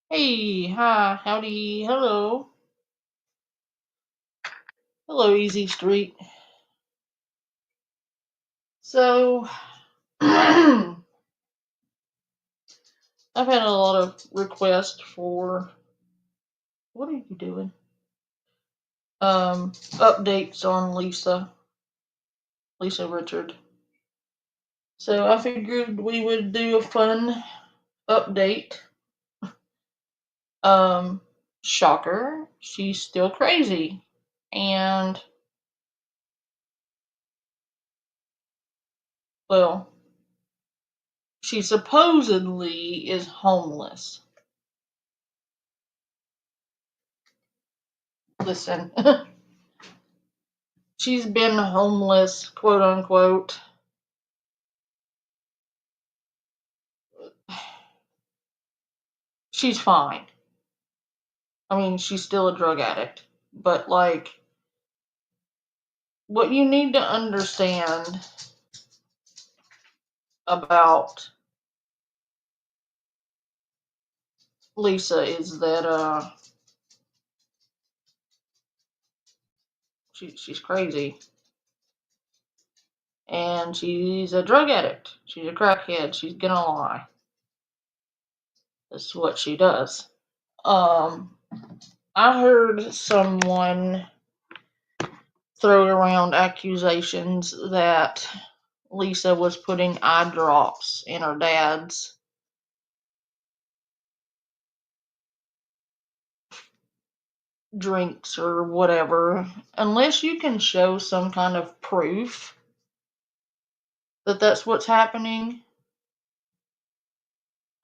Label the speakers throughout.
Speaker 1: Hey, hi, howdy, hello. Hello, Easy Street. So, I've had a lot of requests for, what are you doing? Updates on Lisa Richard. So I figured we would do a fun update. Um, Shocker, she's still crazy. And, well, she supposedly is homeless. Listen, she's been homeless, quote unquote. She's fine. I mean, she's still a drug addict. But, like, what you need to understand about Lisa is that, she's crazy. And she's a drug addict. She's a crackhead. She's gonna lie. That's what she does. Um, I heard someone throw around accusations that Lisa was putting eye drops in her dad's drinks or whatever, unless you can show some kind of proof that that's what's happening,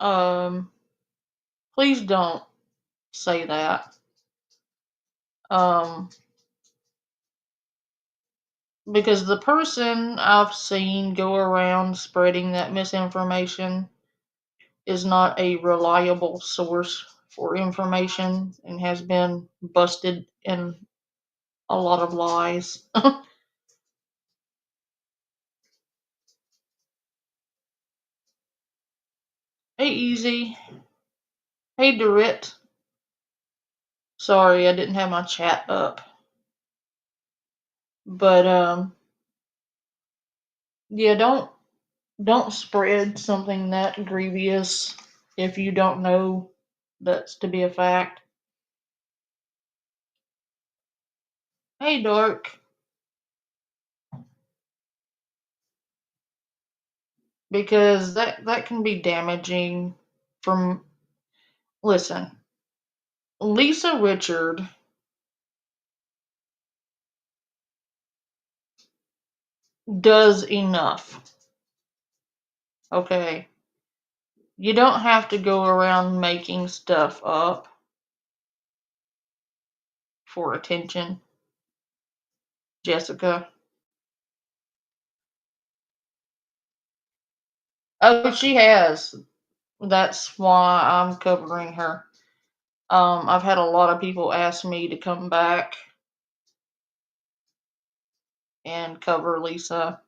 Speaker 1: um, please don't say that. Um, because the person I've seen go around spreading that misinformation is not a reliable source for information and has been busted in a lot of lies. Hey, Easy. Hey, Dorit. Sorry, I didn't have my chat up. But, yeah, don't spread something that grievous if you don't know that's to be a fact. Hey, Dark, because that can be damaging. From Listen, Lisa Richard does enough. Okay, you don't have to go around making stuff up for attention, Jessica. Oh, she has. That's why I'm covering her. I've had a lot of people ask me to come back and cover Lisa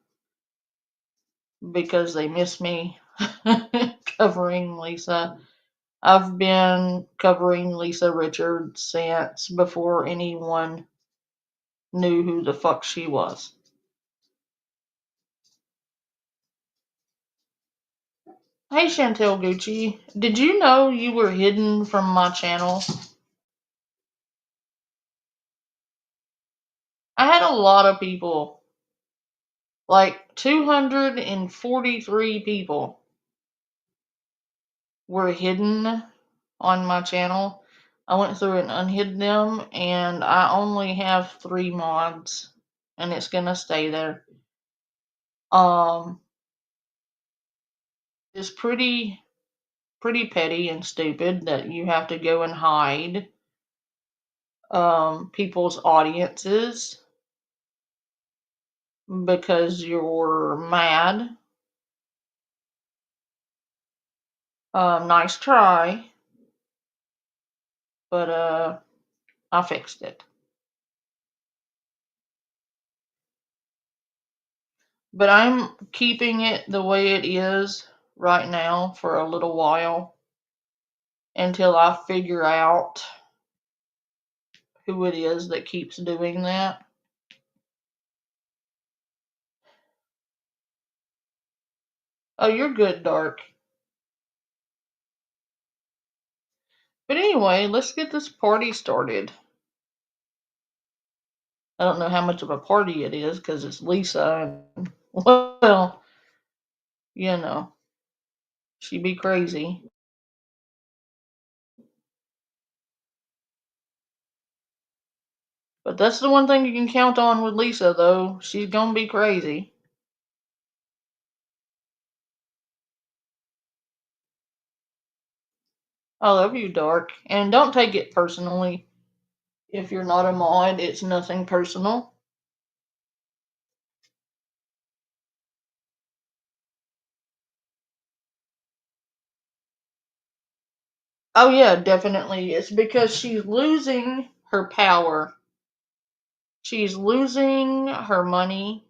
Speaker 1: because they miss me covering Lisa. I've been covering Lisa Richards since before anyone knew who the fuck she was. Hey Chantel Gucci, did you know you were hidden from my channel? I had a lot of people, like 243 people, were hidden on my channel. I went through and unhid them, and I only have 3 mods, and it's gonna stay there. Um, it's pretty petty and stupid that you have to go and hide people's audiences because you're mad. Nice try, but I fixed it. But I'm keeping it the way it is right now for a little while until I figure out who it is that keeps doing that. Oh, you're good, Dark. But anyway, let's get this party started. I don't know how much of a party it is because it's Lisa and, well, you know, she be crazy. But that's the one thing you can count on with Lisa, though. She's gonna be crazy. I love you, Dark. And don't take it personally. If you're not a mod, it's nothing personal. Oh, yeah, definitely. It's because she's losing her power. She's losing her money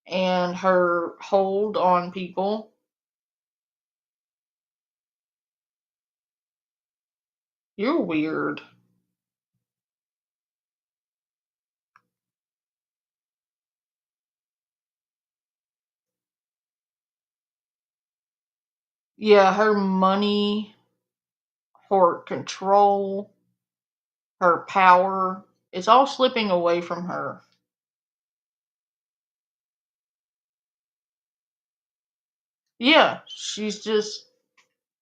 Speaker 1: and her hold on people. You're weird. Yeah, her money, her control, her power, it's all slipping away from her. Yeah, she's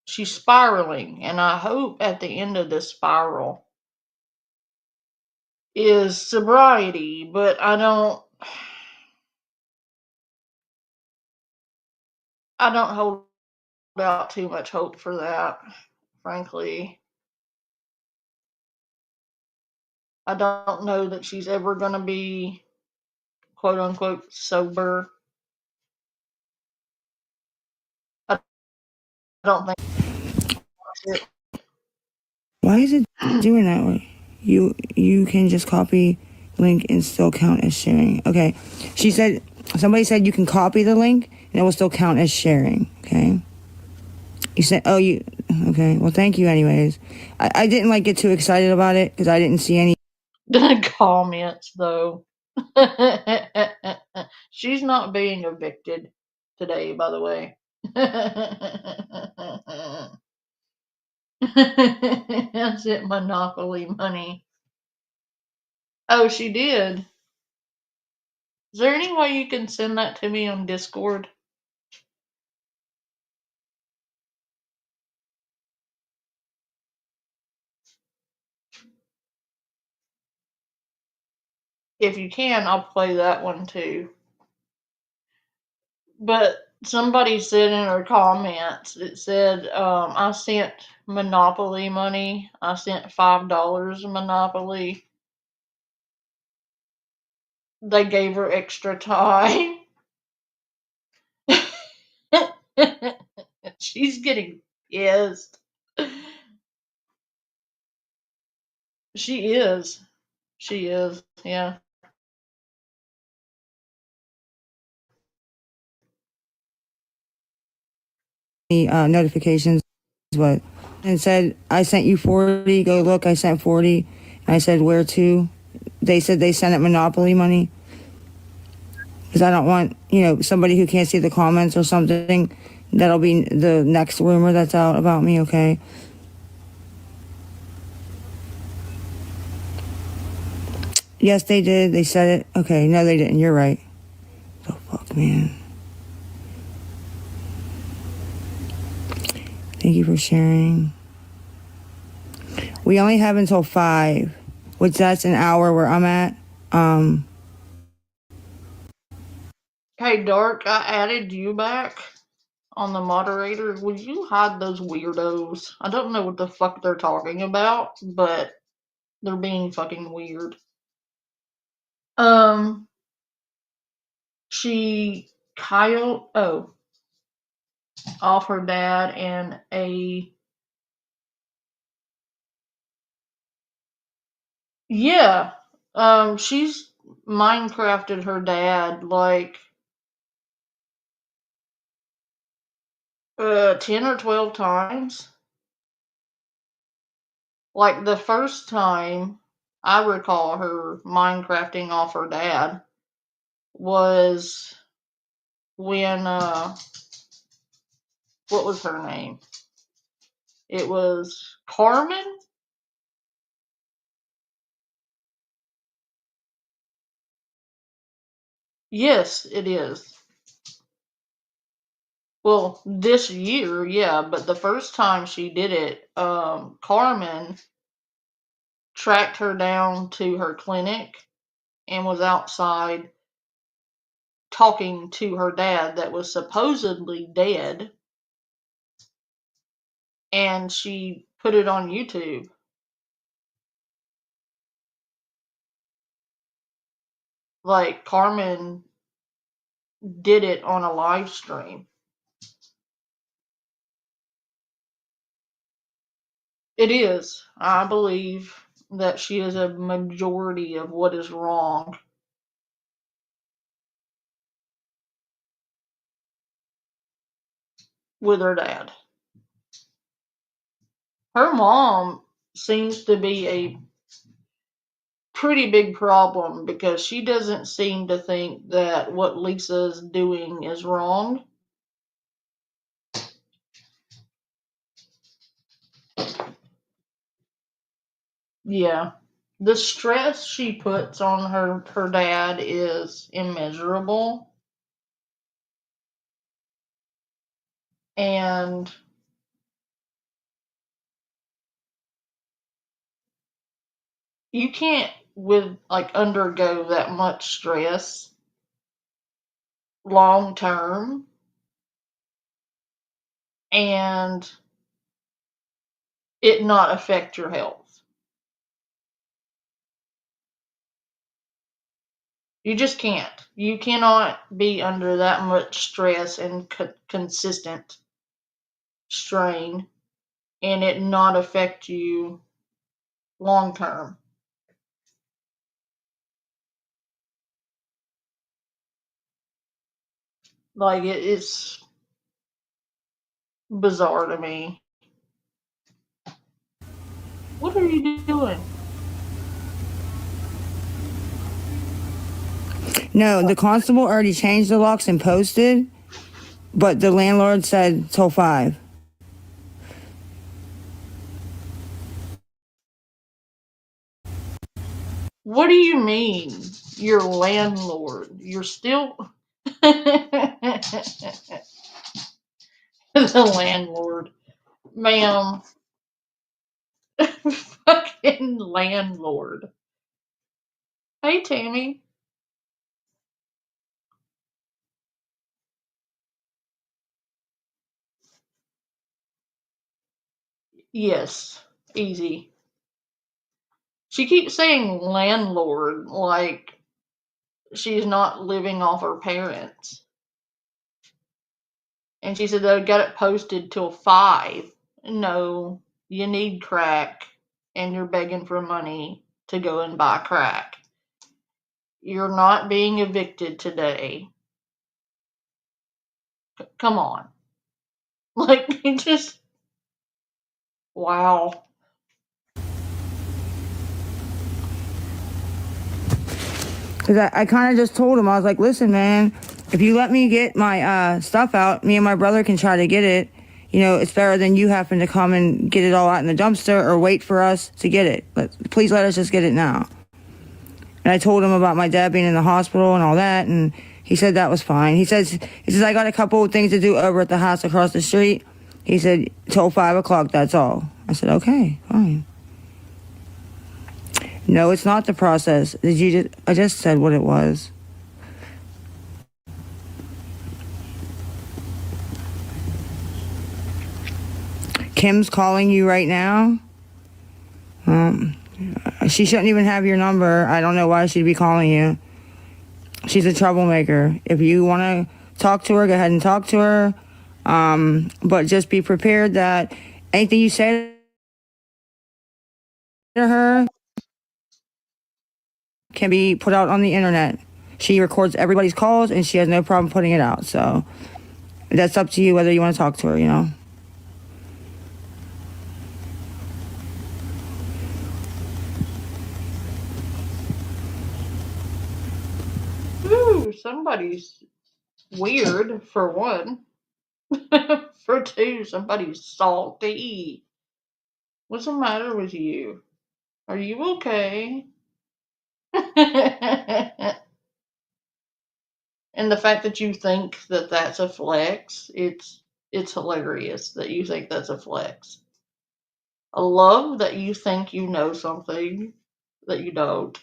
Speaker 1: spiraling, and I hope at the end of this spiral is sobriety, but I don't hold out too much hope for that, frankly. I don't know that she's ever going to be quote unquote sober. I don't think it.
Speaker 2: Why is it doing that way? You can just copy link and still count as sharing. Okay. Somebody said you can copy the link and it will still count as sharing. Okay. You said, okay. Well, thank you anyways. I didn't like get too excited about it because I didn't see any
Speaker 1: Comments though. She's not being evicted today, by the way. That's it, Monopoly money. Oh, she did. Is there any way you can send that to me on Discord? If you can, I'll play that one too. But somebody said in her comments, it said, I sent Monopoly money. I sent $5 Monopoly. They gave her extra time. She's getting pissed. She is. She is. Yeah.
Speaker 2: notifications. But and said I sent you 40. Go look. I sent 40. And I said where to? They said they sent it Monopoly money because I don't want somebody who can't see the comments or something. That'll be the next rumor that's out about me. Okay. Yes, they did. They said it. Okay, no, they didn't. You're right. Oh, fuck, man. Thank you for sharing. We only have until 5, which that's an hour where I'm at.
Speaker 1: Hey, Dark, I added you back on the moderator. Would you hide those weirdos? I don't know what the fuck they're talking about, but they're being fucking weird. Um, she Kyle off her dad and yeah, she's Minecrafted her dad like 10 or 12 times. Like the first time I recall her Minecrafting off her dad was when what was her name? It was Carmen? Yes, it is. Well, this year, yeah, but the first time she did it, Carmen tracked her down to her clinic and was outside talking to her dad that was supposedly dead, and she put it on YouTube. Like Carmen did it on a live stream. It is. I believe that she is a majority of what is wrong with her dad. Her mom seems to be a pretty big problem because she doesn't seem to think that what Lisa's doing is wrong. Yeah. The stress she puts on her dad is immeasurable, and you can't with like undergo that much stress long term and it not affect your health. You just can't. You cannot be under that much stress and consistent strain and it not affect you long term. Like it's bizarre to me. What are you doing?
Speaker 2: No, the constable already changed the locks and posted, but the landlord said till 5.
Speaker 1: What do you mean? Your landlord. You're still the landlord. Ma'am. Fucking landlord. Hey, Tammy. Yes, easy. She keeps saying landlord like she's not living off her parents. And she said they got it posted till 5. No, you need crack and you're begging for money to go and buy crack. You're not being evicted today. Come on. Like, it just, wow.
Speaker 2: Because I kind of just told him, I was like, listen, man, if you let me get my stuff out, me and my brother can try to get it. You know, it's better than you having to come and get it all out in the dumpster or wait for us to get it. Please let us just get it now. And I told him about my dad being in the hospital and all that, and he said that was fine. He says I got a couple of things to do over at the house across the street. He said till 5 o'clock. That's all. I said okay, fine. No, it's not the process. I just said what it was. Kim's calling you right now. She shouldn't even have your number. I don't know why she'd be calling you. She's a troublemaker. If you want to talk to her, go ahead and talk to her. But just be prepared that anything you say to her can be put out on the internet. She records everybody's calls and she has no problem putting it out. So That's up to you whether you want to talk to her, you know?
Speaker 1: Ooh, somebody's weird, for one. For two, somebody's salty. What's the matter with you? Are you okay? And the fact that you think that that's a flex, it's hilarious that you think that's a flex. I love that you think you know something that you don't,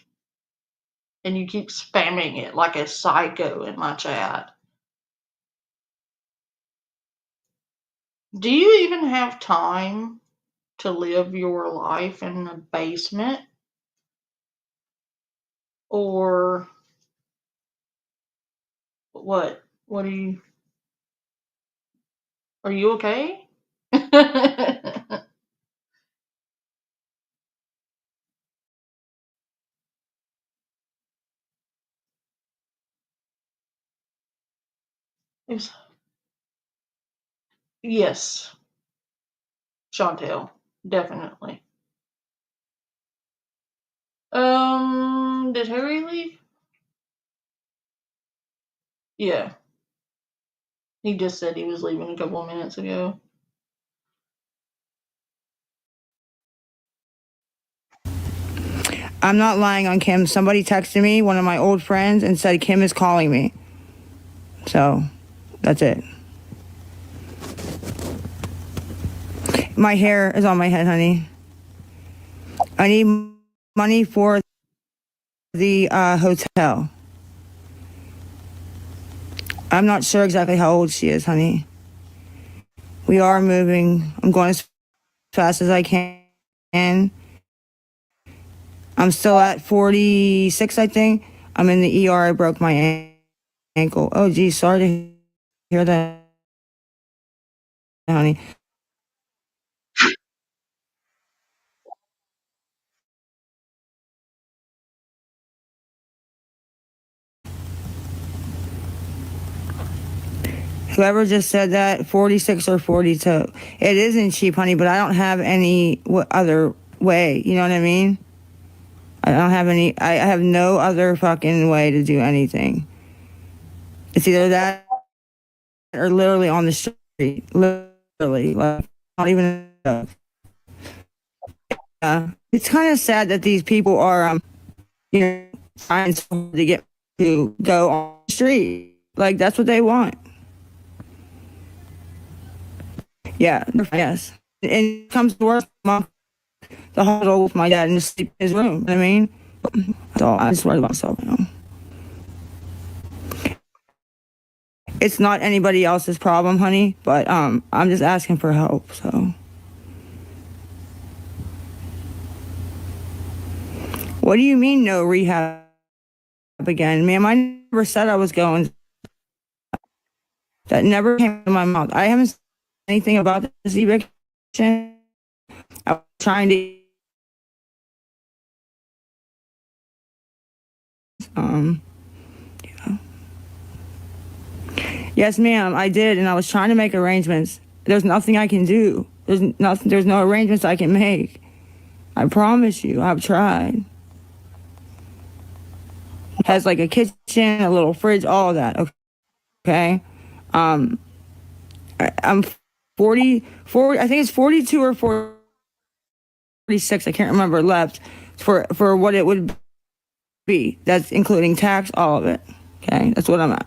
Speaker 1: and you keep spamming it like a psycho in my chat. Do you even have time to live your life in a basement? Or what? What are you okay? It's- yes, Chantel, definitely. Did Harry leave? Yeah, he just said he was leaving a couple of minutes ago.
Speaker 2: I'm not lying on Kim. Somebody texted me, one of my old friends, and said Kim is calling me. So, that's it. My hair is on my head, honey. I need money for the hotel. I'm not sure exactly how old she is, honey. We are moving. I'm going as fast as I can. I'm still at 46, I think. I'm in the ER. I broke my ankle. Oh, geez, sorry to hear that, honey. Whoever just said that, 46 or 42. It isn't cheap, honey, but I don't have any other way. You know what I mean? I don't have any, I have no other fucking way to do anything. It's either that or literally on the street. Literally. Like, not even. It's kind of sad that these people are, you know, trying so hard to get to go on the street. Like, that's what they want. Yeah, yes. And it comes to work, mom, the hospital with my dad and just sleep in his room. You know what I mean? So I just worry about myself, you know. It's not anybody else's problem, honey, but I'm just asking for help, so. What do you mean no rehab again? Ma'am, I never said I was going. That never came to my mouth. I haven't said anything about this eviction. I was trying to um yeah. Yes, ma'am, I did, and I was trying to make arrangements. There's nothing I can do. There's no arrangements I can make. I promise you, I've tried. It has like a kitchen, a little fridge, all of that. Okay. Um I'm 40, I think it's 42 or 46, I can't remember, left for what it would be. That's including tax, all of it. Okay, that's what I'm at.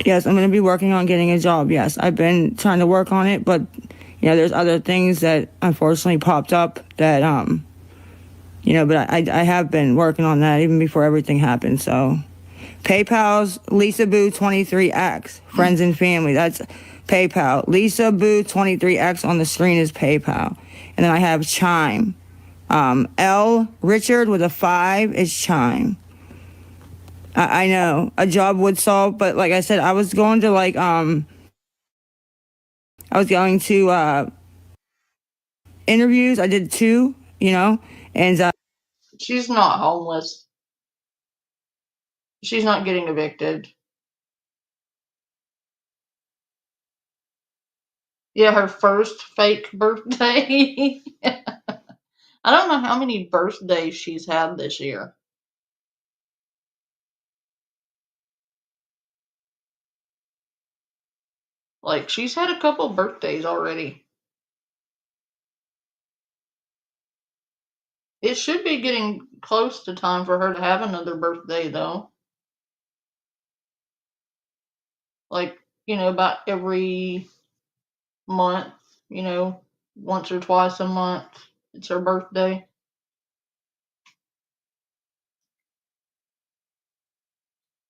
Speaker 2: Yes, I'm going to be working on getting a job. Yes, I've been trying to work on it, but there's other things that unfortunately popped up that but I have been working on that even before everything happened. So, PayPal's Lisa Boo 23X, friends and family. That's PayPal. Lisa Boo 23X on the screen is PayPal, and then I have Chime. L Richard with a 5 is Chime. I know a job would solve, but like I said, I was going to interviews. I did 2, you know? And
Speaker 1: She's not homeless. She's not getting evicted. Yeah, her first fake birthday. I don't know how many birthdays she's had this year. Like, she's had a couple birthdays already. It should be getting close to time for her to have another birthday, though. Like, about every month, once or twice a month. It's her birthday.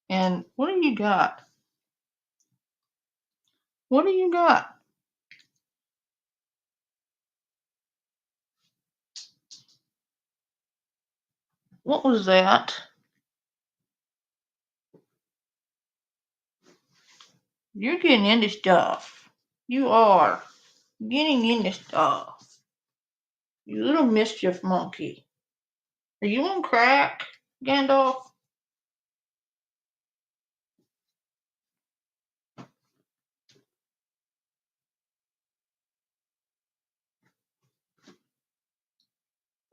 Speaker 1: And what do you got? What do you got? What was that? You're getting into stuff. You are getting into stuff. You little mischief monkey. Are you on crack, Gandalf?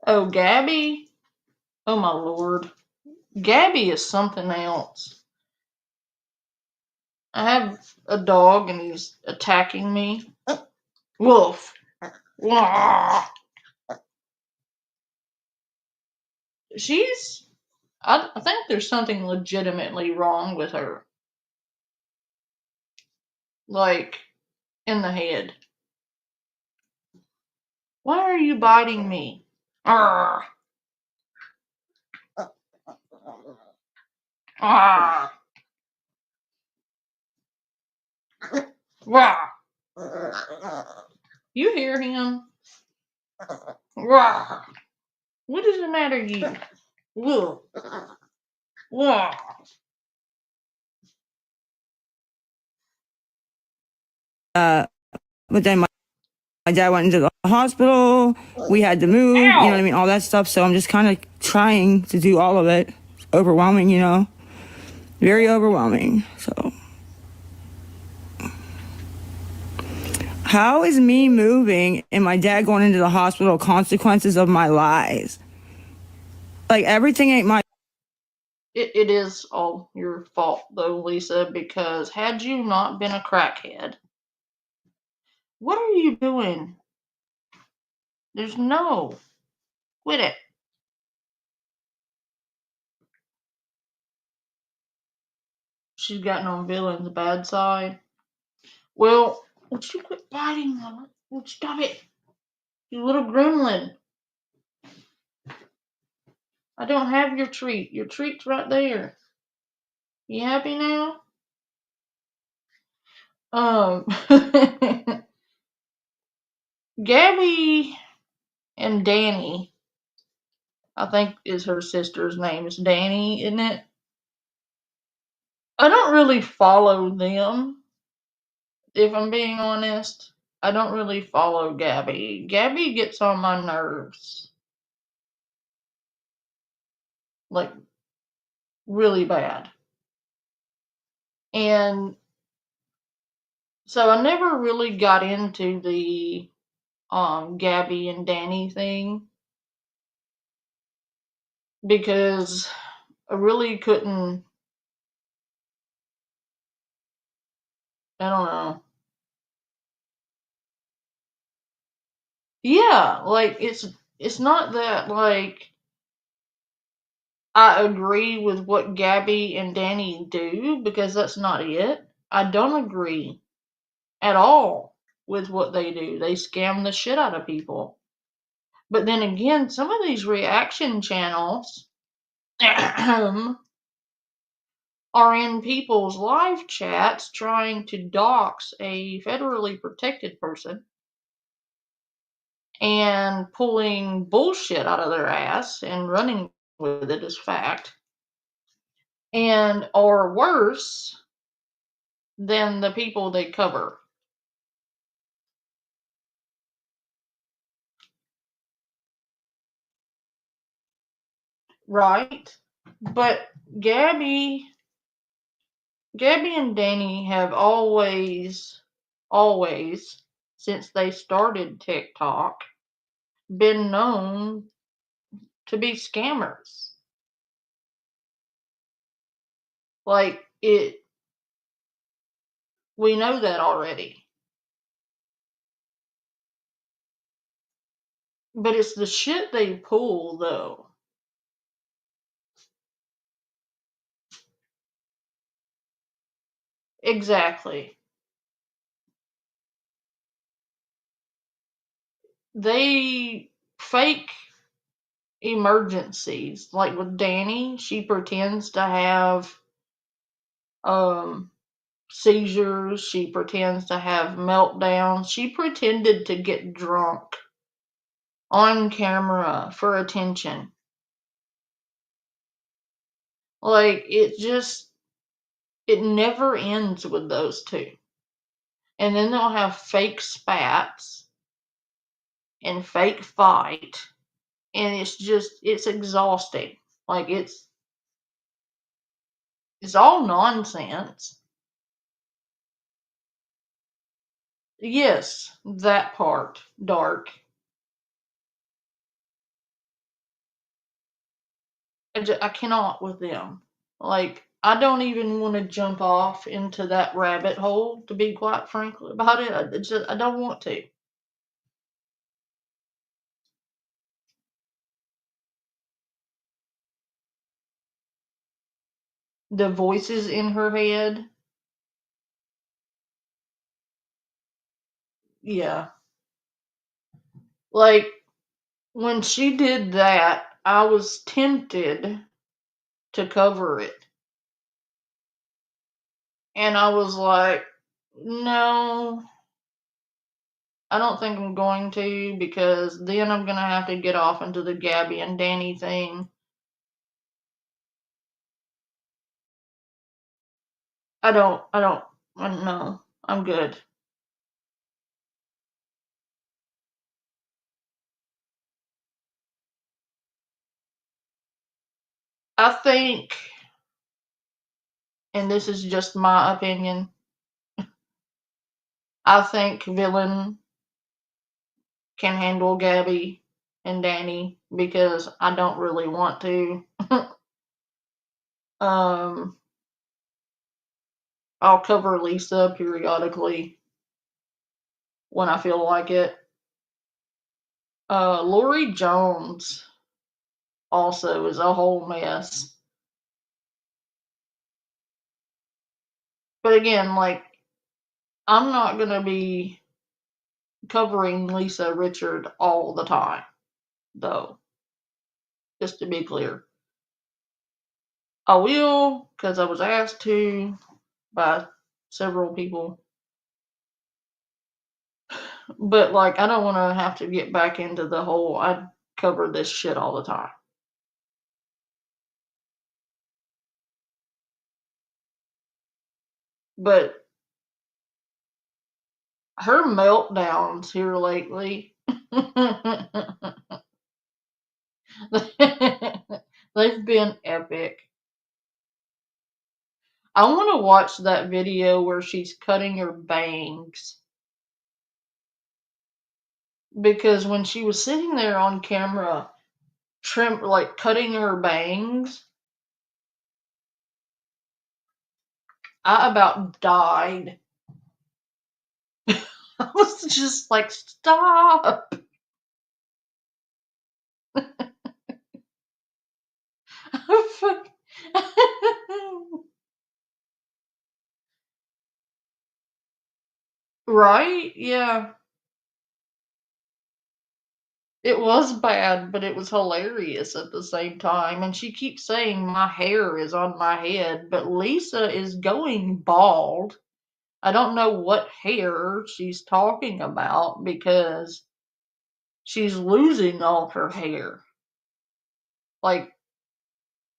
Speaker 1: Oh, Gabby? Oh my lord. Gabby is something else. I have a dog and he's attacking me. Wolf. I think there's something legitimately wrong with her. Like, in the head. Why are you biting me? Arr. Arr. Rah. You hear him? Rah. What does the matter, you? Whoa. Rah.
Speaker 2: but then my dad went into the hospital. We had to move, you know what I mean? All that stuff. So I'm just kind of trying to do all of it. It's overwhelming, very overwhelming. So how is me moving and my dad going into the hospital consequences of my lies? Like, everything ain't my.
Speaker 1: It is all your fault, though, Lisa, because had you not been a crackhead, what are you doing? There's no. Quit it. She's gotten on Villain's bad side. Well, would you quit biting them? Stop it. You little gremlin. I don't have your treat. Your treat's right there. You happy now? Gabby and Danny, I think is her sister's name. It's Danny, isn't it? I don't really follow them, if I'm being honest. I don't really follow Gabby. Gabby gets on my nerves. Like, really bad. And so I never really got into the Gabby and Danny thing because I really couldn't. I don't know. Yeah, like it's not that like I agree with what Gabby and Danny do because that's not it. I don't agree at all with what they do. They scam the shit out of people. But then again, some of these reaction channels are in people's live chats trying to dox a federally protected person and pulling bullshit out of their ass and running with it as fact. And or worse than the people they cover. right? But Gabby and Danny have always, since they started TikTok, been known to be scammers. Like we know that already. But it's the shit they pull, though. Exactly. They fake emergencies. Like with Danny, she pretends to have um seizures, she pretends to have meltdowns. She pretended to get drunk on camera for attention. Like it never ends with those two. And then they'll have fake spats and fake fight, and it's exhausting. Like it's all nonsense. Yes, that part, dark. I cannot with them. Like, I don't even want to jump off into that rabbit hole, to be quite frank about it. I don't want to. The voices in her head, yeah. Like, when she did that, I was tempted to cover it. And I was like, no, I don't think I'm going to, because then I'm going to have to get off into the Gabby and Danny thing. I don't, no, I'm good. I think, and this is just my opinion, I think Villain can handle Gabby and Danny because I don't really want to. um, I'll cover Lisa periodically when I feel like it. Lori Jones also is a whole mess. But again, like, I'm not gonna be covering Lisa Richard all the time, though. Just to be clear, I will because I was asked to by several people. But like, I don't want to have to get back into the whole I cover this shit all the time. But her meltdowns here lately, they've been epic. I want to watch that video where she's cutting her bangs, because when she was sitting there on camera, like cutting her bangs, I about died. I was just like, stop. Right? Yeah. It was bad, but it was hilarious at the same time. And she keeps saying my hair is on my head, but Lisa is going bald. I don't know what hair she's talking about because she's losing all her hair. Like,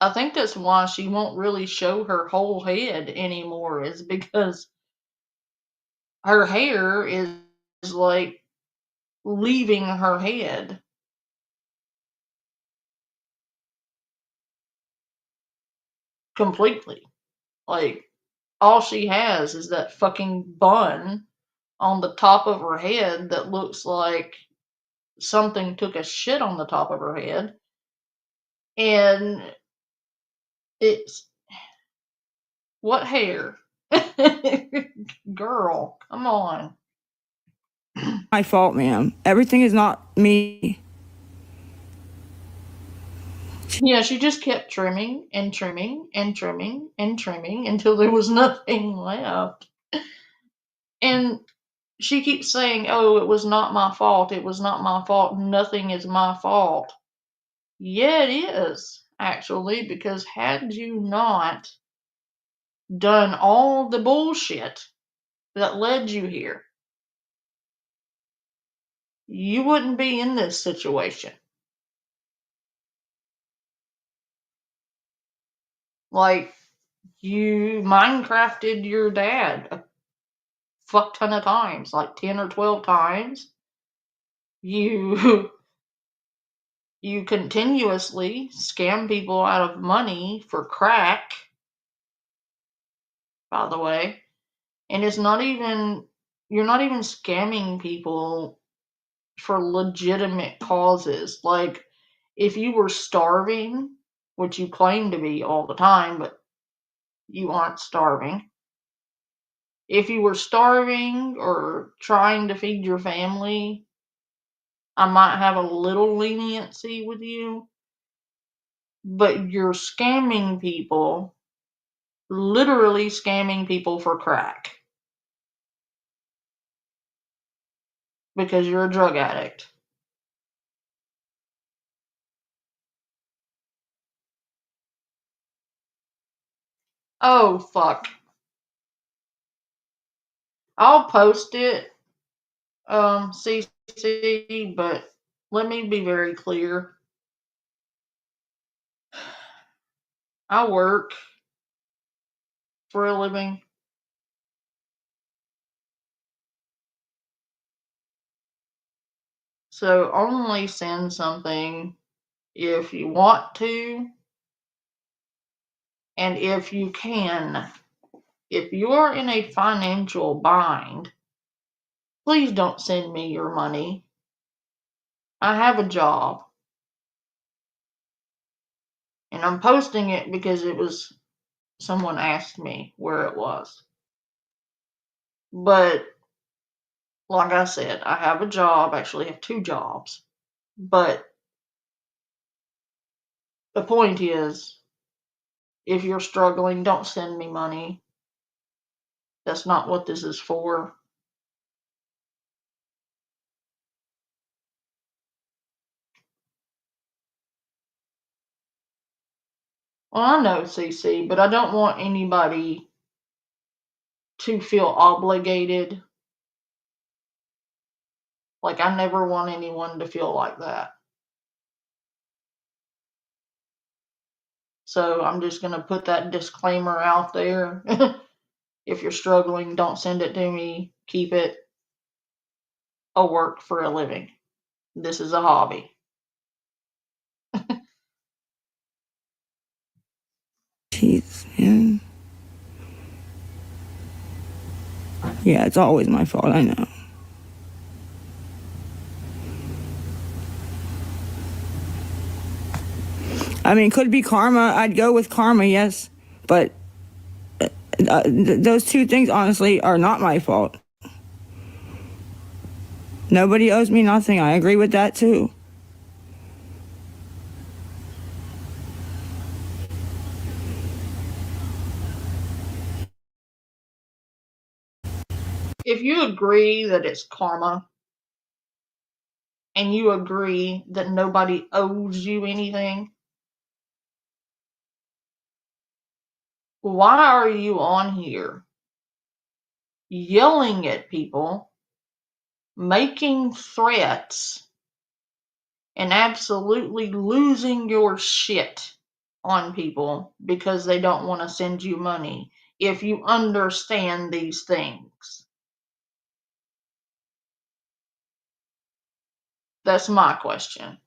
Speaker 1: I think that's why she won't really show her whole head anymore, is because her hair is like leaving her head. completely. Like, all she has is that fucking bun on the top of her head that looks like something took a shit on the top of her head. And it's what hair? Girl, come on.
Speaker 2: My fault, ma'am. Everything is not me.
Speaker 1: Yeah, she just kept trimming and trimming and trimming and trimming until there was nothing left. And she keeps saying, "Oh, it was not my fault. It was not my fault. Nothing is my fault." Yeah, it is, actually, because had you not done all the bullshit that led you here, you wouldn't be in this situation. Like, you Minecrafted your dad a fuck ton of times, like 10 or 12 times. You you continuously scam people out of money for crack, by the way. And it's not even, you're not even scamming people for legitimate causes. Like, if you were starving, which you claim to be all the time, but you aren't starving. If you were starving or trying to feed your family, I might have a little leniency with you, but you're scamming people, literally scamming people for crack because you're a drug addict. Oh, fuck. I'll post it, CC, but let me be very clear. I work for a living. So only send something if you want to and if you can. If you're in a financial bind, please don't send me your money. I have a job. And I'm posting it because it was someone asked me where it was. But like I said, I have a job, actually I have 2 jobs. But the point is, if you're struggling, don't send me money. That's not what this is for. Well, I know, CC, but I don't want anybody to feel obligated. Like, I never want anyone to feel like that. So I'm just going to put that disclaimer out there. If you're struggling, don't send it to me. Keep it. I work for a living. This is a hobby.
Speaker 2: Jeez, man. Yeah, it's always my fault, I know. I mean, could be karma. I'd go with karma, yes. But those 2 things, honestly, are not my fault. Nobody owes me nothing. I agree with that, too.
Speaker 1: If you agree that it's karma, and you agree that nobody owes you anything, why are you on here yelling at people, making threats, and absolutely losing your shit on people because they don't want to send you money if you understand these things? That's my question.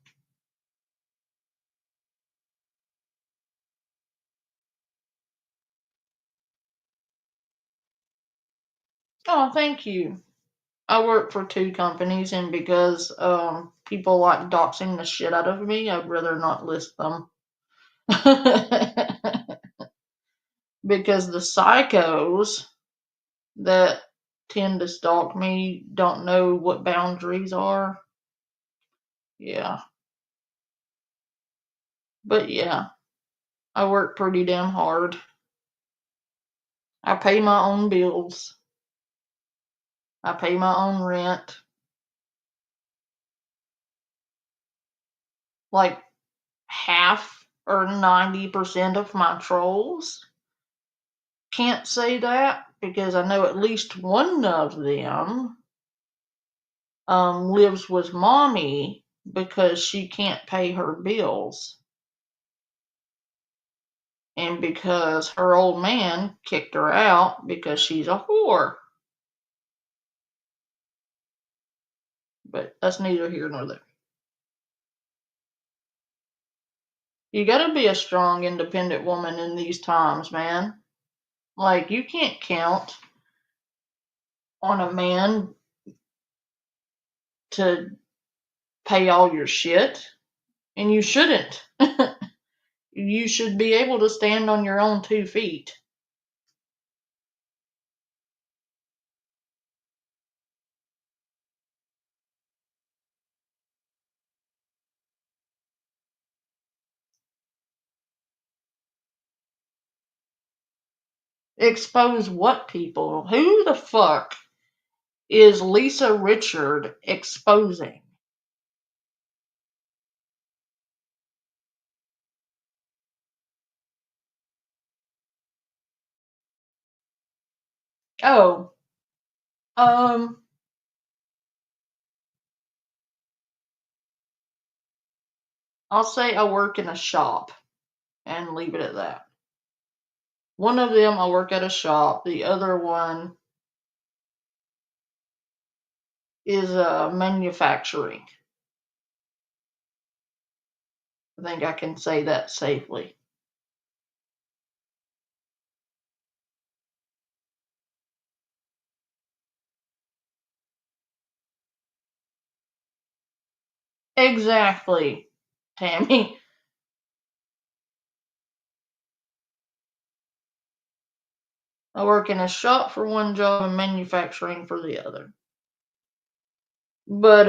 Speaker 1: Oh, thank you. I work for two companies, and because people like doxing the shit out of me, I'd rather not list them. Because the psychos that tend to stalk me don't know what boundaries are. Yeah. But yeah, I work pretty damn hard. I pay my own bills. I pay my own rent. Like half or 90% of my trolls can't say that because I know at least one of them lives with mommy because she can't pay her bills and because her old man kicked her out because she's a whore. But that's neither here nor there. You gotta be a strong, independent woman in these times, man. Like, you can't count on a man to pay all your shit, and you shouldn't. You should be able to stand on your own 2 feet. Expose what people? Who the fuck is Lisa Richard exposing? Oh, um, I'll say I work in a shop and leave it at that. One of them I work at a shop. The other one is manufacturing. I think I can say that safely. Exactly, Tammy. I work in a shop for one job and manufacturing for the other. But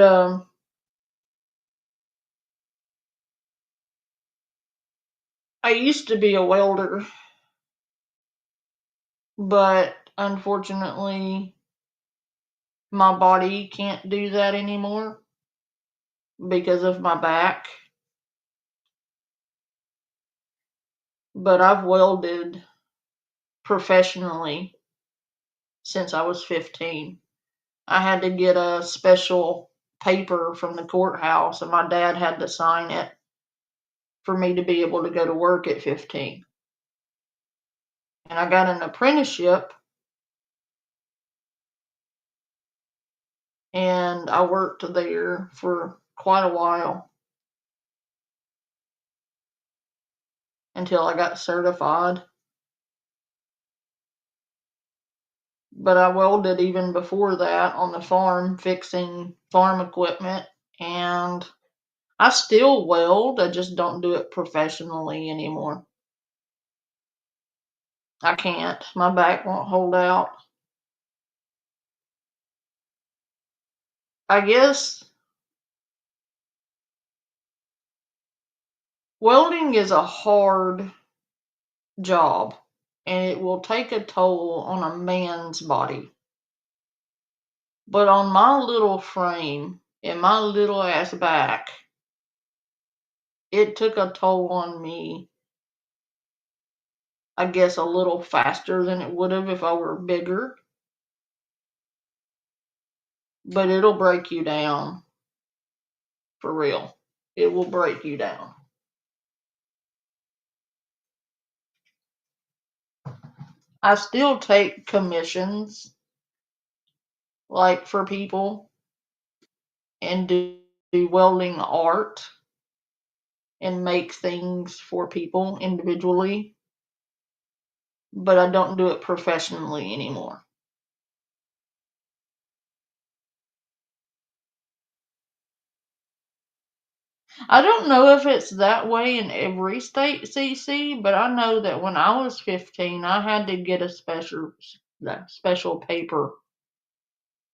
Speaker 1: I used to be a welder, but unfortunately my body can't do that anymore because of my back. But I've welded professionally since I was 15. I had to get a special paper from the courthouse, and my dad had to sign it for me to be able to go to work at 15. And I got an apprenticeship, and I worked there for quite a while until I got certified. But I welded even before that on the farm, fixing farm equipment, and I still weld. I just don't do it professionally anymore. I can't. My back won't hold out. I guess welding is a hard job and it will take a toll on a man's body. But on my little frame and my little ass back, it took a toll on me, I guess, a little faster than it would have if I were bigger. But it'll break you down for real. It will break you down. I still take commissions, like for people, and do welding art and make things for people individually, but I don't do it professionally anymore. I don't know if it's that way in every state, CC, but I know that when I was 15, I had to get a special paper,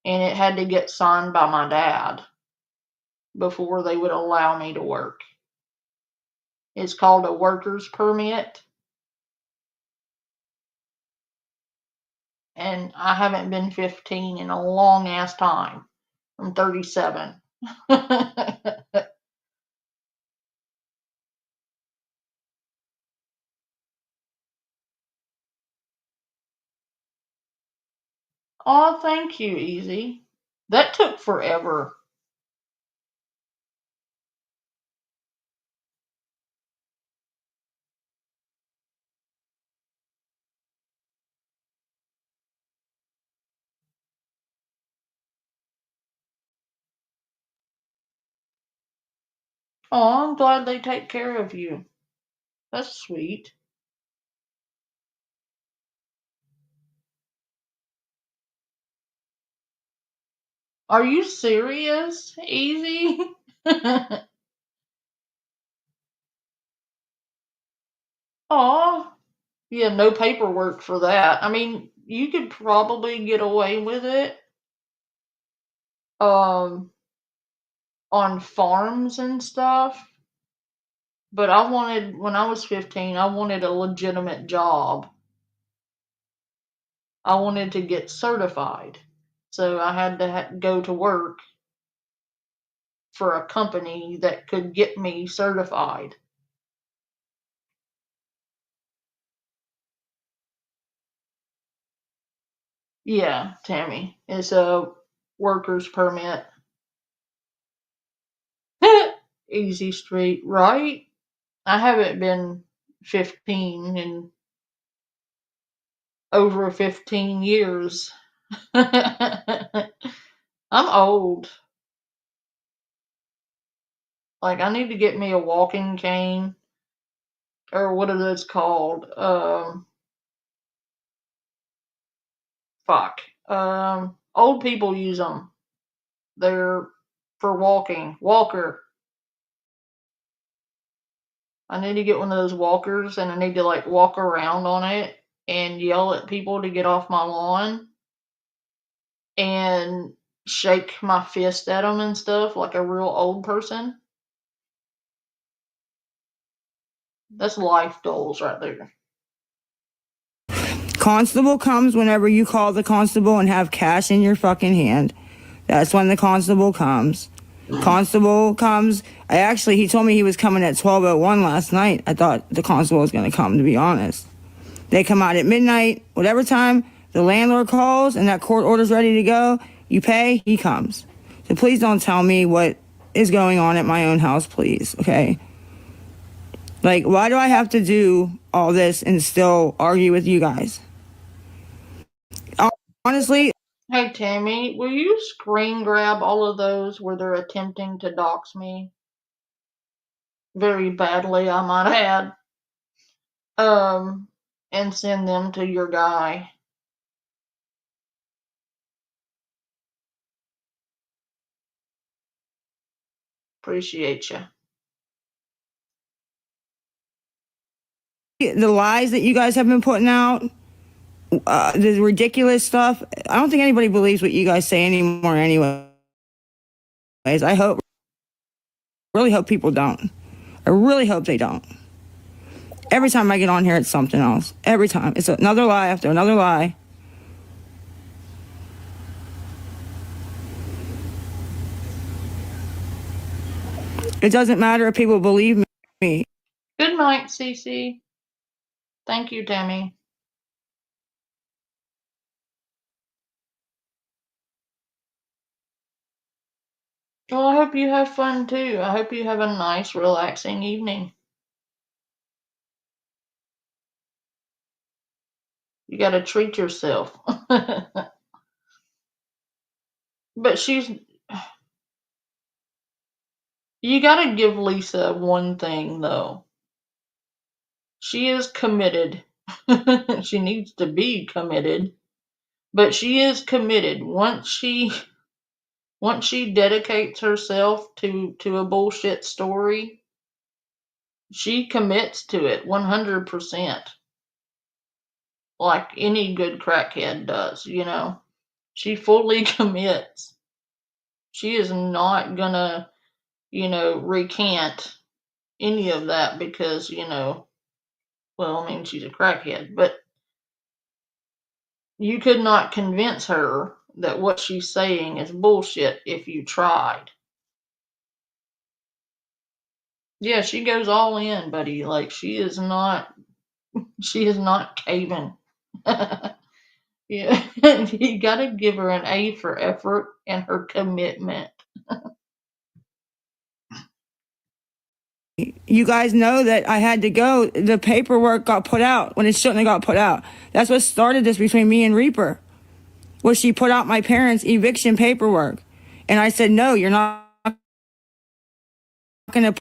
Speaker 1: and it had to get signed by my dad before they would allow me to work. It's called a worker's permit, and I haven't been 15 in a long ass time. I'm 37. Oh, thank you, Easy. That took forever. Oh, I'm glad they take care of you. That's sweet. Are you serious, Easy? Aw, yeah, no paperwork for that. I mean, you could probably get away with it um on farms and stuff, but when I was 15, I wanted a legitimate job. I wanted to get certified. So I had to go to work for a company that could get me certified. Yeah, Tammy. It's a worker's permit. Easy street, right? I haven't been 15 in over 15 years. I'm old. Like, I need to get me a walking cane, or what are those called? Fuck. Old people use them. They're for walking. Walker. I need to get one of those walkers, and I need to like walk around on it and yell at people to get off my lawn and shake my fist at them and stuff like a real old person. That's life goals right there.
Speaker 2: Constable comes whenever you call the constable and have cash in your fucking hand. That's when the constable comes. Constable comes. He told me he was coming at 12:01 last night. I thought the constable was going to come, to be honest. They come out at midnight, whatever time the landlord calls and that court order's ready to go, you pay, he comes. So please don't tell me what is going on at my own house, please, okay? Like, why do I have to do all this and still argue with you guys? Honestly,
Speaker 1: Hey Tammy, will you screen grab all of those where they're attempting to dox me? Very badly, I might add. And send them to your guy. Appreciate you.
Speaker 2: the lies that you guys have been putting out, the ridiculous stuff, I don't think anybody believes what you guys say anymore anyways. Really hope people don't. I really hope they don't. Every time I get on here, it's something else. Every time. It's another lie after another lie. It doesn't matter if people believe me.
Speaker 1: Good night, Cece. Thank you, Tammy. Well, I hope you have fun too. I hope you have a nice, relaxing evening. You gotta treat yourself. But you gotta give Lisa one thing though. She is committed. She needs to be committed, but she is committed. Once once she dedicates herself to a bullshit story, she commits to it 100%, like any good crackhead does, you know. She fully commits. She is not gonna, recant any of that because, well, I mean, she's a crackhead, but you could not convince her that what she's saying is bullshit if you tried. Yeah, she goes all in, buddy. Like she is not caving. Yeah, you gotta give her an A for effort and her commitment.
Speaker 2: You guys know that I had to go. The paperwork got put out when it shouldn't have got put out. That's what started this between me and Reaper. Was she put out my parents' eviction paperwork. And I said, no, you're not going to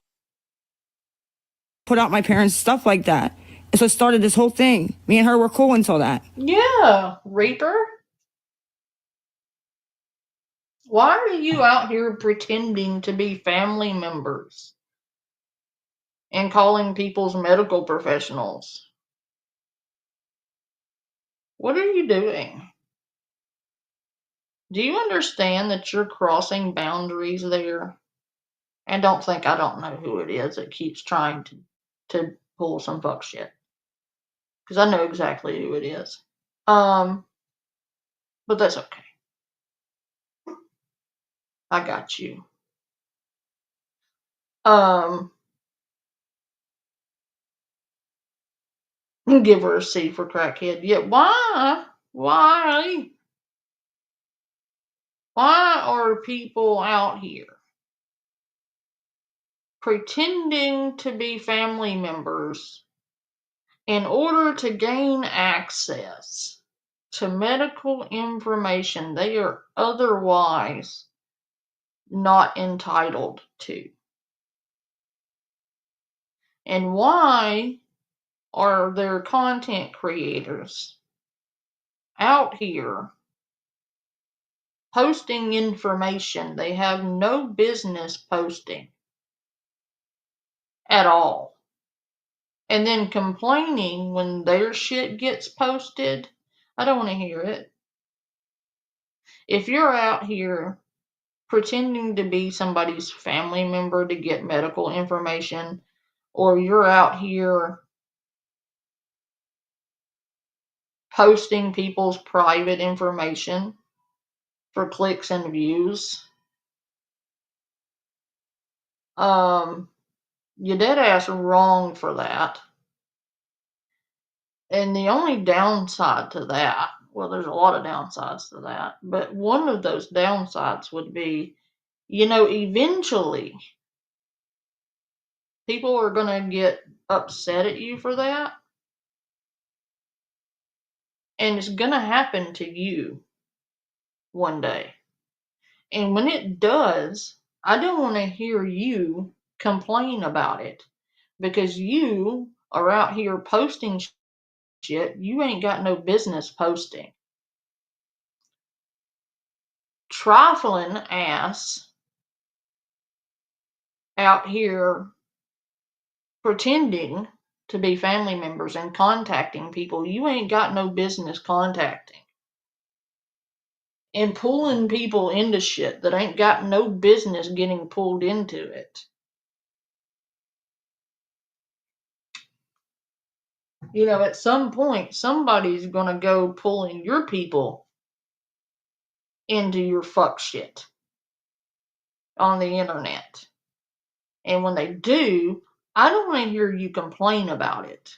Speaker 2: put out my parents' stuff like that. And so it started this whole thing. Me and her were cool until that.
Speaker 1: Yeah, Reaper. Why are you out here pretending to be family members and calling people's medical professionals? What are you doing? Do you understand that you're crossing boundaries there? And don't think I don't know who it is that keeps trying to pull some fuck shit. Because I know exactly who it is. But that's okay. I got you. Give her a C for crackhead. Yeah, why? Why? Why are people out here pretending to be family members in order to gain access to medical information they are otherwise not entitled to? And why are there content creators out here posting information they have no business posting at all? And then complaining when their shit gets posted? I don't want to hear it. If you're out here pretending to be somebody's family member to get medical information, or you're out here posting people's private information for clicks and views, you're dead ass wrong for that. And the only downside to that, well, there's a lot of downsides to that, but one of those downsides would be, eventually people are going to get upset at you for that. And it's going to happen to you one day. And when it does, I don't want to hear you complain about it because you are out here posting shit you ain't got no business posting. Trifling ass out here pretending to be family members and contacting people you ain't got no business contacting. And pulling people into shit that ain't got no business getting pulled into it. At some point, somebody's gonna go pulling your people into your fuck shit on the internet. And when they do, I don't want to hear you complain about it.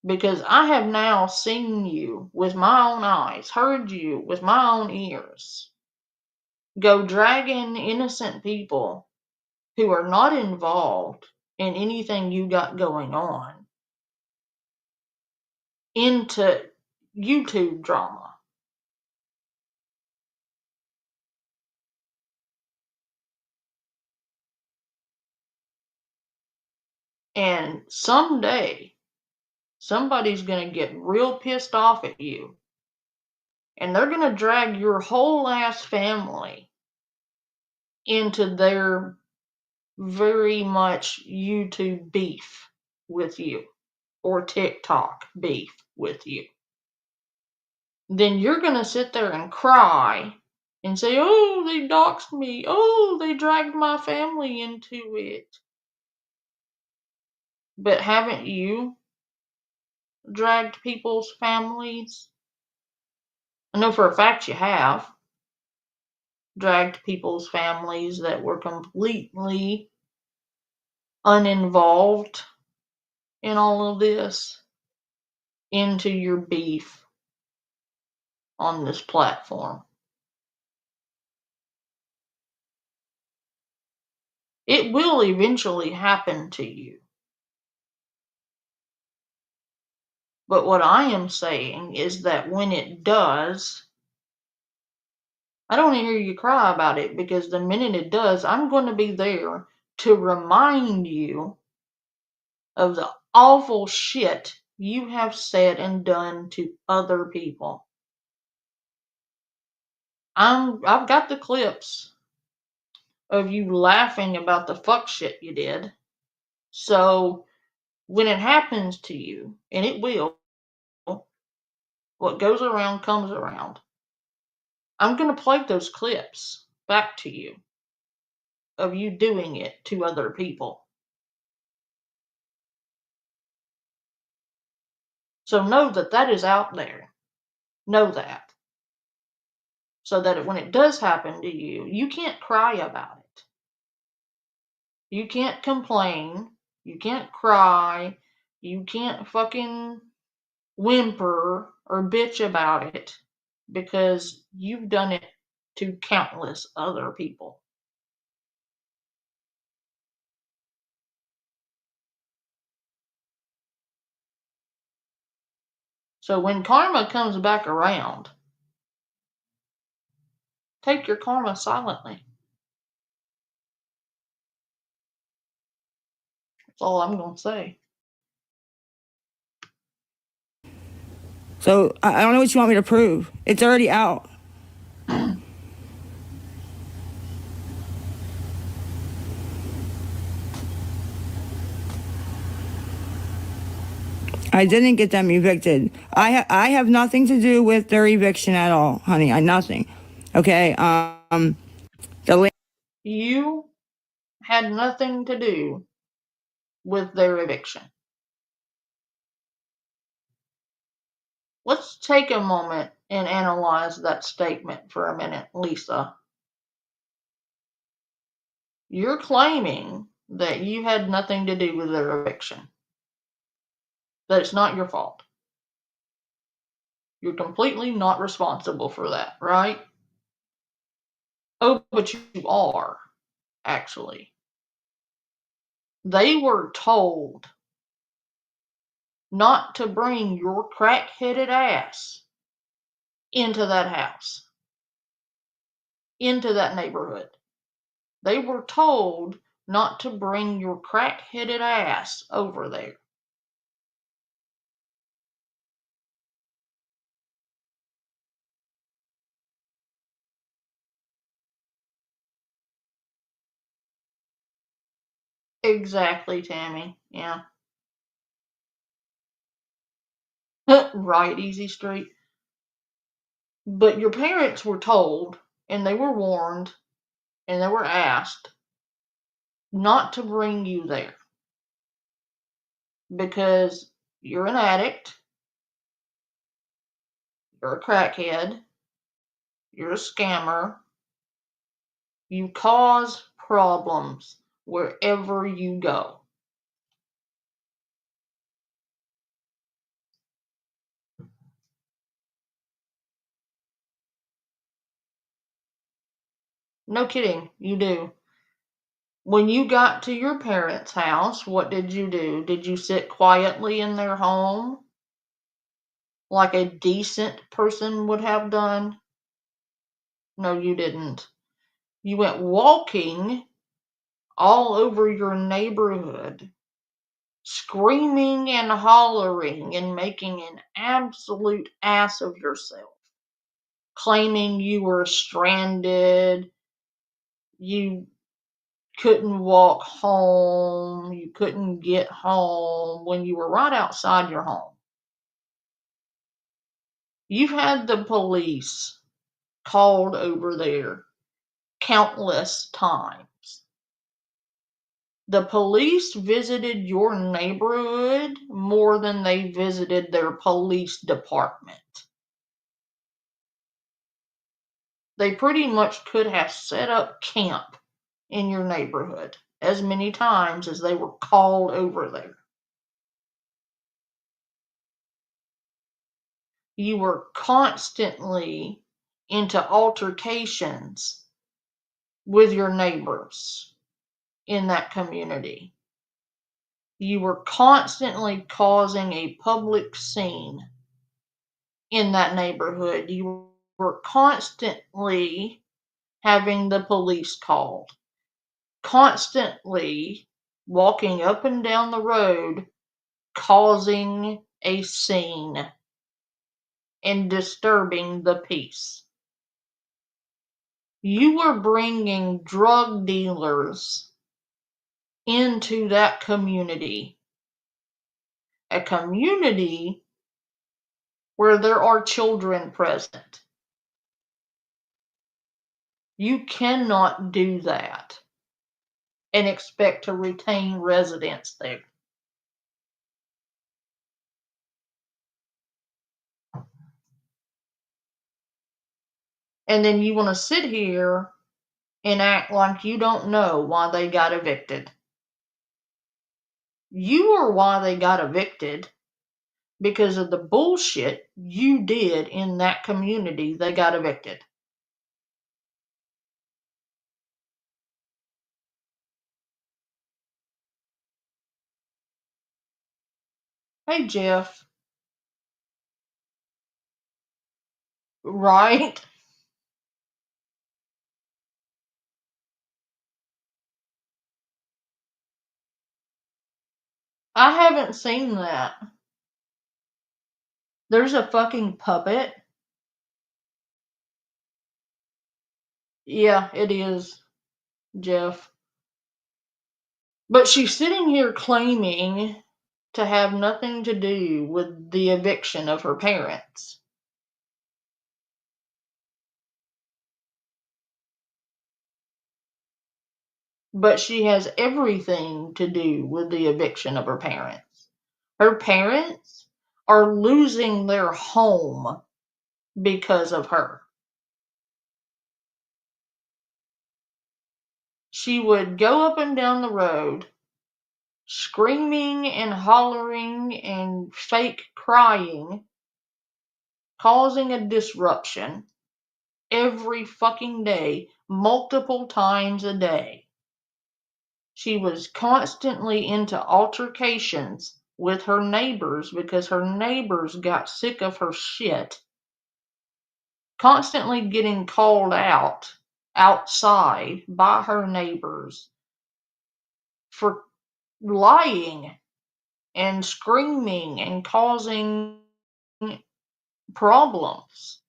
Speaker 1: Because I have now seen you with my own eyes, heard you with my own ears, go dragging innocent people who are not involved in anything you got going on into YouTube drama. And someday, somebody's going to get real pissed off at you And they're going to drag your whole ass family into their very much YouTube beef with you or TikTok beef with you. Then you're going to sit there and cry and say, oh, they doxed me. Oh, they dragged my family into it. But haven't you dragged people's families? I know for a fact you have dragged people's families that were completely uninvolved in all of this into your beef on this platform. It will eventually happen to you. But what I am saying is that when it does, I don't want to hear you cry about it, because the minute it does, I'm going to be there to remind you of the awful shit you have said and done to other people. I've got the clips of you laughing about the fuck shit you did. So when it happens to you, and it will, what goes around comes around. I'm going to play those clips back to you of you doing it to other people. So know that that is out there. Know that. So that when it does happen to you, you can't cry about it. You can't complain. You can't cry. You can't fucking whimper or bitch about it, because you've done it to countless other people. So when karma comes back around, take your karma silently. That's all I'm going to say.
Speaker 2: So I don't know what you want me to prove. It's already out. I didn't get them evicted. I have nothing to do with their eviction at all, honey. Nothing. Okay.
Speaker 1: You had nothing to do with their eviction. Let's take a moment and analyze that statement for a minute, Lisa. You're claiming that you had nothing to do with their eviction. That it's not your fault. You're completely not responsible for that, right? Oh, but you are, actually. They were told not to bring your crack-headed ass into that house, into that neighborhood. They were told not to bring your crack-headed ass over there. Exactly, Tammy. Yeah. Right, Easy Street. But your parents were told, and they were warned, and they were asked not to bring you there, because you're an addict, you're a crackhead, you're a scammer, you cause problems wherever you go. No kidding, you do. When you got to your parents' house, what did you do? Did you sit quietly in their home like a decent person would have done? No, you didn't. You went walking all over your neighborhood, screaming and hollering and making an absolute ass of yourself. claiming you were stranded, you couldn't walk home, you couldn't get home when you were right outside your home. You've had the police called over there countless times. The police visited your neighborhood more than they visited their police department. They pretty much could have set up camp in your neighborhood as many times as they were called over there. You were constantly into altercations with your neighbors in that community. You were constantly causing a public scene in that neighborhood. You were constantly having the police called, constantly walking up and down the road, causing a scene and disturbing the peace. You were bringing drug dealers into that community, a community where there are children present. You cannot do that and expect to retain residents there. And then you want to sit here and act like you don't know why they got evicted. You are why they got evicted because of the bullshit you did in that community. They got evicted. Hey, Jeff. Right? I haven't seen that. There's a fucking puppet. Yeah, it is, Jeff. But she's sitting here claiming to have nothing to do with the eviction of her parents. But she has everything to do with the eviction of her parents. Her parents are losing their home because of her. She would go up and down the road screaming and hollering and fake crying, causing a disruption every fucking day, multiple times a day. She was constantly into altercations with her neighbors because her neighbors got sick of her shit. Constantly getting called out outside by her neighbors for lying and screaming and causing problems.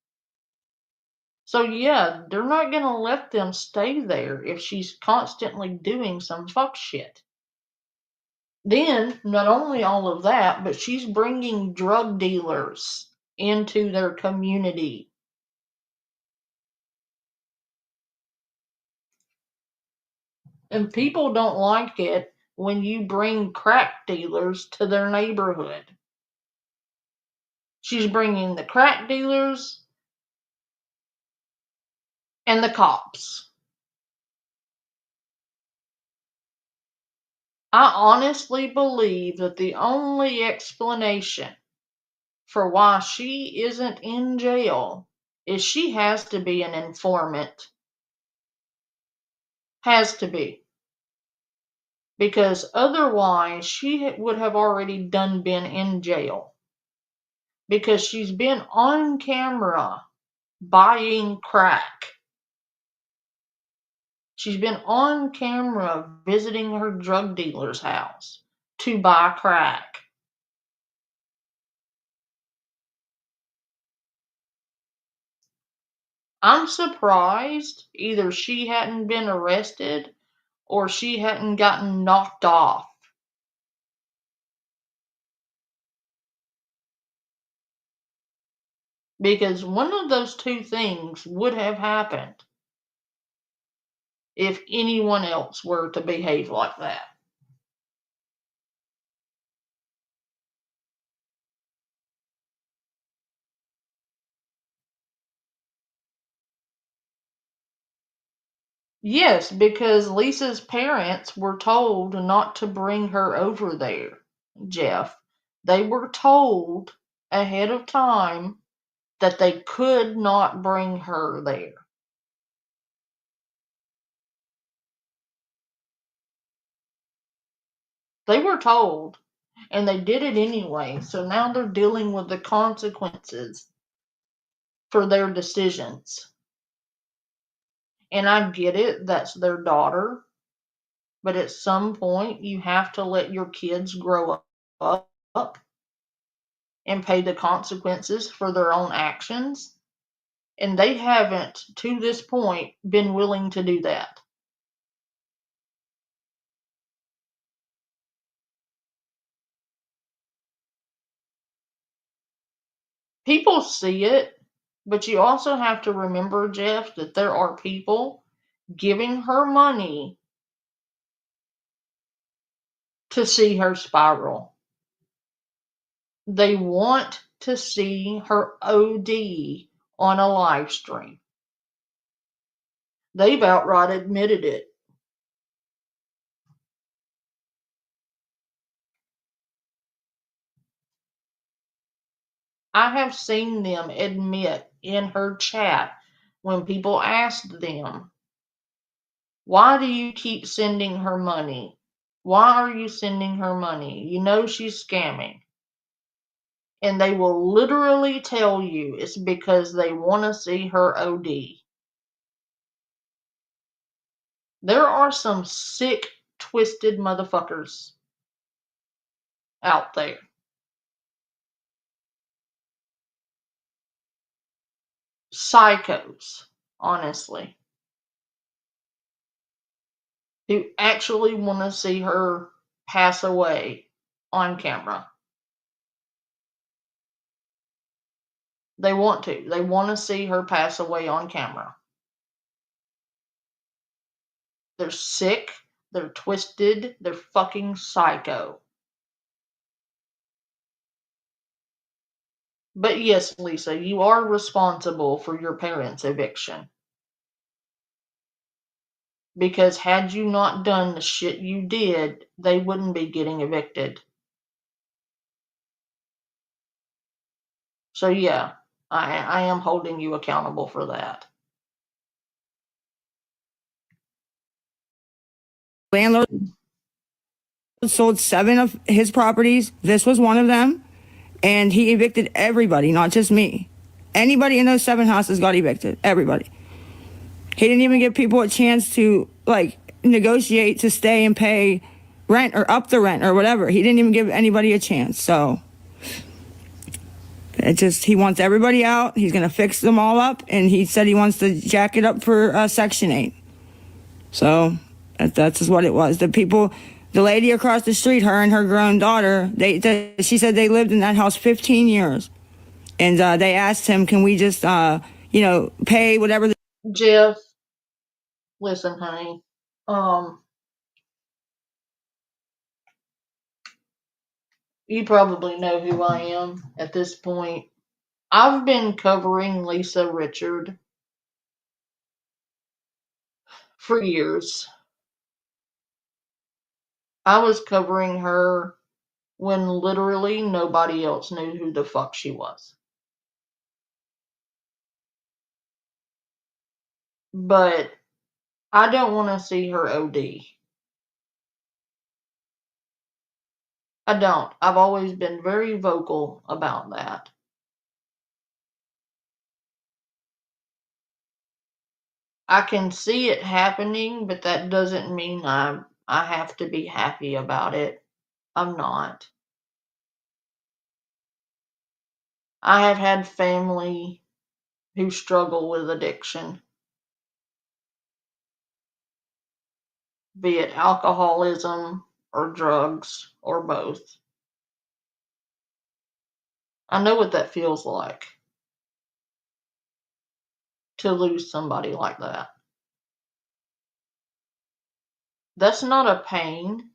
Speaker 1: So yeah, they're not gonna let them stay there if she's constantly doing some fuck shit. Then, not only all of that, but she's bringing drug dealers into their community. And people don't like it when you bring crack dealers to their neighborhood. She's bringing the crack dealers and the cops. I honestly believe that the only explanation for why she isn't in jail is she has to be an informant. Has to be. Because otherwise she would have already been in jail. Because she's been on camera buying crack. She's been on camera visiting her drug dealer's house to buy crack. I'm surprised either she hadn't been arrested or she hadn't gotten knocked off. Because one of those two things would have happened if anyone else were to behave like that. Yes, because Lisa's parents were told not to bring her over there, Jeff. They were told ahead of time that they could not bring her there. They were told, and they did it anyway. So now they're dealing with the consequences for their decisions. And I get it, that's their daughter. But at some point, you have to let your kids grow up and pay the consequences for their own actions. And they haven't, to this point, been willing to do that. People see it, but you also have to remember, Jeff, that there are people giving her money to see her spiral. They want to see her OD on a live stream. They've outright admitted it. I have seen them admit in her chat when people asked them, why do you keep sending her money? Why are you sending her money? You know she's scamming. And they will literally tell you it's because they want to see her OD. There are some sick, twisted motherfuckers out there. Psychos, honestly, who actually want to see her pass away on camera. They want to. They want to see her pass away on camera. They're sick. They're twisted. They're fucking psycho. But yes, Lisa, you are responsible for your parents' eviction. Because had you not done the shit you did, they wouldn't be getting evicted. So yeah, I am holding you accountable for that.
Speaker 2: Landlord sold 7 of his properties. This was one of them. And he evicted everybody, not just me. Anybody in those 7 houses got evicted. Everybody. He didn't even give people a chance to, like, negotiate to stay and pay rent or up the rent or whatever. He didn't even give anybody a chance. So he wants everybody out. He's going to fix them all up. And he said he wants to jack it up for Section 8. So that's just what it was. The lady across the street, her and her grown daughter, she said they lived in that house 15 years. And they asked him, can we just, pay whatever.
Speaker 1: Jeff, listen, honey. You probably know who I am at this point. I've been covering Lisa Richard for years. I was covering her when literally nobody else knew who the fuck she was. But I don't want to see her OD. I don't. I've always been very vocal about that. I can see it happening, but that doesn't mean I have to be happy about it. I'm not. I have had family who struggle with addiction, be it alcoholism or drugs or both. I know what that feels like to lose somebody like that. That's not a pain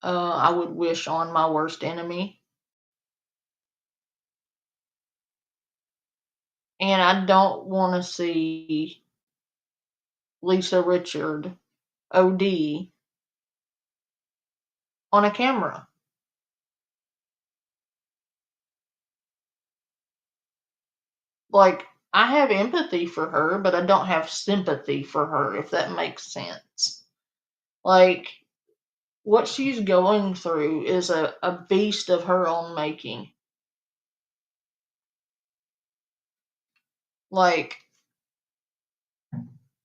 Speaker 1: I would wish on my worst enemy. And I don't want to see Lisa Richard OD on a camera. Like, I have empathy for her, but I don't have sympathy for her, if that makes sense. Like, what she's going through is a beast of her own making. Like,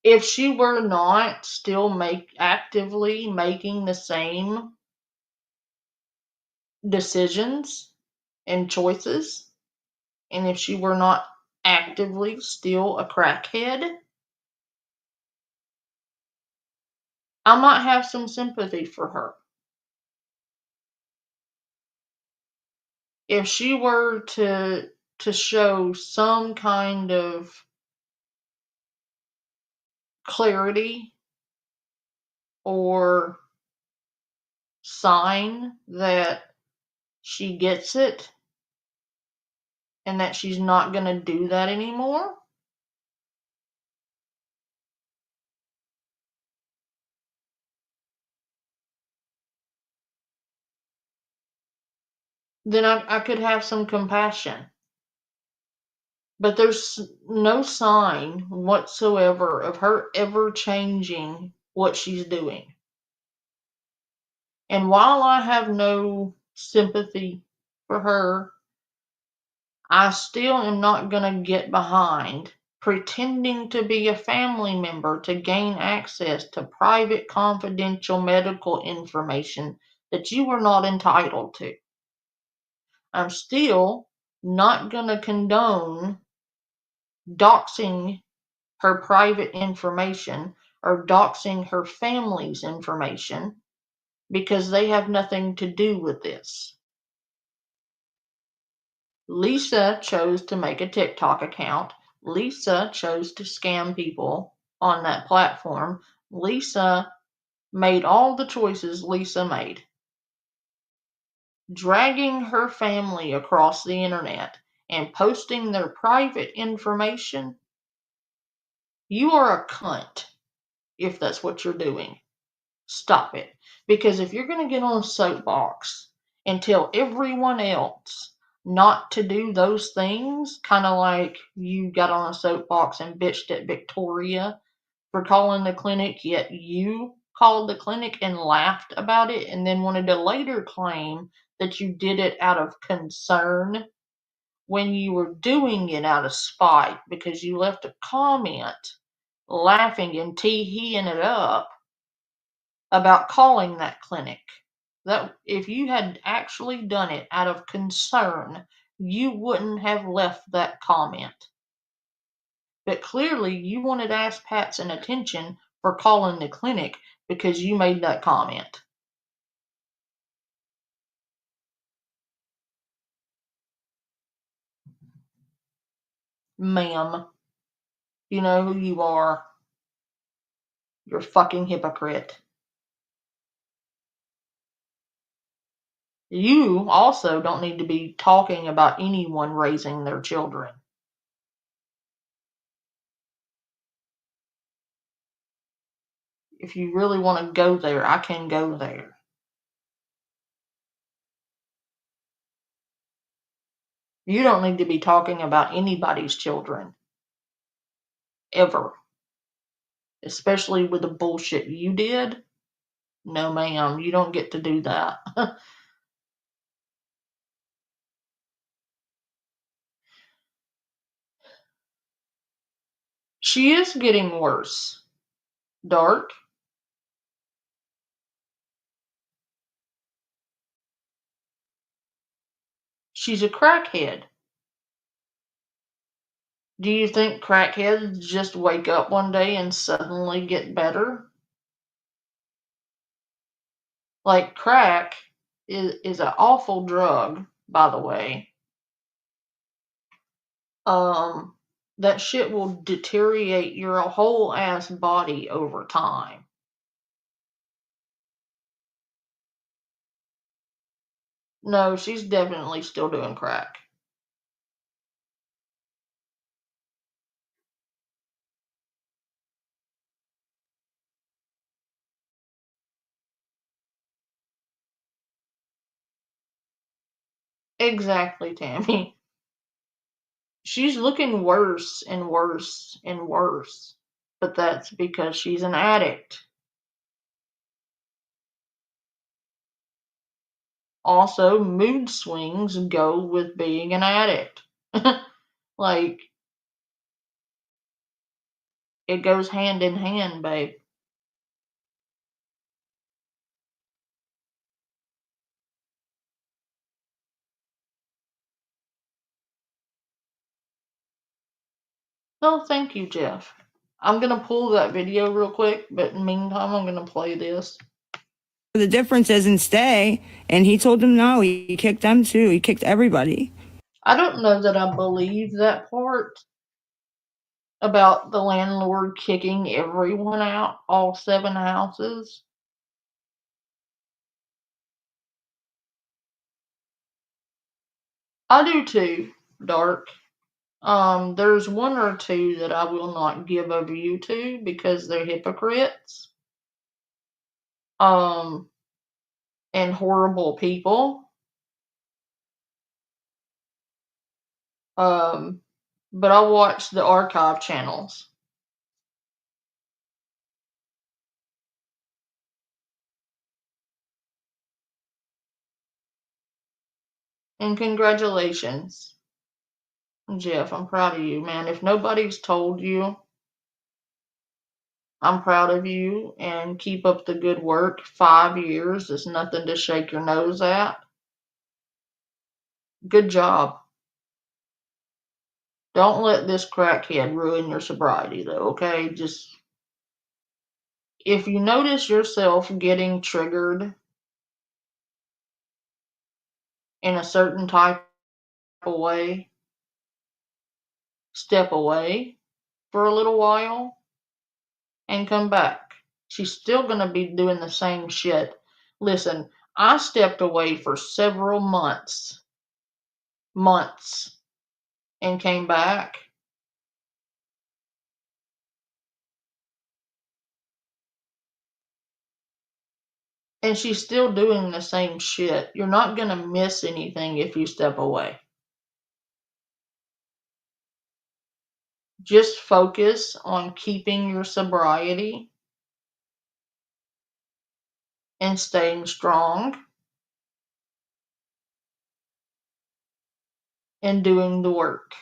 Speaker 1: if she were not still actively making the same decisions and choices, and if she were not actively still a crackhead, I might have some sympathy for her. If she were to show some kind of clarity or sign that she gets it and that she's not going to do that anymore, then I could have some compassion. But there's no sign whatsoever of her ever changing what she's doing. And while I have no sympathy for her, I still am not going to get behind pretending to be a family member to gain access to private, confidential medical information that you are not entitled to. I'm still not going to condone doxing her private information or doxing her family's information because they have nothing to do with this. Lisa chose to make a TikTok account. Lisa chose to scam people on that platform. Lisa made all the choices Lisa made. Dragging her family across the internet and posting their private information, you are a cunt if that's what you're doing. Stop it. Because if you're going to get on a soapbox and tell everyone else not to do those things, kind of like you got on a soapbox and bitched at Victoria for calling the clinic, yet you called the clinic and laughed about it and then wanted to later claim that you did it out of concern when you were doing it out of spite because you left a comment laughing and tee-heeing it up about calling that clinic. That if you had actually done it out of concern, you wouldn't have left that comment. But clearly you wanted ass pats and attention for calling the clinic because you made that comment. Ma'am, you know who you are. You're a fucking hypocrite. You also don't need to be talking about anyone raising their children. If you really want to go there, I can go there. You don't need to be talking about anybody's children. Ever. Especially with the bullshit you did. No, ma'am, you don't get to do that. She is getting worse. Dark. She's a crackhead. Do you think crackheads just wake up one day and suddenly get better? Like crack is an awful drug, by the way. Um, that shit will deteriorate your whole ass body over time. No, she's definitely still doing crack. Exactly, Tammy. She's looking worse and worse and worse. But that's because she's an addict. Also, mood swings go with being an addict. Like, it goes hand in hand, babe. No, thank you, Jeff. I'm gonna pull that video real quick, but in the meantime, I'm gonna play this.
Speaker 2: The difference is and stay. And he told them no. He kicked them too. He kicked everybody.
Speaker 1: I don't know that I believe that part about the landlord kicking everyone out, all 7 houses. I do too, Dark. There's one or two that I will not give a view to because they're hypocrites. Um, and horrible people. Um, but I watch the archive channels. And congratulations, Jeff. I'm proud of you, man. If nobody's told you, I'm proud of you and keep up the good work. 5 years is nothing to shake your nose at. Good job. Don't let this crackhead ruin your sobriety, though, okay? Just if you notice yourself getting triggered in a certain type of way, step away for a little while and come back. She's still going to be doing the same shit. Listen, I stepped away for several months, and came back. And she's still doing the same shit. You're not going to miss anything if you step away. Just focus on keeping your sobriety and staying strong and doing the work.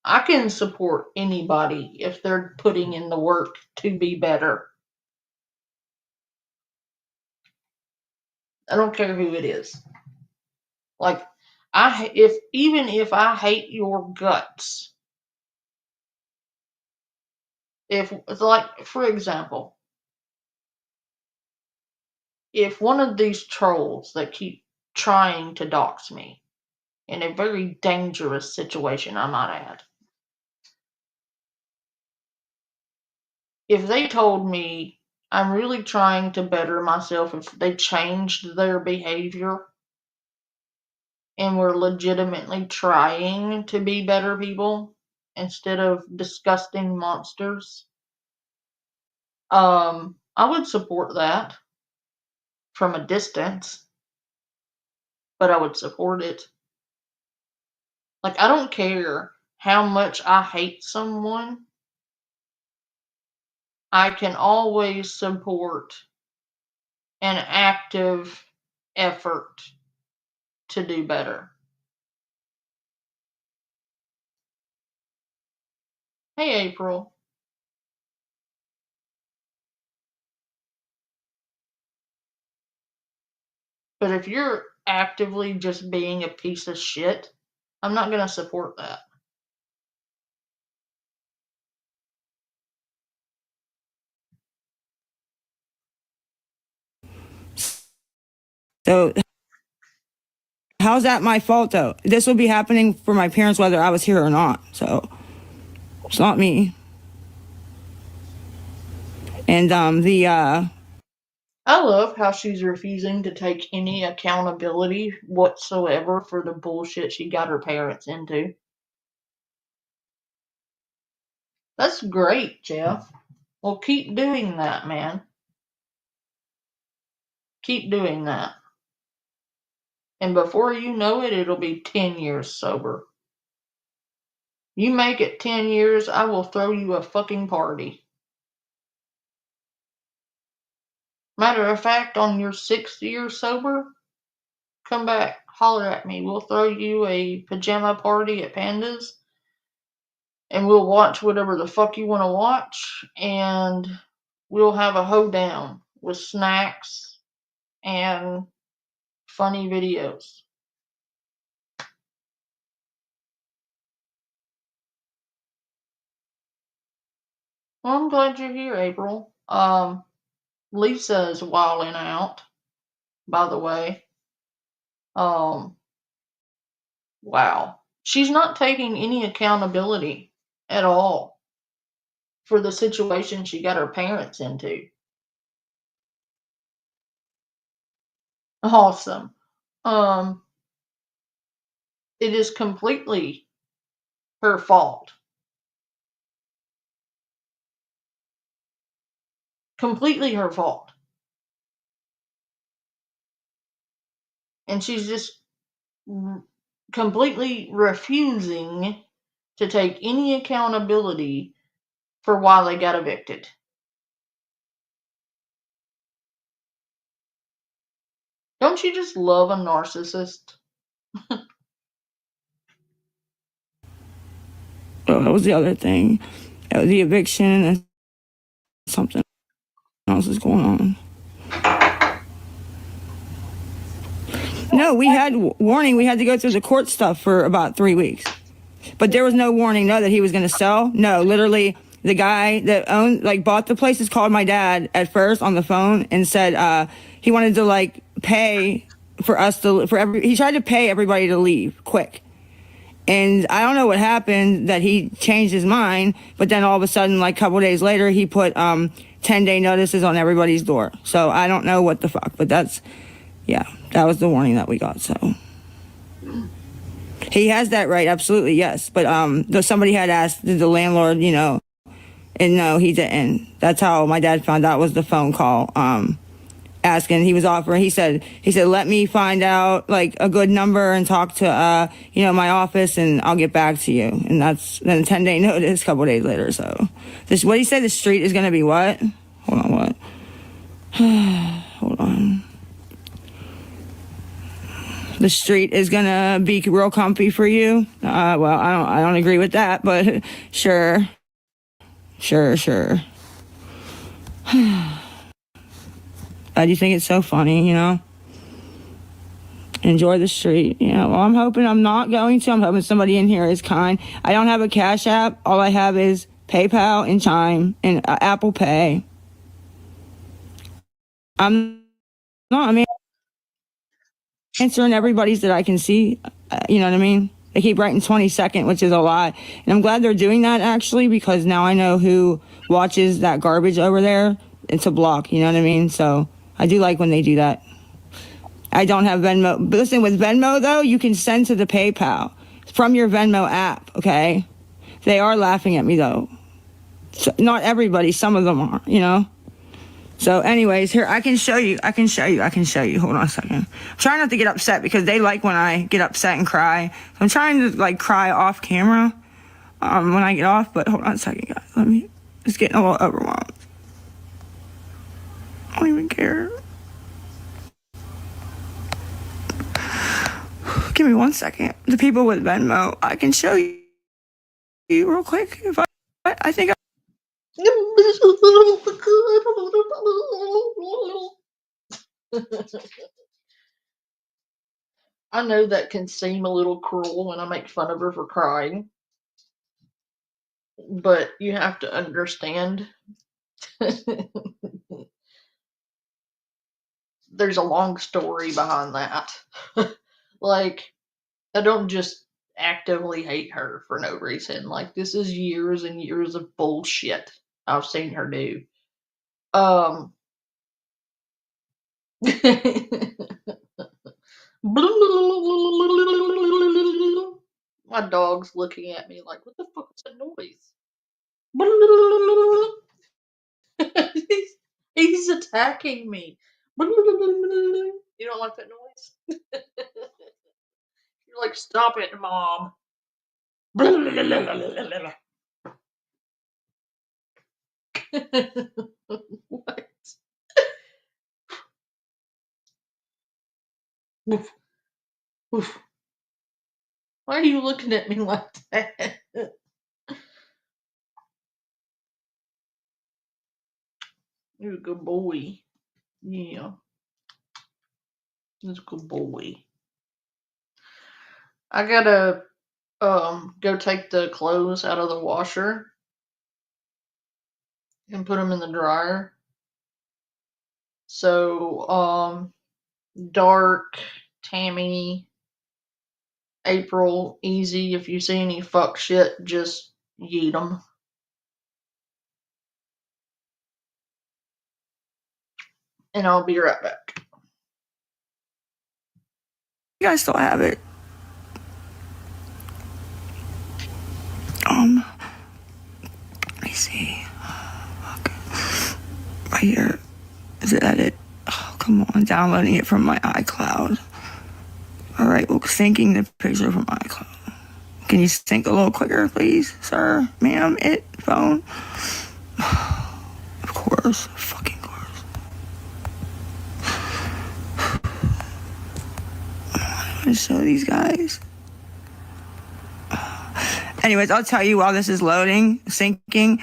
Speaker 1: I can support anybody if they're putting in the work to be better. I don't care who it is. Like if I hate your guts, if it's like for example, if one of these trolls that keep trying to dox me in a very dangerous situation, I might add, if they told me I'm really trying to better myself, if they changed their behavior and were legitimately trying to be better people instead of disgusting monsters, I would support that from a distance, but I would support it. Like, I don't care how much I hate someone, I can always support an active effort to do better. Hey, April. But if you're actively just being a piece of shit, I'm not going to support that.
Speaker 2: So how's that my fault though? This would be happening for my parents whether I was here or not. So it's not me. And
Speaker 1: I love how she's refusing to take any accountability whatsoever for the bullshit she got her parents into. That's great, Jeff. Well, keep doing that, man. Keep doing that. And before you know it, it'll be 10 years sober. You make it 10 years, I will throw you a fucking party. Matter of fact, on your 6th year sober, come back, holler at me. We'll throw you a pajama party at Panda's, and we'll watch whatever the fuck you want to watch, and we'll have a hoedown with snacks and funny videos. Well, I'm glad you're here, April. Lisa is wilding out, by the way. Wow. She's not taking any accountability at all for the situation she got her parents into. Awesome. It is completely her fault. Completely her fault. And she's just completely refusing to take any accountability for why they got evicted. Don't you just love a narcissist?
Speaker 2: that was the other thing. The eviction and something else is going on. No, we had warning. We had to go through the court stuff for about 3 weeks. But there was no warning, no, that he was going to sell. No, literally, the guy that bought the places called my dad at first on the phone and said he wanted to pay for us to he tried to pay everybody to leave quick. And I don't know what happened that he changed his mind, but then all of a sudden, a couple of days later, he put 10-day notices on everybody's door. So I don't know what the fuck, but that was the warning that we got. So he has that right, absolutely, yes. But somebody had asked, did the landlord, and no, he didn't. That's how my dad found out, was the phone call asking. He was offering. He said, let me find out a good number and talk to my office, and I'll get back to you. And that's then a 10-day notice a couple of days later. So this, what he said, the street is going to be what? Hold on, what? Hold on. The street is gonna be real comfy for you. Well, I don't agree with that, but sure. I do think it's so funny, Enjoy the street, Well, I'm hoping I'm not going to. I'm hoping somebody in here is kind. I don't have a Cash App. All I have is PayPal and Chime and Apple Pay. I'm answering everybody's that I can see. You know what I mean? They keep writing 22nd, which is a lot. And I'm glad they're doing that, actually, because now I know who watches that garbage over there. It's a block, you know what I mean? So I do like when they do that. I don't have Venmo. But listen, with Venmo, though, you can send to the PayPal from your Venmo app, okay? They are laughing at me, though. So, not everybody. Some of them are, So anyways, here, I can show you. Hold on a second. I'm trying not to get upset because they like when I get upset and cry. So I'm trying to cry off camera when I get off, but hold on a second, guys. It's getting a little overwhelmed. I don't even care. Give me 1 second. The people with Venmo, I can show you real quick if I think
Speaker 1: I know that can seem a little cruel when I make fun of her for crying, but you have to understand there's a long story behind that. Like, I don't just actively hate her for no reason. Like, this is years and years of bullshit I've seen her do. My dog's looking at me like, what the fuck is that noise? he's attacking me. You don't like that noise? You're like, stop it, Mom. What? Woof, woof. Why are you looking at me like that? You're a good boy. Yeah, that's a good boy. I gotta go take the clothes out of the washer and put them in the dryer. So Dark, Tammy, April, Easy. If you see any fuck shit, just yeet them. And I'll be right back.
Speaker 2: You guys still have it. Let me see. Okay. Right here. Is it edit? Oh, come on. Downloading it from my iCloud. All right. Well, syncing the picture from iCloud. Can you sync a little quicker, please, sir, ma'am, phone? Of course. Fucking course. I want to show these guys. Anyways, I'll tell you while this is loading, syncing.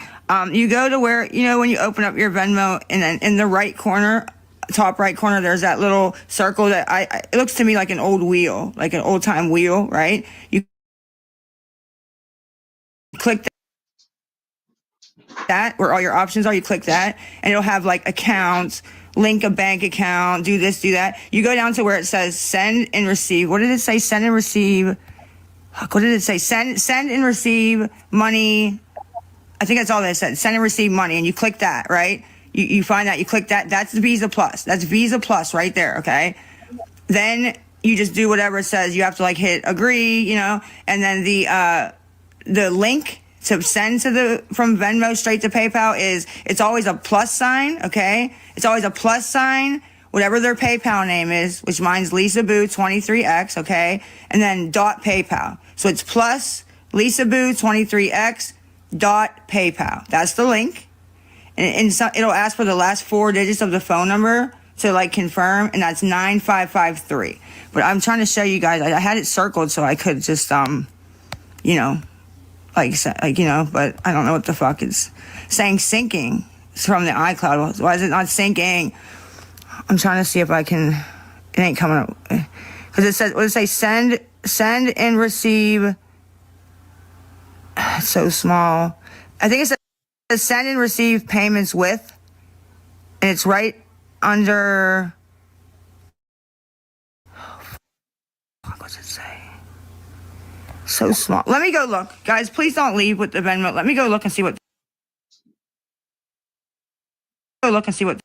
Speaker 2: You go to where, when you open up your Venmo, and then in the right corner, top right corner, there's that little circle that it looks to me like an old wheel, like an old time wheel, right? You click that where all your options are. You click that, and it'll have like accounts, link a bank account, do this, do that. You go down to where it says send and receive. What did it say? Send and receive. What did it say? Send and receive money. I think that's all that it said. Send and receive money. And you click that, right? You find that, you click that. That's Visa Plus. That's Visa Plus right there, okay? Then you just do whatever it says. You have to like hit agree, and then the link to send from Venmo straight to PayPal it's always a plus sign, okay? It's always a plus sign, whatever their PayPal name is, which mine's Lisa Boo 23X, okay? And then .PayPal. So it's plus Lisa Boo 23X .PayPal. That's the link. And it'll ask for the last 4 digits of the phone number to like confirm, and that's 9553. But I'm trying to show you guys. I had it circled so I could just but I don't know what the fuck it's saying. Syncing from the iCloud. Why is it not syncing? I'm trying to see if I can. It ain't coming up because it says. What does it say? Send and receive. It's so small. I think it says send and receive payments with, and it's right under. What's it say? So small. Let me go look, guys. Please don't leave with the Venmo. Let me go look and see what. Go look and see what.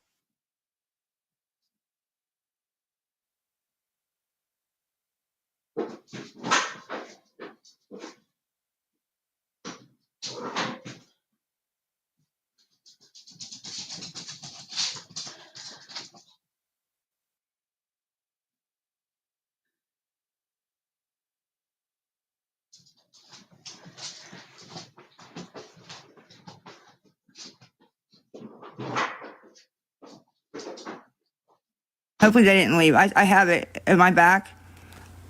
Speaker 2: Hopefully they didn't leave. I have it. Am I back?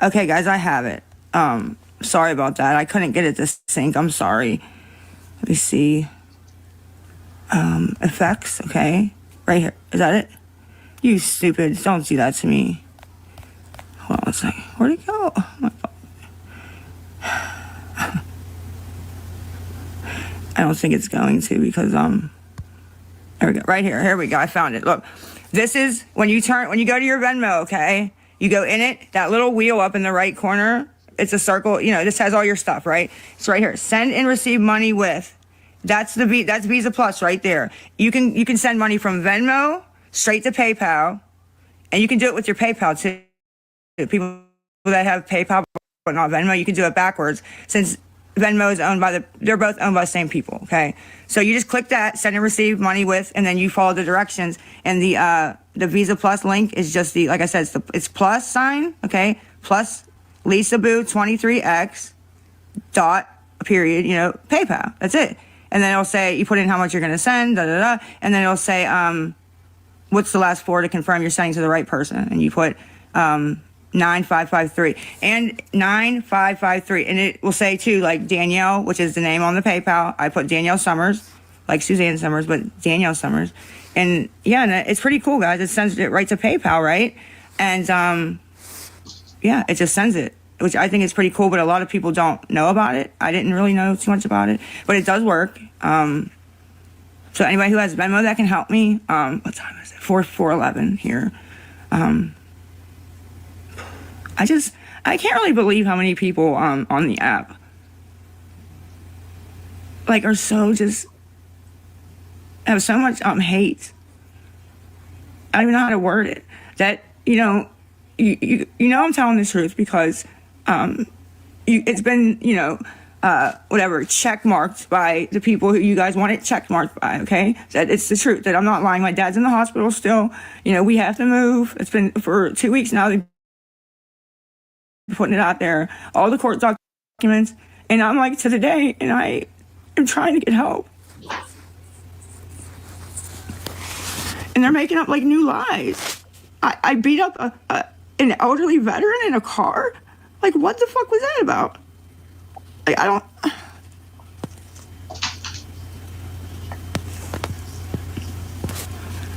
Speaker 2: Okay, guys, I have it. Sorry about that. I couldn't get it to sync. I'm sorry. Let me see. Effects. Okay, right here. Is that it? You stupid! Don't do that to me. Hold on a second. Where'd it go? Oh my God. I don't think it's going to because there we go. Right here. Here we go. I found it. Look. This is when you go to your Venmo, okay? You go in it, that little wheel up in the right corner, it's a circle, this has all your stuff, right? It's right here. Send and receive money with. That's Visa Plus right there. You can send money from Venmo straight to PayPal, and you can do it with your PayPal too. People that have PayPal but not Venmo, you can do it backwards since Venmo is they're both owned by the same people, okay? So you just click that, send and receive money with, and then you follow the directions. And the Visa Plus link is just like I said, it's plus sign, okay? Plus Lisa Boo 23X dot period, PayPal. That's it. And then it'll say, you put in how much you're going to send, and then it'll say, what's the last four to confirm you're sending to the right person? And you put 9553 and 9553, and it will say too, like Danielle, which is the name on the PayPal. I put Danielle Summers, like Suzanne Summers, but Danielle Summers. And yeah, and it's pretty cool, guys. It sends it right to PayPal, right? And yeah, it just sends it, which I think is pretty cool, but a lot of people don't know about it. I didn't really know too much about it, but it does work. So anybody who has Venmo that can help me, what time is it? 4:11 here. I can't really believe how many people on the app are so just have so much hate. I don't even know how to word it. That you know I'm telling the truth because it's been whatever check marked by the people who you guys want it check marked by. Okay, that it's the truth. That I'm not lying. My dad's in the hospital still. We have to move. It's been for 2 weeks now. They've putting it out there, all the court documents, and I'm like to the day, and I am trying to get help, and they're making up new lies. I beat up an elderly veteran in a car. What the fuck was that about? I don't.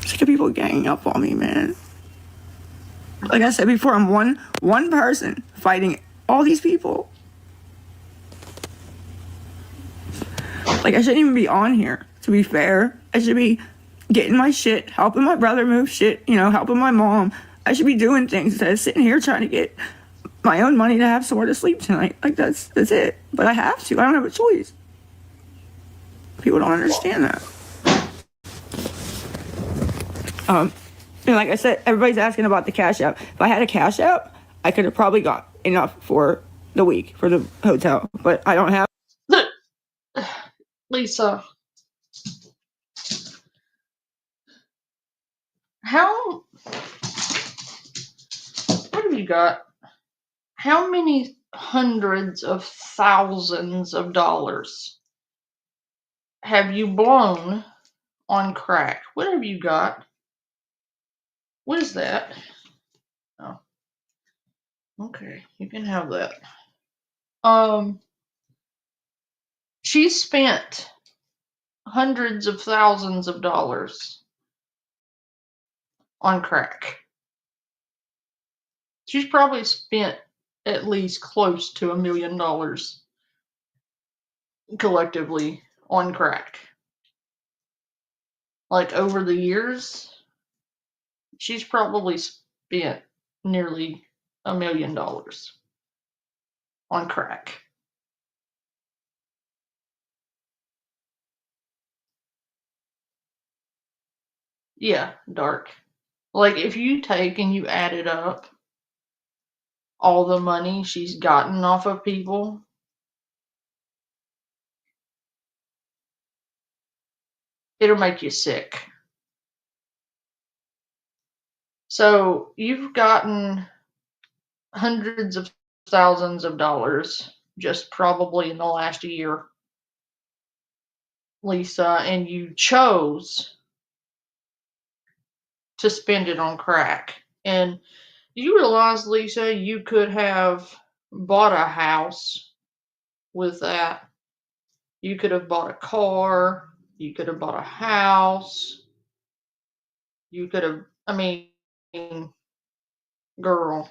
Speaker 2: Sick of people ganging up on me, man. Like I said before, I'm one person fighting all these people. I shouldn't even be on here, to be fair. I should be getting my shit, helping my brother move shit, helping my mom. I should be doing things instead of sitting here trying to get my own money to have somewhere to sleep tonight. That's it. But I have to. I don't have a choice. People don't understand that. And like I said, everybody's asking about the Cash App. If I had a Cash App, I could have probably got enough for the week for the hotel. But I don't have.
Speaker 1: Look, Lisa, what have you got? How many hundreds of thousands of dollars have you blown on crack? What have you got? What is that? Oh, okay, you can have that. She spent hundreds of thousands of dollars on crack. She's probably spent at least close to $1 million collectively on crack. Over the years, she's probably spent nearly $1 million on crack. Yeah, dark. If you take and you add it up, all the money she's gotten off of people, it'll make you sick. So you've gotten hundreds of thousands of dollars just probably in the last year, Lisa, and you chose to spend it on crack. And do you realize, Lisa, you could have bought a house with that? You could have bought a car. You could have bought a house. You could have, girl.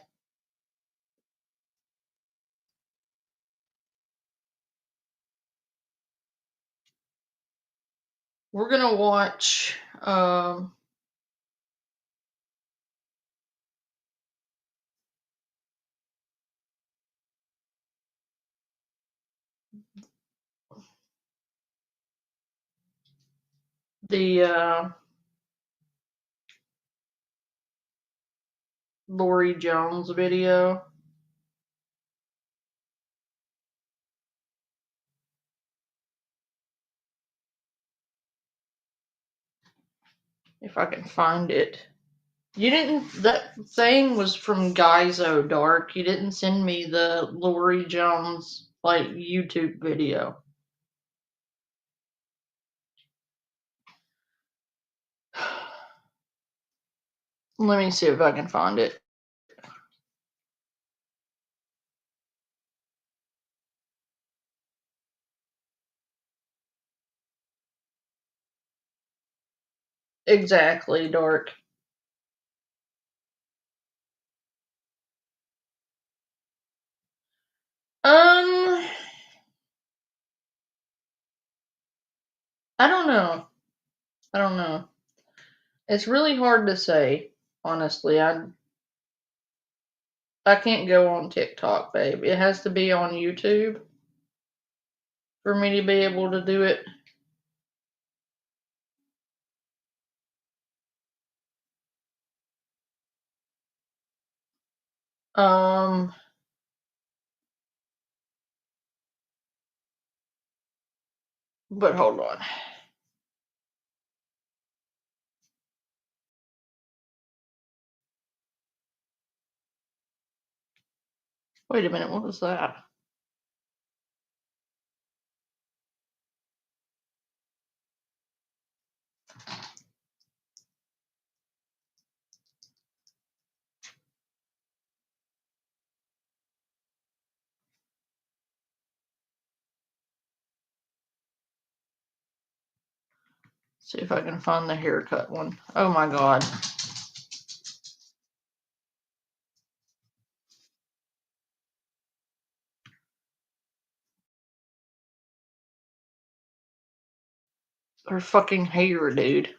Speaker 1: We're going to watch the Lori Jones video. If I can find it. You didn't. That thing was from Guyzo Dark. You didn't send me the Lori Jones like YouTube video. Let me see if I can find it. Exactly, Dark. I don't know. I don't know. It's really hard to say, honestly. I can't go on TikTok, babe. It has to be on YouTube for me to be able to do it. But hold on. Wait a minute, what was that? See if I can find the haircut one. Oh my god. Her fucking hair, dude.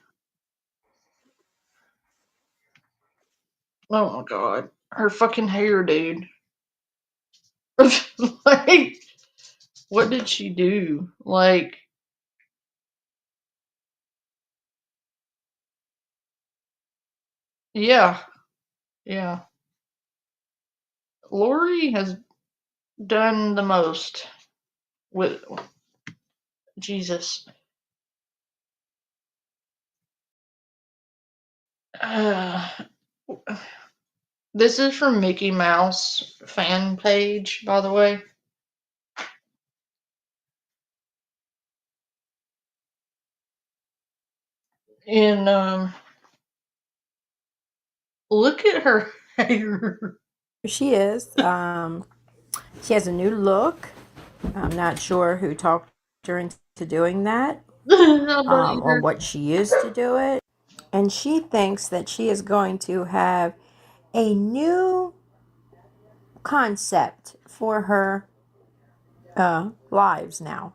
Speaker 1: Oh my god. Her fucking hair, dude. Like, what did she do? Like, yeah, yeah. Lori has done the most with Jesus. Uh, this is from Mickey Mouse fan page, by the way. And look at her hair.
Speaker 3: She is. She has a new look. I'm not sure who talked her into doing that or what she used to do it. And she thinks that she is going to have a new concept for her lives now.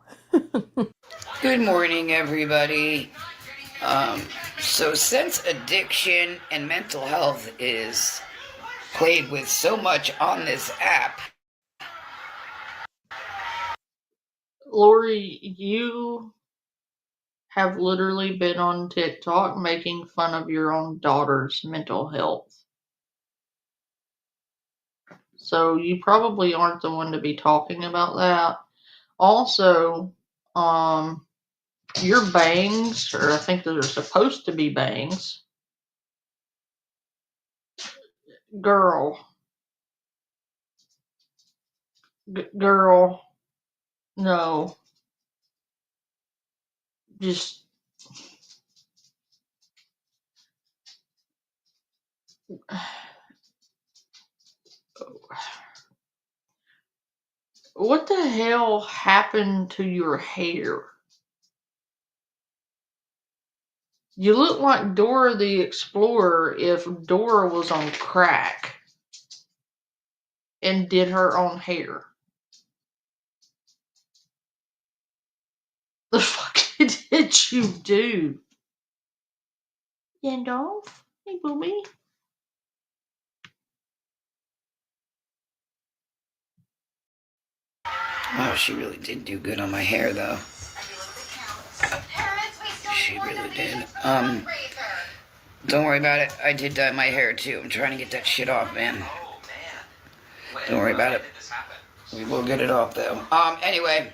Speaker 4: Good morning, everybody. So since addiction and mental health is played with so much on this app,
Speaker 1: Lori, you have literally been on TikTok making fun of your own daughter's mental health. So you probably aren't the one to be talking about that. Also, your bangs, or I think they're supposed to be bangs, girl, girl, no, just what the hell happened to your hair? You look like Dora the Explorer if Dora was on crack and did her own hair. The fuck did you do? Gandalf? Hey, booby.
Speaker 4: Oh, she really did do good on my hair, though. She really did. Don't worry about it. I did dye my hair, too. I'm trying to get that shit off, man. Don't worry about it. We will get it off, though. Anyway.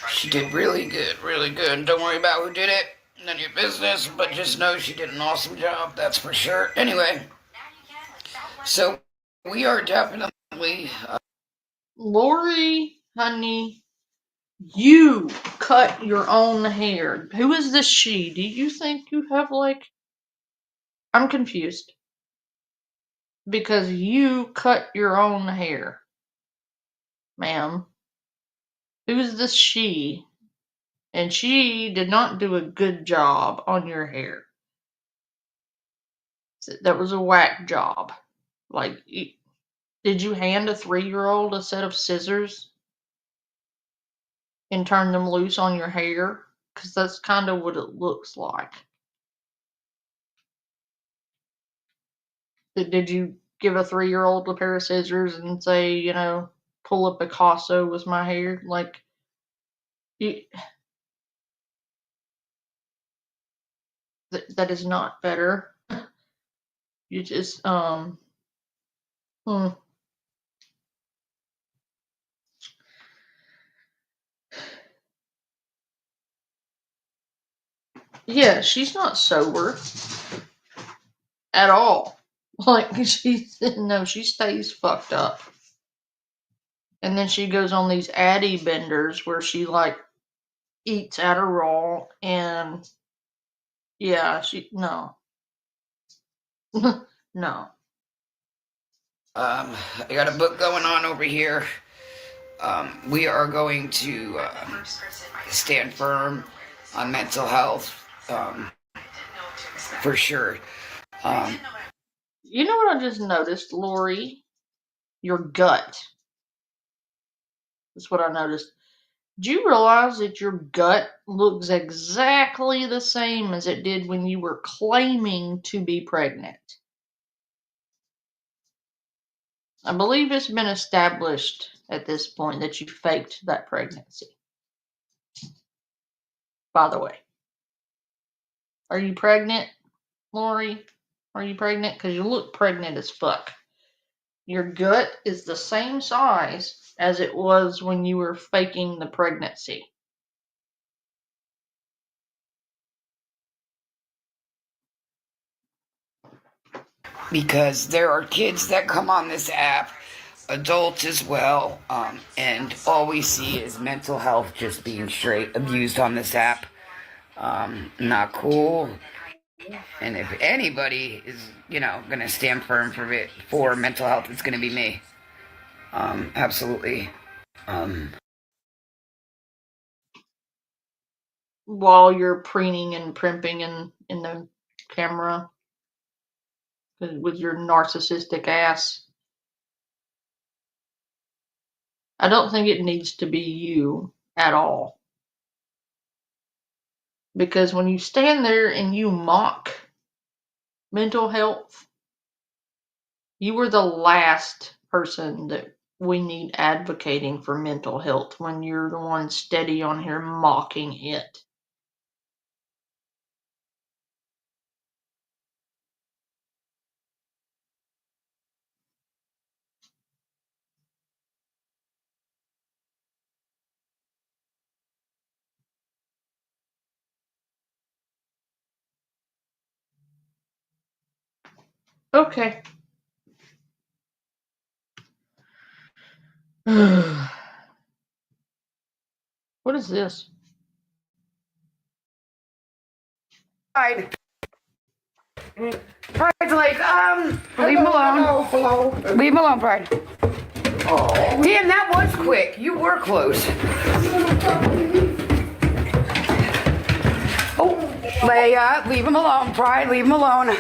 Speaker 4: She did really good, really good. Don't worry about who did it. None of your business, but just know she did an awesome job, that's for sure. Anyway. So, we are definitely...
Speaker 1: Lori, honey, you cut your own hair. Who is this she? Do you think you have, like... I'm confused. Because you cut your own hair. Ma'am. Who is this she? And she did not do a good job on your hair. That was a whack job. Like, did you hand a 3-year-old a set of scissors and turn them loose on your hair? Because that's kind of what it looks like. Did you give a 3-year-old a pair of scissors and say, you know, pull a Picasso with my hair? Like, that is not better. You just, Yeah, she's not sober at all. Like, she stays fucked up. And then she goes on these Addy benders where she, like, eats Adderall and, yeah, no. No.
Speaker 4: I got a book going on over here. We are going to stand firm on mental health, for sure.
Speaker 1: You know what I just noticed, Lori? Your gut. That's what I noticed. Do you realize that your gut looks exactly the same as it did when you were claiming to be pregnant? I believe it's been established at this point that you faked that pregnancy. By the way. Are you pregnant, Lori? Are you pregnant? Because you look pregnant as fuck. Your gut is the same size as it was when you were faking the pregnancy.
Speaker 4: Because there are kids that come on this app, adults as well, and all we see is mental health just being straight abused on this app. Not cool. And if anybody is, gonna stand firm for mental health, it's gonna be me. Absolutely.
Speaker 1: While you're preening and primping in the camera with your narcissistic ass. I don't think it needs to be you at all. Because when you stand there and you mock mental health, you were the last person that we need advocating for mental health when you're the one steady on here mocking it. Okay. What is this?
Speaker 4: Pride. Pride's like, leave him alone. Hello. Leave him alone, Pride. Oh. Damn, that was quick. You were close. Oh, Leia, leave him alone, Pride. Leave him alone.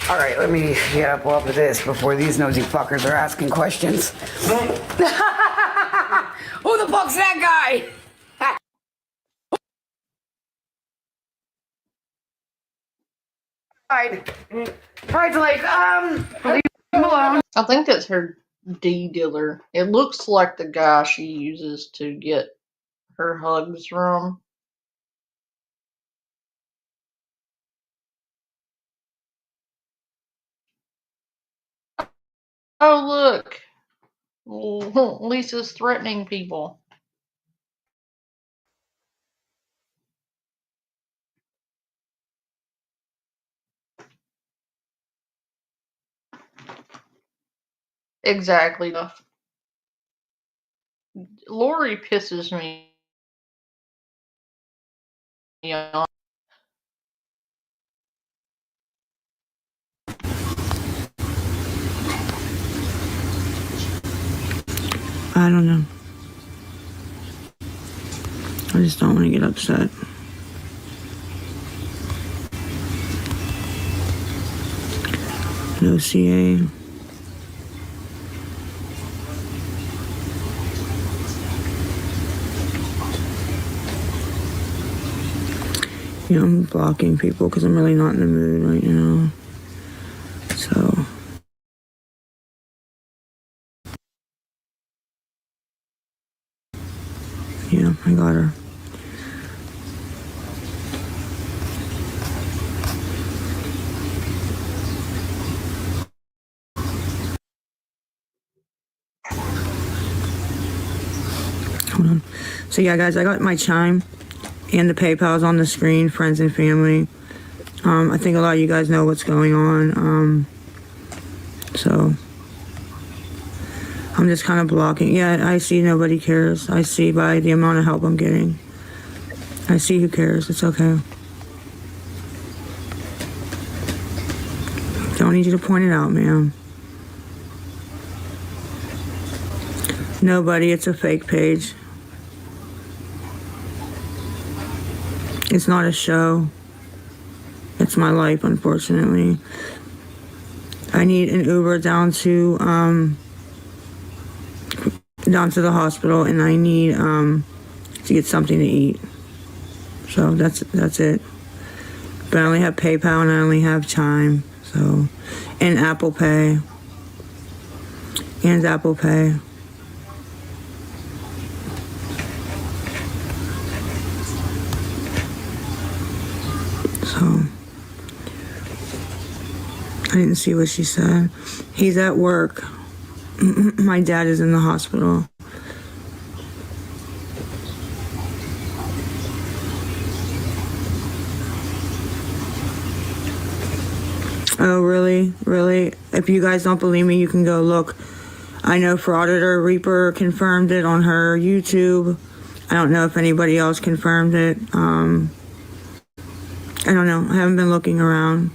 Speaker 4: All right, let me get up off of this before these nosy fuckers are asking questions. Who the fuck's that guy? Pride's like, leave him alone.
Speaker 1: I think that's her D dealer. It looks like the guy she uses to get her hugs from. Oh, look. Lisa's threatening people. Exactly. Lori pisses me off.
Speaker 2: I don't know. I just don't want to get upset. No CA. Yeah, I'm blocking people because I'm really not in the mood right now. So, yeah, I got her. Hold on. So, yeah, guys, I got my Chime and the PayPal's on the screen, friends and family. I think a lot of you guys know what's going on. So, I'm just kind of blocking. Yeah, I see nobody cares. I see by the amount of help I'm getting. I see who cares. It's okay. Don't need you to point it out, ma'am. Nobody. It's a fake page. It's not a show. It's my life, unfortunately. I need an Uber down to the hospital, and I need to get something to eat. So that's it. But I only have PayPal and I only have Chime. So, and Apple Pay. And Apple Pay. So, I didn't see what she said. He's at work. My dad is in the hospital. Oh, really? Really? If you guys don't believe me, you can go look. I know Frauditor Reaper confirmed it on her YouTube. I don't know if anybody else confirmed it. I don't know. I haven't been looking around.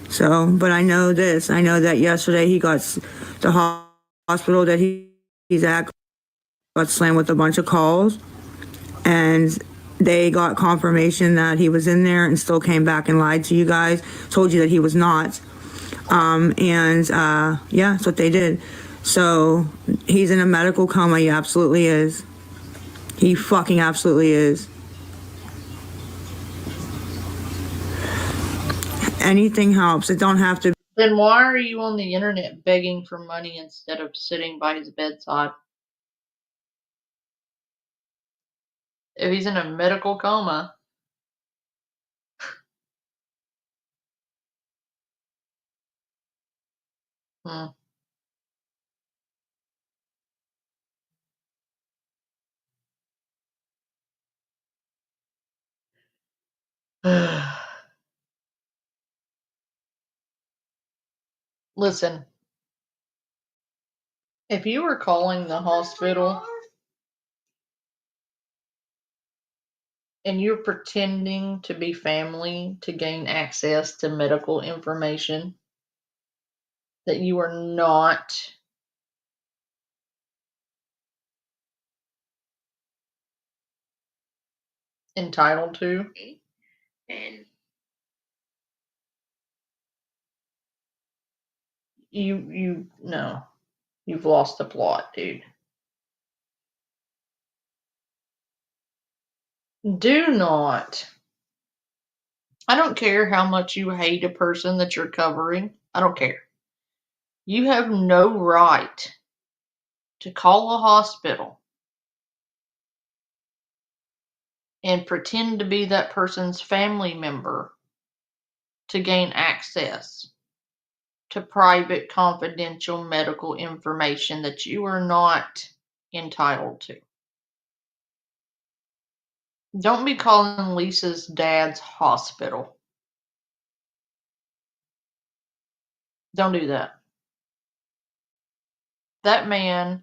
Speaker 2: So, but I know this. I know that yesterday he got the hospital that he's at got slammed with a bunch of calls, and they got confirmation that he was in there and still came back and lied to you guys, told you that he was not. Yeah, that's what they did. So he's in a medical coma. He absolutely is. He fucking absolutely is. Anything helps. It don't have to.
Speaker 1: Then why are you on the internet begging for money instead of sitting by his bedside? If he's in a medical coma. Hmm. Listen, if you were calling the hospital and you're pretending to be family to gain access to medical information that you are not entitled to,
Speaker 4: And
Speaker 1: you no, you've lost the plot, dude. Do not. I don't care how much you hate a person that you're covering. I don't care. You have no right to call a hospital and pretend to be that person's family member to gain access to private, confidential medical information that you are not entitled to. Don't be calling Lisa's dad's hospital. Don't do that. That man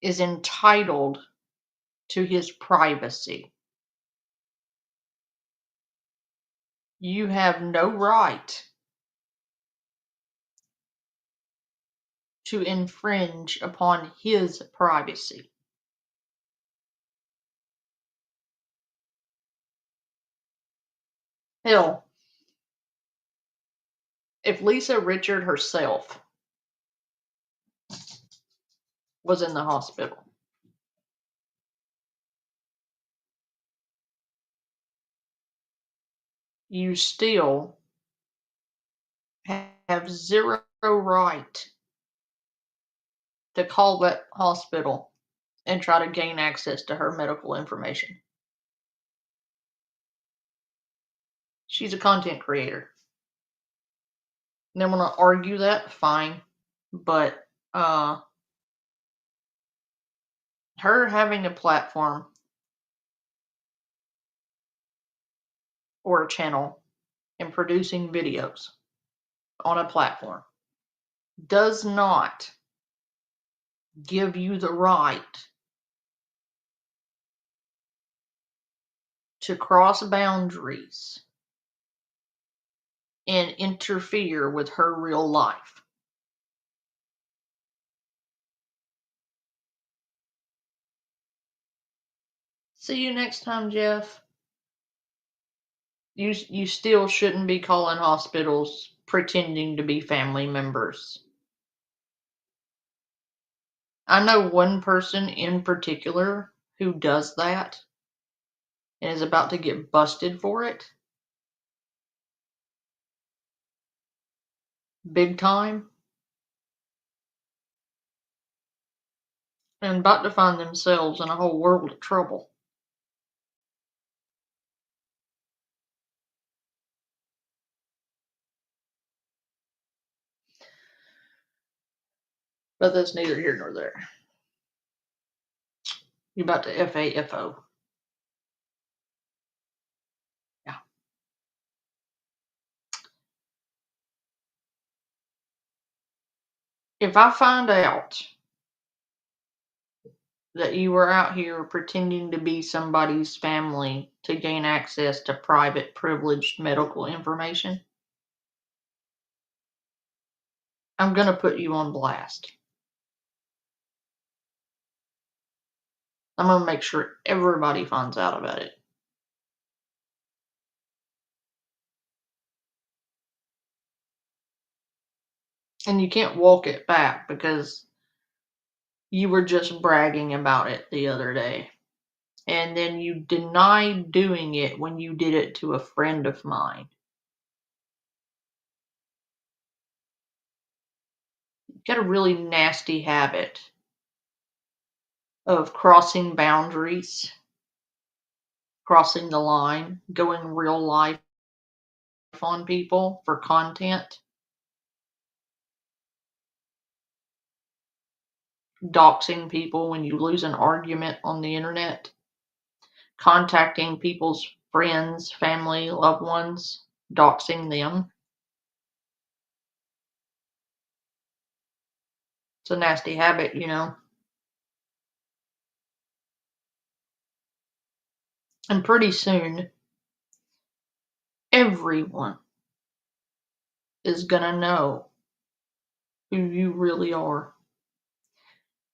Speaker 1: is entitled to his privacy. You have no right to infringe upon his privacy. Hell, if Lisa Richard herself was in the hospital, you still have zero right to call that hospital and try to gain access to her medical information. She's a content creator. They want to argue that, fine. But her having a platform or a channel and producing videos on a platform does not give you the right to cross boundaries and interfere with her real life. See you next time, Jeff. You still shouldn't be calling hospitals pretending to be family members. I know one person in particular who does that and is about to get busted for it. Big time. And about to find themselves in a whole world of trouble. But that's neither here nor there. You're about to FAFO. Yeah. If I find out that you were out here pretending to be somebody's family to gain access to private, privileged medical information, I'm going to put you on blast. I'm going to make sure everybody finds out about it. And you can't walk it back because you were just bragging about it the other day. And then you denied doing it when you did it to a friend of mine. You've got a really nasty habit of crossing boundaries, crossing the line, going real life on people for content, doxing people when you lose an argument on the internet, contacting people's friends, family, loved ones, doxing them. It's a nasty habit, you know. And pretty soon, everyone is gonna know who you really are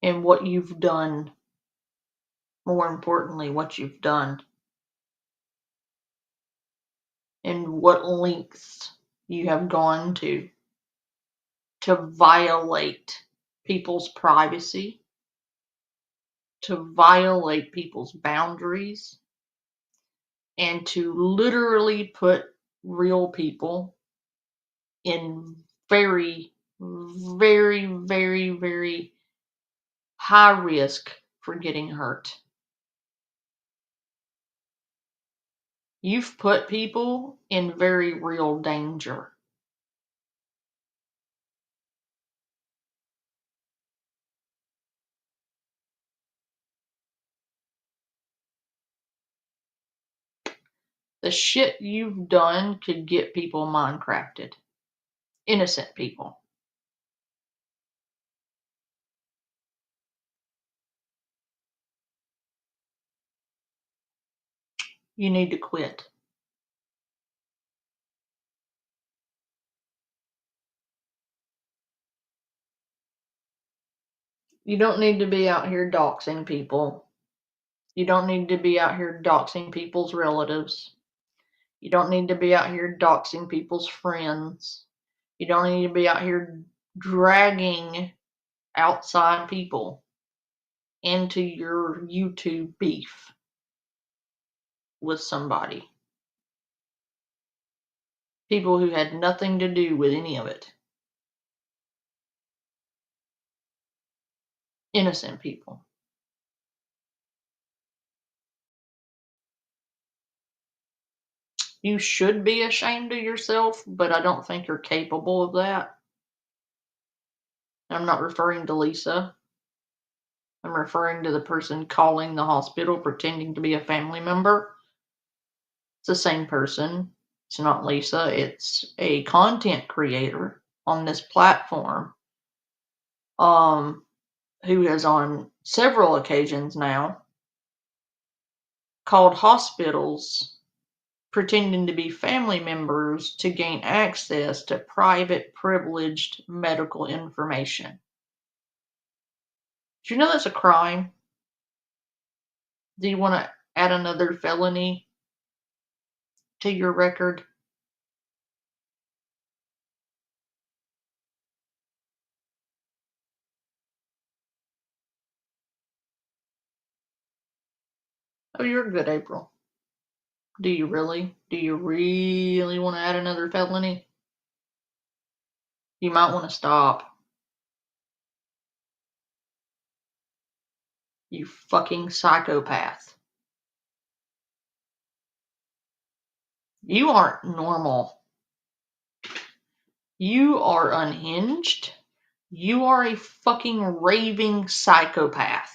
Speaker 1: and what you've done. More importantly, what you've done and what lengths you have gone to violate people's privacy, to violate people's boundaries, and to literally put real people in very, very, very, very high risk for getting hurt. You've put people in very real danger. The shit you've done could get people Minecrafted. Innocent people. You need to quit. You don't need to be out here doxing people. You don't need to be out here doxing people's relatives. You don't need to be out here doxing people's friends. You don't need to be out here dragging outside people into your YouTube beef with somebody. People who had nothing to do with any of it. Innocent people. You should be ashamed of yourself, but I don't think you're capable of that. I'm not referring to Lisa. I'm referring to the person calling the hospital pretending to be a family member. It's the same person. It's not Lisa. It's a content creator on this platform, who has on several occasions now called hospitals pretending to be family members to gain access to private, privileged medical information. Do you know that's a crime? Do you want to add another felony to your record? Oh, you're good, April. Do you really? Do you really want to add another felony? You might want to stop. You fucking psychopath. You aren't normal. You are unhinged. You are a fucking raving psychopath.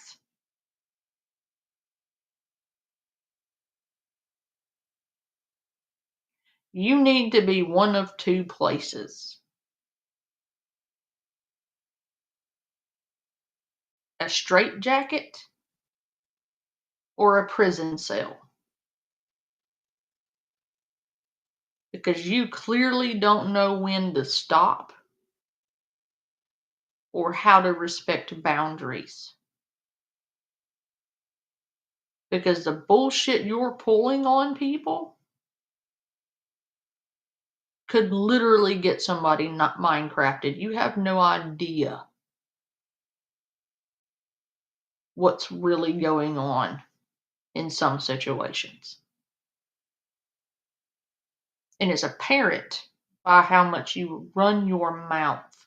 Speaker 1: You need to be one of two places: a straitjacket or a prison cell. Because you clearly don't know when to stop or how to respect boundaries. Because the bullshit you're pulling on people could literally get somebody not Minecrafted. You have no idea what's really going on in some situations. And it's apparent by how much you run your mouth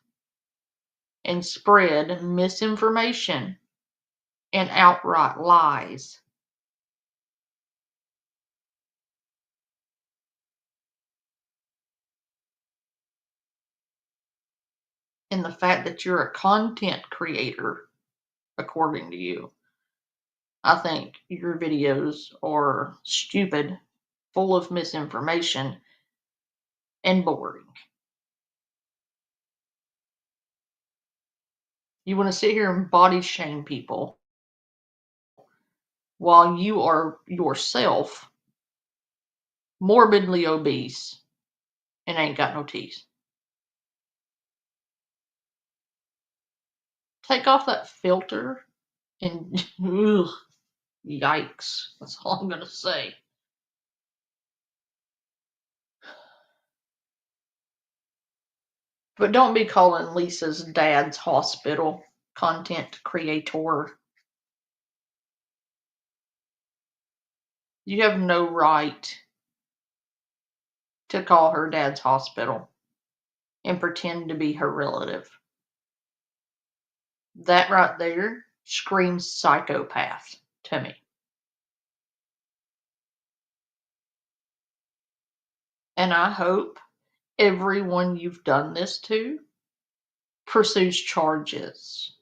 Speaker 1: and spread misinformation and outright lies. And the fact that you're a content creator, according to you, I think your videos are stupid, full of misinformation, and boring. You want to sit here and body shame people while you are yourself morbidly obese and ain't got no teeth. Take off that filter and ugh, yikes. That's all I'm gonna say. But don't be calling Lisa's dad's hospital content creator. You have no right to call her dad's hospital. and pretend to be her relative. That right there screams psychopath to me. And I hope everyone you've done this to pursues charges.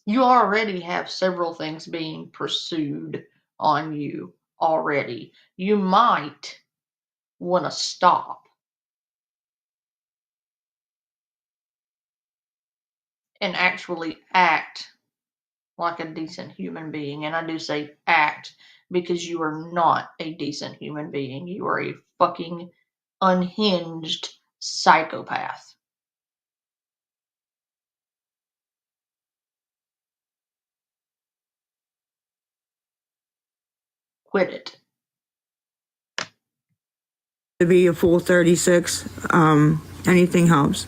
Speaker 1: You already have several things being pursued on you already. You might want to stop and actually act like a decent human being. And I do say act because you are not a decent human being. You are a fucking unhinged psychopath. Quit it.
Speaker 2: To be a full 36, anything helps.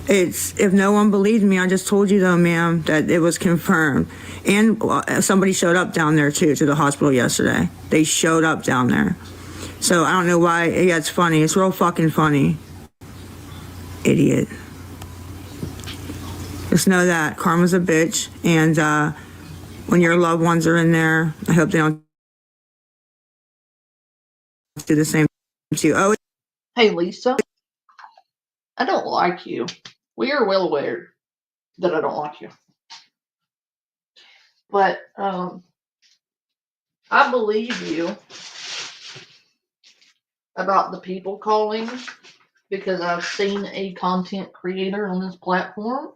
Speaker 2: If no one believes me, I just told you though, ma'am, that it was confirmed. And somebody showed up down there too, to the hospital yesterday. They showed up down there. So I don't know why. Yeah, it's funny. It's real fucking funny. Idiot. Just know that karma's a bitch, and when your loved ones are in there, I hope they don't do the same to you. Oh,
Speaker 1: Hey, Lisa, I don't like you. We are well aware that I don't like you. But I believe you about the people calling because I've seen a content creator on this platform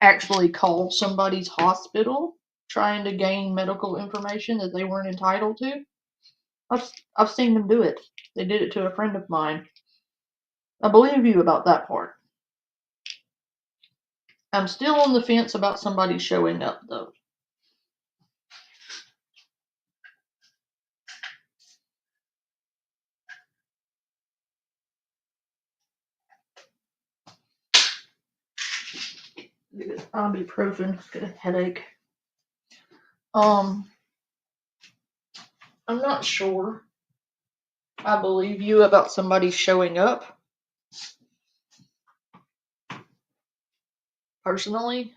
Speaker 1: actually call somebody's hospital trying to gain medical information that they weren't entitled to. I've seen them do it. They did it to a friend of mine. I believe you about that part. I'm still on the fence about somebody showing up, though. Ibuprofen, get a headache. I'm not sure I believe you about somebody showing up. Personally,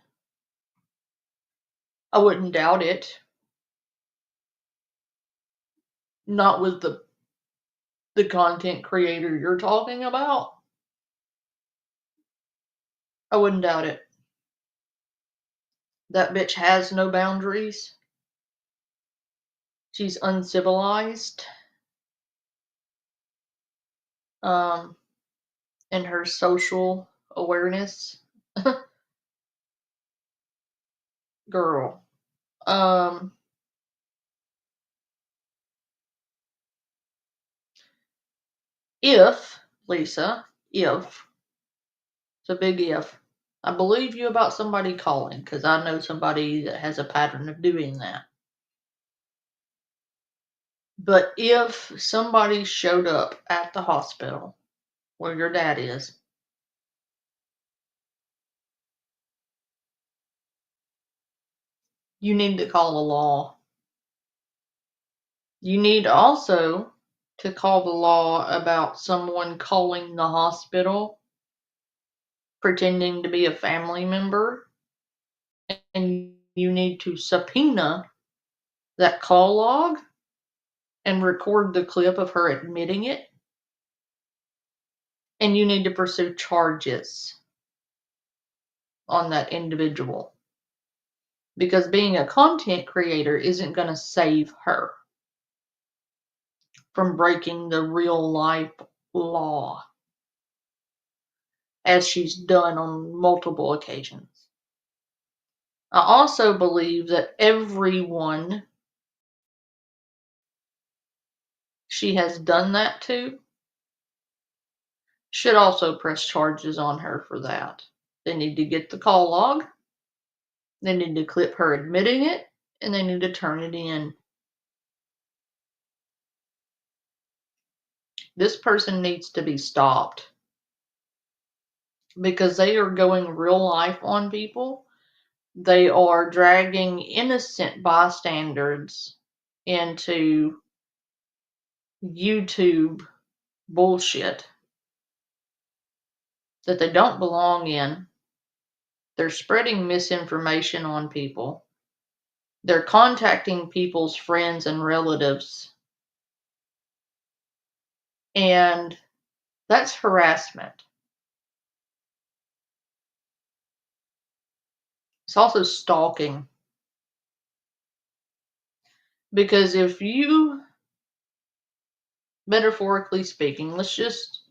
Speaker 1: I wouldn't doubt it. Not with the content creator you're talking about. I wouldn't doubt it. That bitch has no boundaries. She's uncivilized. In her social awareness. Girl. If, Lisa, if, it's a big if, I believe you about somebody calling, because I know somebody that has a pattern of doing that. But if somebody showed up at the hospital where your dad is, you need to call the law. You need also to call the law about someone calling the hospital pretending to be a family member, and you need to subpoena that call log and record the clip of her admitting it, and you need to pursue charges on that individual, because being a content creator isn't going to save her from breaking the real life law, as she's done on multiple occasions. I also believe that everyone she has done that to should also press charges on her for that. They need to get the call log, they need to clip her admitting it, and they need to turn it in. This person needs to be stopped because they are going real life on people. They are dragging innocent bystanders into YouTube bullshit that they don't belong in. They're spreading misinformation on people. They're contacting people's friends and relatives. And that's harassment. It's also stalking. Because if you, metaphorically speaking, let's just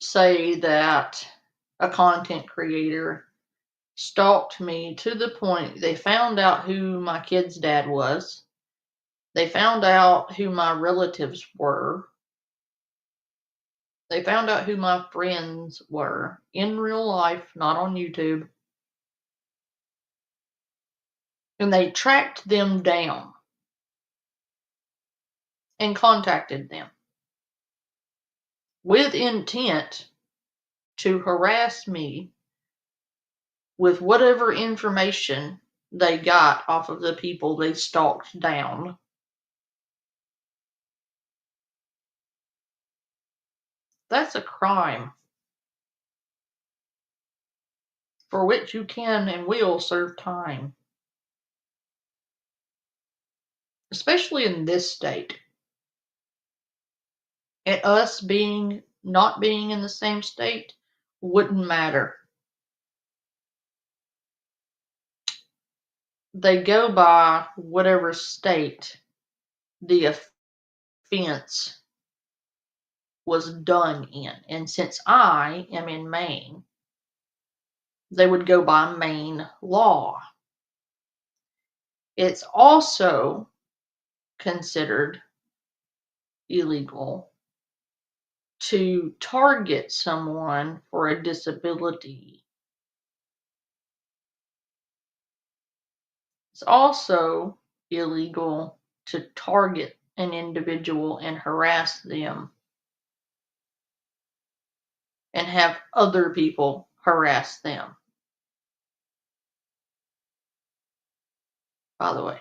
Speaker 1: say that a content creator stalked me to the point they found out who my kid's dad was. They found out who my relatives were. They found out who my friends were in real life, not on YouTube. And they tracked them down and contacted them with intent to harass me with whatever information they got off of the people they stalked down. That's a crime for which you can and will serve time. Especially in this state. And us not being in the same state wouldn't matter. They go by whatever state the offense was done in. And since I am in Maine, they would go by Maine law. It's also considered illegal to target someone for a disability. It's also illegal to target an individual and harass them and have other people harass them. By the way,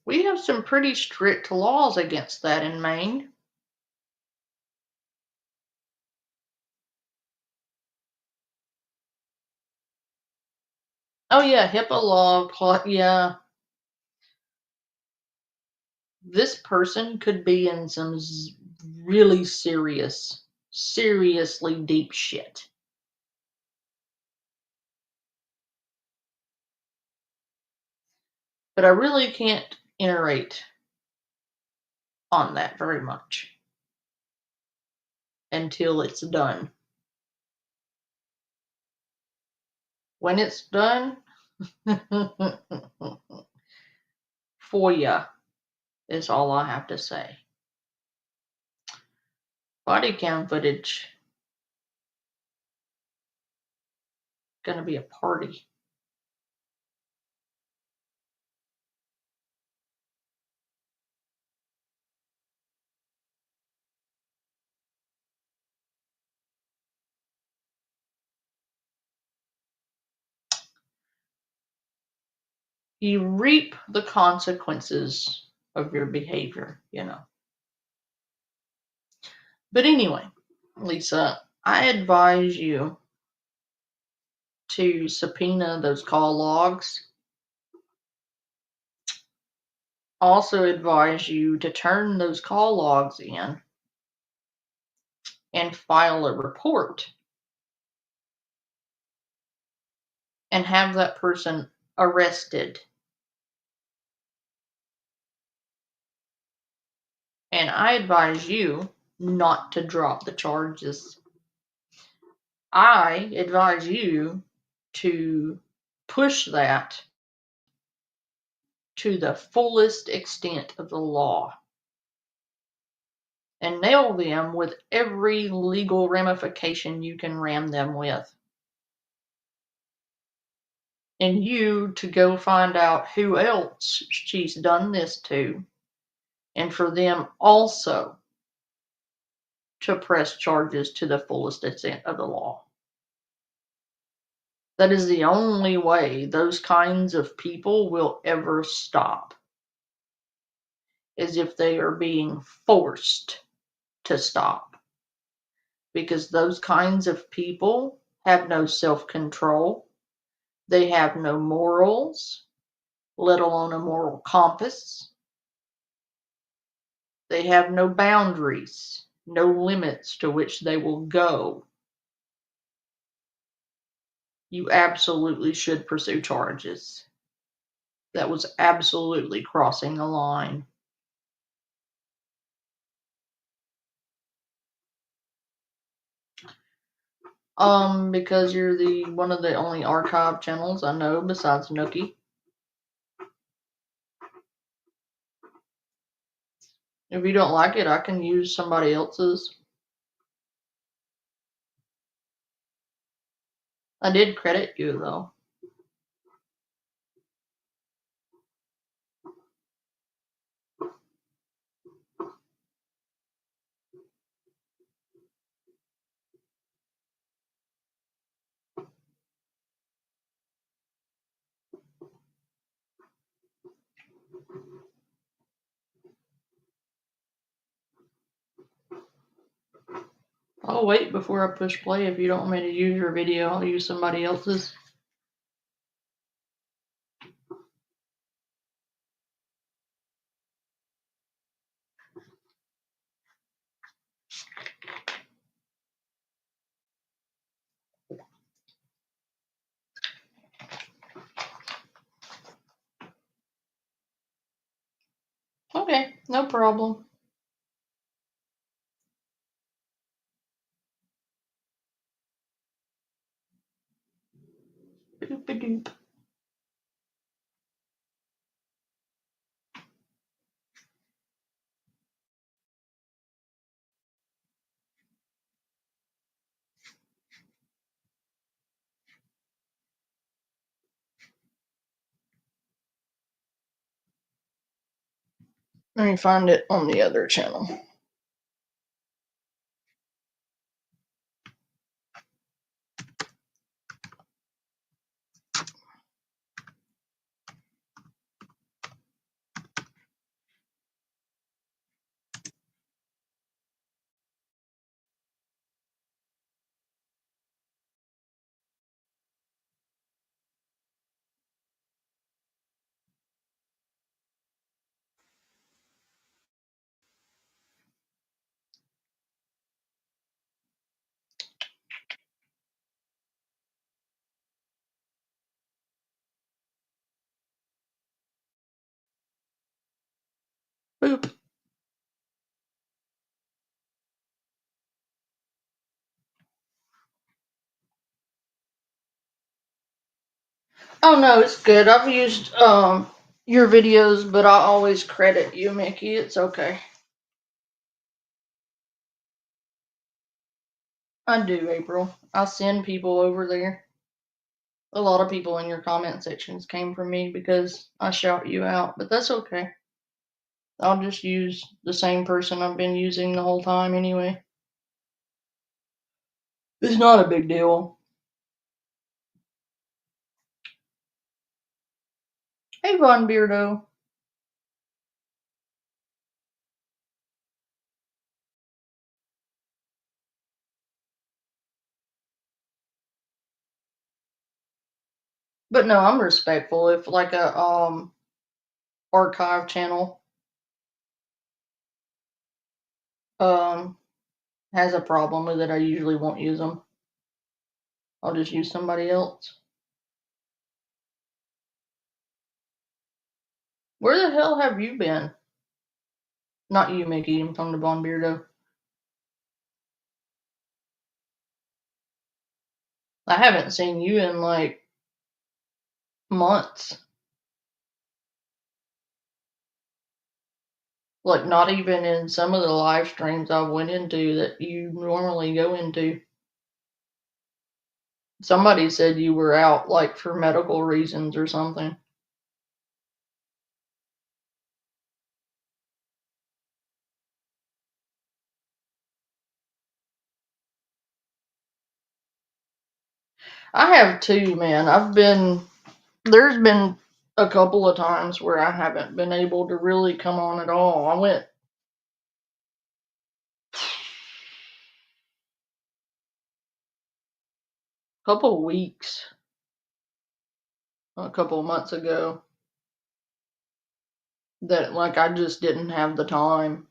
Speaker 1: we have some pretty strict laws against that in Maine. Oh yeah, HIPAA law, yeah. This person could be in some really seriously deep shit. But I really can't iterate on that very much until it's done. When it's done, for ya is all I have to say. Body cam footage. Gonna be a party. You reap the consequences of your behavior, you know. But anyway, Lisa, I advise you to subpoena those call logs. Also advise you to turn those call logs in and file a report and have that person arrested. And I advise you not to drop the charges. I advise you to push that to the fullest extent of the law and nail them with every legal ramification you can ram them with. And you to go find out who else she's done this to, and for them also to press charges to the fullest extent of the law. That is the only way those kinds of people will ever stop. as if they are being forced to stop. Because those kinds of people have no self-control. They have no morals, let alone a moral compass. They have no boundaries, no limits to which they will go. You absolutely should pursue charges. That was absolutely crossing the line. Because you're the one of the only archive channels I know besides Nookie. If you don't like it, I can use somebody else's. I did credit you though. I'll wait before I push play. If you don't want me to use your video, I'll use somebody else's. Okay, no problem. Boop-a-doop. Let me find it on the other channel. Boop. Oh no, it's good. I've used your videos, but I always credit you, Mickey. It's okay. I do, April. I send people over there. A lot of people in your comment sections came from me because I shout you out, but that's okay. I'll just use the same person I've been using the whole time anyway. It's not a big deal. Hey, Von Beardo. But no, I'm respectful. If like a archive channel has a problem with it, I usually won't use them. I'll just use somebody else. Where the hell have you been? Not you, Mickey. I'm talking to Von Beardo. I haven't seen you in like months. Like not even in some of the live streams I went into that you normally go into. Somebody said you were out like for medical reasons or something. I have too, man. There's been a couple of times where I haven't been able to really come on at all. I went a couple of weeks, a couple of months ago, that like I just didn't have the time.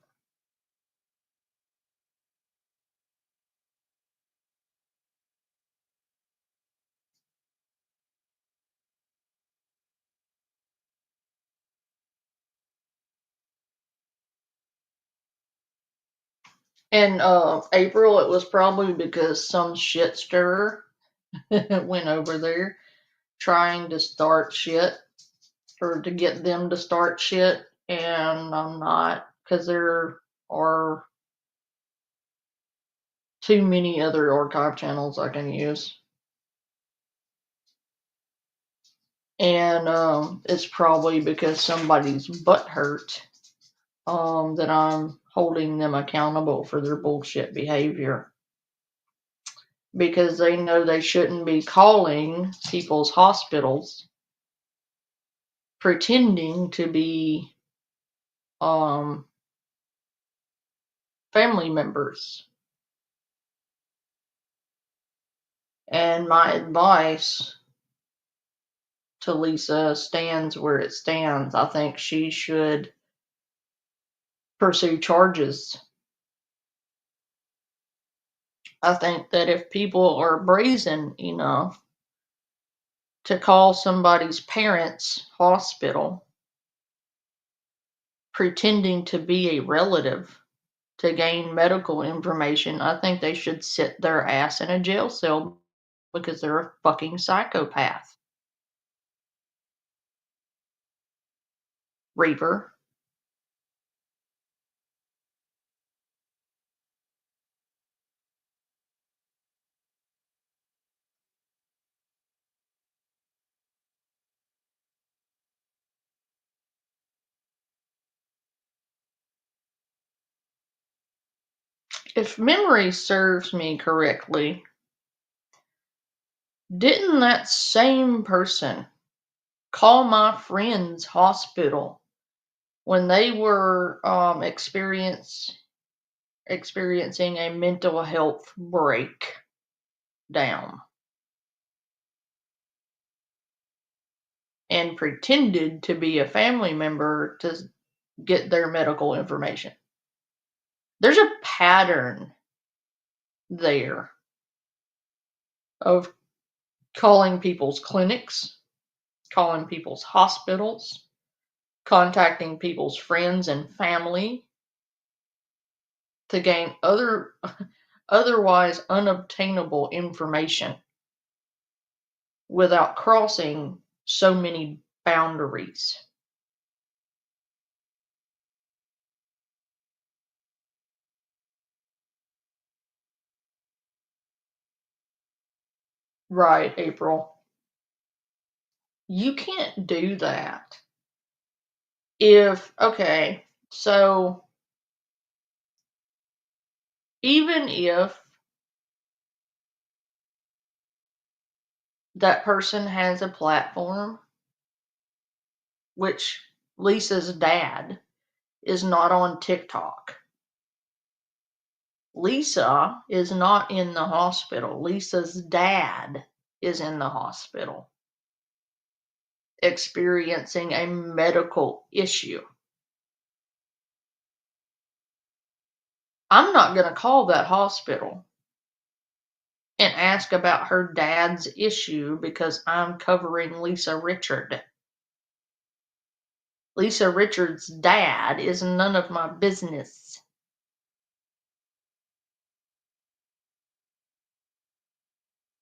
Speaker 1: And April, it was probably because some shit stirrer went over there trying to start shit or to get them to start shit, and I'm not, because there are too many other archive channels I can use. And it's probably because somebody's butt hurt that I'm holding them accountable for their bullshit behavior. Because they know they shouldn't be calling people's hospitals pretending to be family members. And my advice to Lisa stands where it stands. I think she should pursue charges. I think that if people are brazen enough to call somebody's parents' hospital pretending to be a relative to gain medical information, I think they should sit their ass in a jail cell because they're a fucking psychopath. Reaper. If memory serves me correctly, didn't that same person call my friend's hospital when they were experiencing a mental health breakdown and pretended to be a family member to get their medical information? There's a pattern there of calling people's clinics, calling people's hospitals, contacting people's friends and family to gain otherwise unobtainable information without crossing so many boundaries. Right, April. You can't do that. Okay, so even if that person has a platform, which Lisa's dad is not on TikTok. Lisa is not in the hospital. Lisa's dad is in the hospital experiencing a medical issue. I'm not going to call that hospital and ask about her dad's issue because I'm covering Lisa Richard. Lisa Richard's dad is none of my business.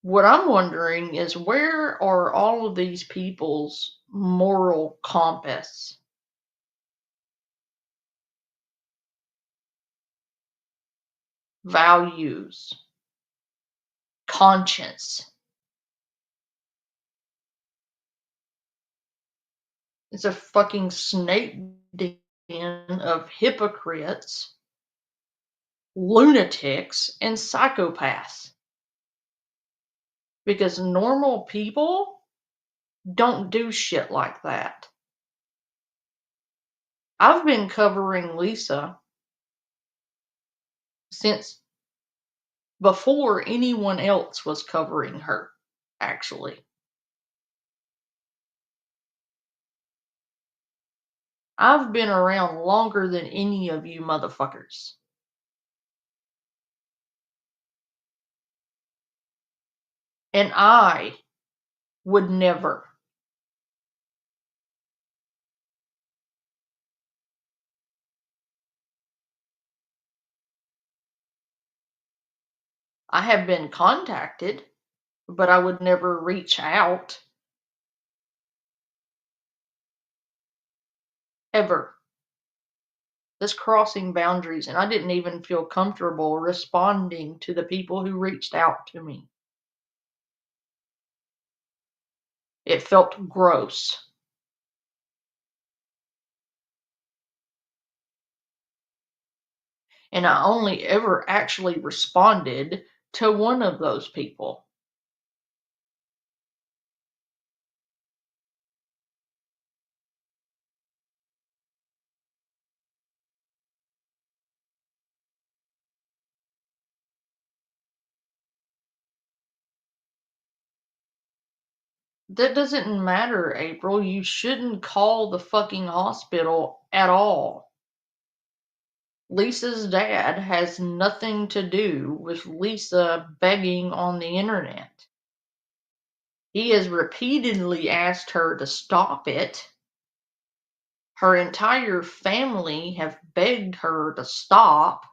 Speaker 1: What I'm wondering is, where are all of these people's moral compass? Values, conscience. It's a fucking snake den of hypocrites, lunatics, and psychopaths. Because normal people don't do shit like that. I've been covering Lisa since before anyone else was covering her, actually. I've been around longer than any of you motherfuckers. And I would never. I have been contacted, but I would never reach out. Ever. That's crossing boundaries, and I didn't even feel comfortable responding to the people who reached out to me. It felt gross. And I only ever actually responded to one of those people. That doesn't matter, April. You shouldn't call the fucking hospital at all. Lisa's dad has nothing to do with Lisa begging on the internet. He has repeatedly asked her to stop it. Her entire family have begged her to stop.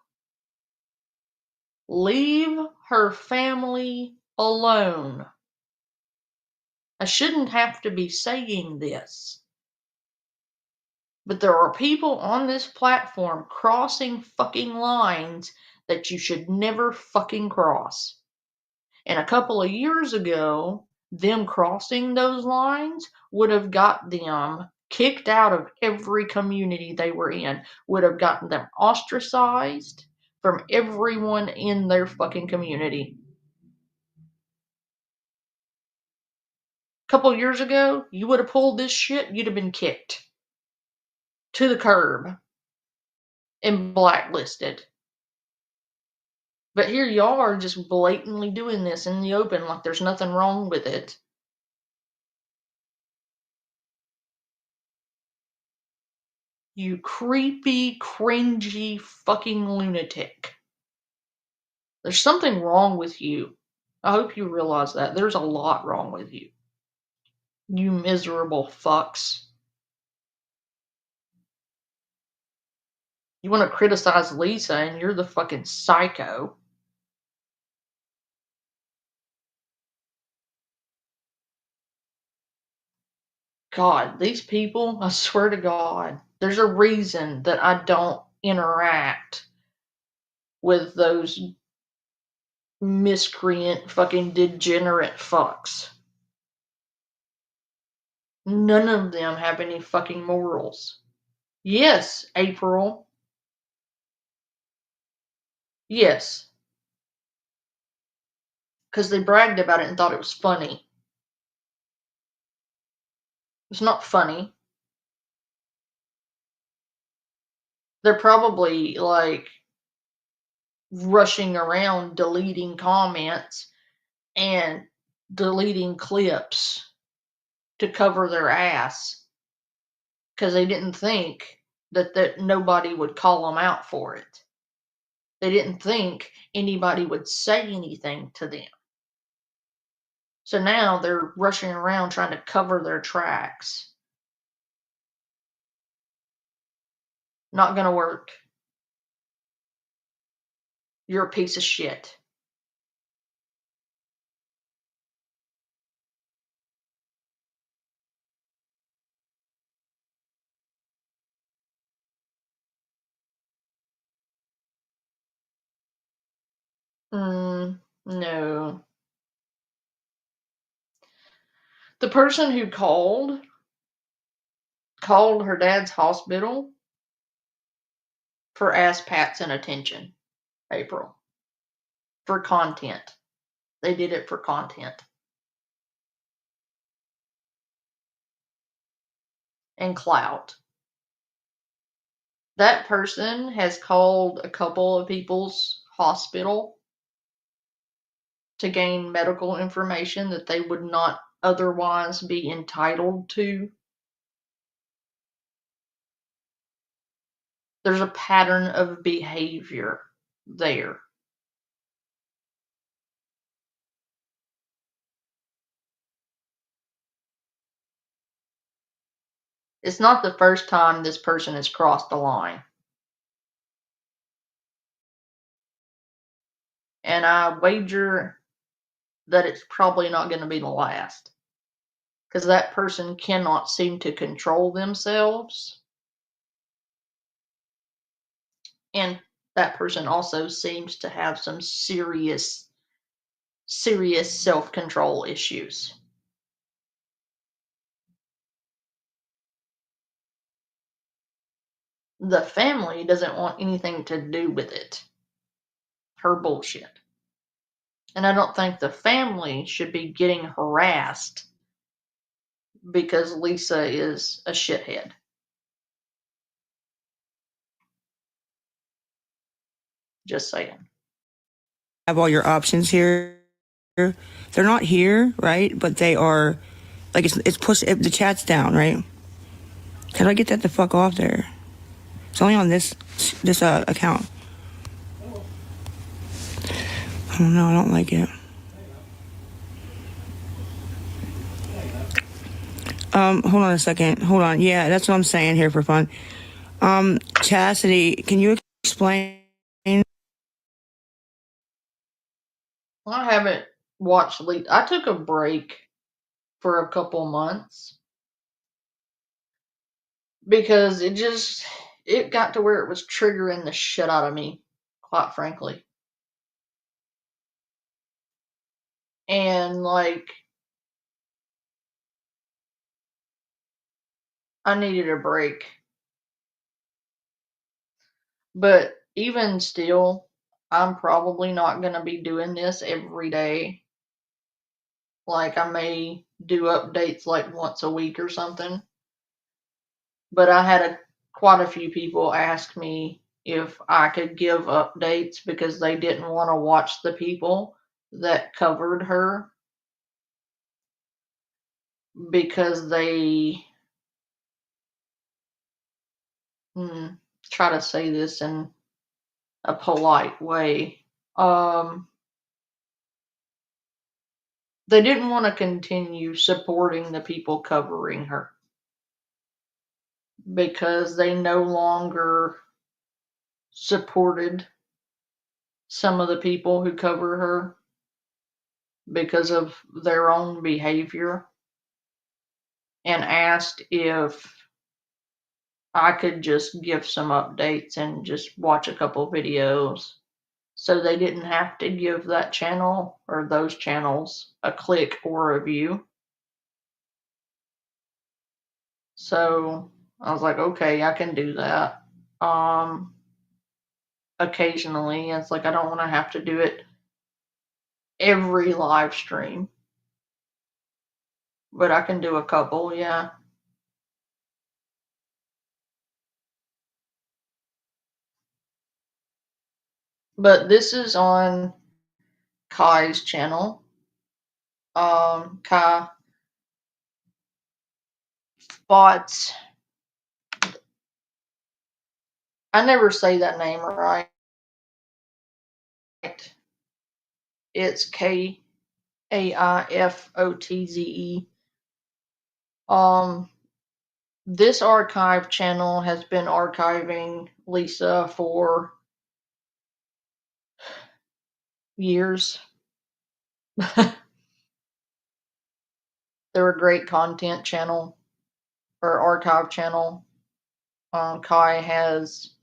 Speaker 1: Leave her family alone. I shouldn't have to be saying this, but there are people on this platform crossing fucking lines that you should never fucking cross. And a couple of years ago, them crossing those lines would have got them kicked out of every community they were in, would have gotten them ostracized from everyone in their fucking community. A couple years ago, you would have pulled this shit, you'd have been kicked to the curb and blacklisted. But here y'all are just blatantly doing this in the open like there's nothing wrong with it. You creepy, cringy fucking lunatic. There's something wrong with you. I hope you realize that. There's a lot wrong with you. You miserable fucks. You want to criticize Lisa and you're the fucking psycho. God, these people, I swear to God, there's a reason that I don't interact with those miscreant fucking degenerate fucks. None of them have any fucking morals. Yes, April. Yes. Because they bragged about it and thought it was funny. It's not funny. They're probably like rushing around deleting comments and deleting clips to cover their ass because they didn't think that nobody would call them out for it. They didn't think anybody would say anything to them. So now they're rushing around trying to cover their tracks. Not gonna work. You're a piece of shit. No. The person who called her dad's hospital for ass pats and attention, April. For content. They did it for content. and clout. That person has called a couple of people's hospital to gain medical information that they would not otherwise be entitled to. There's a pattern of behavior there. It's not the first time this person has crossed the line. And I wager that it's probably not going to be the last. Because that person cannot seem to control themselves. And that person also seems to have some serious self-control issues. The family doesn't want anything to do with it. Her bullshit. And I don't think the family should be getting harassed because Lisa is a shithead. Just saying.
Speaker 2: Have all your options here. They're not here, right? But they are, like, it's pushed, the chat's down, right? How do I get that the fuck off there? It's only on this account. I don't know, I don't like it. Hold on a second. Hold on. Yeah, that's what I'm saying here for fun. Chastity, can you explain?
Speaker 1: I haven't watched Lisa. I took a break for a couple months because it got to where it was triggering the shit out of me, quite frankly. And like, I needed a break. But even still, I'm probably not going to be doing this every day. Like, I may do updates like once a week or something. But I had quite a few people ask me if I could give updates because they didn't want to watch the people that covered her because they try to say this in a polite way. They didn't want to continue supporting the people covering her because they no longer supported some of the people who cover her because of their own behavior, and asked if I could just give some updates and just watch a couple videos so they didn't have to give that channel or those channels a click or a view. So I was like, okay, I can do that. Occasionally, it's like I don't want to have to do it every live stream, but I can do a couple, yeah. But this is on Kai's channel. Kai bought. I never say that name right. It's Kaifotze. This archive channel has been archiving Lisa for years. They're a great content channel or archive channel. Kai has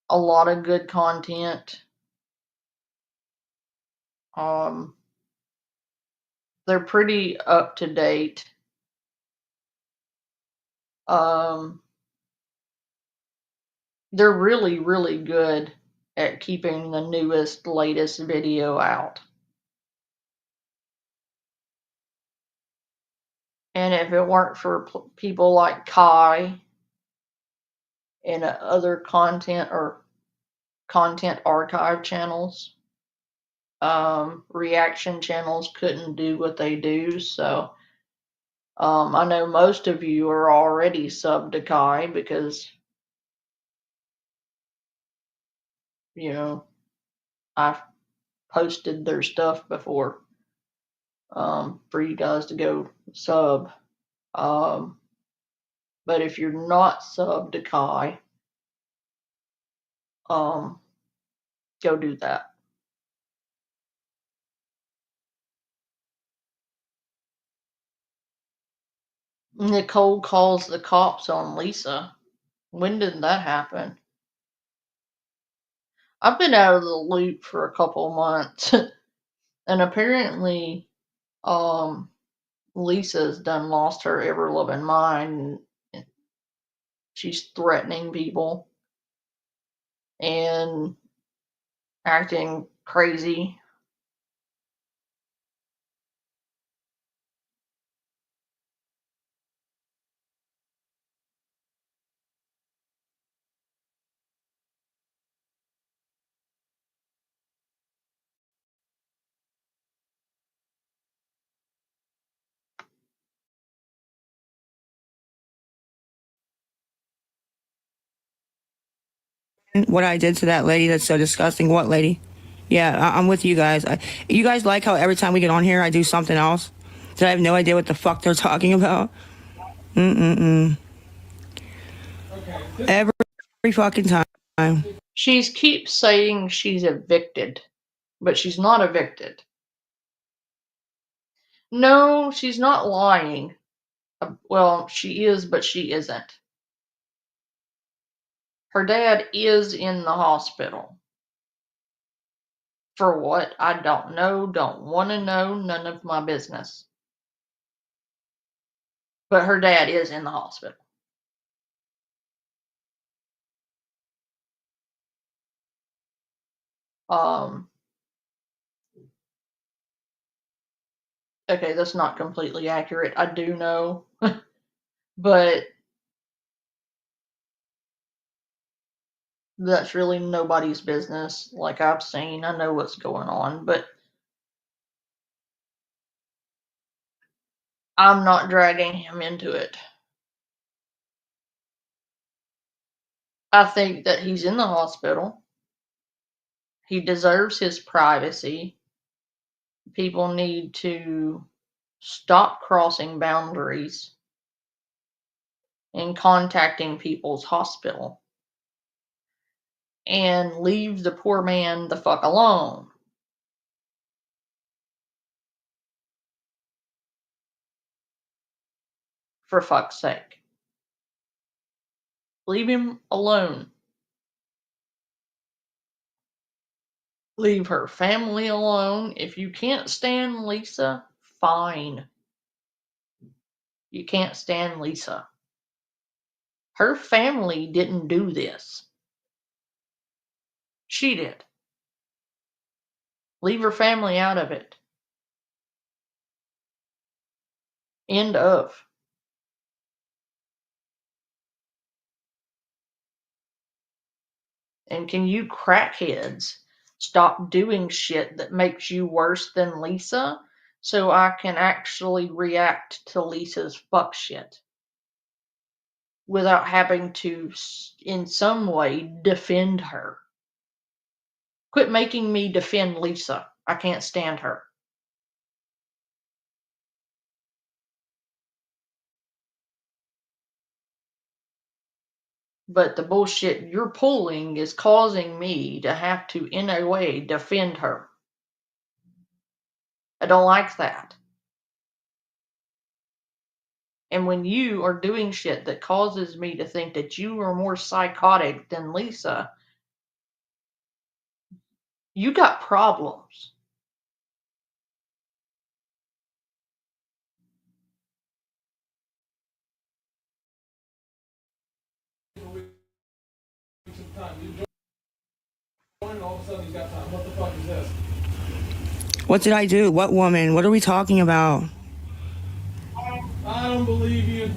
Speaker 1: a lot of good content. They're pretty up to date. They're really, really good at keeping the newest, latest video out. And if it weren't for people like Kai and other content or content archive channels, reaction channels couldn't do what they do. So I know most of you are already subbed to Kai because, you know, I've posted their stuff before for you guys to go sub. But if you're not subbed to Kai, go do that. Nicole calls the cops on Lisa. When did that happen? I've been out of the loop for a couple months, and apparently, Lisa's done lost her ever loving mind. She's threatening people and acting crazy.
Speaker 2: What I did to that lady that's so disgusting. What lady? Yeah, I'm with you guys. You guys like how every time we get on here, I do something else? That I have no idea what the fuck they're talking about? Mm-mm-mm. Every fucking time.
Speaker 1: She keeps saying she's evicted, but she's not evicted. No, she's not lying. Well, she is, but she isn't. Her dad is in the hospital. For what? I don't know, don't want to know, none of my business. But her dad is in the hospital. Okay, that's not completely accurate. I do know. But that's really nobody's business. Like I've seen, I know what's going on, but I'm not dragging him into it. I think that he's in the hospital. He deserves his privacy. People need to stop crossing boundaries and contacting people's hospital and leave the poor man the fuck alone. For fuck's sake. Leave him alone. Leave her family alone. If you can't stand Lisa, fine. You can't stand Lisa. Her family didn't do this. She did. Leave her family out of it. End of. And can you crackheads stop doing shit that makes you worse than Lisa so I can actually react to Lisa's fuck shit without having to, in some way, defend her? Quit making me defend Lisa. I can't stand her. But the bullshit you're pulling is causing me to have to, in a way, defend her. I don't like that. And when you are doing shit that causes me to think that you are more psychotic than Lisa, you got problems.
Speaker 2: What did I do? What woman? What are we talking about? I don't believe you.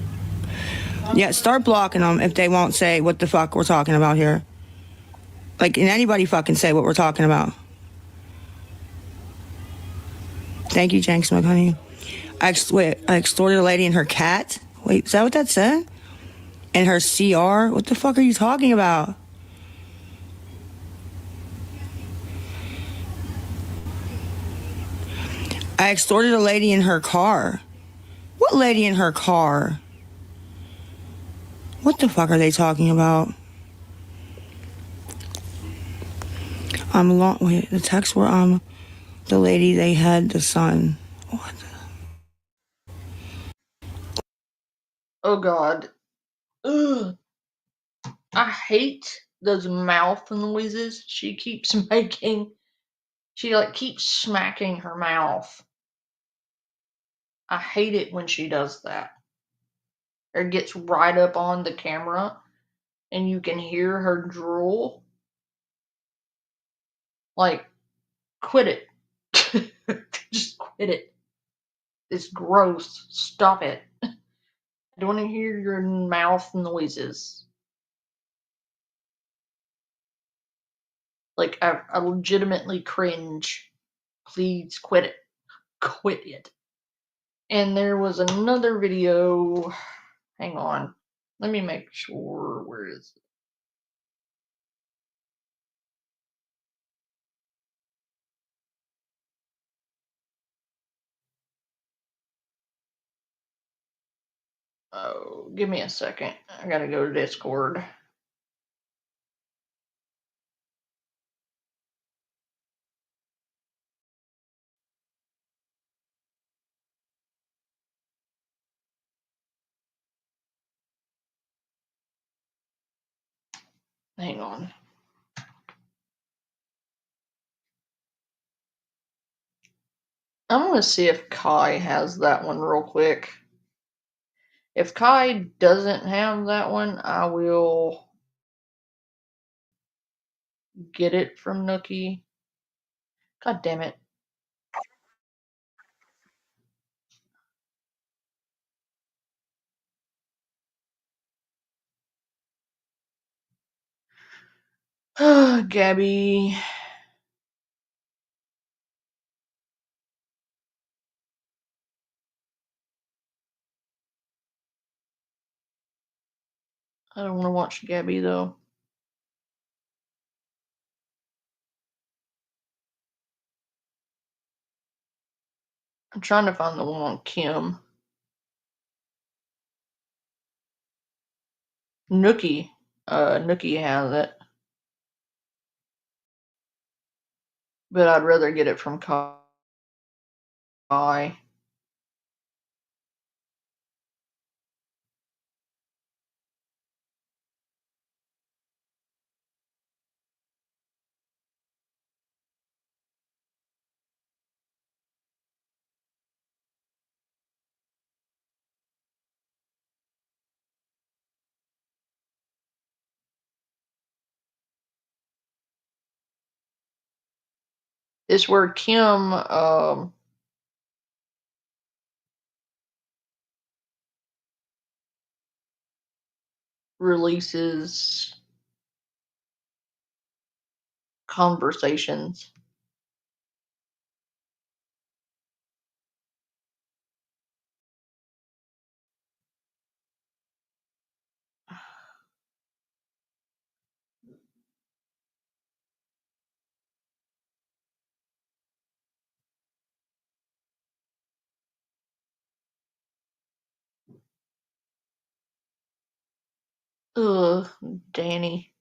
Speaker 2: Yeah, start blocking them if they won't say what the fuck we're talking about here. Like, can anybody fucking say what we're talking about? Thank you, Jenks, my honey. I extorted a lady and her cat. Wait, is that what that said? And her CR? What the fuck are you talking about? I extorted a lady in her car. What lady in her car? What the fuck are they talking about? Wait, the texts were the lady they had the son. What?
Speaker 1: Oh God. Ugh. I hate those mouth noises she keeps making. She like keeps smacking her mouth. I hate it when she does that. Or gets right up on the camera and you can hear her drool. Like, quit it. Just quit it. It's gross. Stop it. I don't want to hear your mouth noises. Like, I legitimately cringe. Please quit it. Quit it. And there was another video. Hang on. Let me make sure. Where is it? Oh, give me a second. I gotta go to Discord. Hang on. I'm gonna see if Kai has that one real quick. If Kai doesn't have that one, I will get it from Nookie. God damn it. Gabby. I don't want to watch Gabby though. I'm trying to find the one on Kim. Nookie. Nookie has it. But I'd rather get it from Kai. It's where Kim releases conversations. Ugh, Danny.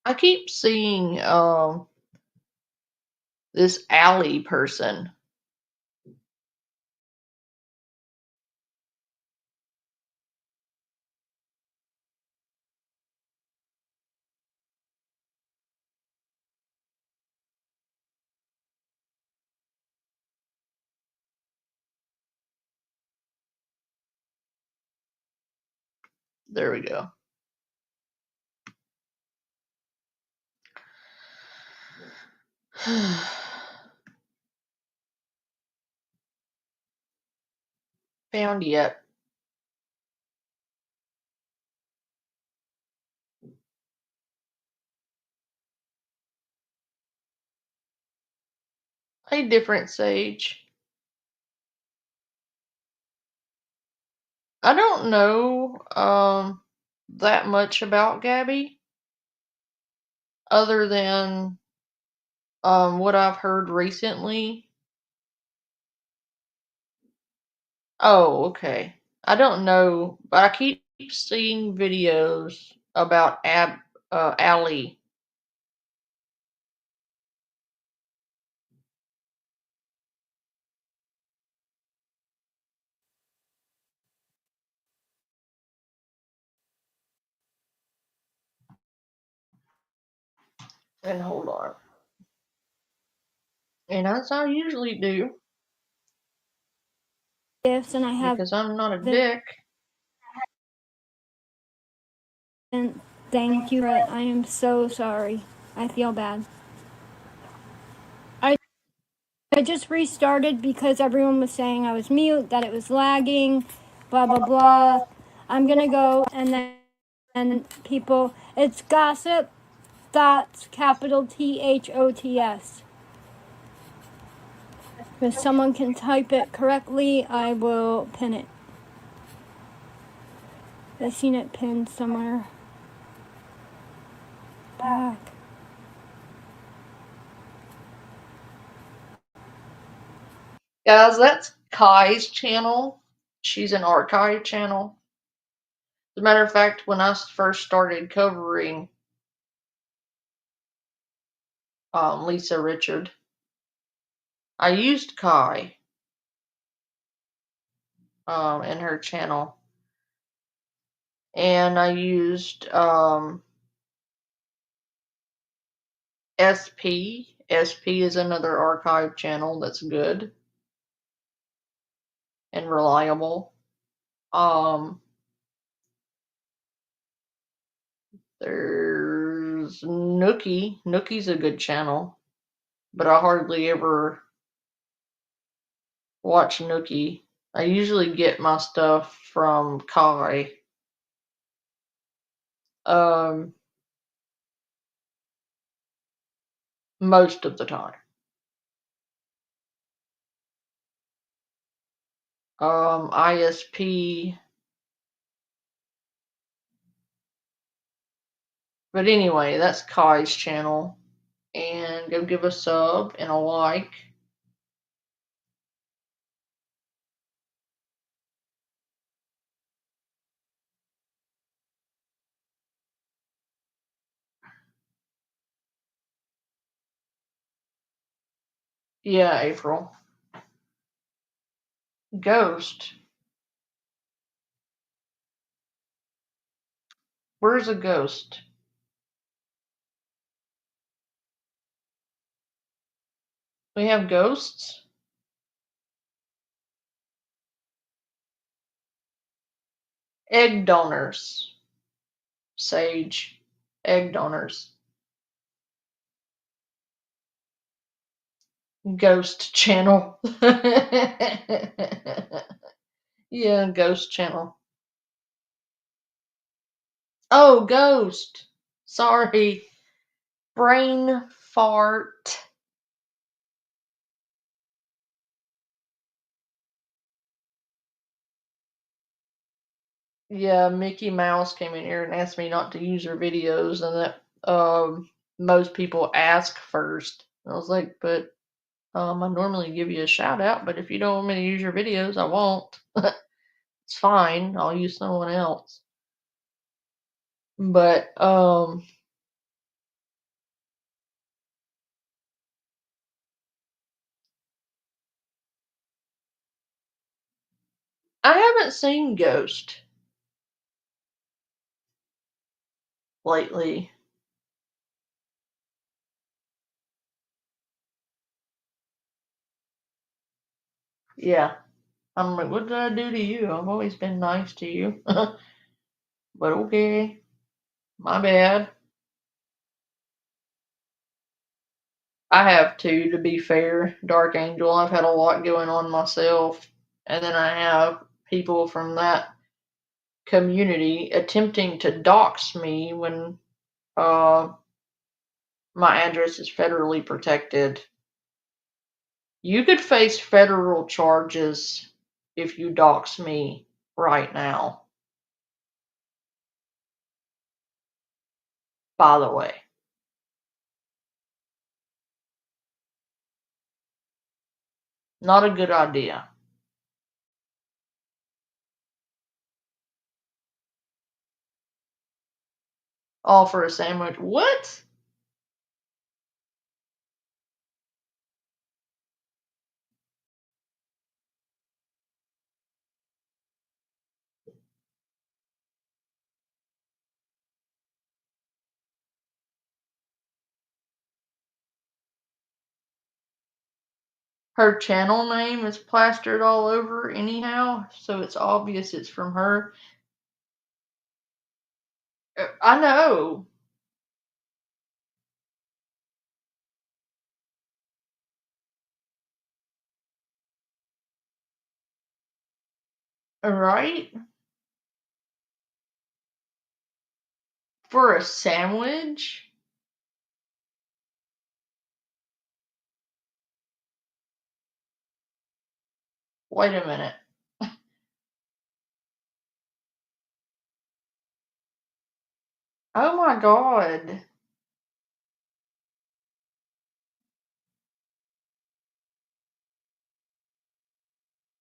Speaker 1: I keep seeing this Allie person. There we go. Found yet. A different Sage. I don't know that much about Gabby other than what I've heard recently. Oh, okay. I don't know, but I keep seeing videos about Allie. And hold on. And as I usually do,
Speaker 5: gifts, and I have
Speaker 1: because I'm not a dick.
Speaker 5: and thank you. I am so sorry. I feel bad. I just restarted because everyone was saying I was mute, that it was lagging, blah blah blah. I'm gonna go and people. It's gossip. Thoughts, capital THOTS. If someone can type it correctly, I will pin it. I've seen it pinned somewhere. Back.
Speaker 1: Guys, that's Kai's channel. She's an archive channel. As a matter of fact, when I first started covering Lisa Richard, I used Kai in her channel. And I used SP. SP is another archive channel that's good and reliable. There's Nookie. Nookie's a good channel, but I hardly ever watch Nookie. I usually get my stuff from Kai. Most of the time. ISP. But anyway, that's Kai's channel. And go give a sub and a like. Yeah, April. Ghost. Where's a ghost? We have ghosts? Egg donors. Sage. Egg donors. Ghost channel. Yeah, ghost channel. Oh, ghost. Sorry. Brain fart. Yeah, Mickey Mouse came in here and asked me not to use her videos, and that most people ask first. And I was like, but I normally give you a shout out, but if you don't want me to use your videos, I won't. It's fine. I'll use someone else. But I haven't seen Ghost lately. Yeah. I'm like, what did I do to you? I've always been nice to you. But okay. My bad. I have too, to be fair, Dark Angel. I've had a lot going on myself. And then I have people from that community attempting to dox me when my address is federally protected. You could face federal charges if you dox me right now, by the way. Not a good idea. Offer a sandwich. What? Her channel name is plastered all over anyhow, so it's obvious it's from her. I know. Right? For a sandwich? Wait a minute. Oh my god.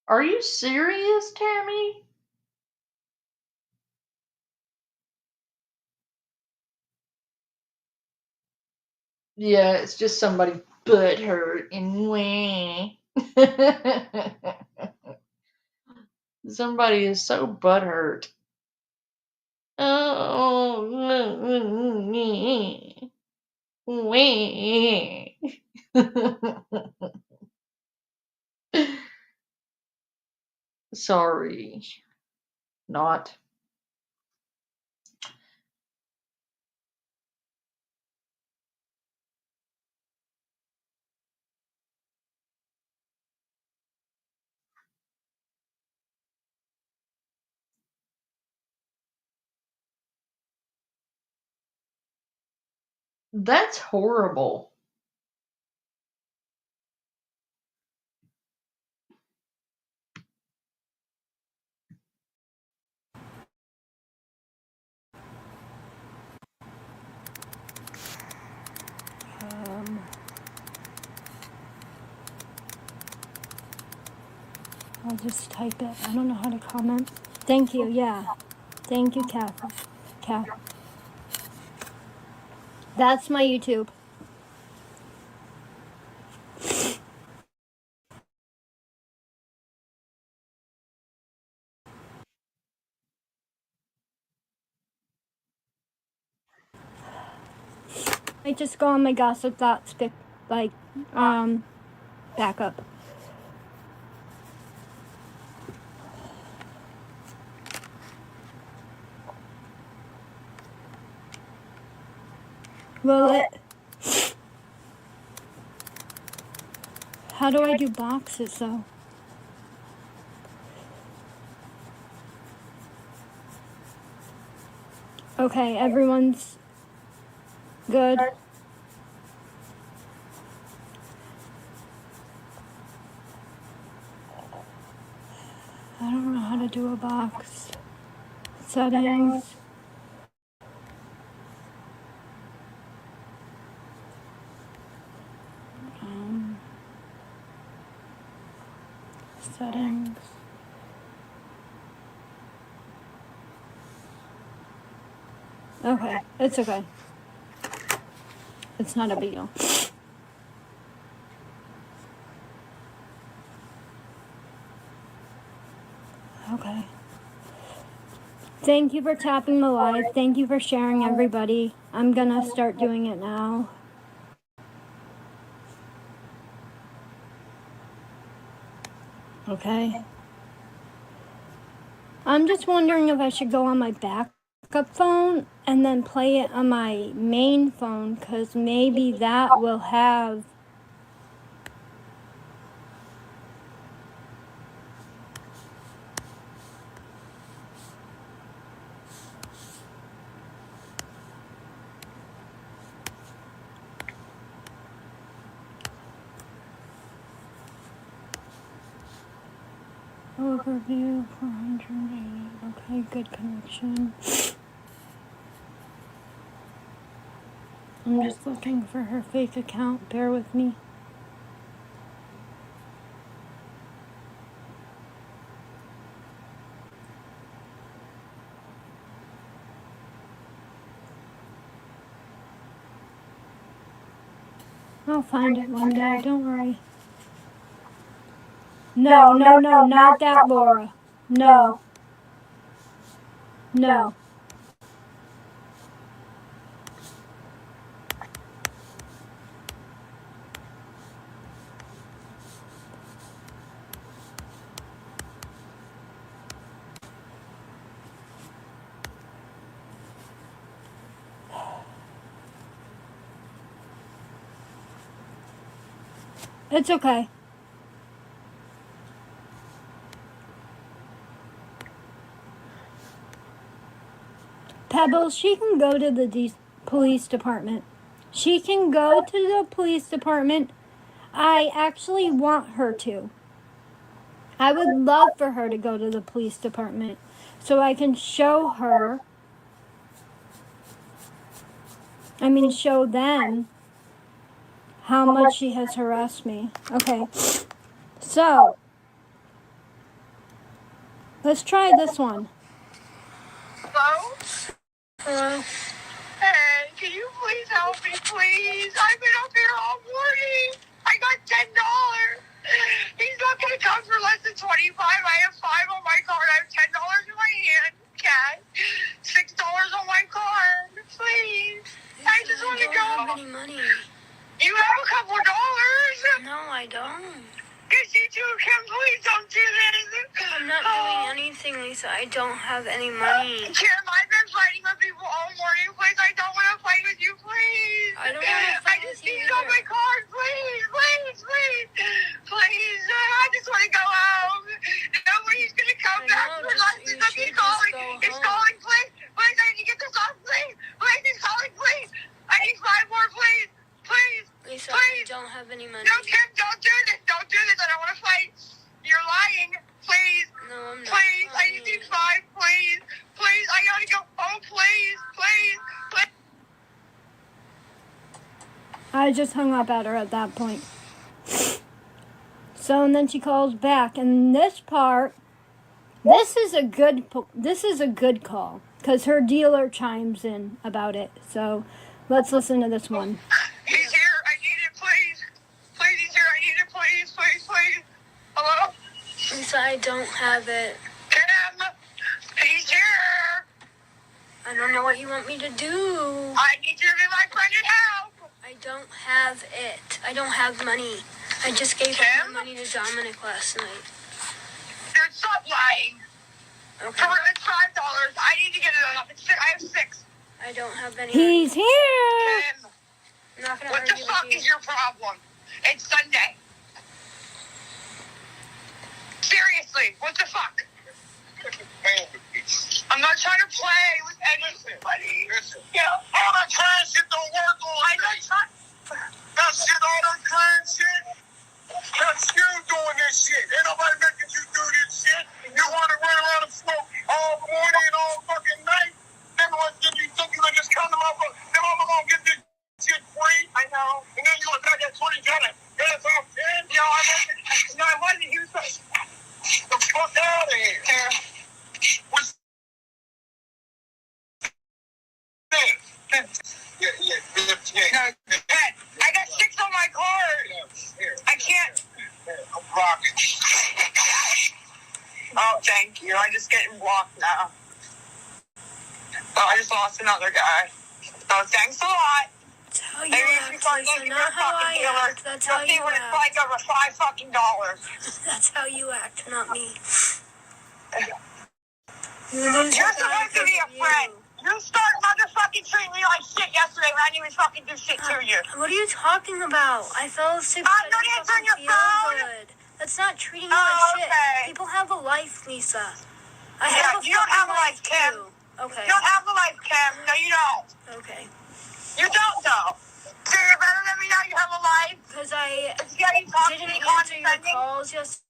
Speaker 1: Are you serious, Tammy? Yeah, it's just somebody butthurt anyway. Somebody is so butthurt. Oh, sorry, not. That's horrible.
Speaker 5: I'll just type it. I don't know how to comment. Thank you. Yeah. Thank you, Kathy. Kath. That's my YouTube. I just go on my gossip thoughts, like, backup. Will it? How do I do boxes though? Okay, everyone's good. I don't know how to do a box. Settings. Settings. Okay, it's okay. It's not a big deal. Okay. Thank you for tapping the live. Thank you for sharing, everybody. I'm gonna start doing it now. Okay. I'm just wondering if I should go on my backup phone and then play it on my main phone, because maybe that will have. Overview 480. Okay, good connection. I'm just looking for her fake account. Bear with me. I'll find it one day. Don't worry. No, not that Laura. No. No. It's okay. Pebbles, she can go to the police department. She can go to the police department. I actually want her to. I would love for her to go to the police department so I can show her, show them how much she has harassed me. Okay, so let's try this one.
Speaker 6: Hello?
Speaker 7: Hello?
Speaker 6: Hey, can you please help me, please? I've been up here all morning. I got $10. He's not going to come for less than 25. I have 5 on my card. I have $10 in my hand. Cash. $6 on my card. Please. I just want to go.
Speaker 7: I don't have any money.
Speaker 6: You have a couple of dollars.
Speaker 7: No, I don't.
Speaker 6: Yes, you do, Kim. Please don't do this.
Speaker 7: I'm not doing anything, Lisa. I don't have any money.
Speaker 6: Kim, I've been fighting with people all morning. Please, I don't want to fight with you, please.
Speaker 7: I don't want to fight with you
Speaker 6: I just need on my card, please, please, please. Please, I just want to go home. Nobody's going to come back for lunch. He's calling. He's calling, please. Please, I need to get this off, please. Please, he's calling, please. I need 5 more, please. Please.
Speaker 7: Lisa,
Speaker 6: please.
Speaker 7: I don't have any money.
Speaker 6: No, Kim, don't do this. Don't do this. I don't want to fight. You're lying. Please.
Speaker 7: No, I'm not.
Speaker 6: Please, I need 5, please. Please, I gotta go home, please. Please, please.
Speaker 5: I just hung up at her at that point. So, and then she calls back, and this part, this is a good call, because her dealer chimes in about it. So, let's listen to this one.
Speaker 6: He's here. I need it, please. Please, he's here. I need it, please, please, please. Hello?
Speaker 7: Lisa, I don't have it.
Speaker 6: Tim, he's here.
Speaker 7: I don't know what you want me to do.
Speaker 6: I need you to be my friend and help.
Speaker 7: I don't have it. I don't have money. I just gave all my money to Dominic last night.
Speaker 6: Dude, stop lying.
Speaker 7: Okay.
Speaker 6: It's $5. I need to get it up. I have 6.
Speaker 7: I don't have any
Speaker 5: He's
Speaker 7: money.
Speaker 5: here!
Speaker 6: Tim,
Speaker 7: I'm not gonna
Speaker 6: what the
Speaker 7: argue
Speaker 6: fuck
Speaker 7: with you.
Speaker 6: is your problem? It's Sunday. Seriously, what the fuck? I'm not trying to play with anybody. Yeah, all that trash shit don't work on me. That shit, all that trash shit. That's you doing this shit. Ain't nobody making you do this shit. You want to run around and smoke all morning and all fucking night. Then what? Then you think you can just come to my phone? Then I'm gonna get this shit free. I know. And then you gonna take that $20 gas off 10? Yo, I wasn't. He was like, the fuck out of here. What's this? Yeah. I got 6 on my card. I can't. I'm rocking. Oh, thank you. I'm just getting blocked now. Well, I just lost another guy. So thanks a lot.
Speaker 7: That's how you
Speaker 6: Maybe if you
Speaker 7: act,
Speaker 6: start
Speaker 7: Lisa.
Speaker 6: looking
Speaker 7: Not
Speaker 6: for
Speaker 7: how
Speaker 6: fucking
Speaker 7: I
Speaker 6: dealers,
Speaker 7: act. That's
Speaker 6: you'll
Speaker 7: how
Speaker 6: see
Speaker 7: you
Speaker 6: what it's
Speaker 7: act.
Speaker 6: like over $5.
Speaker 7: That's how you act, not me.
Speaker 6: You're supposed to be a friend. You start motherfucking treating me like shit yesterday when I didn't even fucking do shit to you.
Speaker 7: What are you talking about? I fell asleep.
Speaker 6: I'm not answering your phone.
Speaker 7: Good. That's not treating you
Speaker 6: Oh,
Speaker 7: like shit.
Speaker 6: okay.
Speaker 7: People have a life, Lisa. I
Speaker 6: Yeah,
Speaker 7: have a
Speaker 6: you don't have a
Speaker 7: fucking
Speaker 6: life, Kim.
Speaker 7: too. Okay.
Speaker 6: You don't have a life, Kim. No, you don't.
Speaker 7: Okay.
Speaker 6: You don't, though. So you're better than me now. You have a life.
Speaker 7: Because I
Speaker 6: Yeah, you talk to
Speaker 7: didn't
Speaker 6: me
Speaker 7: answer your
Speaker 6: condescending.
Speaker 7: calls yesterday.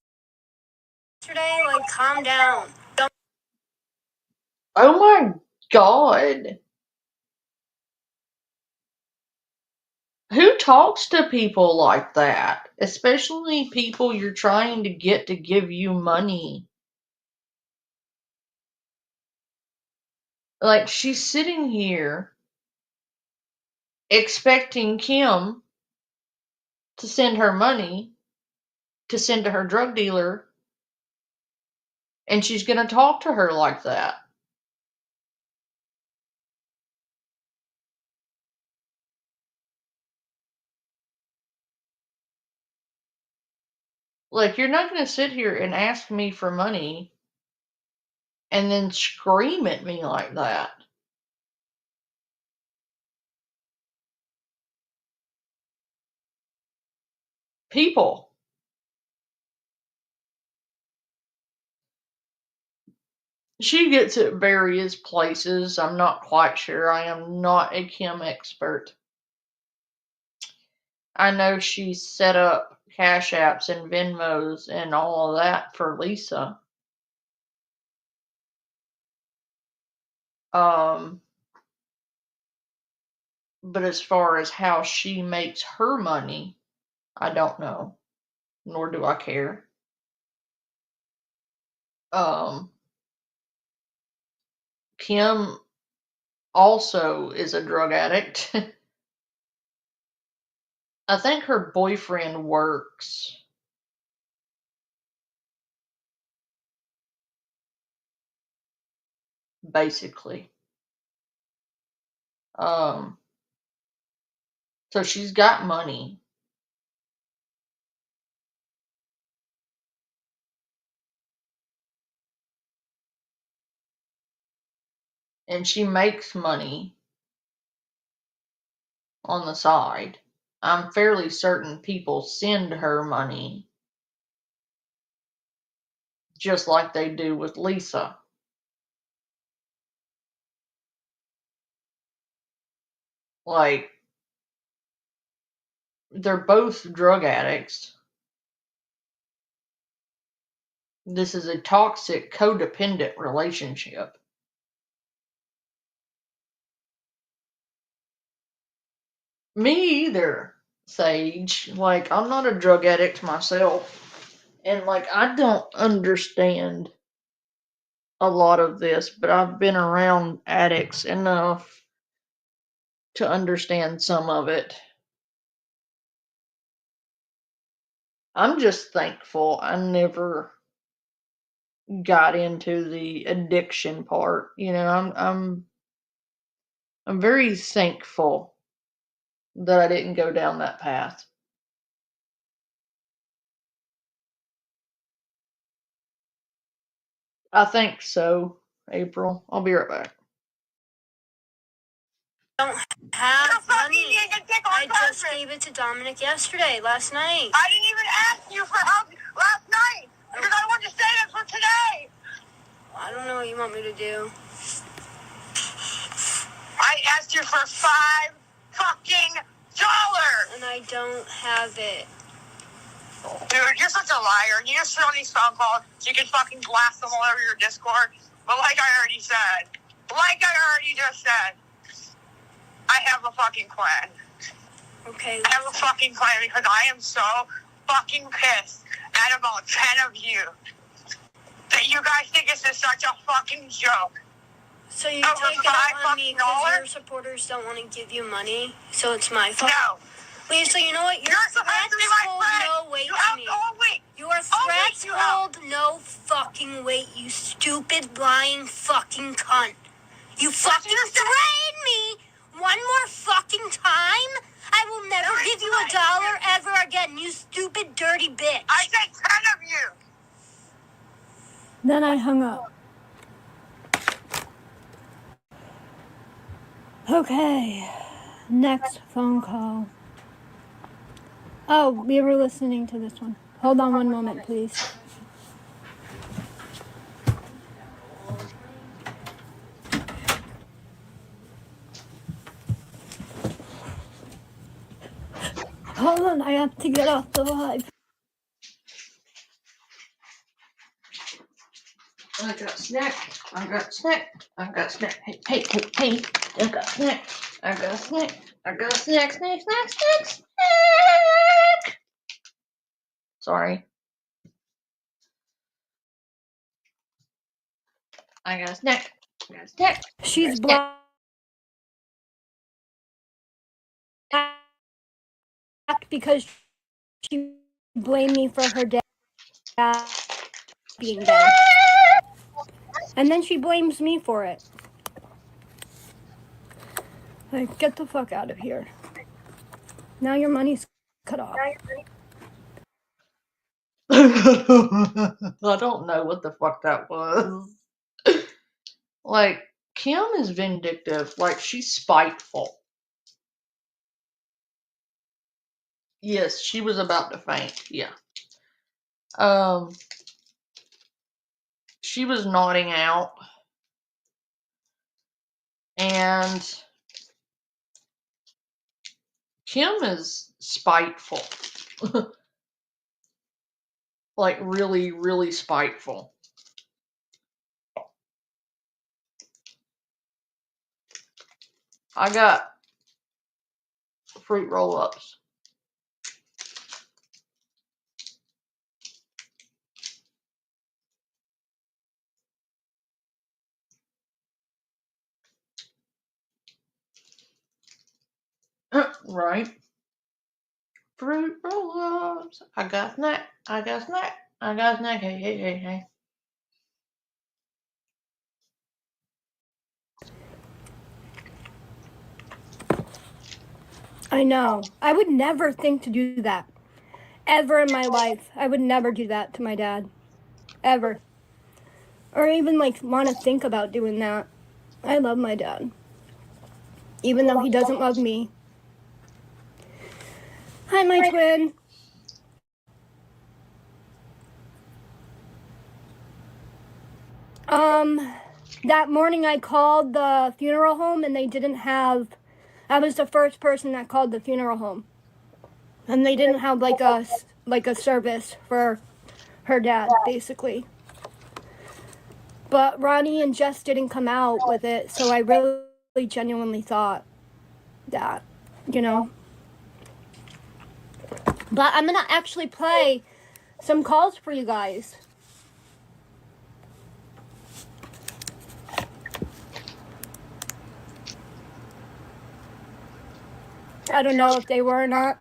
Speaker 7: Like, calm down. Don't.
Speaker 1: Oh my god. Who talks to people like that? Especially people you're trying to get to give you money. Like, she's sitting here expecting Kim to send her money to send to her drug dealer, and she's gonna talk to her like that. Like, you're not gonna sit here and ask me for money and then scream at me like that. People. She gets it various places. I'm not quite sure. I am not a Kim expert. I know she set up Cash Apps and Venmos and all of that for Lisa. But as far as how she makes her money, I don't know. Nor do I care. Kim also is a drug addict. I think her boyfriend works. Basically. So she's got money. And she makes money on the side. I'm fairly certain people send her money just like they do with Lisa. Like, they're both drug addicts. This is a toxic, codependent relationship. Me either, Sage. Like, I'm not a drug addict myself. And, like, I don't understand a lot of this, but I've been around addicts enough to understand some of it. I'm just thankful I never got into the addiction part. You know, I'm very thankful that I didn't go down that path. I think so, April. I'll be right back.
Speaker 7: Don't have money. I just gave it to Dominic last night.
Speaker 6: I didn't even ask you for help last night because I wanted to save it for today.
Speaker 7: I don't know what you want me to do.
Speaker 6: I asked you for $5 fucking.
Speaker 7: And I don't have it.
Speaker 6: Dude, you're such a liar. You just sit on these phone calls so you can fucking blast them all over your Discord. But like I already just said, I have a fucking plan.
Speaker 7: Okay.
Speaker 6: I have a fucking plan because I am so fucking pissed at about 10 of you that you guys think this is such a fucking joke.
Speaker 7: So you take it out on me because your supporters don't want to give you money, so it's my fault?
Speaker 6: No.
Speaker 7: Lisa, you know what?
Speaker 6: You're supposed to be my friend.
Speaker 7: No weight
Speaker 6: You
Speaker 7: to
Speaker 6: have
Speaker 7: me.
Speaker 6: the whole week.
Speaker 7: Your threats hold no fucking weight, you stupid, lying fucking cunt. You fucking threatened me one more fucking time? I will never give you $1 ever again, you stupid, dirty bitch. I get 10 of you.
Speaker 5: Then I hung up. Okay, next phone call. Oh, we were listening to this one. Hold on one moment, please. Hold on, I have to get off the live.
Speaker 1: I got snack. I got snack. I got snack. Hey, hey, hey, hey. I got snack. I got snack. I got snack, snack, snack, snack, snack. Sorry. I got snack. I got snack.
Speaker 5: She's black because she blamed me for her dad being dead. And then she blames me for it. Like, get the fuck out of here. Now your money's cut off.
Speaker 1: I don't know what the fuck that was. Like, Kim is vindictive. Like, she's spiteful. Yes, she was about to faint. Yeah. She was nodding out. And Kim is spiteful. Like, really, really spiteful. I got fruit roll-ups. Right. Fruit roll-ups. I got snack. I got snack. I got snack. Hey, hey, hey, hey.
Speaker 5: I know. I would never think to do that. Ever in my life. I would never do that to my dad. Ever. Or even, like, want to think about doing that. I love my dad. Even though he doesn't love me. Hi, my twin. That morning I called the funeral home and they didn't have, I was the first person that called the funeral home. And they didn't have like a service for her dad, basically. But Ronnie and Jess didn't come out with it, so I really genuinely thought that, you know. But I'm gonna actually play some calls for you guys. I don't know if they were or not.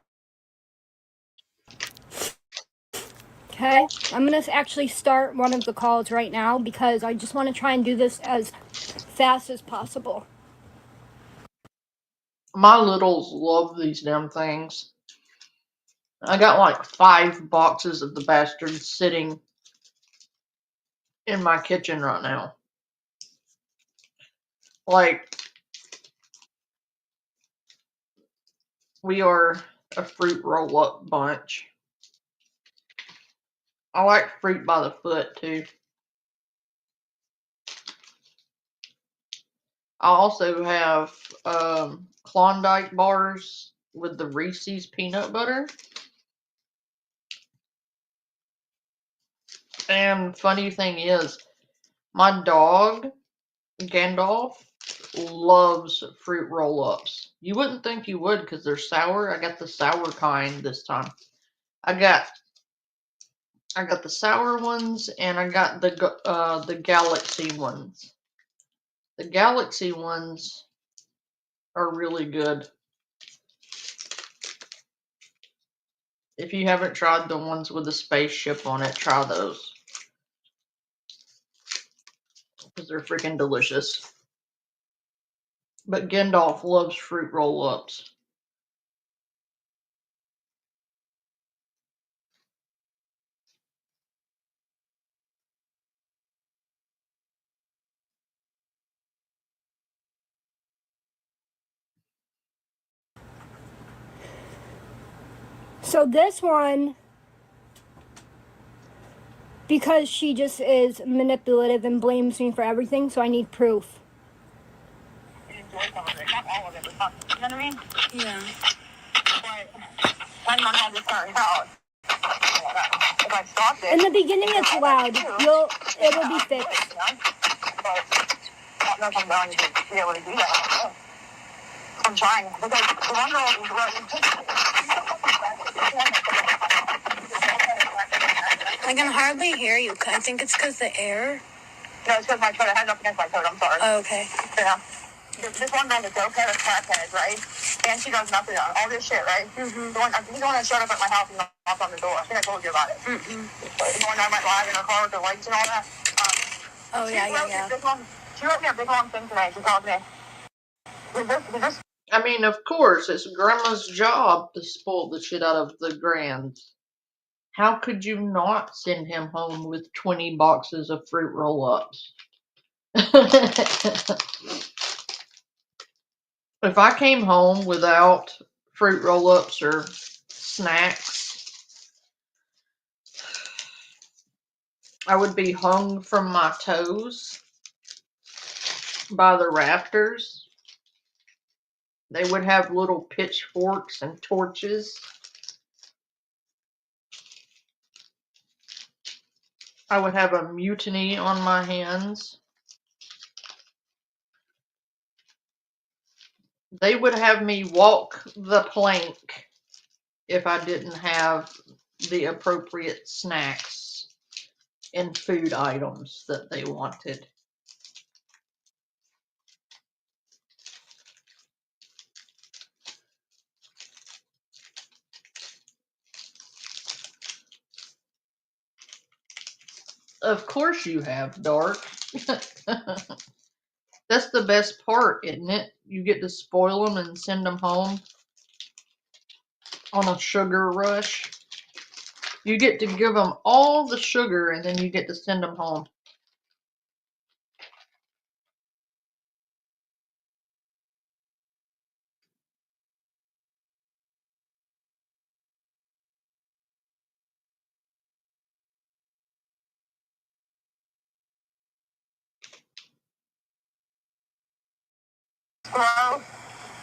Speaker 5: Okay, I'm gonna actually start one of the calls right now because I just want to try and do this as fast as possible.
Speaker 1: My littles love these damn things. I got like 5 boxes of the bastards sitting in my kitchen right now. Like, we are a fruit roll-up bunch. I like fruit by the foot too. I also have Klondike bars with the Reese's peanut butter. And funny thing is, my dog, Gandalf, loves fruit roll-ups. You wouldn't think you would because they're sour. I got the sour kind this time. I got the sour ones and I got the Galaxy ones. The Galaxy ones are really good. If you haven't tried the ones with the spaceship on it, try those. Because they're freaking delicious. But Gandalf loves fruit roll-ups.
Speaker 5: So this one, because she just is manipulative and blames me for everything, so I need proof.
Speaker 6: Enjoy some of it, not all of it, but some, you know what I mean? Yeah. But when my mom just started out, if I stopped it,
Speaker 5: In the beginning, it's loud. It'll be fixed.
Speaker 6: you know? But I don't know if I'm going to be able to do that. I'm trying because the one girl is
Speaker 7: I can hardly hear you. I think it's because the air.
Speaker 6: No, it's because my throat. I had it up against my throat. I'm sorry.
Speaker 7: Oh, okay.
Speaker 6: Yeah. This one girl, the dope head of crackhead, right? And she does nothing on all this shit, right? Mm-hmm. He's the one that showed up at my house and knocked on the door. I think I told you about it. Mm-hmm. The one that went live in her car with the lights and all that.
Speaker 7: Yeah.
Speaker 6: She wrote me a big long thing today. She called me.
Speaker 1: I mean, of course, it's Grandma's job to spoil the shit out of the grands. How could you not send him home with 20 boxes of fruit roll-ups? If I came home without fruit roll-ups or snacks, I would be hung from my toes by the raptors. They would have little pitchforks and torches. I would have a mutiny on my hands. They would have me walk the plank if I didn't have the appropriate snacks and food items that they wanted. Of course you have, Dark. That's the best part, isn't it? You get to spoil them and send them home on a sugar rush. You get to give them all the sugar and then you get to send them home.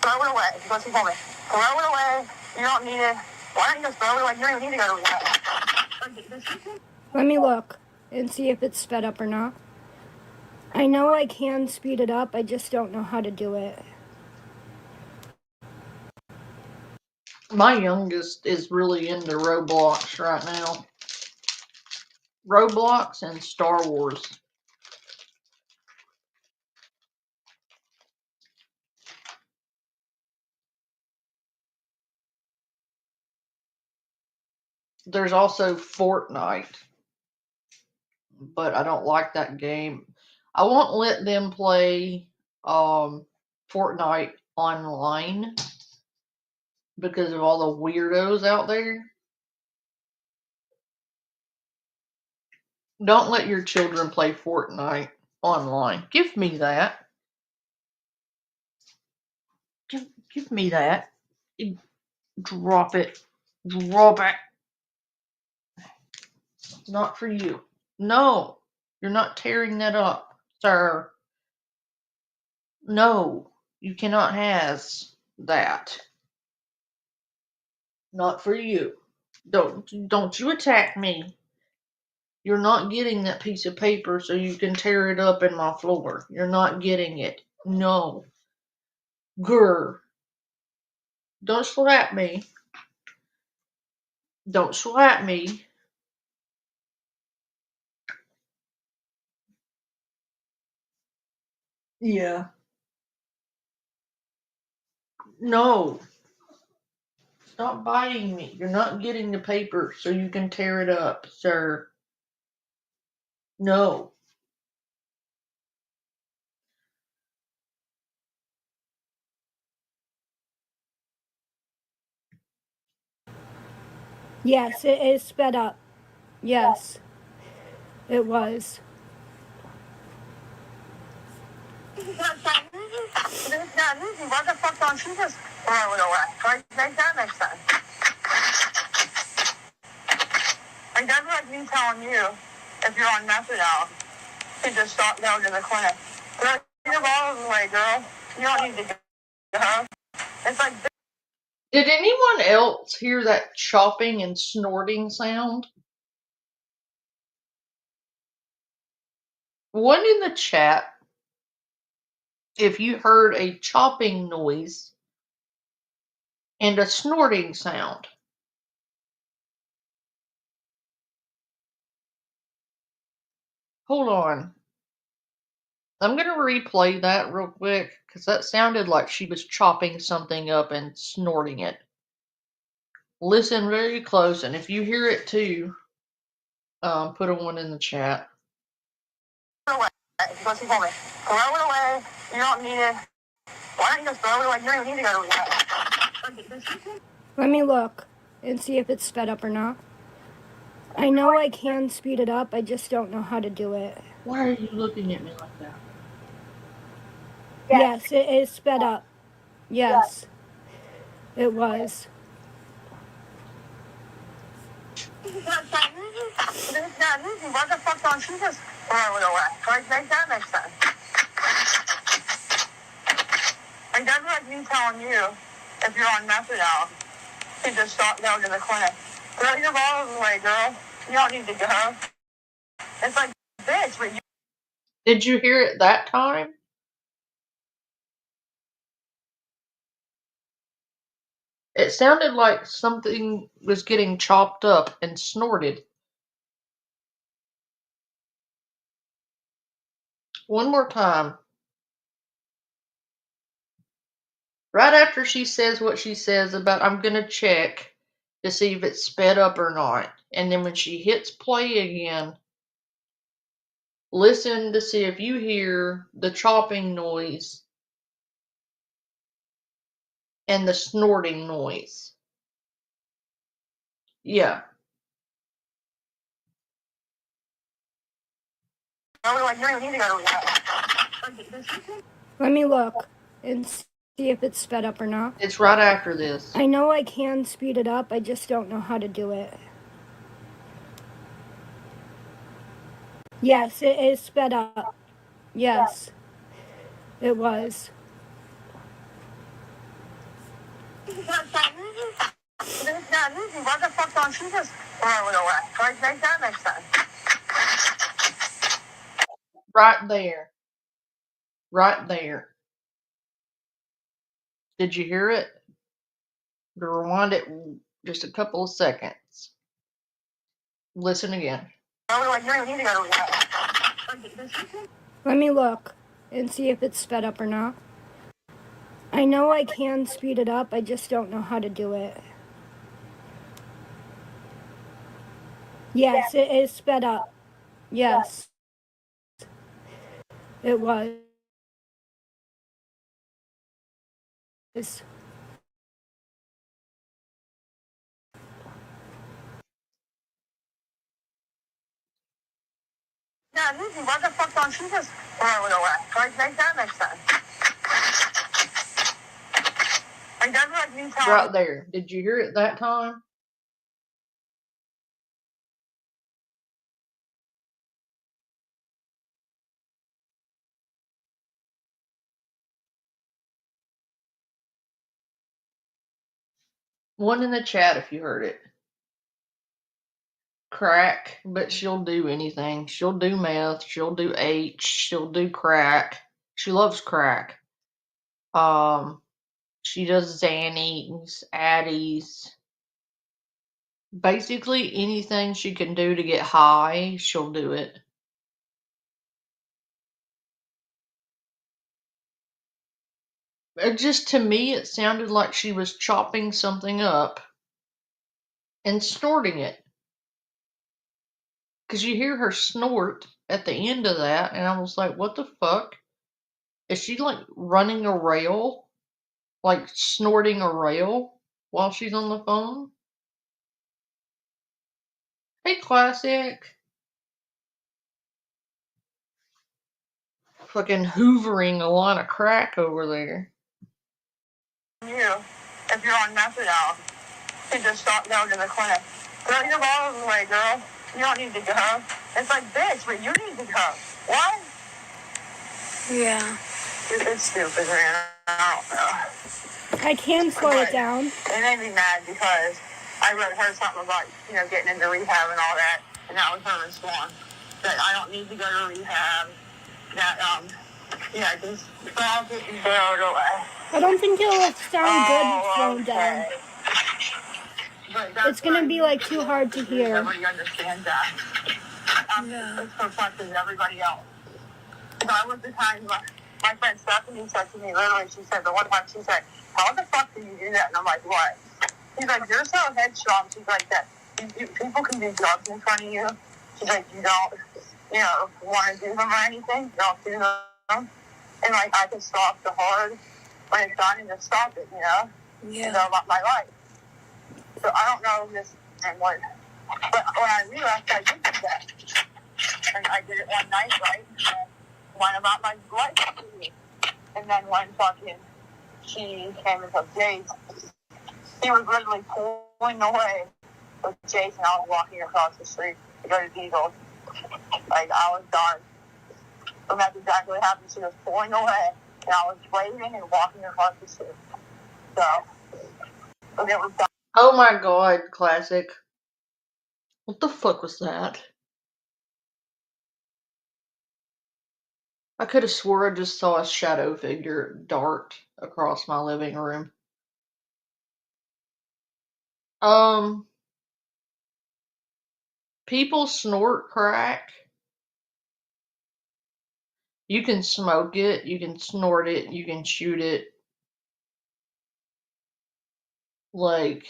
Speaker 6: Throw it away. That's what she told me. Throw it away. You don't need it. Why don't you just throw it away? You don't even need to go to rehab.
Speaker 5: Let me look and see if it's sped up or not. I know I can speed it up, I just don't know how to do it.
Speaker 1: My youngest is really into Roblox right now. Roblox and Star Wars. There's also Fortnite, but I don't like that game. I won't let them play Fortnite online because of all the weirdos out there. Don't let your children play Fortnite online. Give me that. Give me that. Drop it. Drop it. Not for you. No. You're not tearing that up, sir. No. You cannot has that. Not for you. Don't you attack me. You're not getting that piece of paper so you can tear it up in my floor. You're not getting it. No. Grr. Don't slap me. Don't slap me. Yeah. No. Stop biting me. You're not getting the paper so you can tear it up, sir. No.
Speaker 5: Yes, it is sped up. Yes, it was.
Speaker 6: It's not easy. What the fuck don't you just throw it away? Like, make that make sense. Like, that's like me telling you, if you're on methadone, to just stop going to the clinic. Throw your bottles away, girl. You don't need to go. It's like,
Speaker 1: Did anyone else hear that chopping and snorting sound? One in the chat, if you heard a chopping noise and a snorting sound. Hold on. I'm going to replay that real quick because that sounded like she was chopping something up and snorting it. Listen very close, and if you hear it too, put a one in the chat.
Speaker 6: throw it away. Because he told me, throw it away. You don't need it. Why don't you just throw it away? You don't even need to go to the
Speaker 5: Let me look and see if it's sped up or not. I know I can speed it up, I just don't know how to do it.
Speaker 1: Why are you looking at me like that?
Speaker 5: Yes, it is sped up. Yes, it was.
Speaker 6: It's not easy. What the fuck don't you just throw it away? Like, make that make sense. Like, that's like me telling you, if you're on methadone, to just stop going to the clinic. Throw your bottles away, girl. You don't need to go. It's like, bitch, but you...
Speaker 1: Did you hear it that time? It sounded like something was getting chopped up and snorted. One more time. Right after she says what she says about I'm gonna check to see if it's sped up or not. And then when she hits play again, listen to see if you hear the chopping noise and the snorting noise. Yeah.
Speaker 6: Like, you don't even need to go to the...
Speaker 5: Let me look and see if it's sped up or not.
Speaker 1: It's right after this.
Speaker 5: I know I can speed it up, I just don't know how to do it. Yes, it is sped up. Yes, it was.
Speaker 6: It's not easy. What the fuck don't you just throw it away? Like, make that make sense.
Speaker 1: Right there. Right there. Did you hear it? Rewind it just a couple of seconds. Listen again.
Speaker 6: Like, you don't even need to go to the...
Speaker 5: Let me look and see if it's sped up or not. I know I can speed it up, I just don't know how to do it. Yes, it is sped up. Yes, it was.
Speaker 6: Not easy. What the fuck don't you just throw it away? Like, make that make sense. Like, that's like me telling...
Speaker 1: Right there. Did you hear it that time? One in the chat if you heard it. Crack, but she'll do anything. She'll do meth, she'll do H, she'll do crack. She loves crack. She does Xannies, Addies. Basically anything she can do to get high, she'll do it. Just to me, it sounded like she was chopping something up and snorting it. Because you hear her snort at the end of that, and I was like, what the fuck? Is she like running a rail? Like snorting a rail while she's on the phone? Hey, Classic. Fucking hoovering a lot of crack over there.
Speaker 6: You, if you're on methadone, you just stop going to the clinic. Throw your bottles away, girl. You don't need to go. It's like, bitch, but you need to go. What?
Speaker 5: Yeah.
Speaker 6: It's stupid, man. I don't know.
Speaker 5: I can slow it down.
Speaker 6: It made me mad because I heard something about, getting into rehab and all that, and that was her response. That I don't need to go to rehab. That, just stop it and go away.
Speaker 5: I don't think it'll sound good slowing down. It's gonna be like too hard to hear.
Speaker 6: Everybody understands that. It's perplexing everybody else. That was the time my friend Stephanie said to me, literally, she said, the one time she said, how the fuck do you do that? And I'm like, what? She's like, you're so headstrong. She's like, that people can do drugs in front of you. She's like, you don't, want to do them or anything. You don't do them. And, like, I can stop the hard when it's done and just stop it, about my life. So I don't know this and what, but when I realized I did that, and I did it one night, right, and went about my life, and then when she came into Jay's, he was literally pulling away with Jason. I was walking across the street to go to Eagles. Like, I was done. And that's exactly what happened. She was pulling away, and I was waving and walking across the street. So, and it was done.
Speaker 1: Oh my god, Classic. What the fuck was that? I could have swore I just saw a shadow figure dart across my living room. People snort crack. You can smoke it, you can snort it, you can shoot it. Like,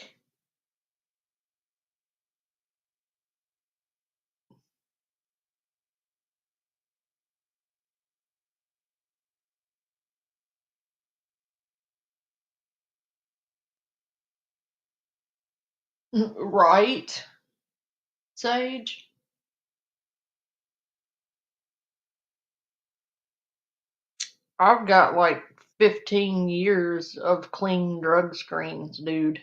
Speaker 1: right, Sage? I've got like 15 years of clean drug screens, dude.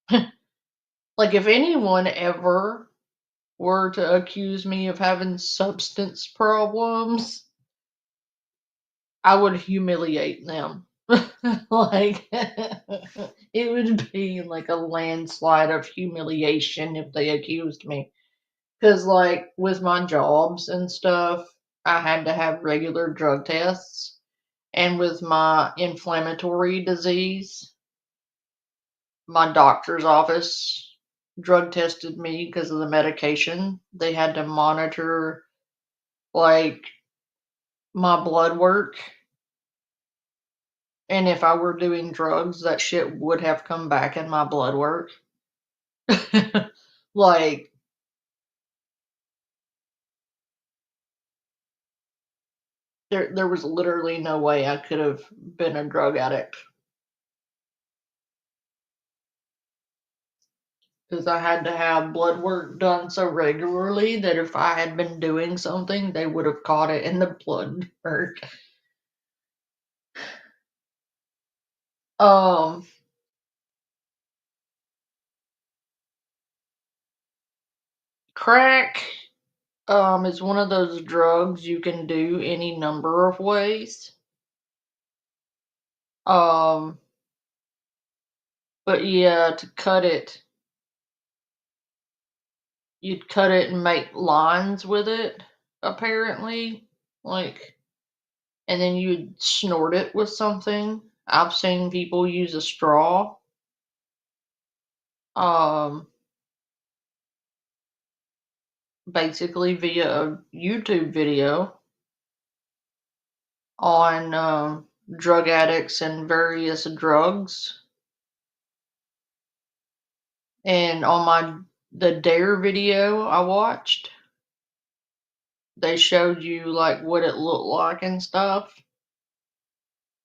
Speaker 1: Like, if anyone ever were to accuse me of having substance problems, I would humiliate them. Like, it would be like a landslide of humiliation if they accused me. Because, like, with my jobs and stuff, I had to have regular drug tests. And with my inflammatory disease, my doctor's office drug tested me because of the medication. They had to monitor, like, my blood work. And if I were doing drugs, that shit would have come back in my blood work. Like, there was literally no way I could have been a drug addict. Because I had to have blood work done so regularly that if I had been doing something, they would have caught it in the blood work. Crack is one of those drugs you can do any number of ways. But yeah, to cut it, you'd cut it and make lines with it, apparently. Like, and then you'd snort it with something. I've seen people use a straw. Basically via a YouTube video on drug addicts and various drugs. And on the Dare video I watched, they showed you like what it looked like and stuff.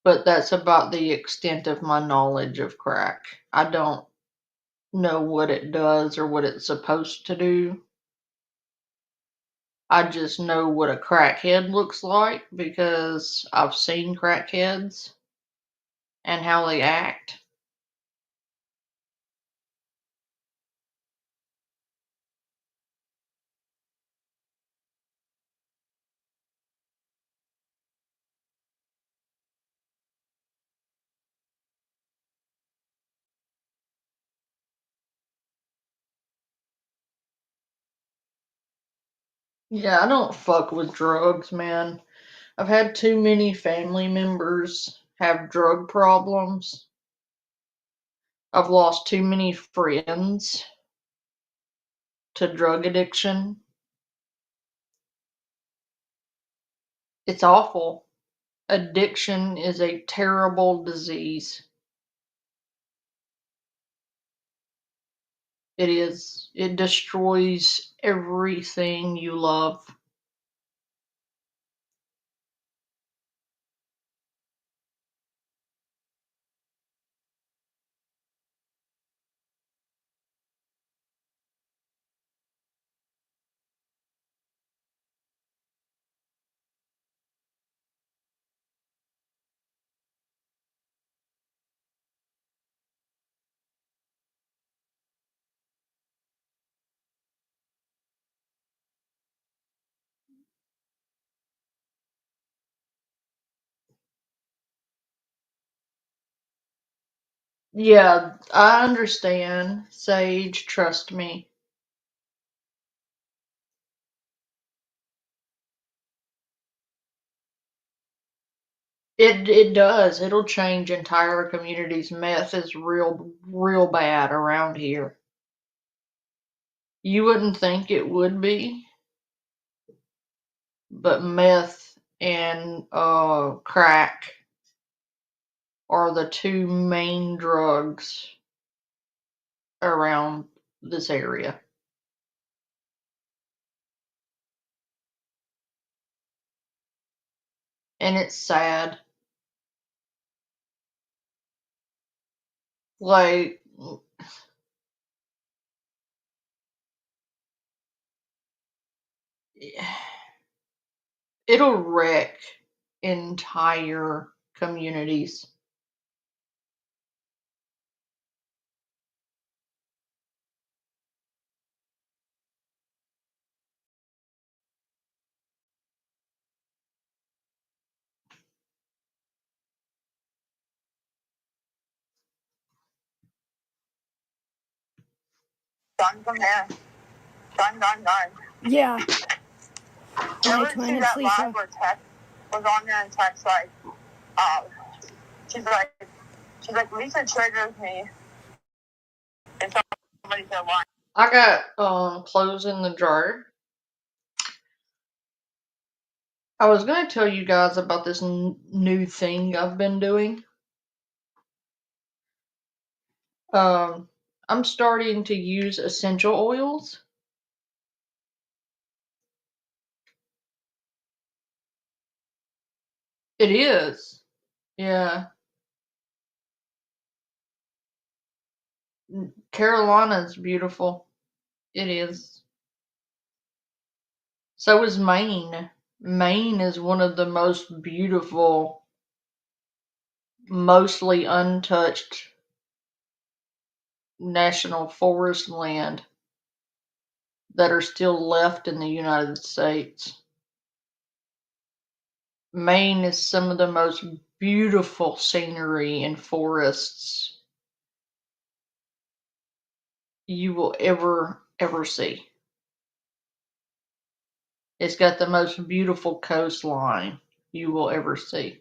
Speaker 1: But that's about the extent of my knowledge of crack. I don't know what it does or what it's supposed to do. I just know what a crackhead looks like because I've seen crackheads and how they act. Yeah, I don't fuck with drugs, man. I've had too many family members have drug problems. I've lost too many friends to drug addiction. It's awful. Addiction is a terrible disease. It is. It destroys everything you love. Yeah, I understand, Sage. Trust me. It does. It'll change entire communities. Meth is real bad around here. You wouldn't think it would be, but meth and crack are the two main drugs around this area. And it's sad. Like, it'll wreck entire communities.
Speaker 6: Done from there. Done.
Speaker 5: Yeah,
Speaker 6: You
Speaker 5: my
Speaker 6: ever
Speaker 5: twin,
Speaker 6: see
Speaker 5: it's
Speaker 6: that live
Speaker 5: Lisa.
Speaker 6: where Tech was on there and Tech's like, she's like, Lisa triggers me. And somebody said, why?
Speaker 1: I got clothes in the drawer. I was gonna tell you guys about this new thing I've been doing. I'm starting to use essential oils. It is. Yeah. Carolina's beautiful. It is. So is Maine. Maine is one of the most beautiful, mostly untouched national forest land that are still left in the United States. Maine is some of the most beautiful scenery and forests you will ever see. It's got the most beautiful coastline you will ever see.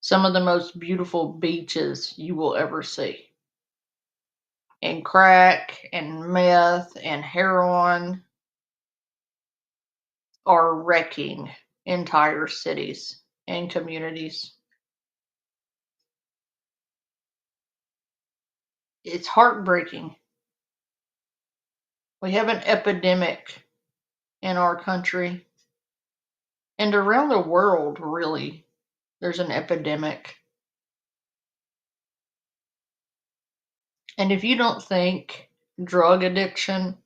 Speaker 1: Some of the most beautiful beaches you will ever see. And crack and meth and heroin are wrecking entire cities and communities. It's heartbreaking. We have an epidemic in our country and around the world, really. There's an epidemic. And if you don't think drug addiction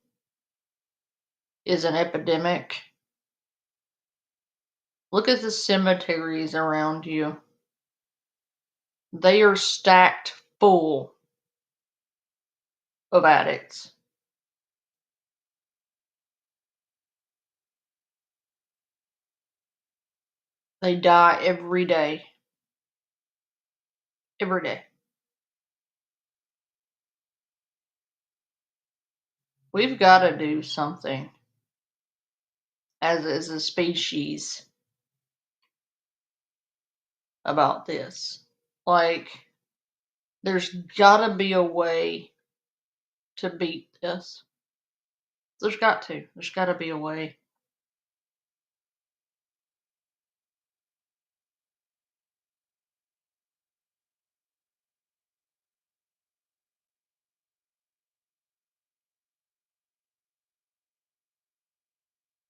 Speaker 1: is an epidemic. Look at the cemeteries around you. They are stacked full of addicts. They die every day. Every day. We've got to do something as a species about this. Like, there's got to be a way to beat this. There's got to. There's got to be a way.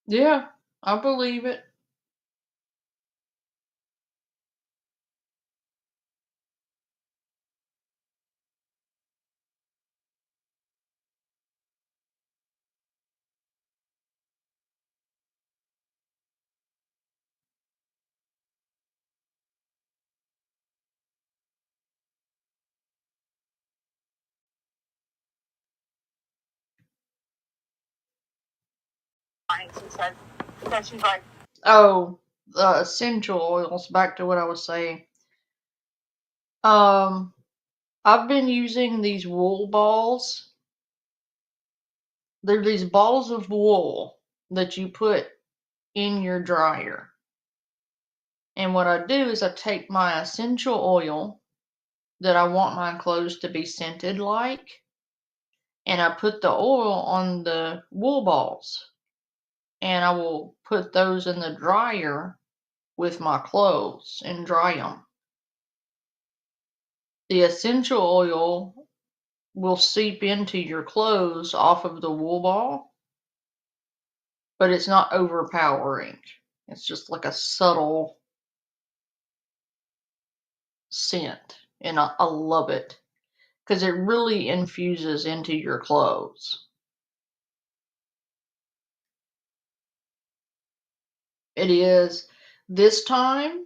Speaker 1: Yeah, I believe it.
Speaker 6: She's like,
Speaker 1: Oh, the essential oils. Back to what I was saying. I've been using these wool balls. They're these balls of wool that you put in your dryer. And what I do is I take my essential oil that I want my clothes to be scented like, and I put the oil on the wool balls. And I will put those in the dryer with my clothes and dry them. The essential oil will seep into your clothes off of the wool ball, but it's not overpowering. It's just like a subtle scent, and I love it because it really infuses into your clothes. It is. This time,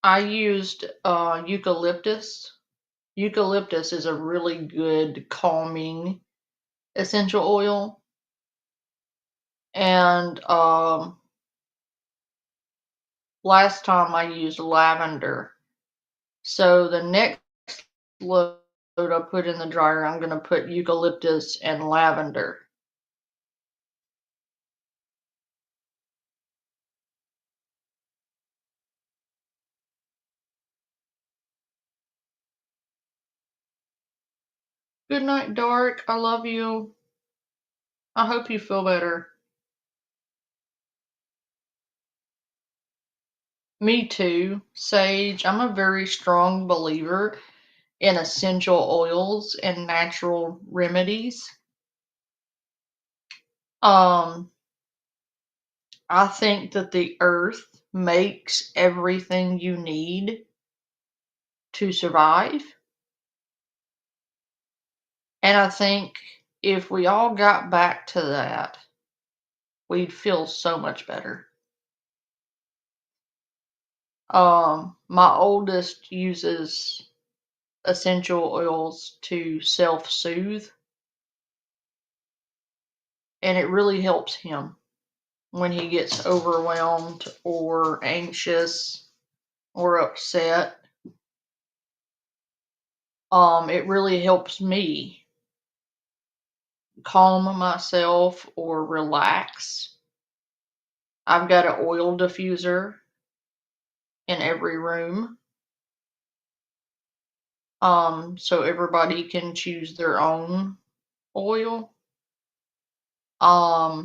Speaker 1: I used eucalyptus. Eucalyptus is a really good calming essential oil, and last time I used lavender. So the next load I put in the dryer, I'm going to put eucalyptus and lavender. Good night, Dark. I love you. I hope you feel better. Me too, Sage. I'm a very strong believer in essential oils and natural remedies. I think that the earth makes everything you need to survive. And I think if we all got back to that, we'd feel so much better. My oldest uses essential oils to self-soothe, and it really helps him when he gets overwhelmed or anxious or upset. It really helps me calm myself or relax. I've got an oil diffuser in every room. So everybody can choose their own oil. I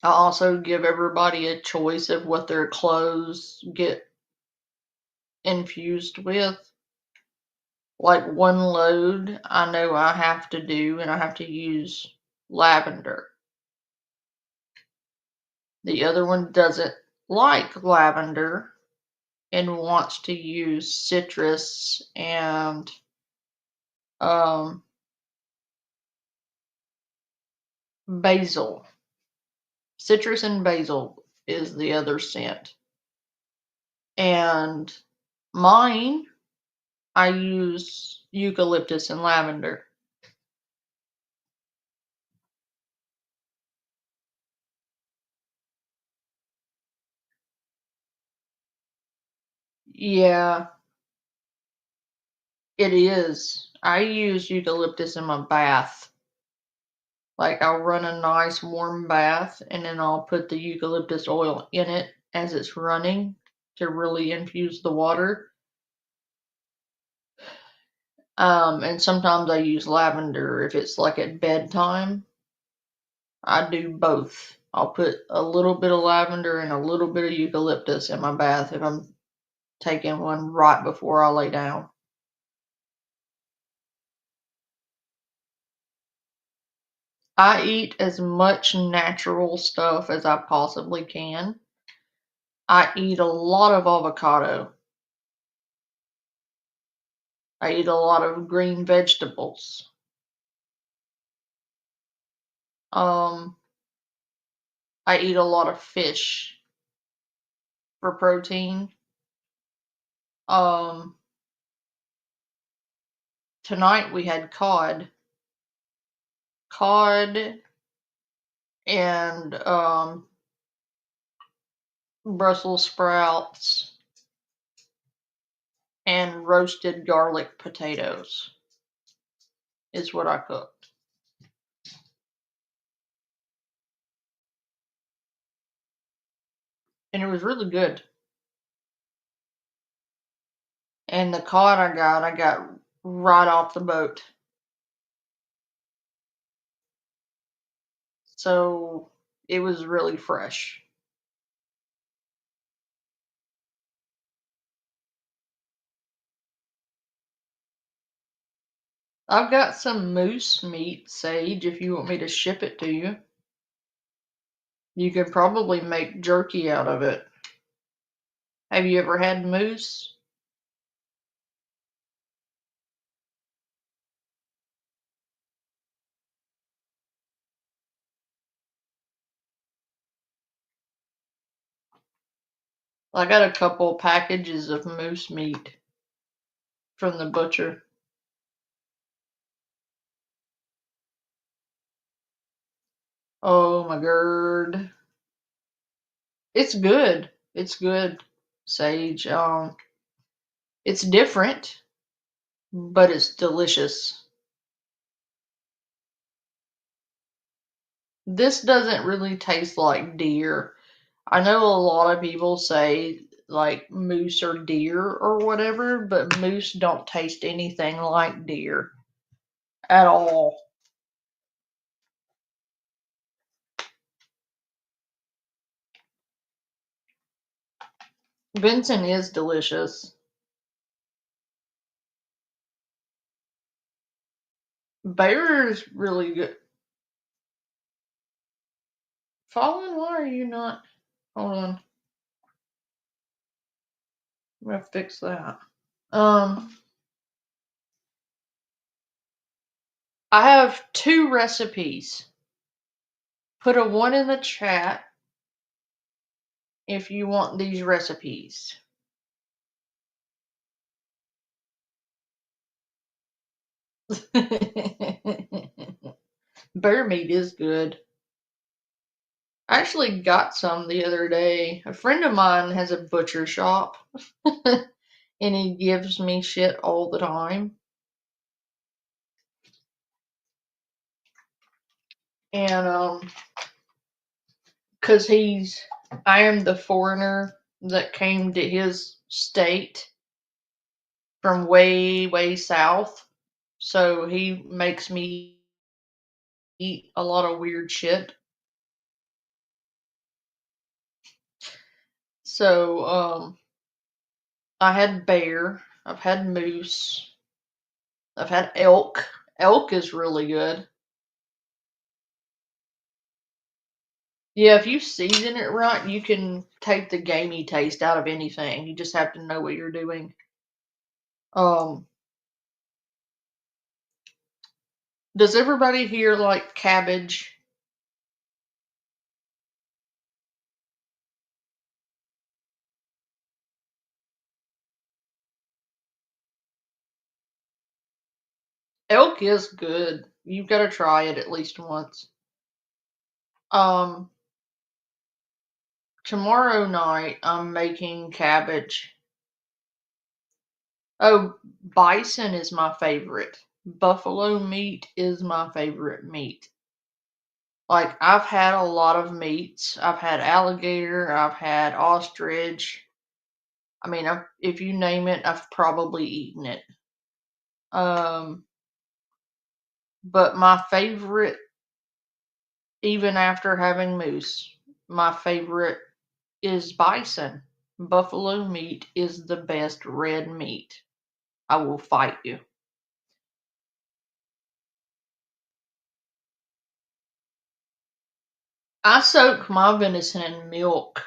Speaker 1: also give everybody a choice of what their clothes get infused with. Like one load, I know I have to do, and I have to use lavender. The other one doesn't like lavender and wants to use citrus and basil. Citrus and basil is the other scent. And mine, I use eucalyptus and lavender. Yeah, it is. I use eucalyptus in my bath. Like, I'll run a nice warm bath and then I'll put the eucalyptus oil in it as it's running to really infuse the water. And sometimes I use lavender if it's like at bedtime. I do both. I'll put a little bit of lavender and a little bit of eucalyptus in my bath if I'm taking one right before I lay down. I eat as much natural stuff as I possibly can. I eat a lot of avocado. I eat a lot of green vegetables. I eat a lot of fish for protein. Um, Tonight we had cod. Cod and Brussels sprouts and roasted garlic potatoes is what I cooked. And it was really good. And the cod I got right off the boat. So it was really fresh. I've got some moose meat, Sage, if you want me to ship it to you. You could probably make jerky out of it. Have you ever had moose? I got a couple packages of moose meat from the butcher. Oh my god. It's good. It's good, Sage. It's different, but it's delicious. This doesn't really taste like deer. I know a lot of people say like moose or deer or whatever, but moose don't taste anything like deer at all. Venison is delicious. Bear is really good. Fallen, why are you not? Hold on. I'm gonna fix that. I have 2 recipes. Put a 1 in the chat if you want these recipes. Bear meat is good. I actually got some the other day. A friend of mine has a butcher shop and he gives me shit all the time. And cuz I am the foreigner that came to his state from way way south. So he makes me eat a lot of weird shit. So I had bear, I've had moose, I've had elk. Elk is really good. Yeah, if you season it right, you can take the gamey taste out of anything. You just have to know what you're doing. Does everybody here like cabbage? Elk is good. You've got to try it at least once. Tomorrow night I'm making cabbage. Oh, bison is my favorite. Buffalo meat is my favorite meat. Like, I've had a lot of meats. I've had alligator, I've had ostrich. I mean, if you name it, I've probably eaten it. But my favorite, even after having moose, my favorite is bison. Buffalo meat is the best red meat. I will fight you. I soak my venison in milk.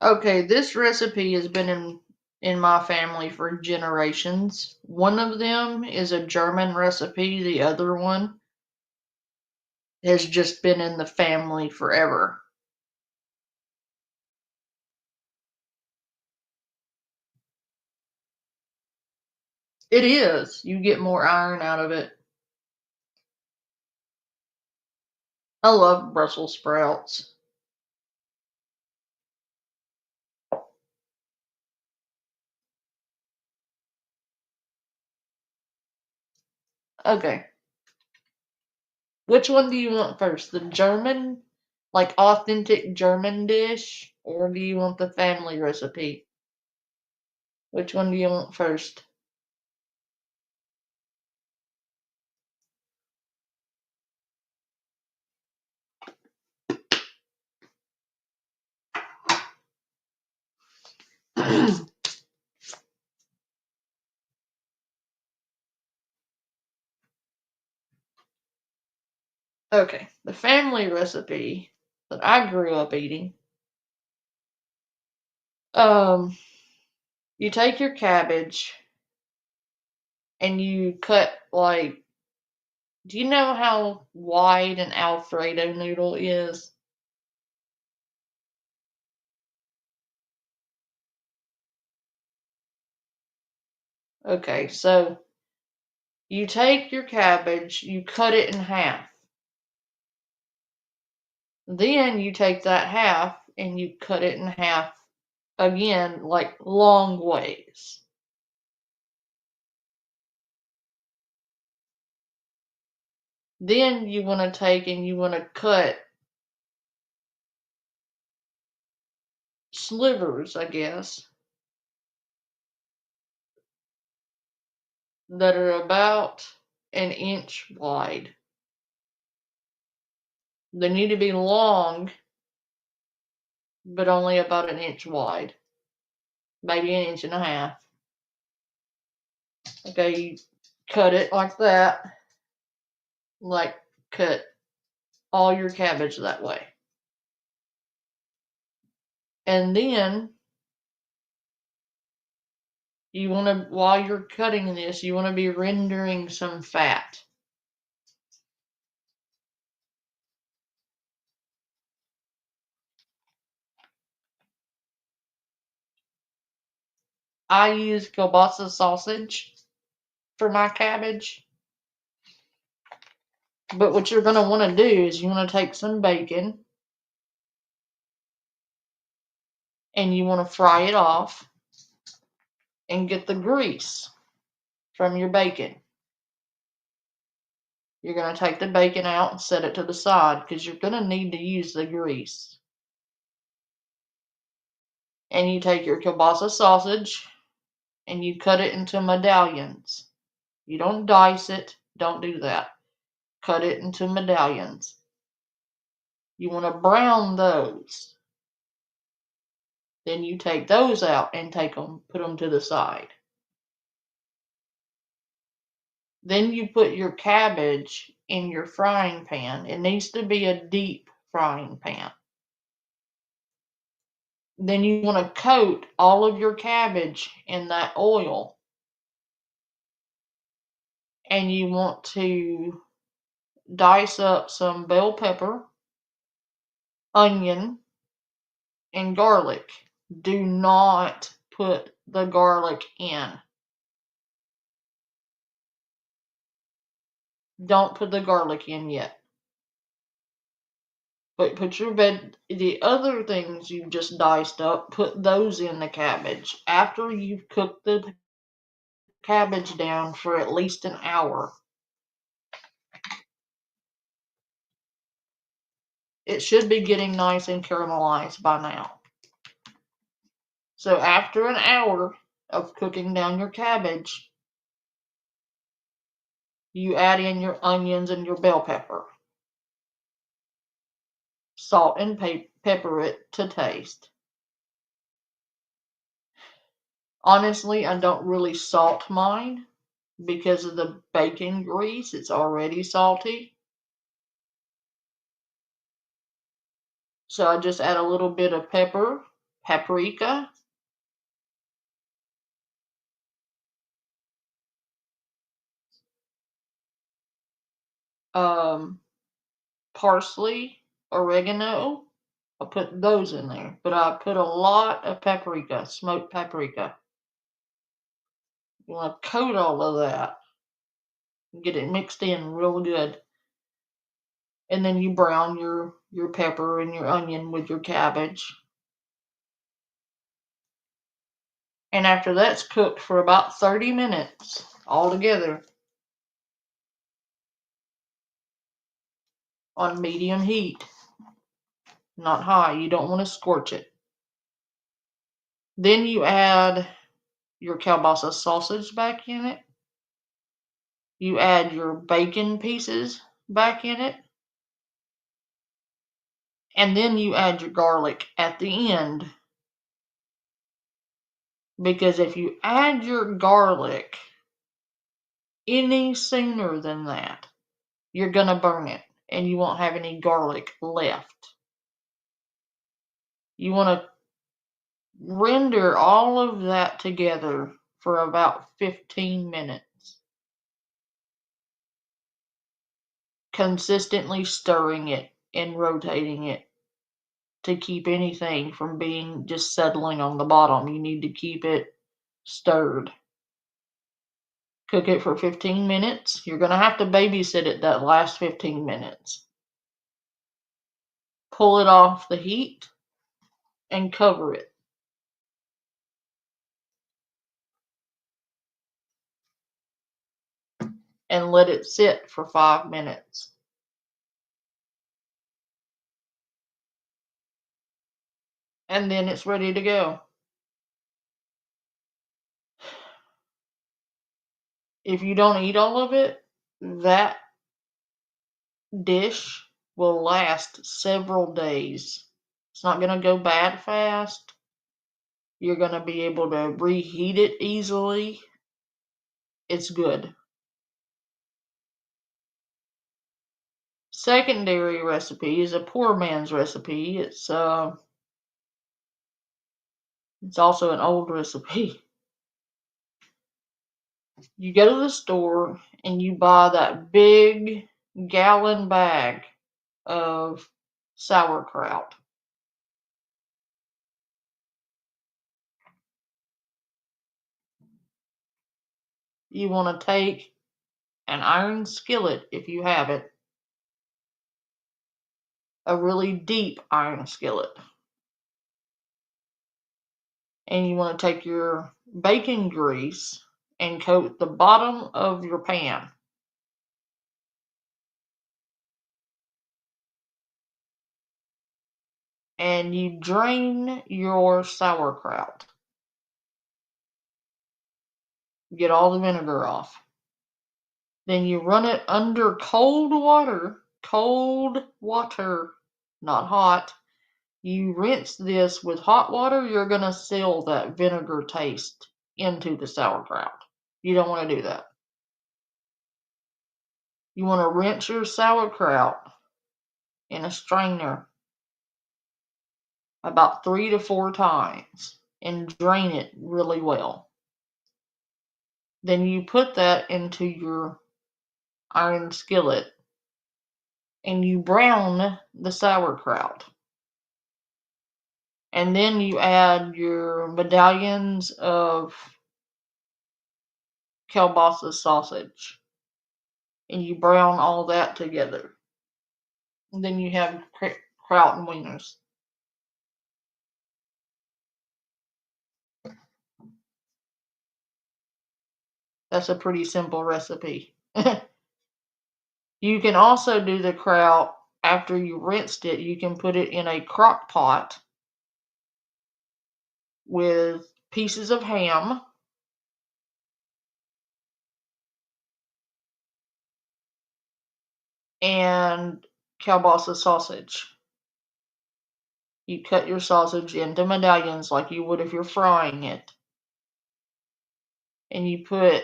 Speaker 1: Okay, this recipe has been in my family for generations. One of them is a German recipe, the other one has just been in the family forever. It is. You get more iron out of it. I love Brussels sprouts. Okay. Which one do you want first? The German, like authentic German dish, or do you want the family recipe? Which one do you want first? Okay, the family recipe that I grew up eating. You take your cabbage and you cut like, do you know how wide an Alfredo noodle is? Okay, so you take your cabbage, you cut it in half. Then you take that half and you cut it in half again, like long ways. Then you want to take and you want to cut slivers, I guess, that are about an inch wide. They need to be long, but only about an inch wide, maybe an inch and a half. Okay, you cut it like that, like cut all your cabbage that way. And then you want to, while you're cutting this, you want to be rendering some fat. I use kielbasa sausage for my cabbage. But what you're going to want to do is you want to take some bacon and you want to fry it off and get the grease from your bacon. You're going to take the bacon out and set it to the side because you're going to need to use the grease. And you take your kielbasa sausage and you cut it into medallions. You don't dice it. Don't do that. Cut it into medallions. You want to brown those. Then you take those out and put them to the side. Then you put your cabbage in your frying pan. It needs to be a deep frying pan. Then you want to coat all of your cabbage in that oil. And you want to dice up some bell pepper, onion, and garlic. Do not put the garlic in. Don't put the garlic in yet. But put the other things you just diced up, put those in the cabbage. After you've cooked the cabbage down for at least an hour, it should be getting nice and caramelized by now. So after an hour of cooking down your cabbage, you add in your onions and your bell pepper. Salt and pepper it to taste. Honestly, I don't really salt mine because of the bacon grease. It's already salty. So I just add a little bit of paprika, parsley, oregano. I put those in there, but I put a lot of paprika, smoked paprika. You want to coat all of that, get it mixed in real good, and then you brown your pepper and your onion with your cabbage. And after that's cooked for about 30 minutes altogether on medium heat, not high, you don't want to scorch it. Then you add your kielbasa sausage back in it. You add your bacon pieces back in it. And then you add your garlic at the end. Because if you add your garlic any sooner than that, you're going to burn it and you won't have any garlic left. You want to render all of that together for about 15 minutes. Consistently stirring it and rotating it to keep anything from being just settling on the bottom. You need to keep it stirred. Cook it for 15 minutes. You're going to have to babysit it that last 15 minutes. Pull it off the heat and cover it. And let it sit for 5 minutes. And then it's ready to go. If you don't eat all of it, that dish will last several days. It's not going to go bad fast. You're going to be able to reheat it easily. It's good. Secondary recipe is a poor man's recipe. It's also an old recipe. You go to the store and you buy that big gallon bag of sauerkraut. You want to take an iron skillet, if you have it, a really deep iron skillet. And you want to take your bacon grease and coat the bottom of your pan. And you drain your sauerkraut. Get all the vinegar off. Then you run it under cold water, not hot. You rinse this with hot water, you're going to seal that vinegar taste into the sauerkraut. You don't want to do that. You want to rinse your sauerkraut in a strainer about 3 to 4 times and drain it really well. Then you put that into your iron skillet and you brown the sauerkraut. And then you add your medallions of kielbasa sausage. And you brown all that together. And then you have kraut and wieners. That's a pretty simple recipe. You can also do the kraut after you rinsed it. You can put it in a crock pot with pieces of ham, and kielbasa sausage. You cut your sausage into medallions like you would if you're frying it. And you put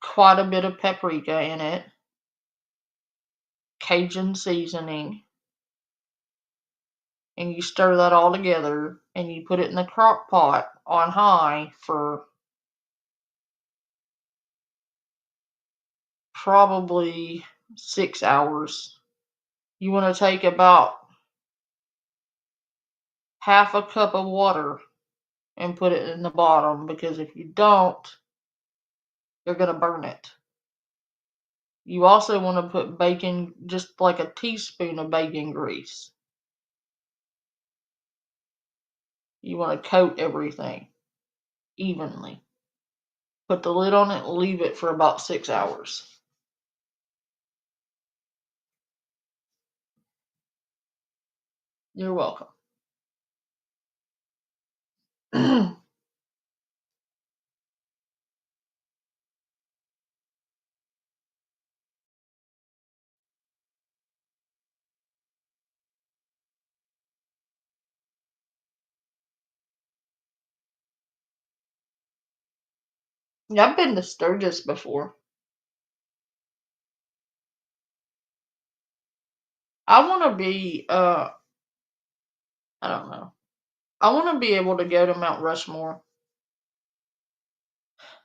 Speaker 1: quite a bit of paprika in it, Cajun seasoning, and you stir that all together, and you put it in the crock pot on high for probably 6 hours. You want to take about half a cup of water and put it in the bottom, because if you don't, you're going to burn it. You also want to put bacon, just like a teaspoon of bacon grease. You want to coat everything evenly. Put the lid on it and leave it for about 6 hours. You're welcome. Yeah, I've been to Sturgis before. I want to be, I don't know. I want to be able to go to Mount Rushmore.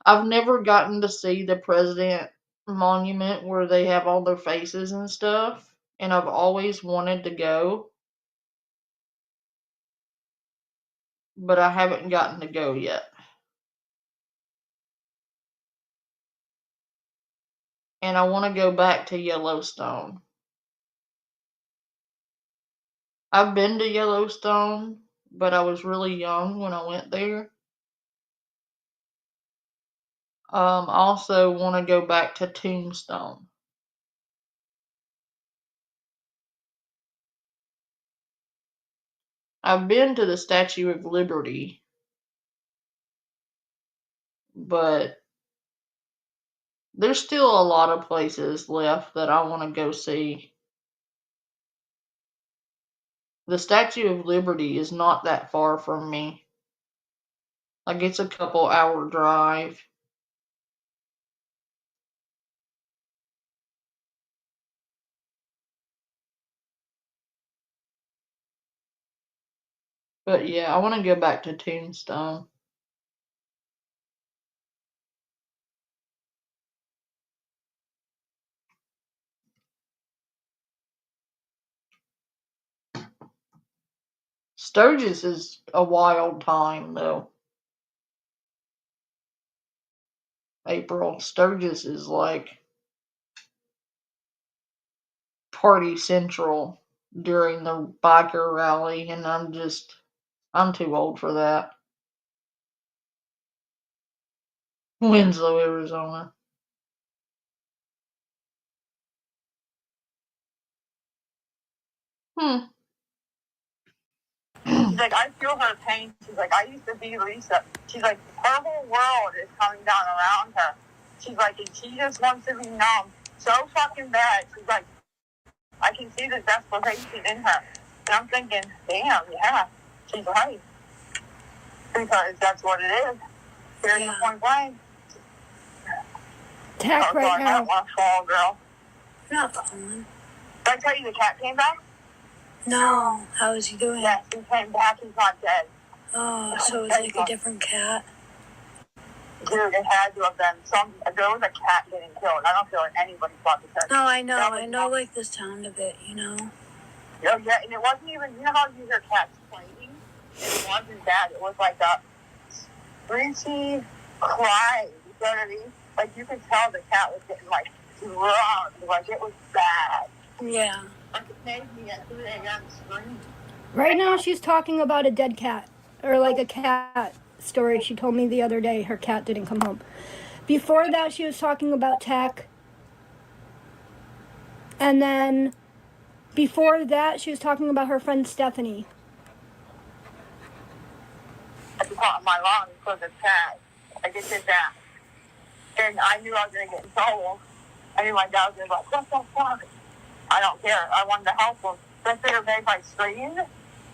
Speaker 1: I've never gotten to see the President Monument where they have all their faces and stuff, and I've always wanted to go, but I haven't gotten to go yet. And I want to go back to Yellowstone. I've been to Yellowstone, but I was really young when I went there. I also want to go back to Tombstone. I've been to the Statue of Liberty, but there's still a lot of places left that I want to go see. The Statue of Liberty is not that far from me. Like, it's a couple hour drive. But yeah, I want to go back to Tombstone. Sturgis is a wild time, though. April. Sturgis is like party central during the biker rally, and I'm too old for that. Winslow, Arizona.
Speaker 6: She's like, I feel her pain. She's like, I used to be Lisa. She's like, her whole world is coming down around her. She's like, and she just wants to be numb so fucking bad. She's like, I can see the desperation in her. And I'm thinking, damn, yeah, she's right. Because that's what it is. Here's the point blank.
Speaker 5: Attack right
Speaker 6: I don't
Speaker 5: now.
Speaker 6: want to fall, girl.
Speaker 7: Not falling.
Speaker 6: Did I tell you the cat came back?
Speaker 7: No. How is he doing?
Speaker 6: Yes, he came back. He's not dead.
Speaker 7: Oh, so it's like a different cat.
Speaker 6: Dude, it had to have been there was a cat getting killed. I don't feel like anybody thought the cat.
Speaker 7: No, I know like the sound of it, you know?
Speaker 6: Yeah, and it wasn't even, you know how you hear cats playing? It wasn't bad. It was like a screechy cry. You know what I mean? Like you could tell the cat was getting like drunk. Like it was bad.
Speaker 5: Yeah.
Speaker 6: Like it made me at 3 a.m. scream.
Speaker 5: Right now, she's talking about a dead cat, or like a cat story she told me the other day. Her cat didn't come home. Before that, she was talking about tech. And then before that, she was talking about her friend Stephanie.
Speaker 6: At the top of my lungs because of cat. I just did that. And I knew I was going to get in trouble. I knew my dad was going to be like, what the fuck? I don't care. I wanted to help them. So I figured maybe I screamed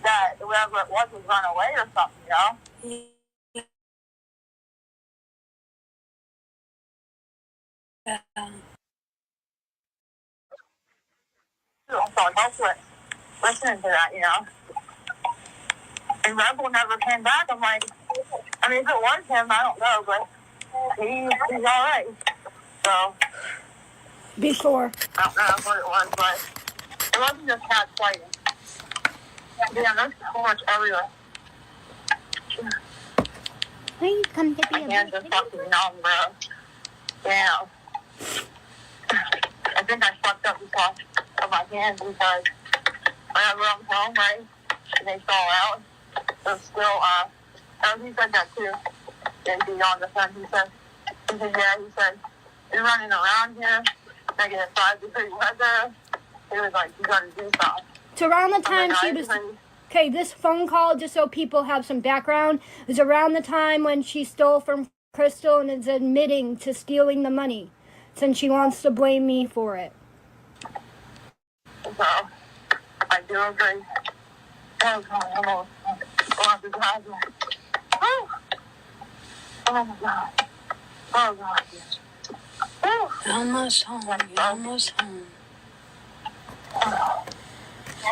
Speaker 6: that whoever it was would run away or something, you know?
Speaker 5: Yeah.
Speaker 6: So I helped with listening to that, you know? And Rebel never came back. I'm like, I mean, if it was him, I don't know, but he's all right. So
Speaker 5: Before.
Speaker 6: I don't know what it was, but it wasn't just cats fighting. Yeah, there's so much everywhere.
Speaker 5: Please come get
Speaker 6: My hands are fucking numb, bro. Yeah. I think I fucked up because of my hands because whenever I'm home, right, and they fall out, they're still, he said that too. They'd be on the phone. He said, you're running around here, -5-degree weather. He was like, you gotta do something.
Speaker 5: So around the time she was... Okay, this phone call, just so people have some background, is around the time when she stole from Crystal and is admitting to stealing the money, since she wants to blame me for it.
Speaker 6: So, I do agree. Oh, God, I'm almost God. Oh, my God. Oh, God. Oh.
Speaker 5: Almost home, almost home.
Speaker 6: Well,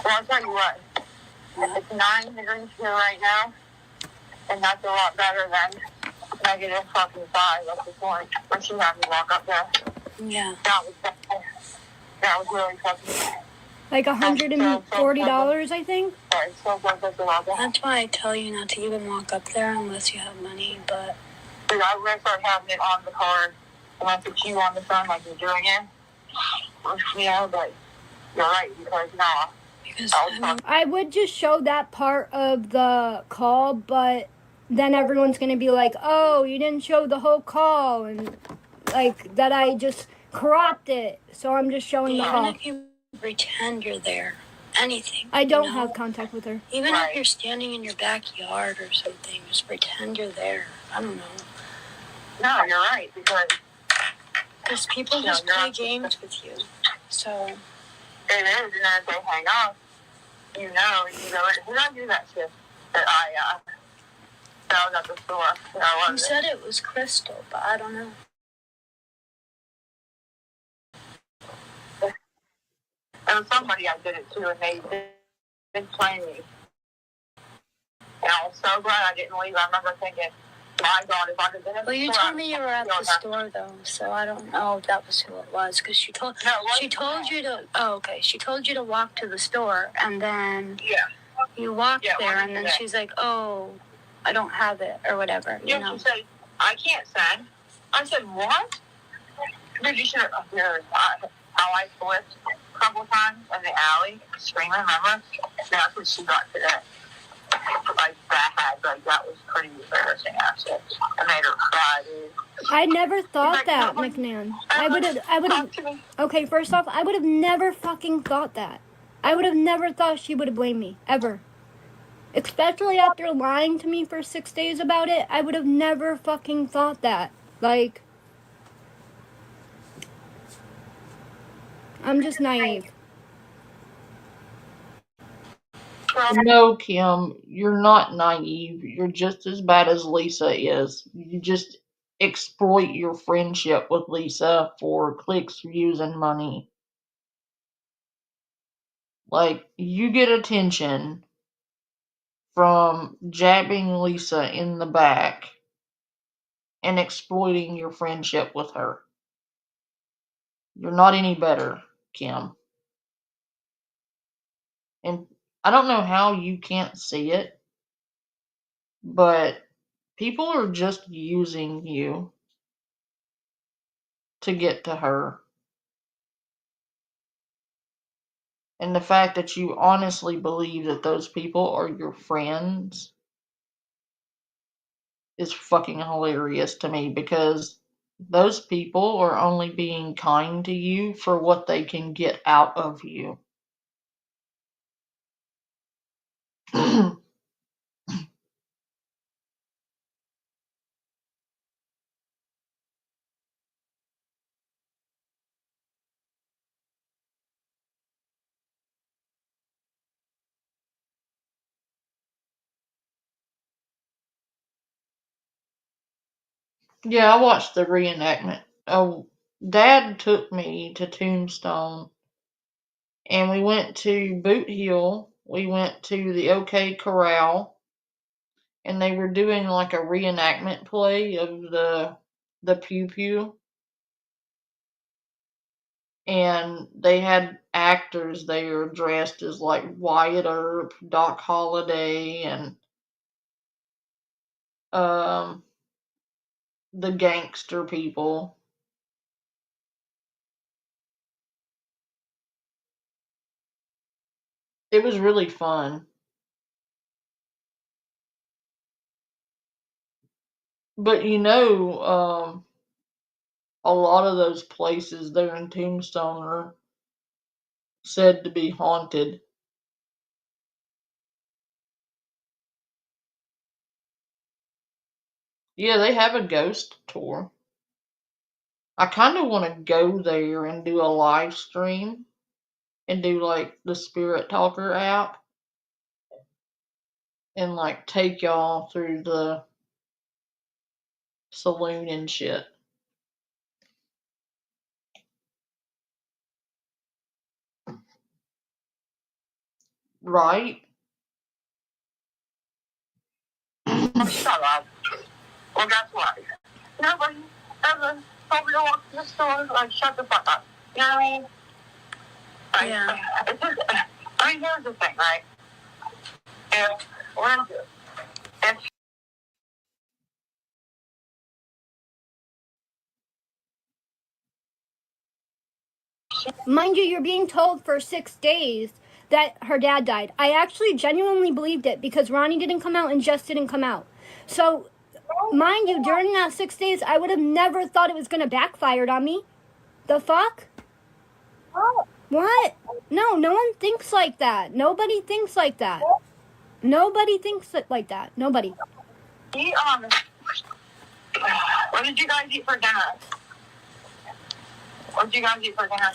Speaker 6: I'll tell you what. It's 9 degrees here right now, and that's a lot better than -5 up this morning when she had me walk up there.
Speaker 5: Yeah.
Speaker 6: That was really fucking...
Speaker 5: Like $140, I think?
Speaker 6: Sorry, so good that you're out there.
Speaker 5: That's why I tell you not to even walk up there unless you have money, but...
Speaker 6: Dude, I would start having it on the card, and I put you on the phone like you're doing it. You know, but you're right, because now...
Speaker 5: Because I would just show that part of the call, but then everyone's going to be like, oh, you didn't show the whole call, and like that I just cropped it, so I'm just showing the call.
Speaker 8: Even if you pretend you're there, anything.
Speaker 5: I don't have contact with her.
Speaker 8: Even if you're standing in your backyard or something, just pretend you're there. I don't know.
Speaker 6: No, you're right,
Speaker 8: because people just play games with you, so...
Speaker 6: It is, and then if they hang up, you know, did I do that shit that I was at the store?
Speaker 8: You said it was Crystal, but I don't know.
Speaker 6: It was somebody I did it to, and they didn't blame me. And I was so glad I didn't leave. I remember thinking, my God, if I could have been in the store...
Speaker 8: Well, you told me you were at the store, though, so I don't know if that was who it was, because she told you to... Oh, okay. She told you to walk to the store, and then you walked there, and then she's like, oh, I don't have it, or whatever, you know?
Speaker 6: She said, I can't send. I said, what? Dude, you should have heard how I flipped a couple times in the alley, screaming, remember? That's what she got today. Like that was pretty embarrassing, actually. I made her cry, dude.
Speaker 5: I never thought that, McNan. I would have. Okay, first off, I would have never fucking thought that. I would have never thought she would have blamed me, ever. Especially after lying to me for 6 days about it, I would have never fucking thought that. Like, I'm just naive.
Speaker 1: No, Kim, you're not naive. You're just as bad as Lisa is. You just exploit your friendship with Lisa for clicks, views, and money. Like, you get attention from jabbing Lisa in the back and exploiting your friendship with her. You're not any better, Kim. And I don't know how you can't see it. But people are just using you to get to her. And the fact that you honestly believe that those people are your friends is fucking hilarious to me, because those people are only being kind to you for what they can get out of you. Yeah, I watched the reenactment. Oh, Dad took me to Tombstone, and we went to Boot Hill. We went to the OK Corral, and they were doing like a reenactment play of the Pew Pew, and they had actors there dressed as like Wyatt Earp, Doc Holliday, and um the gangster people. It was really fun. But a lot of those places there in Tombstone are said to be haunted. Yeah, they have a ghost tour. I kind of want to go there and do a live stream and do like the Spirit Talker app and like take y'all through the saloon and shit. Right?
Speaker 6: Shut up. Well, guess what? Nobody ever told me to walk to the store. Like, shut the fuck up. You know what I mean? Like,
Speaker 8: Yeah.
Speaker 6: It's just, I mean, here's the thing, right? If
Speaker 5: Mind you, you're being told for 6 days that her dad died. I actually genuinely believed it because Ronnie didn't come out and Jess didn't come out. So, mind you, during that 6 days, I would have never thought it was going to backfire on me. The fuck? What? No, no one thinks like that. Nobody thinks like that. Nobody thinks like that. Nobody.
Speaker 6: What did you guys eat for dinner? What did you guys eat for dinner?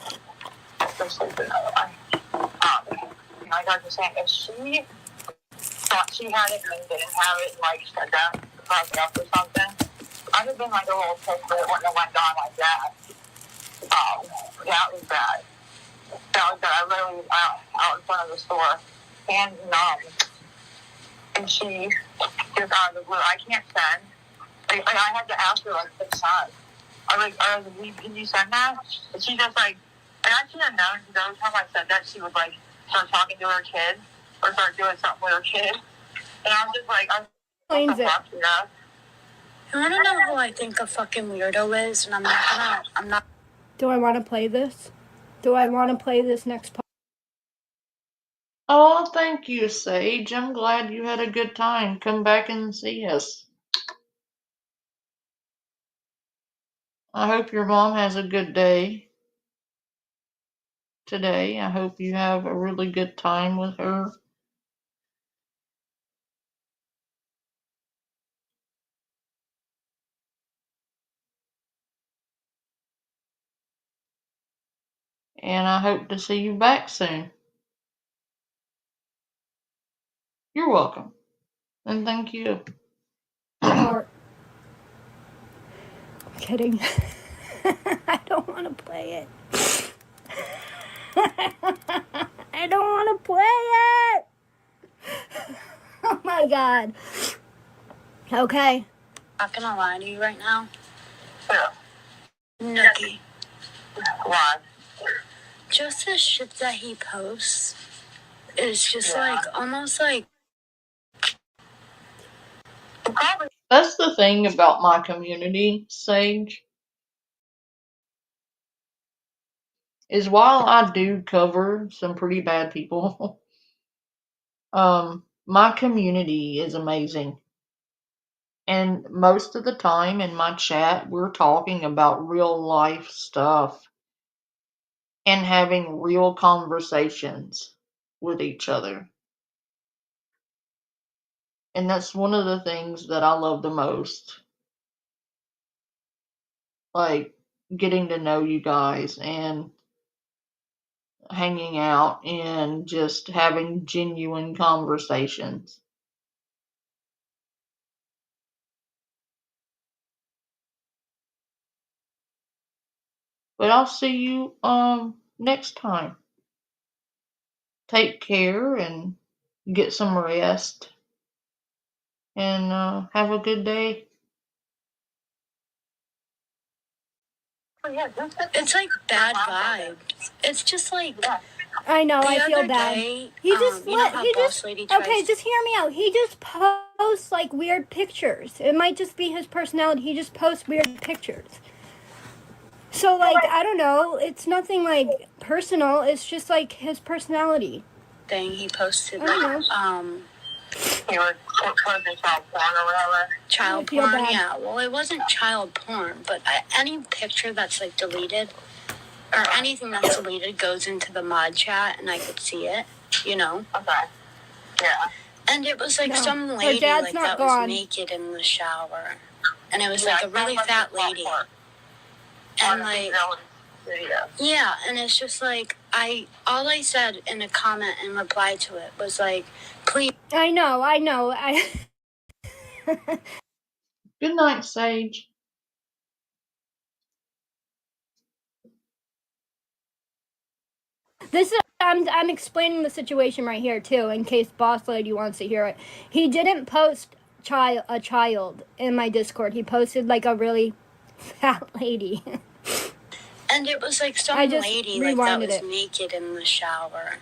Speaker 6: Like I was saying, if she thought she had it and then didn't have it, like said that, fucked up or something, I'd have been like a little pissed, but it wouldn't have went on like that. That was bad. That was bad. I literally was out in front of the store, hands numb, and she just out of the blue, I can't send. Like, I had to ask her like 6 times. I was like, can you send that? And she just like, and I should have known, because every time I said that, she would like start talking to her kid or start doing something with her kid. And I was just like,
Speaker 5: Explains it.
Speaker 8: You want to know who I think a fucking weirdo is? And I'm not.
Speaker 5: Do I want to play this? Do I want to play this next part?
Speaker 1: Oh, thank you, Sage. I'm glad you had a good time. Come back and see us. I hope your mom has a good day today. I hope you have a really good time with her. And I hope to see you back soon. You're welcome. And thank you.
Speaker 5: I'm kidding. I don't want to play it. I don't want to play it. Oh my god. Okay.
Speaker 8: I'm not gonna lie to you right now.
Speaker 6: Yeah.
Speaker 8: Nookie.
Speaker 6: Why?
Speaker 8: Just the shit that he posts is just like almost like
Speaker 1: That's the thing about my community, Sage, is while I do cover some pretty bad people, my community is amazing. And most of the time in my chat, we're talking about real life stuff and having real conversations with each other. And that's one of the things that I love the most. Like getting to know you guys and hanging out and just having genuine conversations. But I'll see you next time. Take care and get some rest and have a good day.
Speaker 8: It's like bad vibes. It's just like
Speaker 5: I know,
Speaker 8: the
Speaker 5: I feel
Speaker 8: other
Speaker 5: bad.
Speaker 8: day.
Speaker 5: He just
Speaker 8: You know
Speaker 5: let
Speaker 8: how
Speaker 5: he
Speaker 8: Boss
Speaker 5: just
Speaker 8: Lady tries
Speaker 5: okay, just hear me out. He just posts like weird pictures. It might just be his personality. He just posts weird pictures. So like I don't know, it's nothing like personal. It's just like his personality.
Speaker 8: thing he posted.
Speaker 5: I don't know.
Speaker 6: He was posting child porn or whatever.
Speaker 8: Child
Speaker 5: I feel
Speaker 8: porn,
Speaker 5: bad.
Speaker 8: yeah. Well, it wasn't child porn, but any picture that's like deleted or anything that's deleted goes into the mod chat, and I could see it. You know.
Speaker 6: Okay. Yeah.
Speaker 8: And it was like
Speaker 5: No,
Speaker 8: some
Speaker 5: her
Speaker 8: lady
Speaker 5: dad's
Speaker 8: like
Speaker 5: not
Speaker 8: that
Speaker 5: gone.
Speaker 8: was naked in the shower, and it was like a really fat lady. And like, yeah, and it's just like all I said in a comment in reply to it was like, please.
Speaker 5: I know.
Speaker 1: Good night, Sage.
Speaker 5: This is I'm explaining the situation right here too, in case Boss Lady wants to hear it. He didn't post a child in my Discord. He posted like a really fat lady.
Speaker 8: And it was like some
Speaker 5: I just
Speaker 8: lady like that
Speaker 5: rewinded
Speaker 8: was
Speaker 5: it.
Speaker 8: naked in the shower,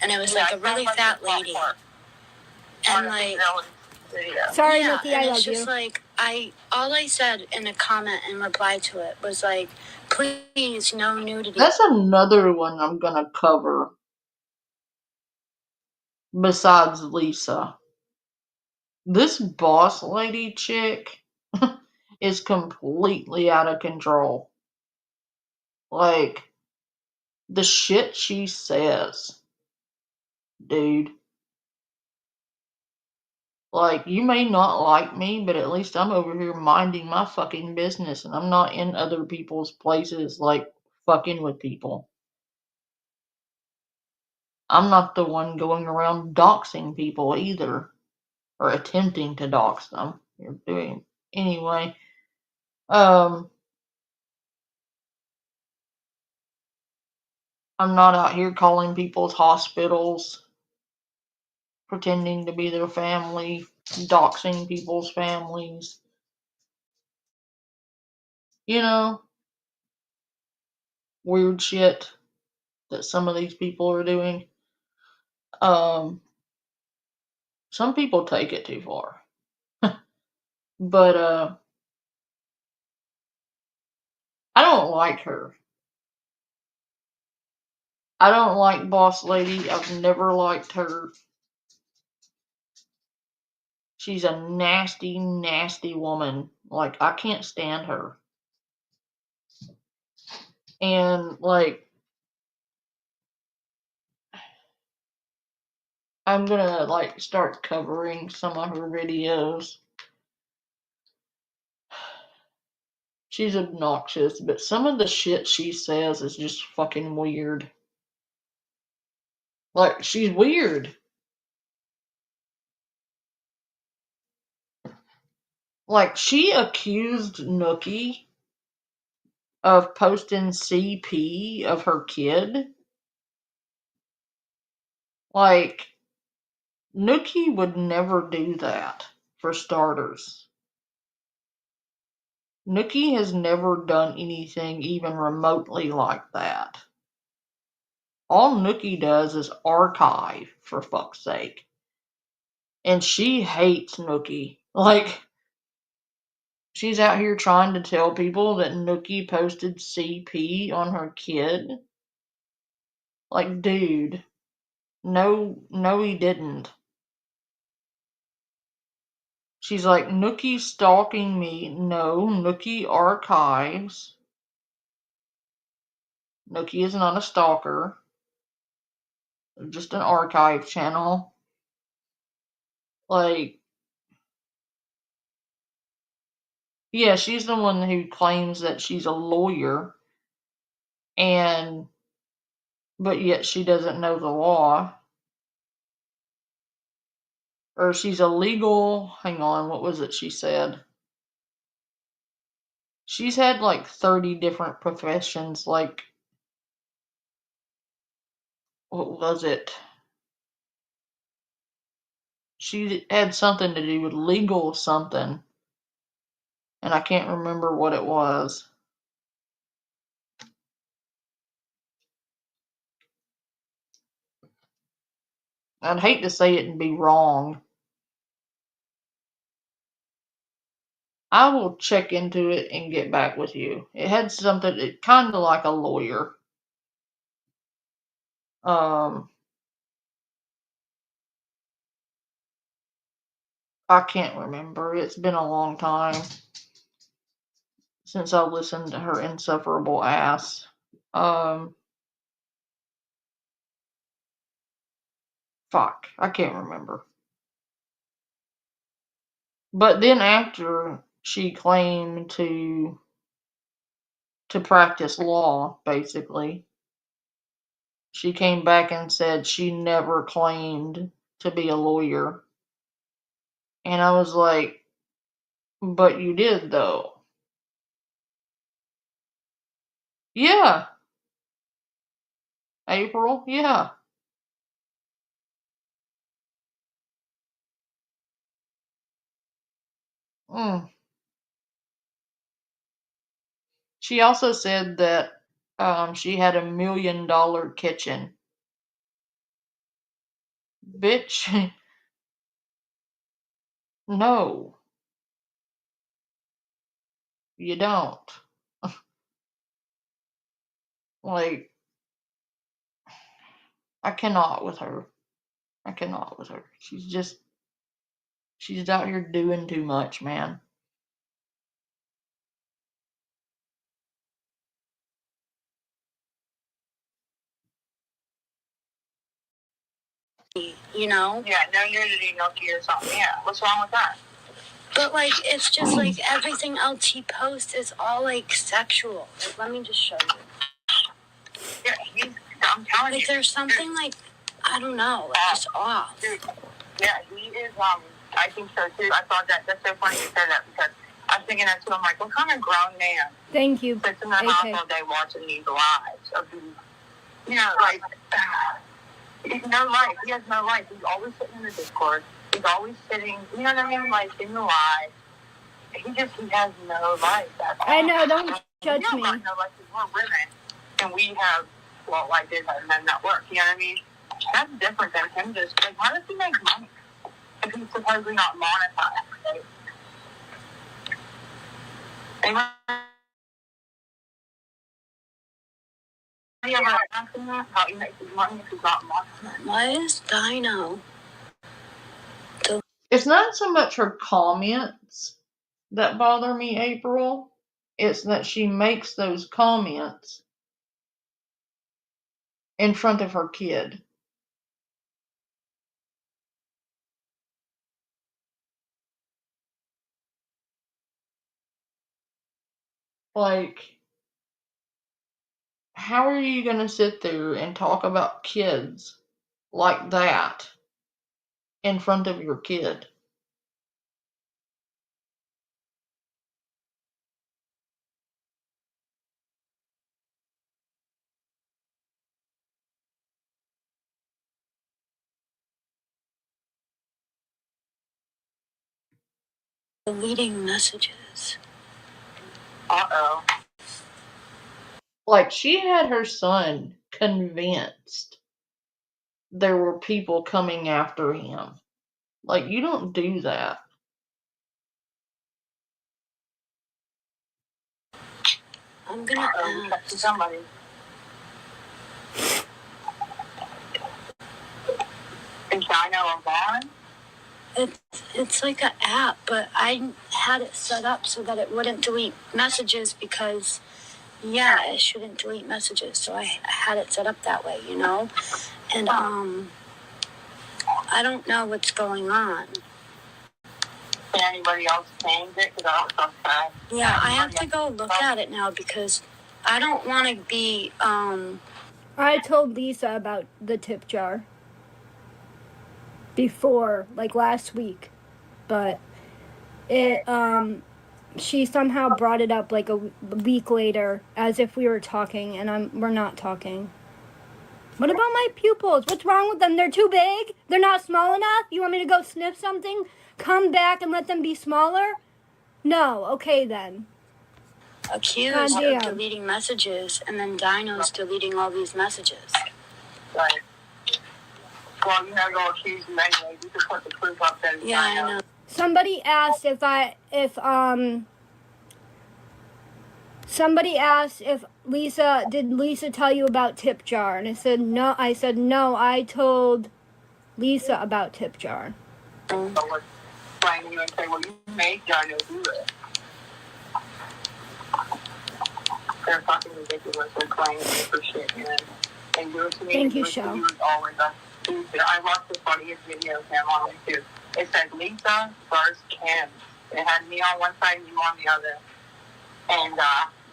Speaker 8: and it was like a really fat lady. And like,
Speaker 5: Sorry,
Speaker 8: yeah,
Speaker 5: Nikki,
Speaker 8: and
Speaker 5: I
Speaker 8: it's
Speaker 5: love
Speaker 8: just
Speaker 5: you.
Speaker 8: like all I said in a comment in reply to it was like, please, no nudity.
Speaker 1: That's another one I'm gonna cover. Besides Lisa. This boss lady chick is completely out of control. Like, the shit she says, dude. Like, you may not like me, but at least I'm over here minding my fucking business and I'm not in other people's places, like, fucking with people. I'm not the one going around doxing people either, or attempting to dox them. You're doing anyway. I'm not out here calling people's hospitals, pretending to be their family, doxing people's families. You know, weird shit that some of these people are doing. Some people take it too far. But I don't like her. I don't like Boss Lady. I've never liked her. She's a nasty, nasty woman. Like, I can't stand her. And, like, I'm gonna, like, start covering some of her videos. She's obnoxious, but some of the shit she says is just fucking weird. Like, she's weird. Like, she accused Nookie of posting CP of her kid. Like, Nookie would never do that, for starters. Nookie has never done anything even remotely like that. All Nookie does is archive, for fuck's sake. And she hates Nookie. Like, She's out here trying to tell people that Nookie posted CP on her kid. Like, dude, no, he didn't. She's like, Nookie stalking me. No, Nookie archives. Nookie is not a stalker. Just an archive channel. Like, yeah, she's the one who claims that she's a lawyer, but yet she doesn't know the law. Or she's a legal, hang on, what was it she said? She's had like 30 different professions, like, what was it? She had something to do with legal something, and I can't remember what it was. I'd hate to say it and be wrong. I will check into it and get back with you. It had something, it kind of like a lawyer. I can't remember. It's been a long time since I listened to her insufferable ass. Fuck, I can't remember. But then after she claimed to practice law, basically, she came back and said she never claimed to be a lawyer. And I was like, but you did though. Yeah. April, yeah. Mm. She also said that she had $1 million kitchen. Bitch, no, you don't. Like, I cannot with her. I cannot with her. She's out here doing too much, man.
Speaker 8: You know?
Speaker 6: Yeah, no nudity, no key or something. Yeah, what's wrong with that?
Speaker 8: But like, it's just like everything else he posts is all like sexual. Like, let me just show you.
Speaker 6: Yeah, I'm telling
Speaker 8: Like,
Speaker 6: you.
Speaker 8: there's something like, I don't know, like just off.
Speaker 6: Dude, yeah, he is, I think so too. I thought that's so funny you said that because I was thinking that too. I'm like, what kind of grown man
Speaker 5: Thank you.
Speaker 6: sits in the house all day watching these lives of these, you know, like, he's no life. He has no life. He's always sitting in the Discord. He's always sitting, you know what I mean, like in the live. He has no life at all.
Speaker 5: I know, don't judge
Speaker 6: we
Speaker 5: me.
Speaker 6: got no life because we're women and we have, well, like this, and men that work, you know what I mean? That's different than him just, like, how does he make money if he's supposedly not monetized? Anyone ever asked him that? How he makes his money if he's not monetized?
Speaker 8: Why is Dino?
Speaker 1: It's not so much her comments that bother me, April. It's that she makes those comments in front of her kid. Like, how are you going to sit there and talk about kids like that in front of your kid?
Speaker 8: Deleting messages.
Speaker 6: Uh-oh.
Speaker 1: Like, she had her son convinced there were people coming after him. Like, you don't do that.
Speaker 8: I'm gonna ask somebody.
Speaker 6: Is Dino gone?
Speaker 8: It's like an app, but I had it set up so that it wouldn't delete messages because, yeah, it shouldn't delete messages. So I had it set up that way, you know? And, I don't know what's going on.
Speaker 6: Can anybody else change it? Because I don't know.
Speaker 8: Yeah, I have to go look at it now because I don't want to be,
Speaker 5: I told Lisa about the tip jar before, like last week, but it she somehow brought it up like a week later as if we were talking, and we're not talking. What about my pupils? What's wrong with them? They're too big? They're not small enough? You want me to go sniff something? Come back and let them be smaller? No, okay then.
Speaker 8: accused
Speaker 5: Goddamn.
Speaker 8: of deleting messages, and then Dino's deleting all these messages.
Speaker 6: Right. Well, you have to go accuse them anyway. You can put the proof up there.
Speaker 8: Yeah, I know.
Speaker 5: Somebody asked if Lisa, did Lisa tell you about tip jar? And I said no. I told Lisa about tip jar.
Speaker 6: So let's blame you and say, well, you made Dino do it. They're fucking ridiculous. They're claiming for shit, man. And do it to me.
Speaker 5: Thank you,
Speaker 6: do it to
Speaker 5: Shel.
Speaker 6: you is always a stupid. I watched the funniest video of him on YouTube. It said Lisa versus Kim. It had me on one side and you on the other. And,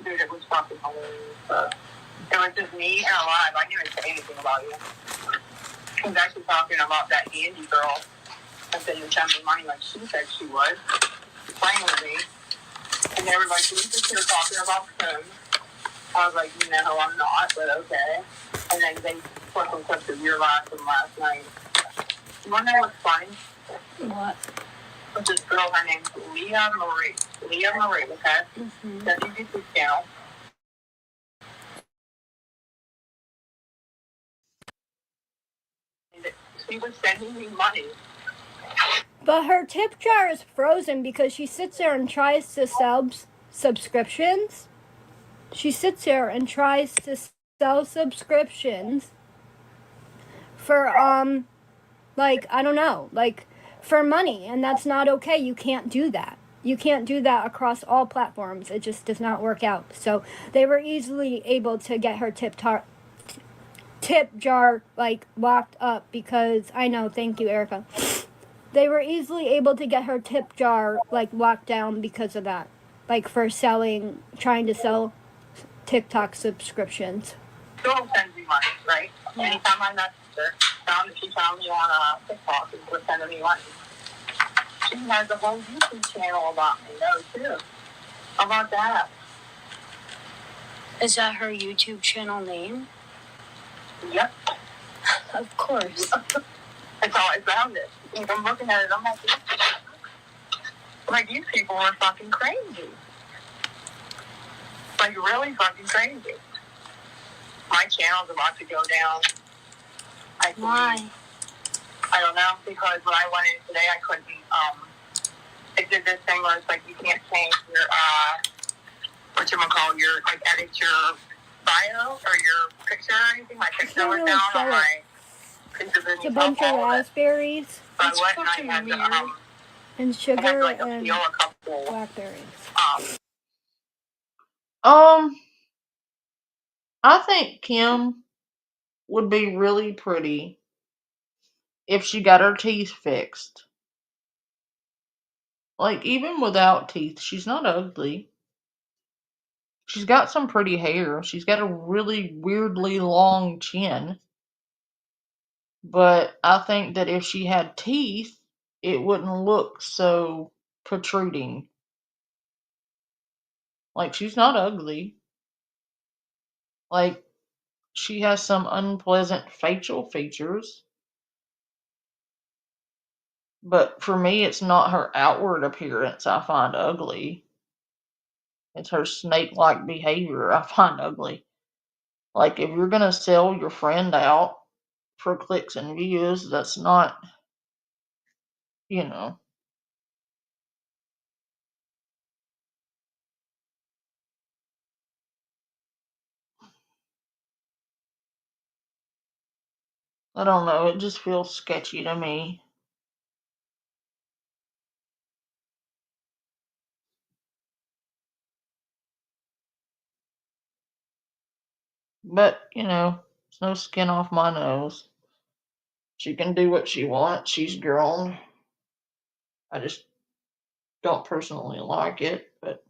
Speaker 6: dude, it was fucking hilarious. It was just me and alive. I didn't even say anything about you. He was actually talking about that Andy girl that didn't send me money like she said she would. Playing with me. And they were like, Lisa's here talking about Kim. I was like, no, I'm not, but okay. And then they put some clips of your live from last night. You want to know what's funny?
Speaker 8: What?
Speaker 6: With this girl, her name's Leah Marie. Leah Marie, okay?
Speaker 8: Mm-hmm.
Speaker 6: That's your YouTube channel. And she was sending me money.
Speaker 5: But her tip jar is frozen because she sits there and tries to sell subscriptions. She sits there and tries to sell subscriptions for like, I don't know, like for money, and that's not okay. You can't do that. You can't do that across all platforms. It just does not work out. So they were easily able to get her tip jar like locked up because I know, thank you, Erica. They were easily able to get her tip jar like locked down because of that. Like for trying to sell TikTok subscriptions.
Speaker 6: Girl sends me money, right? Yeah. Anytime I message her, she found me on TikTok and was sending me money. She has a whole YouTube channel about me, though, too. How about that?
Speaker 8: Is that her YouTube channel name?
Speaker 6: Yep.
Speaker 8: Of course.
Speaker 6: That's how I found it. And I'm looking at it, I'm like, these people are fucking crazy. Like, really fucking crazy. My channel's about to go down.
Speaker 8: Why?
Speaker 6: I don't know, because when I went in today, I couldn't, it did this thing where it's like, you can't change your, like, edit your bio or your picture or anything. My picture was
Speaker 5: really
Speaker 6: down
Speaker 5: show
Speaker 6: on
Speaker 5: it.
Speaker 6: my
Speaker 5: It's a bunch of raspberries
Speaker 6: So I
Speaker 8: That's
Speaker 6: went and I
Speaker 8: fucking
Speaker 6: had
Speaker 8: weird.
Speaker 6: to,
Speaker 5: and
Speaker 6: I had
Speaker 5: sugar
Speaker 6: to, like,
Speaker 5: and
Speaker 6: appeal a couple,
Speaker 5: blackberries.
Speaker 1: I think Kim would be really pretty if she got her teeth fixed. Like, even without teeth, she's not ugly. She's got some pretty hair. She's got a really weirdly long chin. But I think that if she had teeth, it wouldn't look so protruding. Like, she's not ugly. Like, she has some unpleasant facial features. But for me, it's not her outward appearance I find ugly. It's her snake-like behavior I find ugly. Like, if you're gonna sell your friend out for clicks and views, that's not, you know. I don't know, it just feels sketchy to me. But, it's no skin off my nose. She can do what she wants. She's grown. I just don't personally like it, but,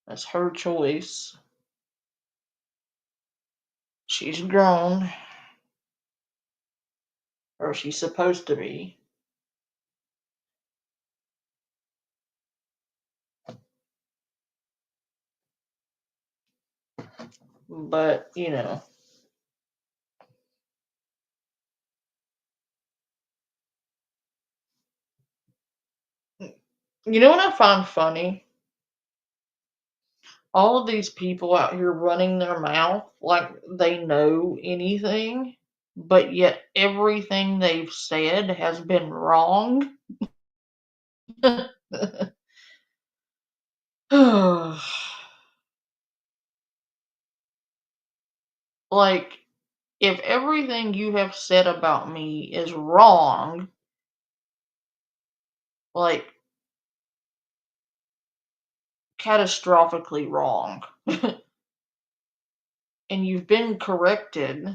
Speaker 1: that's her choice. She's grown. Or she's supposed to be. But, You know what I find funny? All of these people out here running their mouth like they know anything, but yet everything they've said has been wrong. Like, if everything you have said about me is wrong, like, catastrophically wrong, and you've been corrected,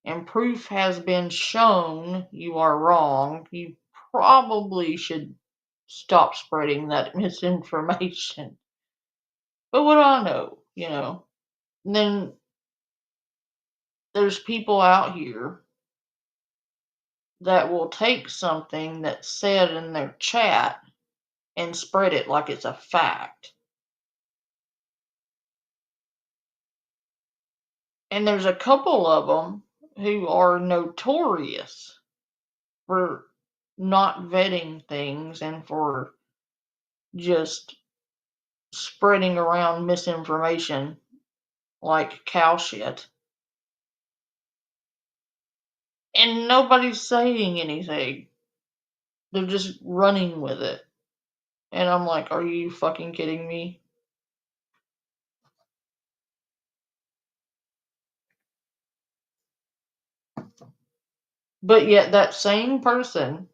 Speaker 1: and proof has been shown you are wrong, you probably should stop spreading that misinformation. But what do I know? And then there's people out here that will take something that's said in their chat and spread it like it's a fact. And there's a couple of them who are notorious for not vetting things and for just spreading around misinformation like cow shit. And nobody's saying anything. They're just running with it. And I'm like, are you fucking kidding me? But yet that same person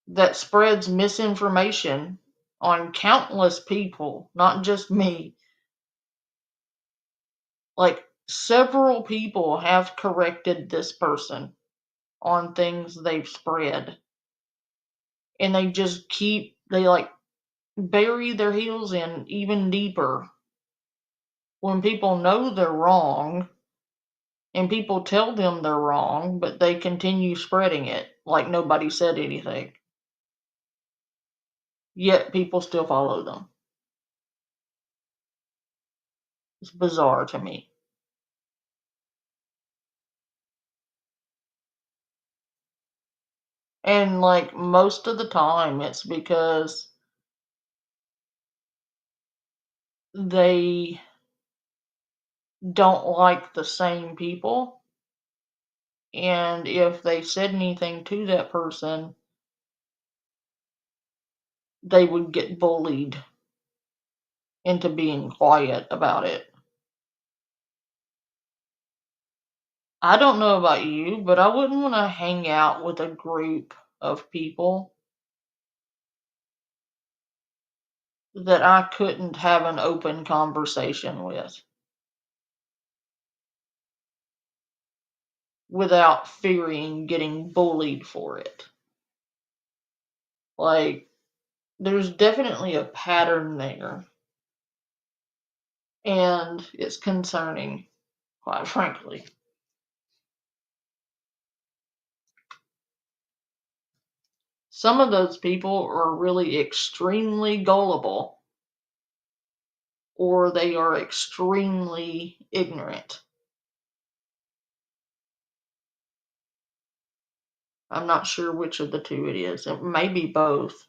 Speaker 1: that spreads misinformation on countless people, not just me, like several people have corrected this person on things they've spread. And they like bury their heels in even deeper when people know they're wrong and people tell them they're wrong, but they continue spreading it like nobody said anything. Yet people still follow them. It's bizarre to me. And like most of the time, it's because they don't like the same people. And if they said anything to that person, they would get bullied into being quiet about it. I don't know about you, but I wouldn't want to hang out with a group of people that I couldn't have an open conversation with without fearing getting bullied for it. Like, there's definitely a pattern there. And it's concerning, quite frankly. Some of those people are really extremely gullible, or they are extremely ignorant. I'm not sure which of the two it is. It may be both.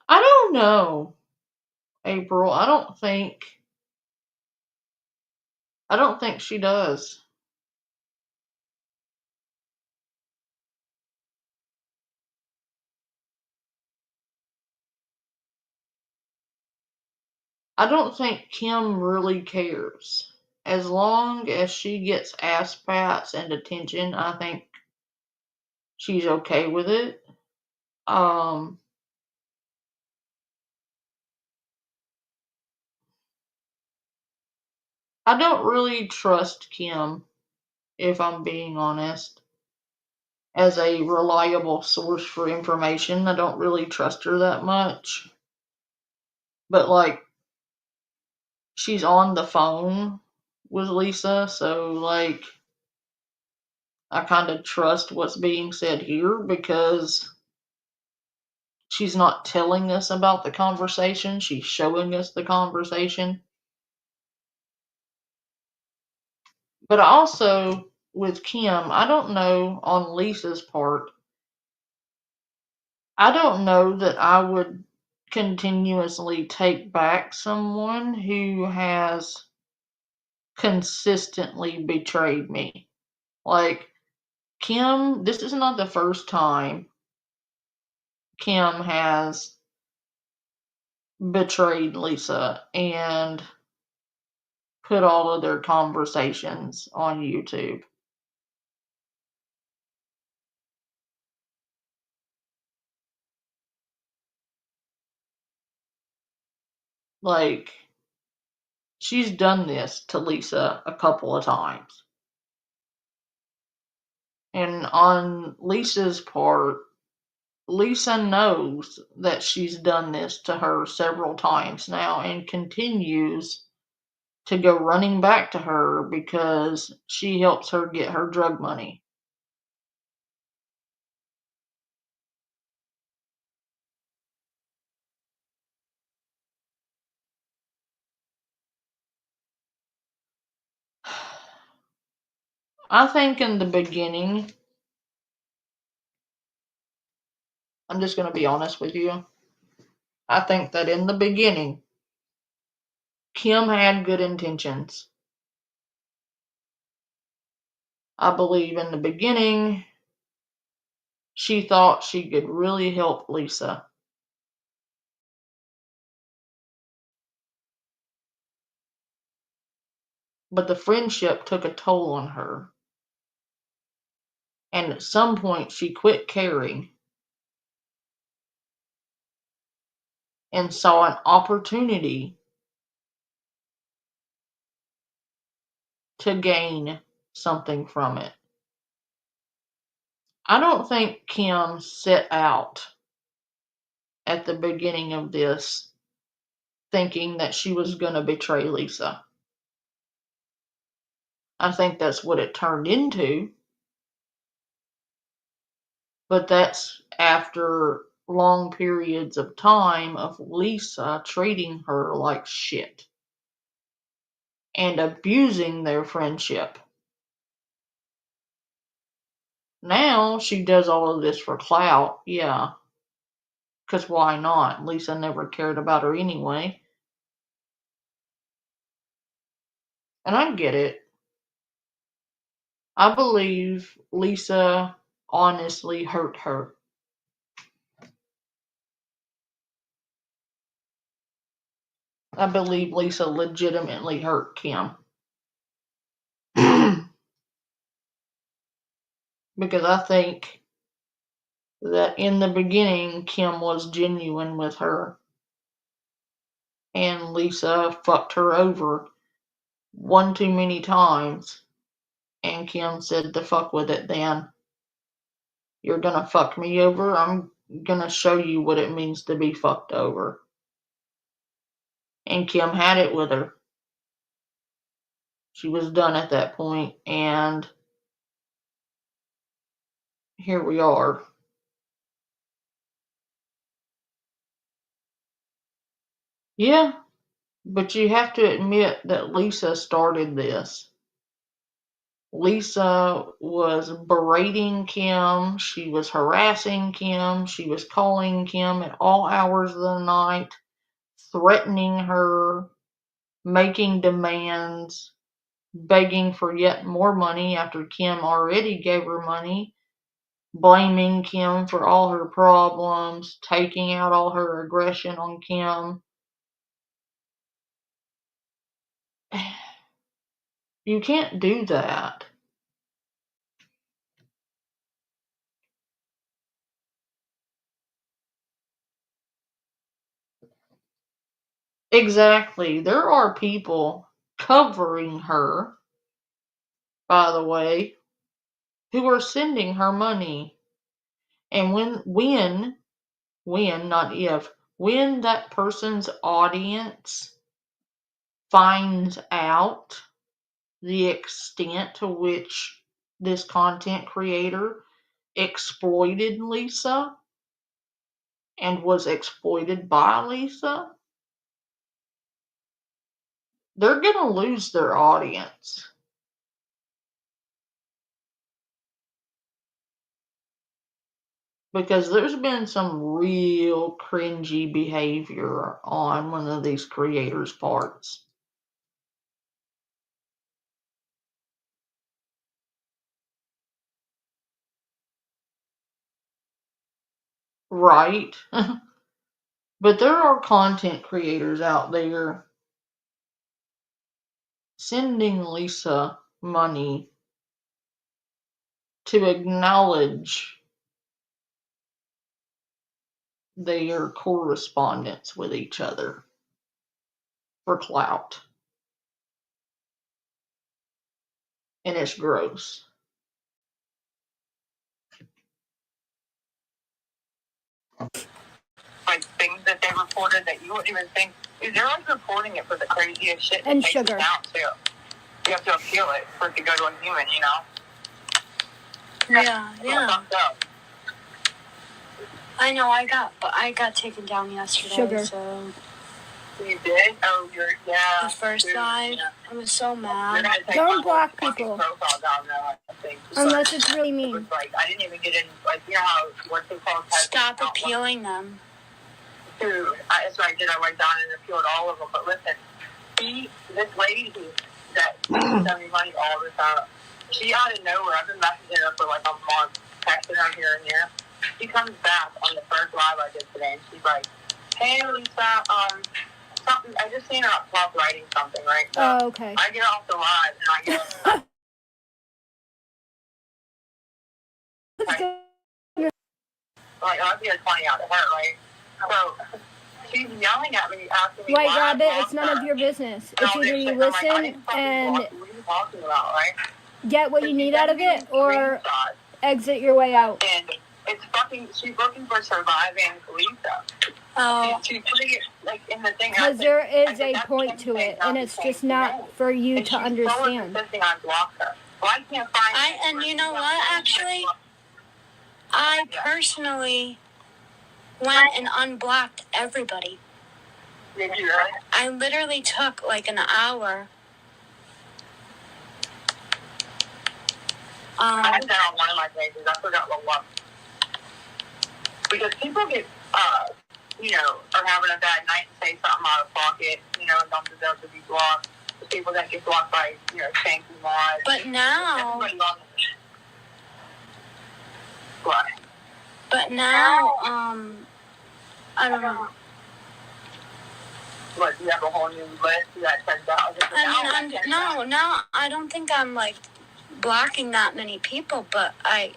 Speaker 1: I don't know, April. I don't think she does. I don't think Kim really cares. As long as she gets ass pats and attention, I think she's okay with it. Um, I don't really trust Kim, if I'm being honest, as a reliable source for information. I don't really trust her that much. But, like, she's on the phone with Lisa, so, like, I kind of trust what's being said here because she's not telling us about the conversation, she's showing us the conversation. But also, with Kim, I don't know on Lisa's part, I don't know that I would continuously take back someone who has consistently betrayed me. Like, Kim, this is not the first time Kim has betrayed Lisa and put all of their conversations on YouTube. Like, she's done this to Lisa a couple of times. And on Lisa's part, Lisa knows that she's done this to her several times now and continues to go running back to her because she helps her get her drug money. I think in the beginning, I'm just going to be honest with you. I think that in the beginning, Kim had good intentions. I believe in the beginning, she thought she could really help Lisa. But the friendship took a toll on her. And at some point, she quit caring and saw an opportunity to gain something from it. I don't think Kim set out at the beginning of this thinking that she was going to betray Lisa. I think that's what it turned into. But that's after long periods of time of Lisa treating her like shit and abusing their friendship. Now she does all of this for clout, yeah. Because why not? Lisa never cared about her anyway. And I get it. I believe Lisa honestly hurt her. I believe Lisa legitimately hurt Kim. Because I think that in the beginning, Kim was genuine with her. And Lisa fucked her over one too many times. And Kim said, "The fuck with it then. You're gonna fuck me over? I'm gonna show you what it means to be fucked over." And Kim had it with her. She was done at that point, and here we are. Yeah, but you have to admit that Lisa started this. Lisa was berating Kim, she was harassing Kim, she was calling Kim at all hours of the night, threatening her, making demands, begging for yet more money after Kim already gave her money, blaming Kim for all her problems, taking out all her aggression on Kim. You can't do that. Exactly. There are people covering her, by the way, who are sending her money. And when, not if, when that person's audience finds out the extent to which this content creator exploited Lisa and was exploited by Lisa, they're going to lose their audience. Because there's been some real cringy behavior on one of these creators' parts. Right? But there are content creators out there sending Lisa money to acknowledge their correspondence with each other for clout. And it's gross.
Speaker 6: Like things that they reported that you wouldn't even think. They're like reporting it for the craziest shit.
Speaker 5: And
Speaker 6: it takes
Speaker 5: sugar.
Speaker 6: it down too. You have to appeal it for it to go to a human, you know?
Speaker 8: Yeah, yeah. I know. I got taken down yesterday.
Speaker 5: Sugar.
Speaker 8: So
Speaker 6: You did? Oh,
Speaker 8: the first live, I was so mad.
Speaker 5: Don't block people.
Speaker 6: Profile down there, I think.
Speaker 5: Unless it's really
Speaker 6: It
Speaker 5: mean.
Speaker 6: was like, I didn't even get in, like, you know how, what's it called?
Speaker 8: Stop appealing them.
Speaker 6: Dude, that's what I did. I went down and appealed all of them. But listen, this lady that sends me money all the time, she out of nowhere, I've been messaging her for like a month, texting her here and there. She comes back on the first live I did today, and she's like, "Hey, Lisa, something. I just seen her up top writing something, right?" So
Speaker 5: Oh, okay.
Speaker 6: I get off the live and I get. Like, I'll get 20 out of her, right? So she's yelling at me, asking me
Speaker 5: White
Speaker 6: why I
Speaker 5: Rabbit,
Speaker 6: blocked
Speaker 5: it's none
Speaker 6: her.
Speaker 5: of your business.
Speaker 6: And
Speaker 5: It's
Speaker 6: all this
Speaker 5: either
Speaker 6: shit,
Speaker 5: you
Speaker 6: and I'm like, I
Speaker 5: listen
Speaker 6: didn't fucking
Speaker 5: and
Speaker 6: block you. What are you talking about, right?
Speaker 5: get what
Speaker 6: So
Speaker 5: you
Speaker 6: she
Speaker 5: need out of
Speaker 6: sends me
Speaker 5: it, or
Speaker 6: screenshots,
Speaker 5: exit your way out.
Speaker 6: and it's fucking, she's looking for surviving Lisa.
Speaker 8: Oh,
Speaker 6: She's putting it, like, in the thing.
Speaker 5: Because
Speaker 6: I
Speaker 5: there
Speaker 6: said,
Speaker 5: is a
Speaker 6: that's
Speaker 5: point
Speaker 6: the
Speaker 5: to
Speaker 6: thing,
Speaker 5: it,
Speaker 6: not
Speaker 5: and
Speaker 6: the
Speaker 5: it's
Speaker 6: same
Speaker 5: just
Speaker 6: thing.
Speaker 5: not for you
Speaker 6: And
Speaker 5: to
Speaker 6: she's so
Speaker 5: understand.
Speaker 6: insisting I block her. Well, I can't find
Speaker 8: and you know what, actually? I personally went and unblocked everybody.
Speaker 6: Did you really?
Speaker 8: I literally took like an hour.
Speaker 6: I did that on one of my pages. I forgot what one. Because people get, you know, are having a bad night and say something out of pocket, you know, and don't deserve to be blocked. The people that get blocked by, you know, Shanky Mod.
Speaker 8: But now,
Speaker 6: Everybody loves it. What?
Speaker 8: but now, I don't know.
Speaker 6: What, you have a whole new list? You got 10,000?
Speaker 8: I mean, no, I don't think I'm like blocking that many people, but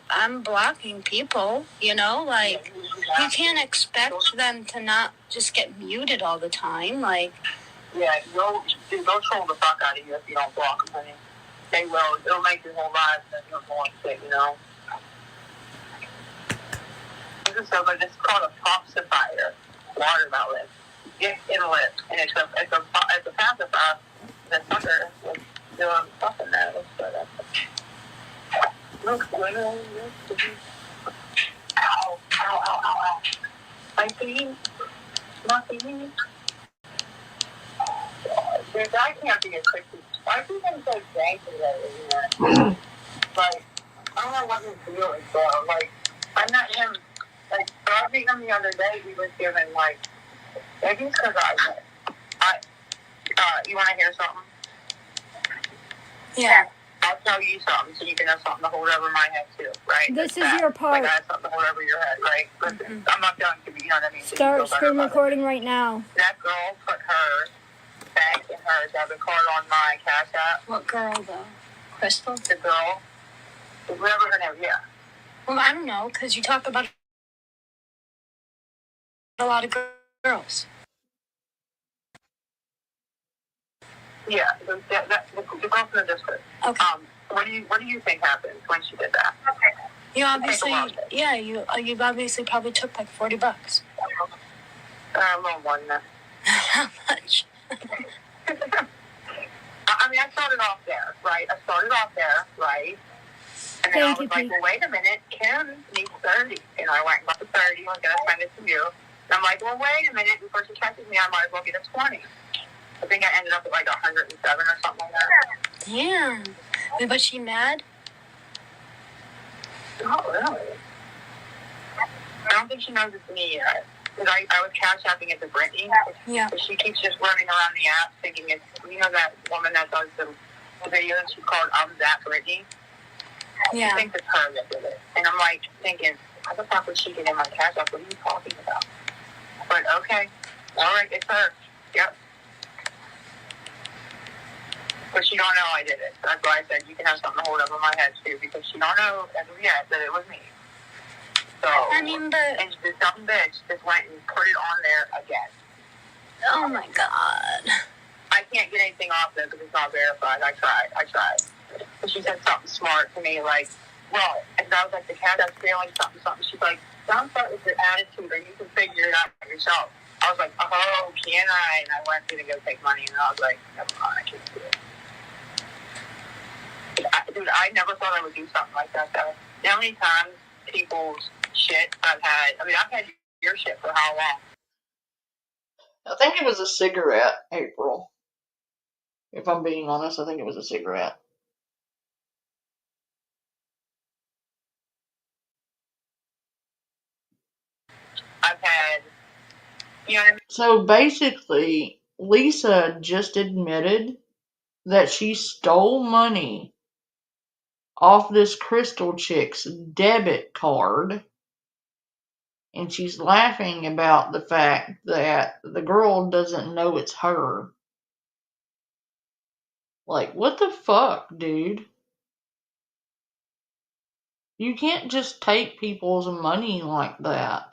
Speaker 8: I'm blocking people, you know, like you can't expect them to not just get muted all the time, like.
Speaker 6: Yeah, they'll troll the fuck out of you if you don't block them, honey. They will. It'll make your whole life and you're going shit, you know? This is so good. It's called a popsifier watermelon. It's inlet, and it's a pacifier. The sucker was doing something there. Looks good. Ow, ow, ow, ow, ow. My feet. Dude, I can't be a Christian. Why do you think so janky lately? Like, I don't know what his deal is, bro. Like, I met him, like, I met him the other day. He was giving, like, maybe it's because you want to hear something?
Speaker 8: Yeah.
Speaker 6: I'll tell you something so you can have something to hold over my head, too, right?
Speaker 5: This
Speaker 6: That's
Speaker 5: is your part.
Speaker 6: Like, I have something to hold over your head, right? Listen, I'm not done to be, you know what I mean? So you
Speaker 5: Start
Speaker 6: feel better
Speaker 5: screen
Speaker 6: about it.
Speaker 5: recording right now.
Speaker 6: That girl put her bank in her debit card on my Cash App.
Speaker 8: What girl though? Crystal?
Speaker 6: The girl. Whoever her name, yeah.
Speaker 8: Well, I don't know, because you talk about a lot of girls.
Speaker 6: Yeah, the girl from the district.
Speaker 8: Okay.
Speaker 6: What do you think happened when she did that? Okay.
Speaker 8: You obviously, yeah, you obviously probably took like $40.
Speaker 6: A little more than that.
Speaker 8: How much?
Speaker 6: I mean, I started off there, right? And then I was like, well, wait a minute, Kim needs 30. And I went and got the 30. I was going to send it to you. And I'm like, well, wait a minute. Before she texted me, I might as well get a 20. I think I ended up at like 107 or something like that.
Speaker 8: Damn. Wait, was she mad?
Speaker 6: Not really. I don't think she knows it's me yet. Because I was cash apping it to Brittany.
Speaker 8: Yeah.
Speaker 6: So she keeps just running around the app thinking it's, you know, that woman that does the videos, she's called That Brittany.
Speaker 8: Yeah.
Speaker 6: She thinks it's her that did it. And I'm like thinking, how the fuck would she get in my cash app? What are you talking about? But okay. All right, it's her. Yep. But she don't know I did it. That's why I said you can have something to hold over my head too, because she don't know as of yet that it was me. So,
Speaker 8: I mean,
Speaker 6: and this dumb bitch just went and put it on there again.
Speaker 8: Oh my God.
Speaker 6: I can't get anything off there because it's not verified. I tried. But she said something smart to me, like, well, and I was like, the cat that's failing something. She's like, don't start with your attitude, or you can figure it out yourself. I was like, oh, can I? And I went to go take money, and I was like, never mind, I can't do it. Dude, I never thought I would do something like that, though. You know how many times people's shit I've had your shit for how long?
Speaker 1: I think it was a cigarette, April. If I'm being honest, I think it was a cigarette.
Speaker 6: I've had, you know what I mean?
Speaker 1: So basically, Lisa just admitted that she stole money off this Crystal chick's debit card, and she's laughing about the fact that the girl doesn't know it's her. Like, what the fuck, dude? You can't just take people's money like that.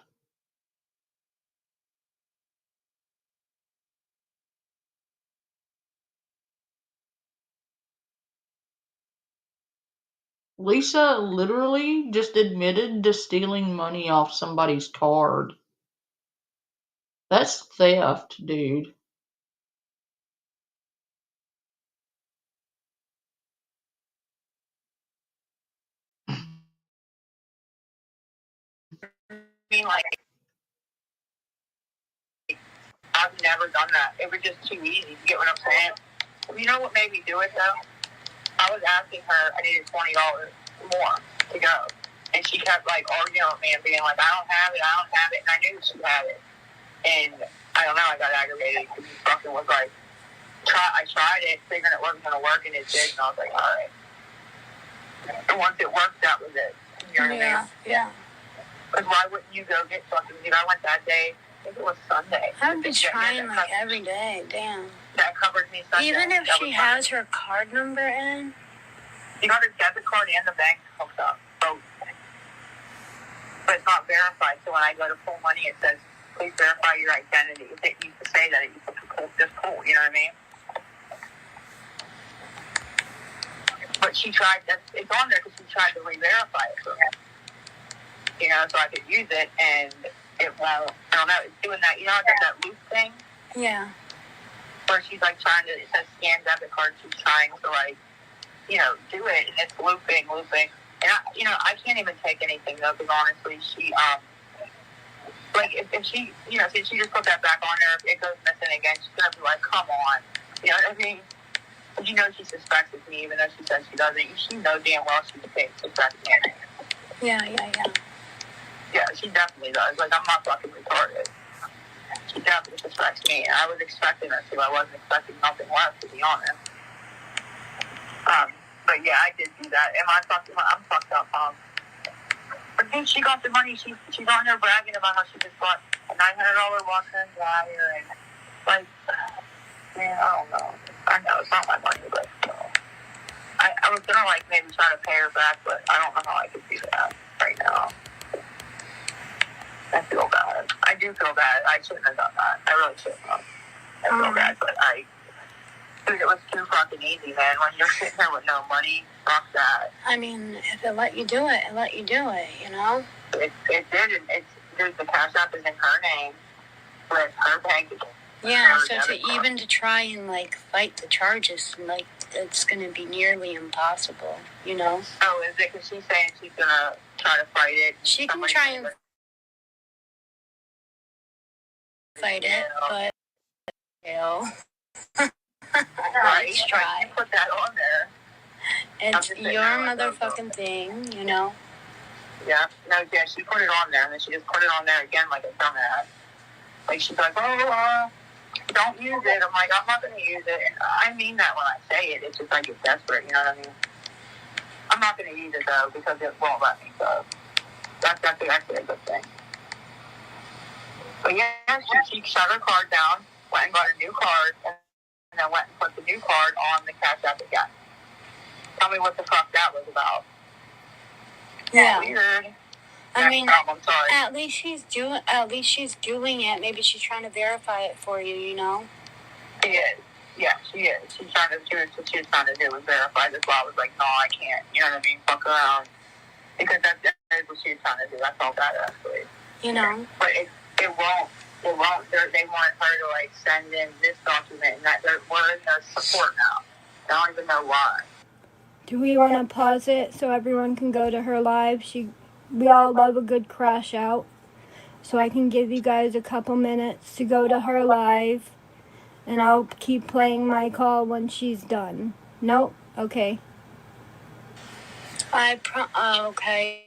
Speaker 1: Lisa literally just admitted to stealing money off somebody's card. That's theft, dude.
Speaker 6: I mean, like, I've never done that. It was just too easy. You get what I'm saying? You know what made me do it, though? I was asking her, I needed $20 more to go. And she kept, like, arguing with me and being like, I don't have it. And I knew she had it. And I don't know, I got aggravated because he fucking was like, I tried it, figuring it wasn't going to work, and it did. And I was like, all right. And once it worked, that was it. You know what I mean?
Speaker 8: Yeah.
Speaker 6: Because why wouldn't you go get fucking, I went that day, I think it was Sunday.
Speaker 8: I would be trying like every day, damn.
Speaker 6: That covered me Sunday.
Speaker 8: Even if she has her card number in?
Speaker 6: You got her debit card and the bank hooked up, both. But it's not verified, so when I go to pull money, it says, please verify your identity. It used to say that, it used to just pull, you know what I mean? But she tried, it's on there because she tried to re-verify it for me. You know, so I could use it, and it won't, I don't know, it's doing that, you know, it does that loop thing?
Speaker 8: Yeah.
Speaker 6: Where she's like trying to, it says scan debit card, she's trying to like, you know, do it, and it's looping. And I can't even take anything though, because honestly, she, like, if she, you know, since she just put that back on there, if it goes missing again, she's gonna be like, come on. You know what I mean? But you know she suspects it's me, even though she says she doesn't. She knows damn well she suspects me.
Speaker 8: Yeah.
Speaker 6: Yeah, she definitely does. Like, I'm not fucking retarded. She definitely suspects me, and I was expecting her to. I wasn't expecting nothing less, to be honest. But yeah, I did do that. I'm fucked up, But then she got the money. She's on there bragging about how she just bought a $900 washer and dryer, and like, Man, I don't know. I know it's not my money, but I was gonna like maybe try to pay her back, but I don't know how I could do that right now. I feel bad. I do feel bad. I shouldn't have done that. I really shouldn't have. I feel bad, but dude, it was too fucking easy, man. When you're sitting there with no money, fuck that.
Speaker 8: I mean, if it let you do it, it let you do it, you know?
Speaker 6: It did, and dude, the Cash App is in her name, with her bank account.
Speaker 8: Yeah, so to try and, like, fight the charges, like, it's gonna be nearly impossible, you know?
Speaker 6: Oh, is it? Because she's saying she's gonna try to fight it.
Speaker 8: She can try and fight it, but, you know.
Speaker 6: Right, try. You put that on there.
Speaker 8: It's your motherfucking thing, you know?
Speaker 6: Yeah, no, yeah, she put it on there, and then she just put it on there again like a dumbass. Like, she's like, don't use it. I'm like, I'm not going to use it. And I mean that when I say it. It's just I get desperate, you know what I mean? I'm not going to use it, though, because it won't let me, so that's actually a good thing. But yeah, she shut her card down, went and got a new card, and then went and put the new card on the Cash App again. Tell me what the fuck that was about.
Speaker 8: Yeah.
Speaker 6: Weird.
Speaker 8: I mean,
Speaker 6: I'm sorry.
Speaker 8: at least she's doing it. Maybe she's trying to verify it for you, you know?
Speaker 6: She is. Yeah, she is. She's trying to do what she was trying to do was verify this. Why I was like, no, I can't. You know what I mean? Fuck around. Because that's what she was trying to do. That's all that actually.
Speaker 8: You know?
Speaker 6: But it won't. They want her to like send in this document, and that we're in their support now. I don't even know why.
Speaker 5: Do we want to pause it so everyone can go to her live? We all love a good crash out. So I can give you guys a couple minutes to go to her live. And I'll keep playing my call when she's done. Nope? Okay.
Speaker 8: Okay.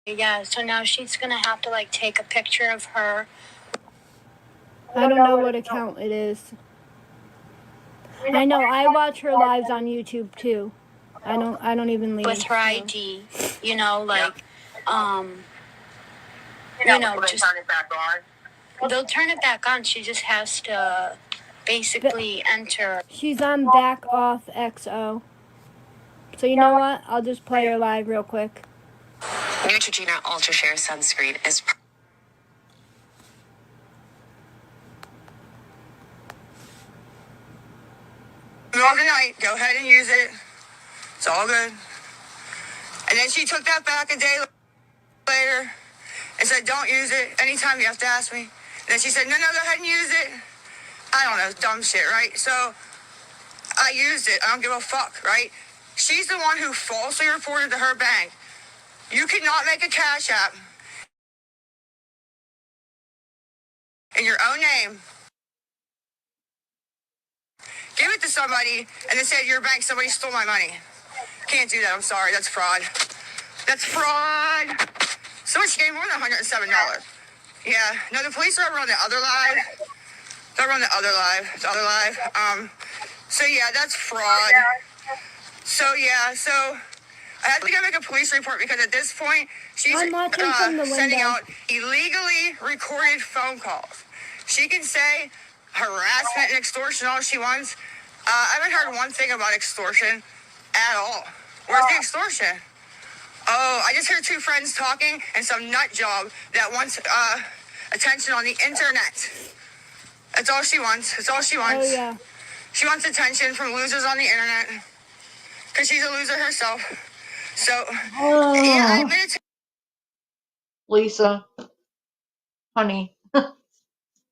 Speaker 8: Yeah, so now she's gonna have to, like, take a picture of her.
Speaker 5: I don't know what account it is. I know, I watch her lives on YouTube too. I don't even leave.
Speaker 8: With her ID, you know, like, you know,
Speaker 6: will they
Speaker 8: just...
Speaker 6: turn it back on?
Speaker 8: They'll turn it back on. She just has to basically enter.
Speaker 5: She's on Back Off XO. So you know what? I'll just play her live real quick.
Speaker 9: Neutrogena Ultra Sheer Sunscreen is...
Speaker 2: Middle of the night, go ahead and use it. It's all good. And then she took that back a day later and said, don't use it. Anytime you have to ask me. And then she said, no, go ahead and use it. I don't know, dumb shit, right? So I used it. I don't give a fuck, right? She's the one who falsely reported to her bank. You cannot make a Cash App in your own name, give it to somebody, and then say to your bank, somebody stole my money. Can't do that. I'm sorry. That's fraud. That's fraud. So she gave more than $107. Yeah. No, the police are over on the other live. They're on the other live. So yeah, that's fraud. So I had to go make a police report because at this point she's
Speaker 5: I'm watching from the
Speaker 2: sending
Speaker 5: window.
Speaker 2: out illegally recorded phone calls. She can say harassment and extortion all she wants. I haven't heard one thing about extortion at all. Where's the extortion? Oh, I just heard two friends talking and some nut job that wants attention on the internet. That's all she wants. That's all she wants.
Speaker 5: Oh yeah.
Speaker 2: She wants attention from losers on the internet because she's a loser herself. So, yeah, I admit it.
Speaker 1: Lisa, honey,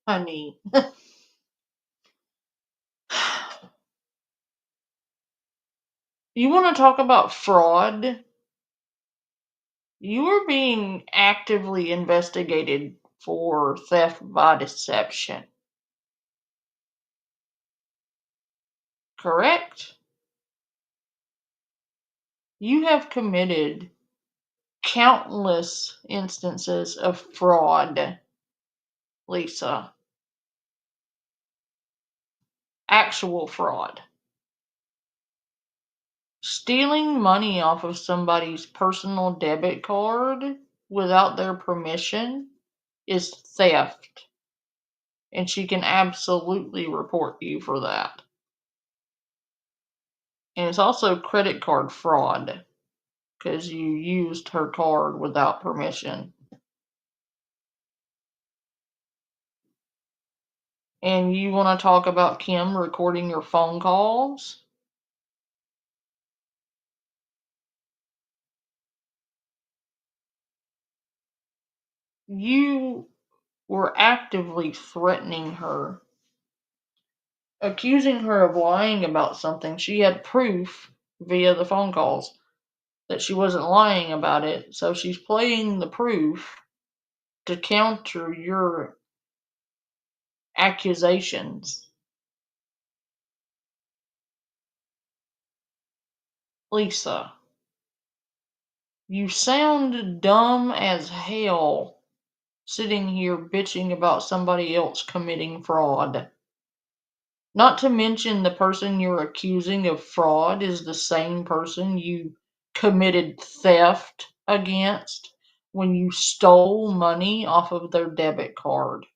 Speaker 1: honey. You want to talk about fraud? You are being actively investigated for theft by deception. Correct? You have committed countless instances of fraud, Lisa. Actual fraud. Stealing money off of somebody's personal debit card without their permission is theft. And she can absolutely report you for that. And it's also credit card fraud because you used her card without permission. And you want to talk about Kim recording your phone calls? You were actively threatening her, accusing her of lying about something. She had proof via the phone calls that she wasn't lying about it, so she's playing the proof to counter your accusations. Lisa, you sound dumb as hell sitting here bitching about somebody else committing fraud. Not to mention the person you're accusing of fraud is the same person you committed theft against when you stole money off of their debit card.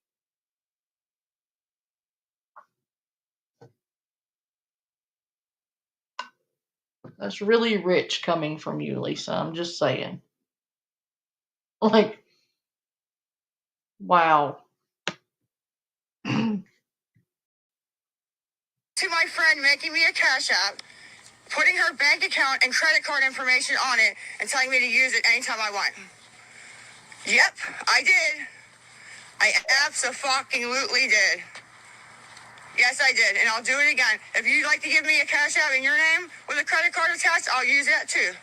Speaker 1: That's really rich coming from you, Lisa. I'm just saying. Like, wow.
Speaker 6: To my friend making me a Cash App, putting her bank account and credit card information on it, and telling me to use it anytime I want. Yep, I did. I abso-fucking-lutely did. Yes, I did, and I'll do it again. If you'd like to give me a Cash App in your name with a credit card attached, I'll use that too.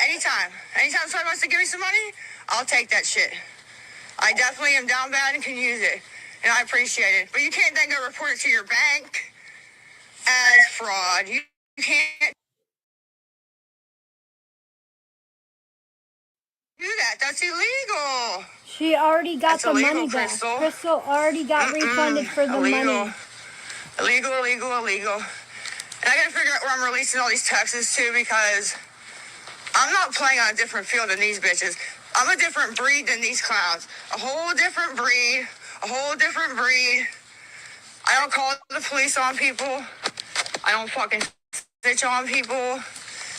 Speaker 6: Anytime. Anytime somebody wants to give me some money, I'll take that shit. I definitely am down bad and can use it, and I appreciate it. But you can't then go report it to your bank as fraud. You can't do that. That's illegal.
Speaker 5: She already got
Speaker 6: That's
Speaker 5: the
Speaker 6: illegal,
Speaker 5: money back.
Speaker 6: Crystal.
Speaker 5: Crystal already got refunded for the
Speaker 6: Illegal.
Speaker 5: money.
Speaker 6: Illegal. And I gotta figure out where I'm releasing all these texts to, because I'm not playing on a different field than these bitches. I'm a different breed than these clowns. A whole different breed. I don't call the police on people. I don't fucking snitch on people.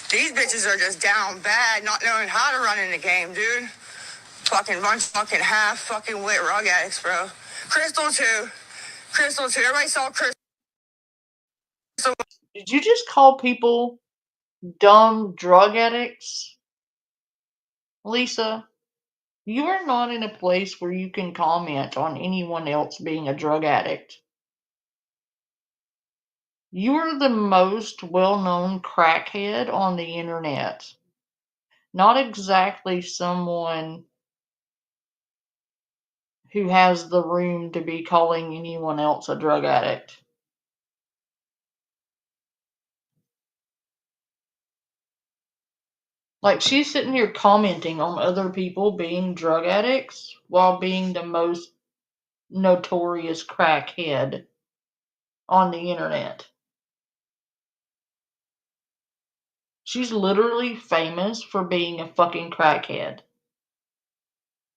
Speaker 6: These bitches are just down bad, not knowing how to run in the game, dude. Fucking bunch of fucking half fucking wit rug addicts, bro. Crystal too. Everybody saw Crystal.
Speaker 1: Did you just call people dumb drug addicts? Lisa, you are not in a place where you can comment on anyone else being a drug addict. You are the most well-known crackhead on the internet. Not exactly someone who has the room to be calling anyone else a drug addict. Like, she's sitting here commenting on other people being drug addicts while being the most notorious crackhead on the internet. She's literally famous for being a fucking crackhead.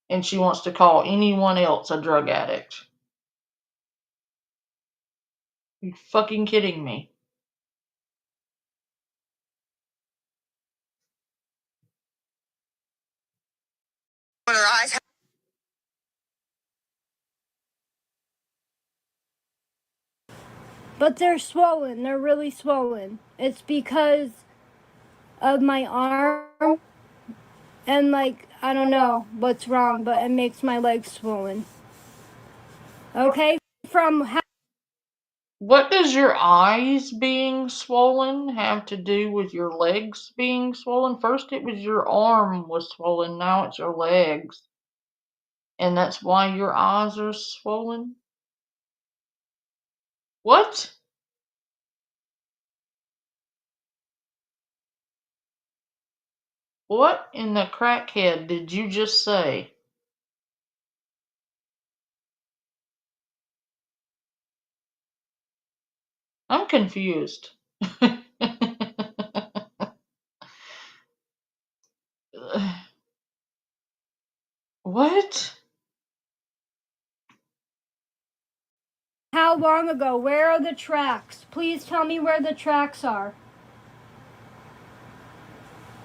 Speaker 1: And she wants to call anyone else a drug addict. Are you fucking kidding me?
Speaker 6: Their eyes.
Speaker 5: But they're swollen. They're really swollen. It's because of my arm. And, like, I don't know what's wrong, but it makes my legs swollen. Okay? From how.
Speaker 1: What does your eyes being swollen have to do with your legs being swollen? First it was your arm was swollen, now it's your legs. And that's why your eyes are swollen? What? What in the crackhead did you just say? I'm confused. What?
Speaker 5: How long ago? Where are the tracks? Please tell me where the tracks are.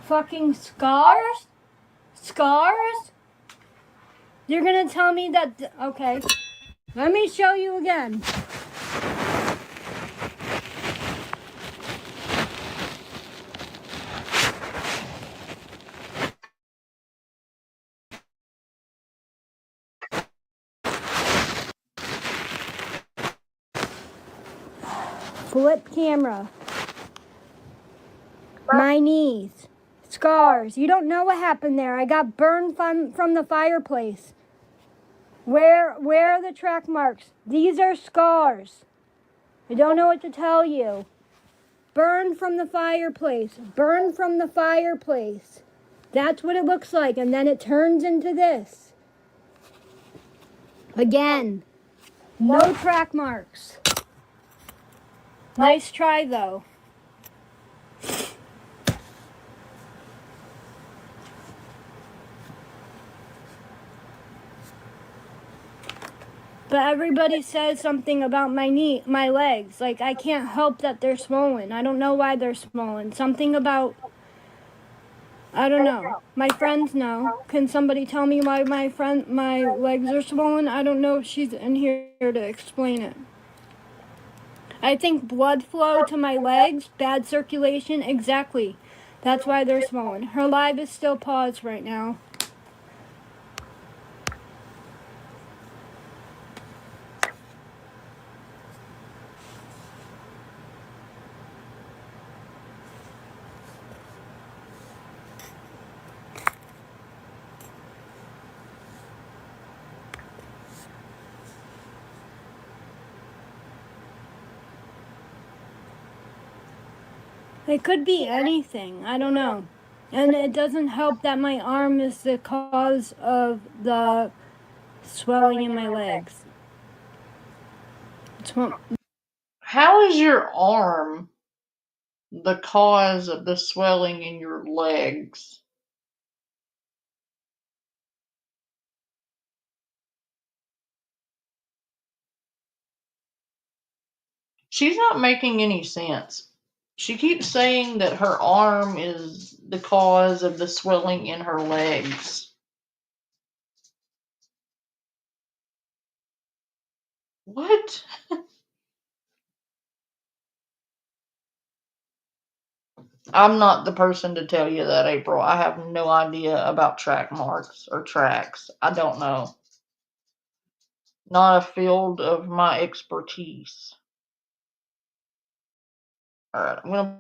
Speaker 5: Fucking scars? Scars? You're gonna tell me that... Okay. Let me show you again. Flip camera. My knees. Scars. You don't know what happened there. I got burned from the fireplace. Where are the track marks? These are scars. I don't know what to tell you. Burned from the fireplace. Burned from the fireplace. That's what it looks like. And then it turns into this. Again. No track marks. Nice try, though. But everybody says something about my legs. Like, I can't help that they're swollen. I don't know why they're swollen. Something about, I don't know. My friends know. Can somebody tell me why my legs are swollen? I don't know if she's in here to explain it. I think blood flow to my legs, bad circulation, exactly. That's why they're swollen. Her live is still paused right now. It could be anything. I don't know. And it doesn't help that my arm is the cause of the swelling in my legs.
Speaker 1: How is your arm the cause of the swelling in your legs? She's not making any sense. She keeps saying that her arm is the cause of the swelling in her legs. What? I'm not the person to tell you that, April. I have no idea about track marks or tracks. I don't know. Not a field of my expertise. Alright, I'm gonna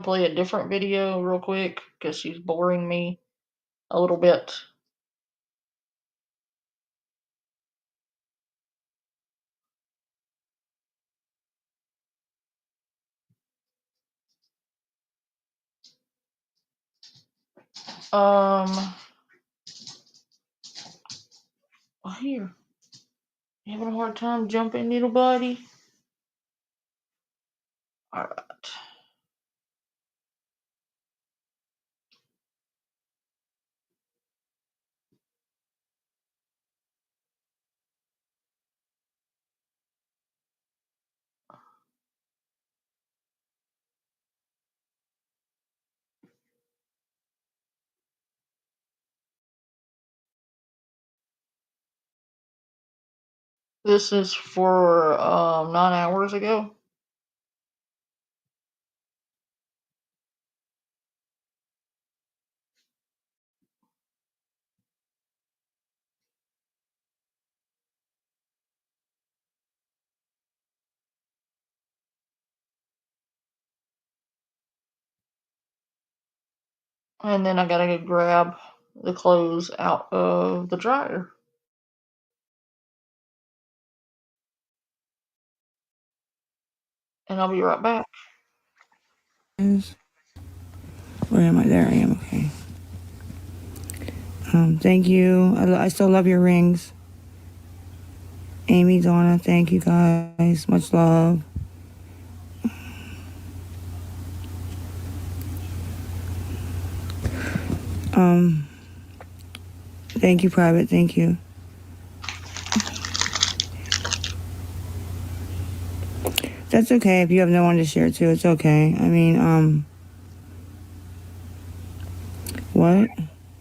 Speaker 1: play a different video real quick because she's boring me a little bit. Here. You having a hard time jumping, little buddy? Alright. This is for 9 hours ago. And then I gotta go grab the clothes out of the dryer. And I'll be right back.
Speaker 2: Where am I? There I am. Okay. Thank you. I still love your rings. Amy, Donna, thank you guys. Much love. Thank you, Private. Thank you. That's okay if you have no one to share to. It's okay. I mean, what?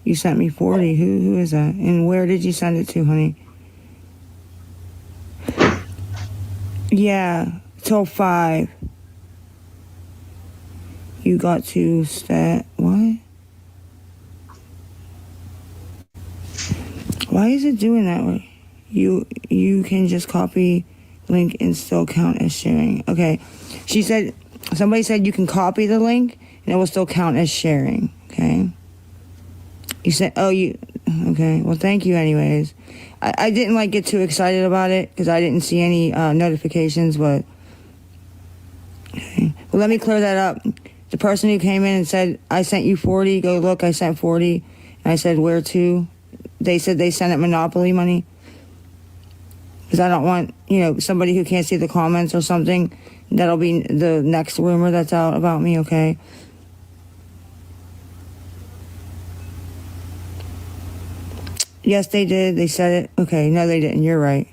Speaker 2: You sent me 40. Who is that? And where did you send it to, honey? Yeah, till 5. You got to what? Why is it doing that way? You can just copy link and still count as sharing. Okay. Somebody said you can copy the link and it will still count as sharing. Okay. You said, okay. Well, thank you anyways. I didn't get too excited about it because I didn't see any notifications, but okay. Well, let me clear that up. The person who came in and said, I sent you 40, go look, I sent 40. And I said, where to? They said they sent it Monopoly money. Because I don't want, somebody who can't see the comments or something. That'll be the next rumor that's out about me, okay? Yes, they did. They said it. Okay, no, they didn't. You're right.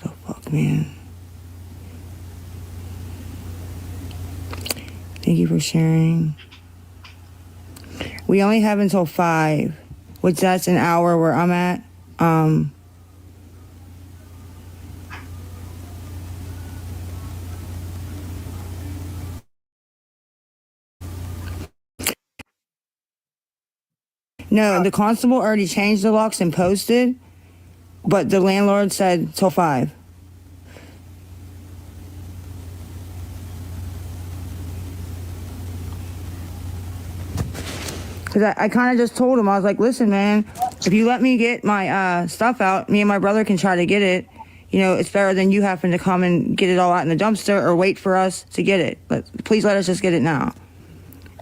Speaker 2: Oh, fuck, man. Thank you for sharing. We only have until 5, which that's an hour where I'm at. No, the constable already changed the locks and posted, but the landlord said till 5. Because I kind of just told him, I was like, listen, man, if you let me get my stuff out, me and my brother can try to get it. It's better than you having to come and get it all out in the dumpster or wait for us to get it. Please let us just get it now.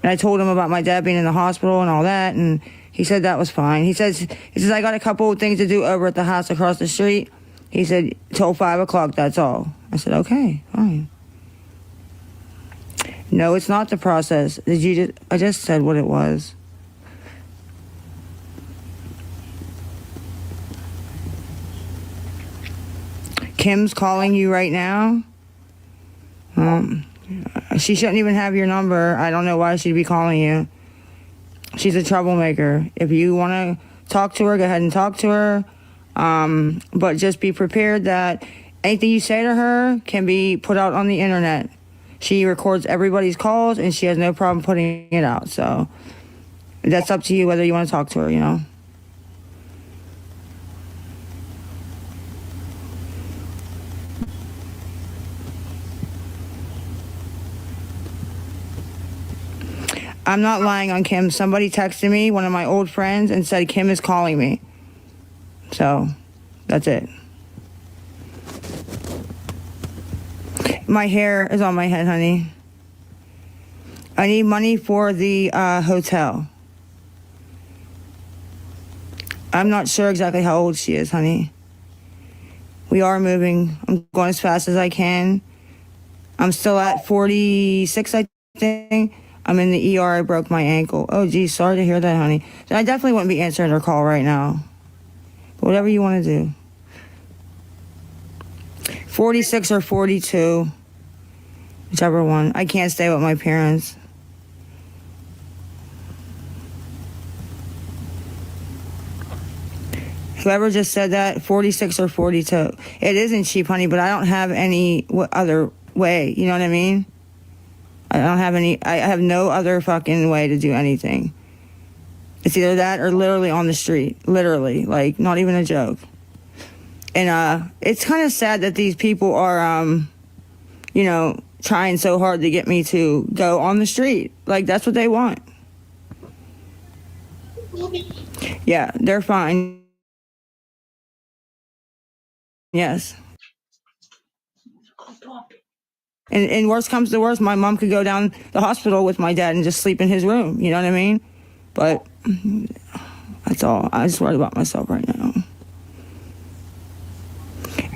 Speaker 2: And I told him about my dad being in the hospital and all that, and he said that was fine. He says, I got a couple of things to do over at the house across the street. He said, till 5 o'clock, that's all. I said, okay, fine. No, it's not the process. I just said what it was. Kim's calling you right now. She shouldn't even have your number. I don't know why she'd be calling you. She's a troublemaker. If you want to talk to her, go ahead and talk to her. But just be prepared that anything you say to her can be put out on the internet. She records everybody's calls and she has no problem putting it out. So that's up to you whether you want to talk to her, I'm not lying on Kim. Somebody texted me, one of my old friends, and said Kim is calling me. So, that's it. My hair is on my head, honey. I need money for the hotel. I'm not sure exactly how old she is, honey. We are moving. I'm going as fast as I can. I'm still at 46, I think. I'm in the ER. I broke my ankle. Oh, geez. Sorry to hear that, honey. I definitely wouldn't be answering her call right now. But whatever you want to do. 46 or 42. Whichever one. I can't stay with my parents. Whoever just said that, 46 or 42. It isn't cheap, honey, but I don't have any other way. You know what I mean? I have no other fucking way to do anything. It's either that or literally on the street. Literally. Not even a joke. And it's kind of sad that these people are, trying so hard to get me to go on the street. That's what they want. Yeah, they're fine. Yes. And worst comes to worst, my mom could go down the hospital with my dad and just sleep in his room. You know what I mean? But that's all. I just worry about myself right now.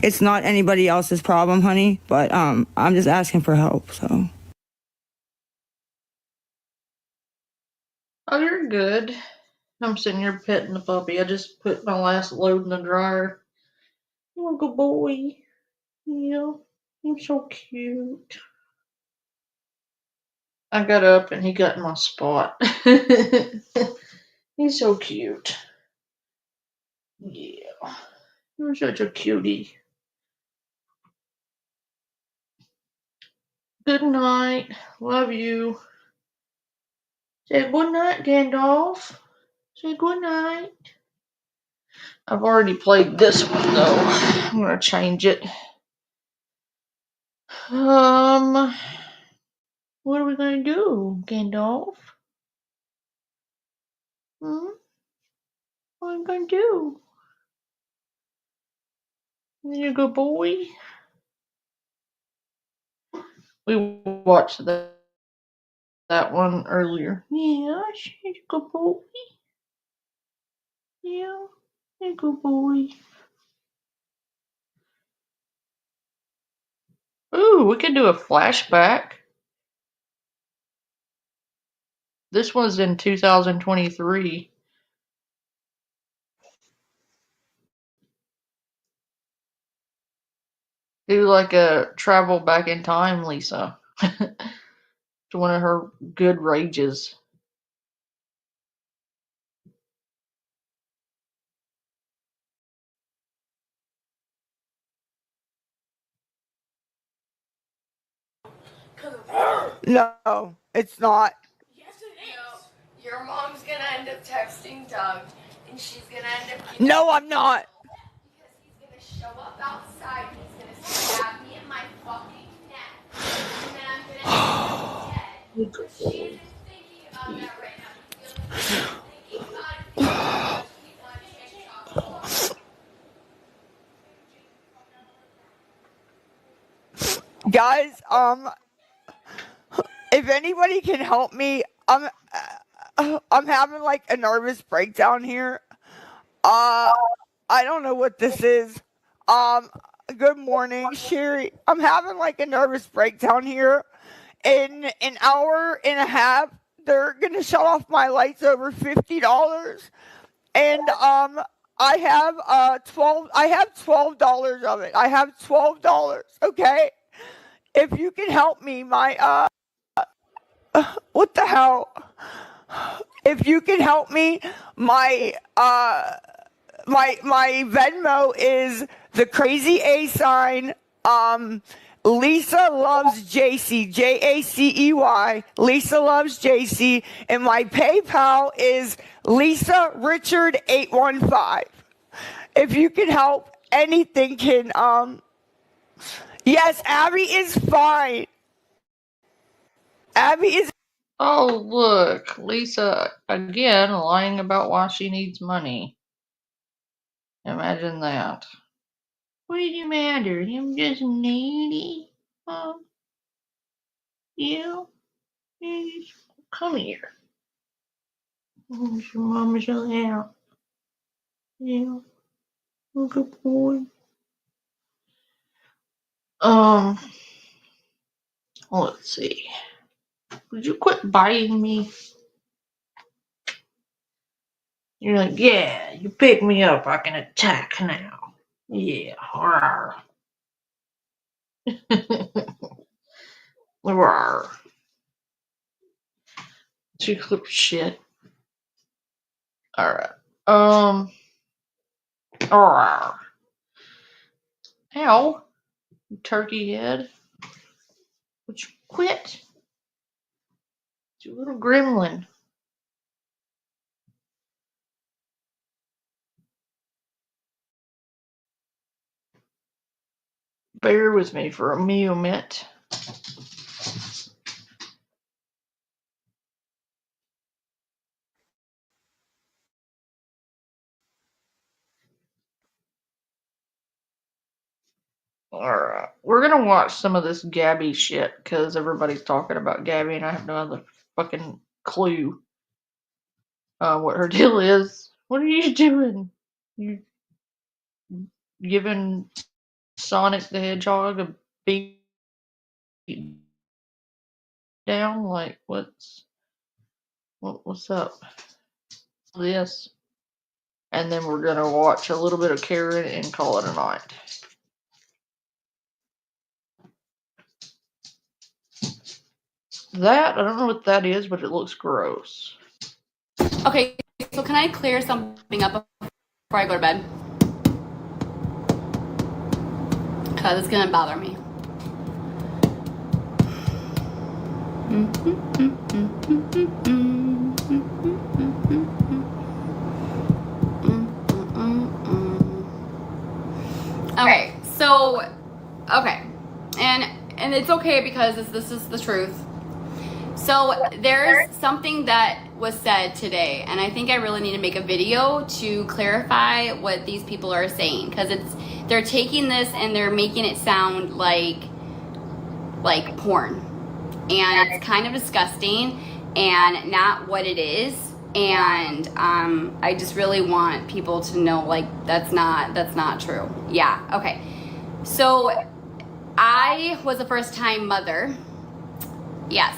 Speaker 2: It's not anybody else's problem, honey, but I'm just asking for help, so.
Speaker 1: Oh, you're good. I'm sitting here petting the puppy. I just put my last load in the dryer. You're a good boy. Yeah. He's so cute. I got up and he got in my spot. He's so cute. Yeah. You're such a cutie. Good night. Love you. Say good night, Gandalf. Say good night. I've already played this one though. I'm gonna change it. What are we gonna do, Gandalf? Hmm? What are we gonna do? You a good boy? We watched that one earlier. Yeah, she's a good boy. Yeah, a good boy. Ooh, we could do a flashback. This one's in 2023. Do like a travel back in time, Lisa. To one of her good rages.
Speaker 2: No, it's not.
Speaker 10: Yes, it is. Your mom's gonna end up texting Doug, and she's gonna end up.
Speaker 2: No, I'm not.
Speaker 10: Because he's gonna show up outside, and he's gonna stab me in my fucking neck, and then I'm gonna end up dead. But she isn't thinking about that right now. She's thinking about it because he's on TikTok.
Speaker 2: Guys, if anybody can help me, I'm having like a nervous breakdown here. I don't know what this is. Good morning, Sherry. I'm having like a nervous breakdown here. In an hour and a half, they're gonna shut off my lights over $50, and I have $12 of it. I have $12. Okay, if you can help me, my what the hell? If you can help me, my Venmo is the crazy A sign. Lisa loves JC, JACEY. Lisa loves JC, and my PayPal is Lisa Richard 815. If you can help, anything can. Yes, Abby is fine. Abby is.
Speaker 1: Oh, look, Lisa again lying about why she needs money. Imagine that. What does it matter? I'm just needy. You? Come here. Your mama's out. Yeah. Good boy. Let's see. Would you quit biting me? You're like, yeah, you pick me up, I can attack now. Yeah, rawr. Rawr. Two clip shit. Alright. Rawr. Ow. You turkey head. Would you quit? You little gremlin. Bear with me for a minute. Alright. We're gonna watch some of this Gabby shit because everybody's talking about Gabby and I have no other fucking clue what her deal is. What are you doing? You giving Sonic the Hedgehog a beat down? Like what's up? This. And then we're gonna watch a little bit of Karen and call it a night. That, I don't know what that is, but it looks gross.
Speaker 11: Okay, so can I clear something up before I go to bed? Because it's going to bother me. Okay, so, okay. And it's okay because this is the truth. So there's something that was said today, and I think I really need to make a video to clarify what these people are saying, because they're taking this and they're making it sound like porn, and it's kind of disgusting and not what it is. And I just really want people to know, like, that's not true. Yeah, okay. So I was a first-time mother. Yes,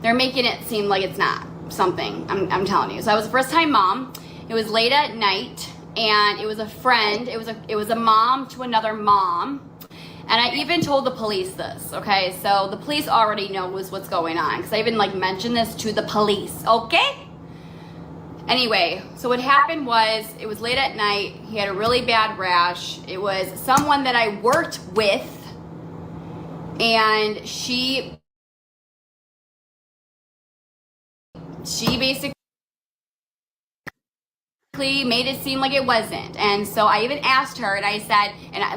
Speaker 11: they're making it seem like it's not something. I'm telling you. So I was a first-time mom. It was late at night, and it was a friend. It was a mom to another mom. And I even told the police this, okay? So the police already knows what's going on, because I even mentioned this to the police, okay? Anyway, so what happened was, it was late at night. He had a really bad rash. It was someone that I worked with, and she basically made it seem like it wasn't. And so I even asked her, and I said,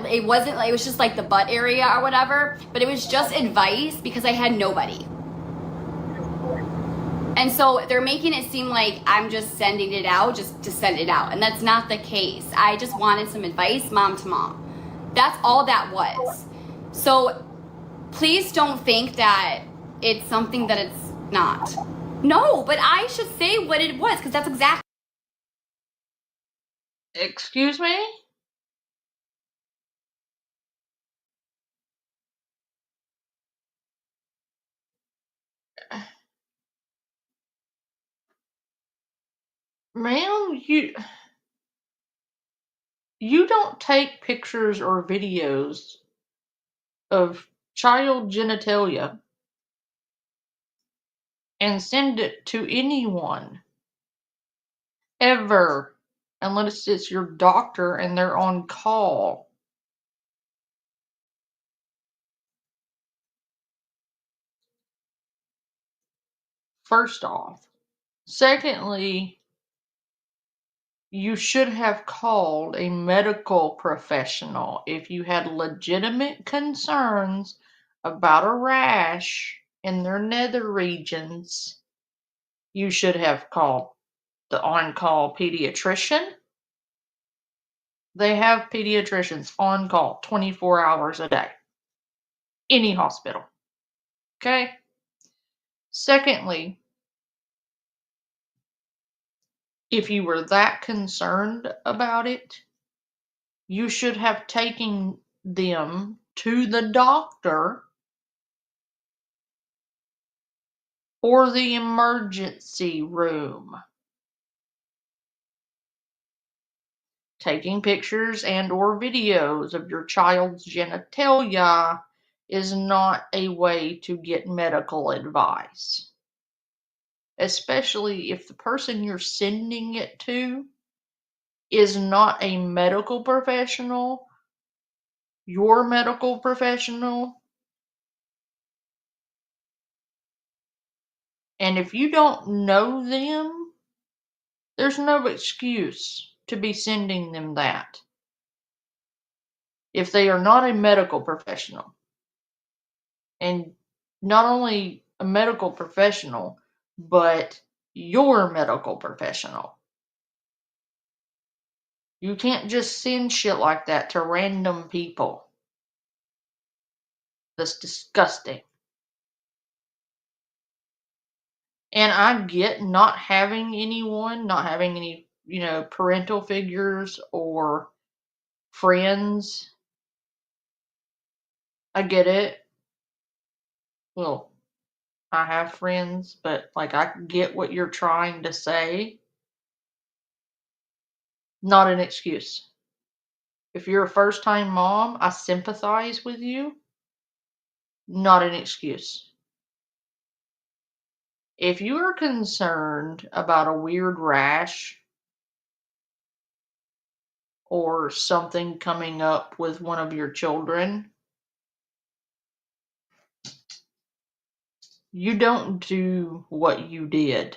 Speaker 11: it wasn't, it was just like the butt area or whatever, but it was just advice because I had nobody. And so they're making it seem like I'm just sending it out just to send it out, and that's not the case. I just wanted some advice, mom to mom. That's all that was. So please don't think that it's something that it's not. No, but I should say what it was, because that's exactly.
Speaker 1: Excuse me? Ma'am, you don't take pictures or videos of child genitalia and send it to anyone, ever, unless it's your doctor and they're on call. First off. Secondly, you should have called a medical professional if you had legitimate concerns about a rash in their nether regions. You should have called the on-call pediatrician. They have pediatricians on call 24 hours a day. Any hospital. Okay? Secondly, if you were that concerned about it, you should have taken them to the doctor or the emergency room. Taking pictures and or videos of your child's genitalia is not a way to get medical advice. Especially if the person you're sending it to is not a medical professional, your medical professional. And if you don't know them, there's no excuse to be sending them that. If they are not a medical professional, and not only a medical professional, but your medical professional. You can't just send shit like that to random people. That's disgusting. And I get not having anyone, not having any, parental figures or friends. I get it. Well, I have friends, but I get what you're trying to say. Not an excuse. If you're a first-time mom, I sympathize with you. Not an excuse. If you are concerned about a weird rash or something coming up with one of your children, you don't do what you did.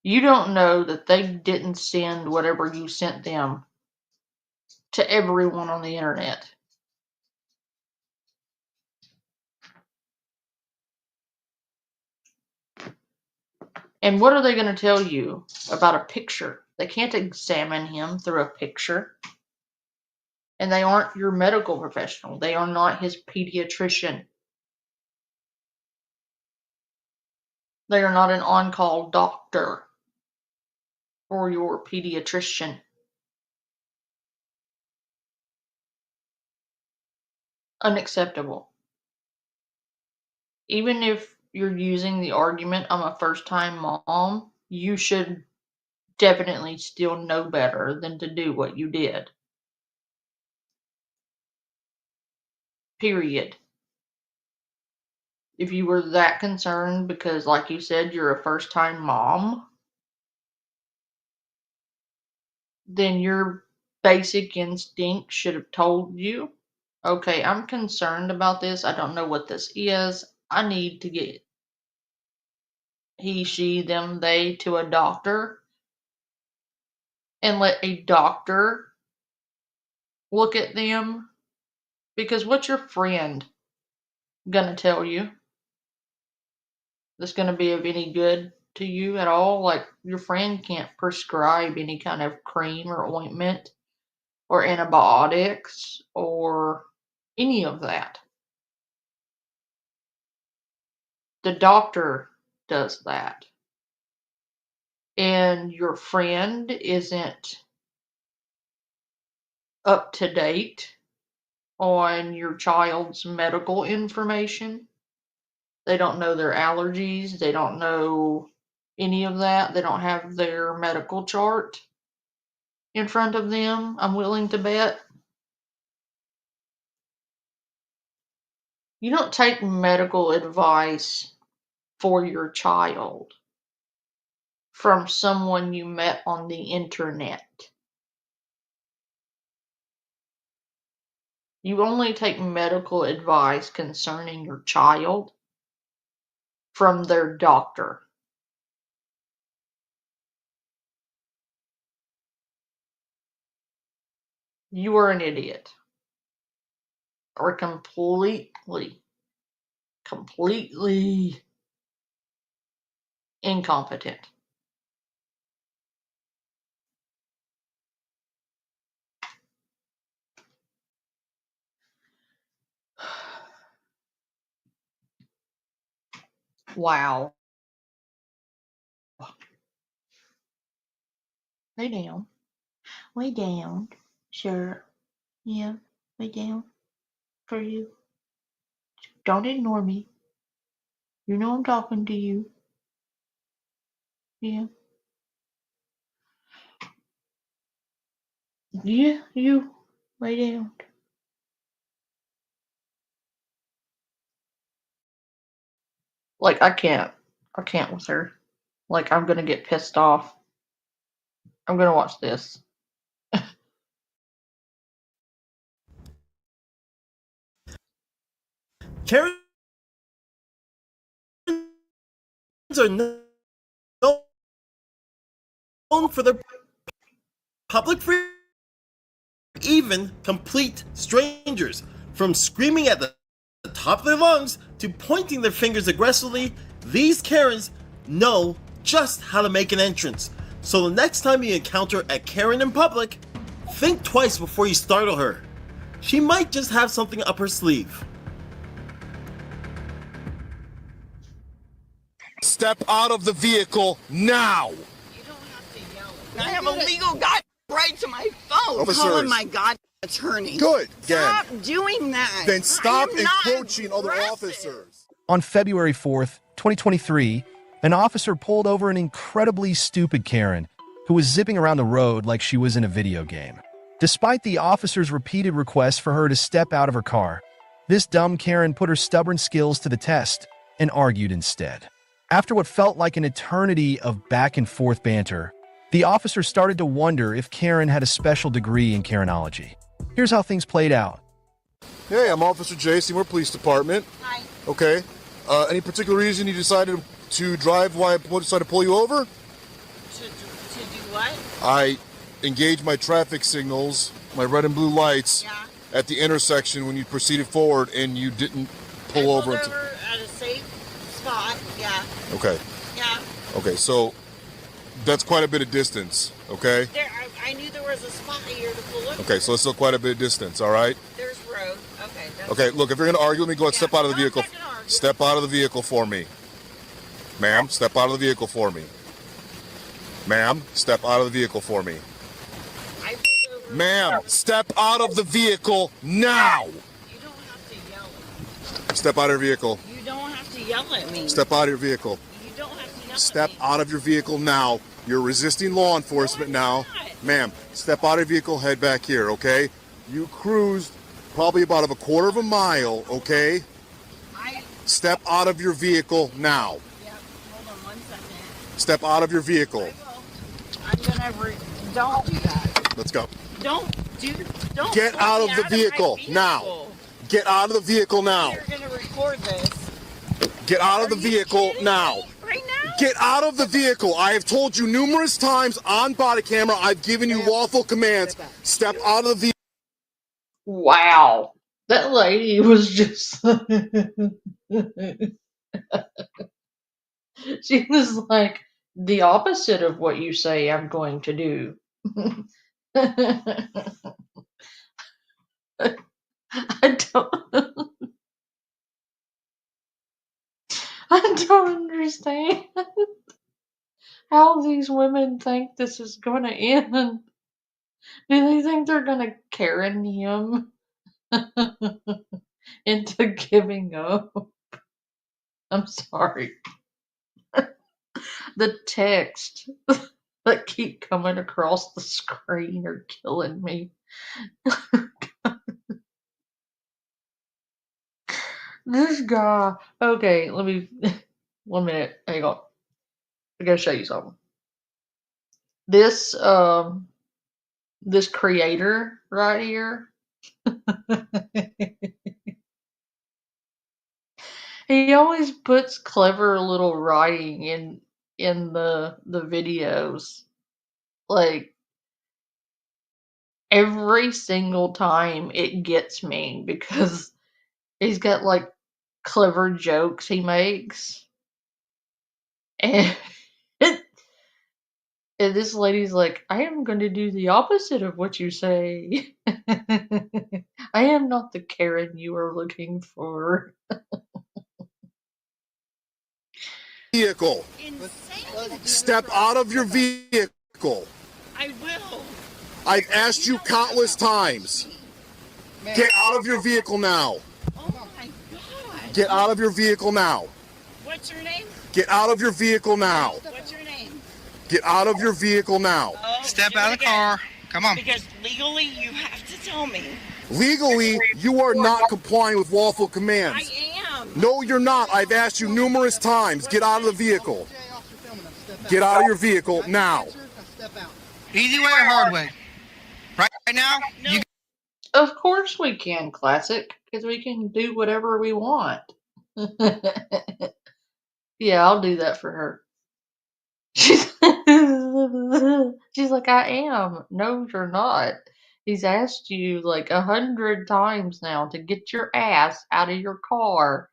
Speaker 1: You don't know that they didn't send whatever you sent them to everyone on the internet. And what are they going to tell you about a picture? They can't examine him through a picture. And they aren't your medical professional. They are not his pediatrician. They are not an on-call doctor or your pediatrician. Unacceptable. Even if you're using the argument, I'm a first-time mom, you should definitely still know better than to do what you did. Period. If you were that concerned because, like you said, you're a first-time mom, then your basic instinct should have told you, okay, I'm concerned about this. I don't know what this is. I need to get he, she, them, they to a doctor and let a doctor look at them. Because what's your friend gonna tell you that's gonna be of any good to you at all? Like, your friend can't prescribe any kind of cream or ointment or antibiotics or any of that. The doctor does that. And your friend isn't up to date on your child's medical information. They don't know their allergies. They don't know any of that. They don't have their medical chart in front of them, I'm willing to bet. You don't take medical advice for your child from someone you met on the internet. You only take medical advice concerning your child from their doctor. You are an idiot. Or completely incompetent. Wow. Lay down. Lay down. Sure. Yeah. Lay down. For you. Don't ignore me. You know I'm talking to you. Yeah. Yeah, you. Lay down. Like, I can't with her. Like, I'm gonna get pissed off. I'm gonna watch this.
Speaker 12: Karens are known for their public freedom, even complete strangers. From screaming at the top of their lungs to pointing their fingers aggressively, these Karens know just how to make an entrance. So the next time you encounter a Karen in public, think twice before you startle her. She might just have something up her sleeve.
Speaker 6: Step out of the vehicle now!
Speaker 13: You don't have to yell. I have a legal right to my phone.
Speaker 6: Officers.
Speaker 13: Calling my God attorney.
Speaker 6: Good.
Speaker 13: Stop doing that.
Speaker 6: Then stop
Speaker 13: I am not
Speaker 6: encroaching on other
Speaker 13: aggressive.
Speaker 6: officers.
Speaker 14: On February 4th, 2023, an officer pulled over an incredibly stupid Karen who was zipping around the road like she was in a video game. Despite the officer's repeated requests for her to step out of her car, This dumb Karen put her stubborn skills to the test and argued instead. After what felt like an eternity of back and forth banter, the officer started to wonder if Karen had a special degree in Karenology. Here's how things played out.
Speaker 15: Hey, I'm Officer J, Seymour Police Department.
Speaker 13: Hi.
Speaker 15: Okay. Any particular reason you decided to drive why I decided to pull you over?
Speaker 13: To do what?
Speaker 15: I engaged my traffic signals, my red and blue lights, at the intersection when you proceeded forward and you didn't pull over.
Speaker 13: Pulled over at a safe spot, yeah.
Speaker 15: Okay.
Speaker 13: Yeah.
Speaker 15: Okay, so that's quite a bit of distance, okay?
Speaker 13: I knew there was a spot here to pull over.
Speaker 15: Okay, so it's still quite a bit of distance, all right?
Speaker 13: There's road. Okay.
Speaker 15: Okay, look, if you're going to argue with me, go ahead, step out of the vehicle. Step out of the vehicle for me. Ma'am, step out of the vehicle for me. Ma'am, step out of the vehicle for me. Ma'am, step out of the vehicle now!
Speaker 13: You don't have to yell at me.
Speaker 15: Step out of your vehicle.
Speaker 13: You don't have to yell at me.
Speaker 15: Step out of your vehicle.
Speaker 13: You don't have to yell
Speaker 15: Step
Speaker 13: at me.
Speaker 15: out of your vehicle now. You're resisting law enforcement now. Ma'am, step out of your vehicle, head back here, okay? You cruised probably about a quarter of a mile, okay? Step out of your vehicle now.
Speaker 13: Yeah, hold on 1 second.
Speaker 15: Step out of your vehicle.
Speaker 13: I'm gonna don't do that.
Speaker 15: Let's go.
Speaker 13: Don't
Speaker 15: Get
Speaker 13: pull
Speaker 15: out
Speaker 13: me
Speaker 15: of the vehicle now. Get out of the vehicle now.
Speaker 13: You're gonna record this.
Speaker 15: Get out of the vehicle now.
Speaker 13: Right now?
Speaker 15: Get out of the vehicle. I have told you numerous times on body camera. I've given you lawful commands. Step out of the vehicle.
Speaker 1: Wow. That lady was just. She was like the opposite of what you say I'm going to do. I don't understand how these women think this is going to end. Do they think they're going to Karen him into giving up? I'm sorry. The text that keep coming across the screen are killing me. This guy. Okay, let me. 1 minute. Hang on. I gotta show you something. This this creator right here. He always puts clever little writing in the videos. Like every single time it gets me because he's got like clever jokes he makes. And and this lady's like, I am going to do the opposite of what you say. I am not the Karen you are looking for.
Speaker 15: Vehicle. Step out of your vehicle.
Speaker 13: I will.
Speaker 15: I've asked you countless times. Get out of your vehicle now.
Speaker 13: Oh my God.
Speaker 15: Get out of your vehicle now.
Speaker 13: What's your name?
Speaker 15: Get out of your vehicle now.
Speaker 13: What's your name?
Speaker 15: Get out of your vehicle now.
Speaker 13: Step out of the car. Come on. Because legally you have to tell me.
Speaker 15: Legally, you are not complying with lawful commands.
Speaker 13: I am.
Speaker 15: No, you're not. I've asked you numerous times. Get out of the vehicle. Get out of your vehicle now.
Speaker 16: Easy way or hard way? Right now? You
Speaker 1: Of course we can, Classic, because we can do whatever we want. Yeah, I'll do that for her. She's like, I am. No, you're not. He's asked you like 100 times now to get your ass out of your car.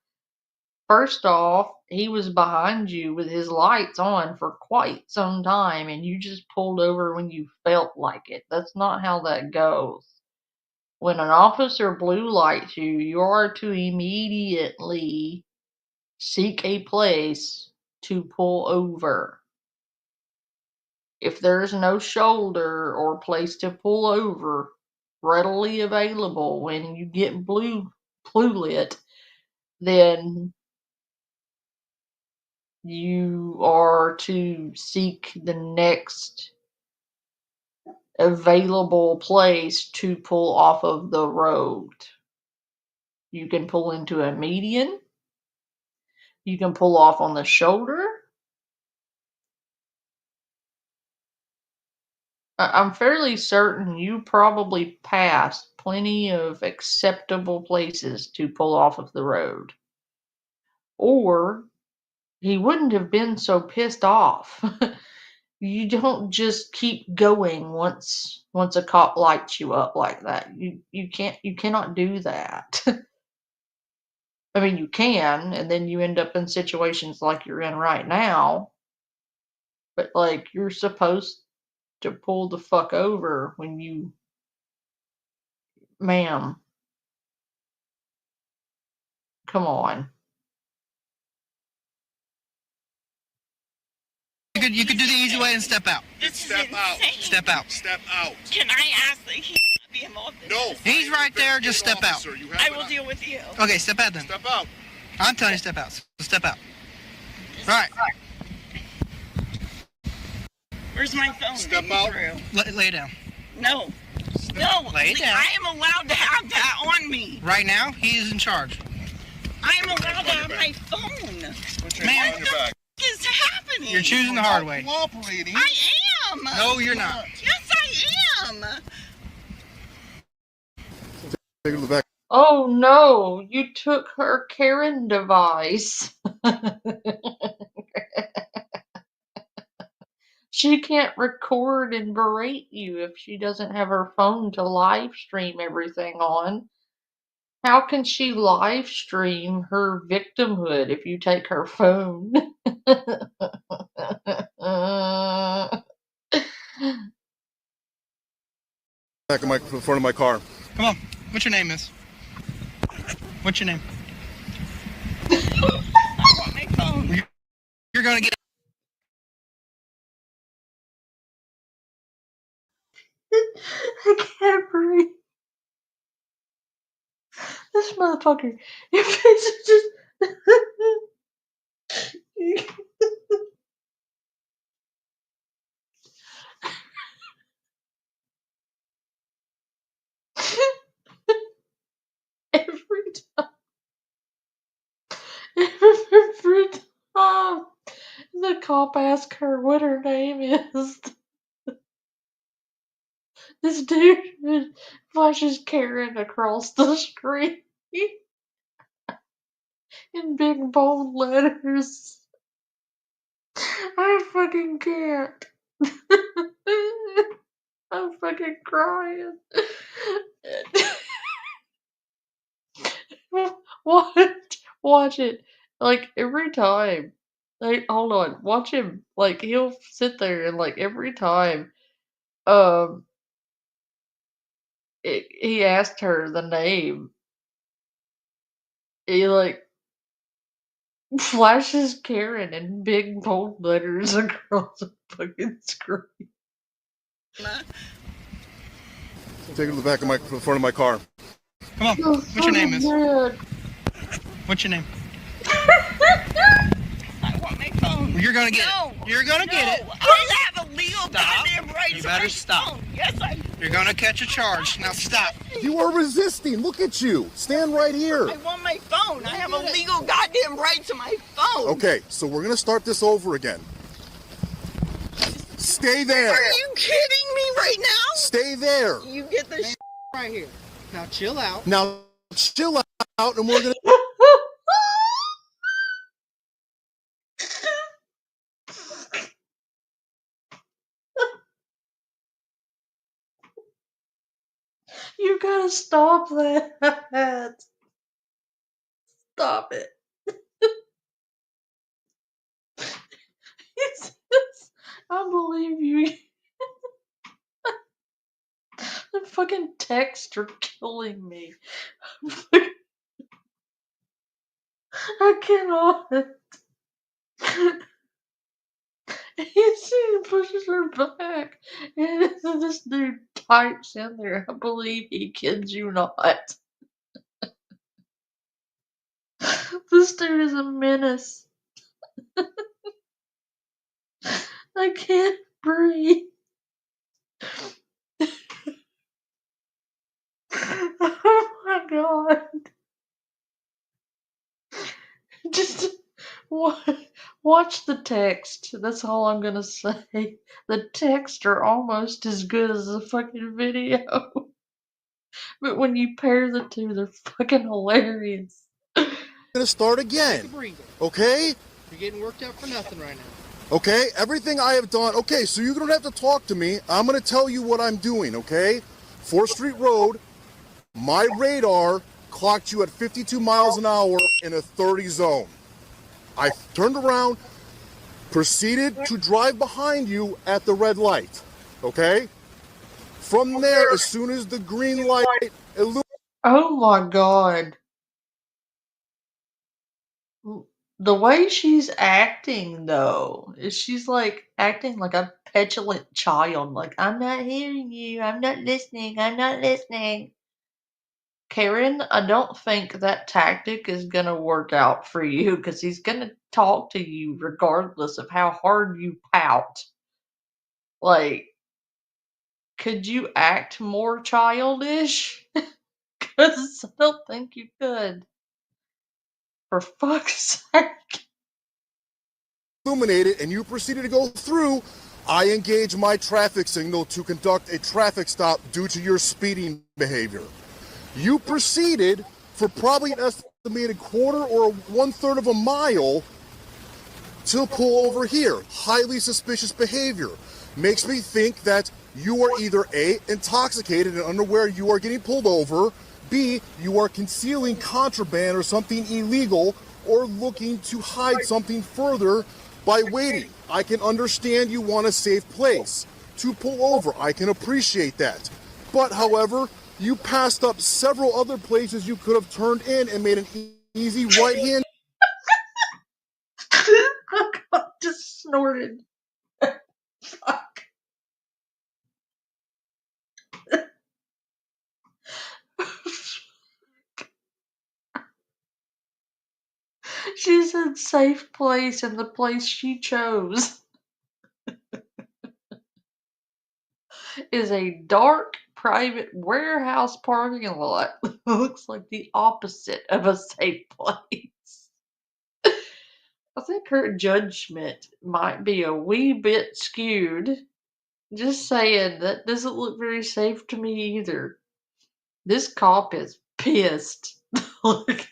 Speaker 1: First off, he was behind you with his lights on for quite some time, and you just pulled over when you felt like it. That's not how that goes. When an officer blue lights you, you are to immediately seek a place to pull over. If there's no shoulder or place to pull over readily available when you get blue lit, then you are to seek the next available place to pull off of the road. You can pull into a median. You can pull off on the shoulder. I'm fairly certain you probably passed plenty of acceptable places to pull off of the road. Or he wouldn't have been so pissed off. You don't just keep going once a cop lights you up like that. You cannot do that. I mean, you can, and then you end up in situations like you're in right now. But like, you're supposed to pull the fuck over when you, ma'am. Come on.
Speaker 16: You could do the easy way and step out.
Speaker 13: Step out.
Speaker 16: Step out.
Speaker 13: Step out. Can I ask that he be involved in
Speaker 15: No.
Speaker 13: this?
Speaker 16: He's right there. Just step out.
Speaker 13: I will deal with you.
Speaker 16: Okay, step out then.
Speaker 15: Step out.
Speaker 16: I'm telling you, step out. So step out. All right.
Speaker 13: Where's my phone?
Speaker 15: Step out.
Speaker 16: Lay down.
Speaker 13: No. No.
Speaker 16: Lay down.
Speaker 13: I am allowed to have that on me.
Speaker 16: Right now, he is in charge.
Speaker 13: I am allowed to have my phone.
Speaker 15: Put your
Speaker 16: Man.
Speaker 15: hand on your back.
Speaker 13: What is happening?
Speaker 16: You're choosing the hard way.
Speaker 15: Cooperating.
Speaker 13: I am.
Speaker 16: No, you're not.
Speaker 13: Yes, I am.
Speaker 15: Take it to the back.
Speaker 1: Oh no, you took her Karen device. She can't record and berate you if she doesn't have her phone to live stream everything on. How can she live stream her victimhood if you take her phone?
Speaker 15: Back in front of my car.
Speaker 16: Come on. What's your name, miss? What's your name?
Speaker 13: I want my phone.
Speaker 16: You're going to get...
Speaker 1: I can't breathe. This motherfucker, your face is just. Every time the cop asks her what her name is, this dude flashes Karen across the screen in big bold letters. I fucking can't. I'm fucking crying. Watch it. Like every time. Like, hold on. Watch him. Like, he'll sit there and like every time he asked her the name, he like flashes Karen in big bold letters across the fucking screen.
Speaker 15: Take it to the back of front of my car.
Speaker 16: Come on. What's your name, miss? What's your name?
Speaker 13: I want my phone.
Speaker 16: You're going to get
Speaker 13: No.
Speaker 16: it. You're going to get it.
Speaker 13: I have a legal
Speaker 16: Stop.
Speaker 13: goddamn right
Speaker 16: You
Speaker 13: to
Speaker 16: better
Speaker 13: my
Speaker 16: stop.
Speaker 13: phone. Yes, I do.
Speaker 16: You're going to catch a charge. Now stop.
Speaker 15: You are resisting. Look at you. Stand right here.
Speaker 13: I want my phone. I have a legal goddamn right to my phone.
Speaker 15: Okay, so we're going to start this over again. Stay there.
Speaker 13: Are you kidding me right now?
Speaker 15: Stay there.
Speaker 13: You get this
Speaker 16: Right here. Now chill out.
Speaker 15: Now, chill out, and we're going to...
Speaker 1: You gotta stop that. Stop it. He says, I believe you. The fucking texts are killing me. I cannot. He pushes her back, and this dude types in there, I believe he kids you not. This dude is a menace. I can't breathe. Oh my god. Watch the text. That's all I'm gonna say. The texts are almost as good as the fucking video. But when you pair the two, they're fucking hilarious.
Speaker 15: Gonna start again. Okay?
Speaker 16: You're getting worked up for nothing right now.
Speaker 15: Okay? Everything I have done. Okay, so you don't have to talk to me. I'm gonna tell you what I'm doing, okay? 4th Street Road, my radar clocked you at 52 miles an hour in a 30 zone. I turned around, proceeded to drive behind you at the red light, okay? From there, as soon as the green light illuminated.
Speaker 1: Oh my god. The way she's acting, though, is she's like acting like a petulant child. Like, I'm not hearing you. I'm not listening. I'm not listening. Karen, I don't think that tactic is gonna work out for you because he's gonna talk to you regardless of how hard you pout. Like, could you act more childish? Because I don't think you could. For fuck's sake.
Speaker 15: Illuminated and you proceeded to go through, I engaged my traffic signal to conduct a traffic stop due to your speeding behavior. You proceeded for probably an estimated quarter or 1/3 of a mile to pull over here. Highly suspicious behavior. Makes me think that you are either A, intoxicated and unaware you are getting pulled over, B, you are concealing contraband or something illegal, or looking to hide something further by waiting. I can understand you want a safe place to pull over. I can appreciate that. But, however, you passed up several other places you could have turned in and made an easy right hand.
Speaker 1: I just snorted. Fuck. She said safe place, and the place she chose is a dark private warehouse parking lot. Looks like the opposite of a safe place. I think her judgment might be a wee bit skewed. Just saying, that doesn't look very safe to me either. This cop is pissed. Like,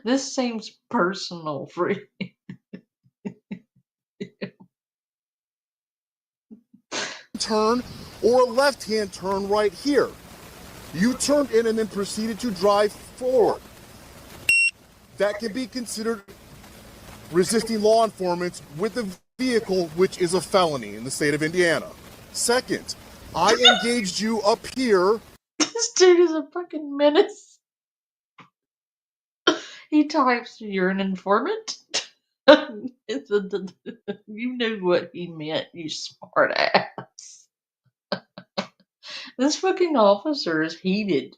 Speaker 1: this seems personal for you.
Speaker 15: Turn or a left-hand turn right here. You turned in and then proceeded to drive forward. That can be considered resisting law enforcement with a vehicle, which is a felony in the state of Indiana. Second, I engaged you up here.
Speaker 1: This dude is a fucking menace. He types, "You're an informant." You knew what he meant, you smart ass. This fucking officer is heated.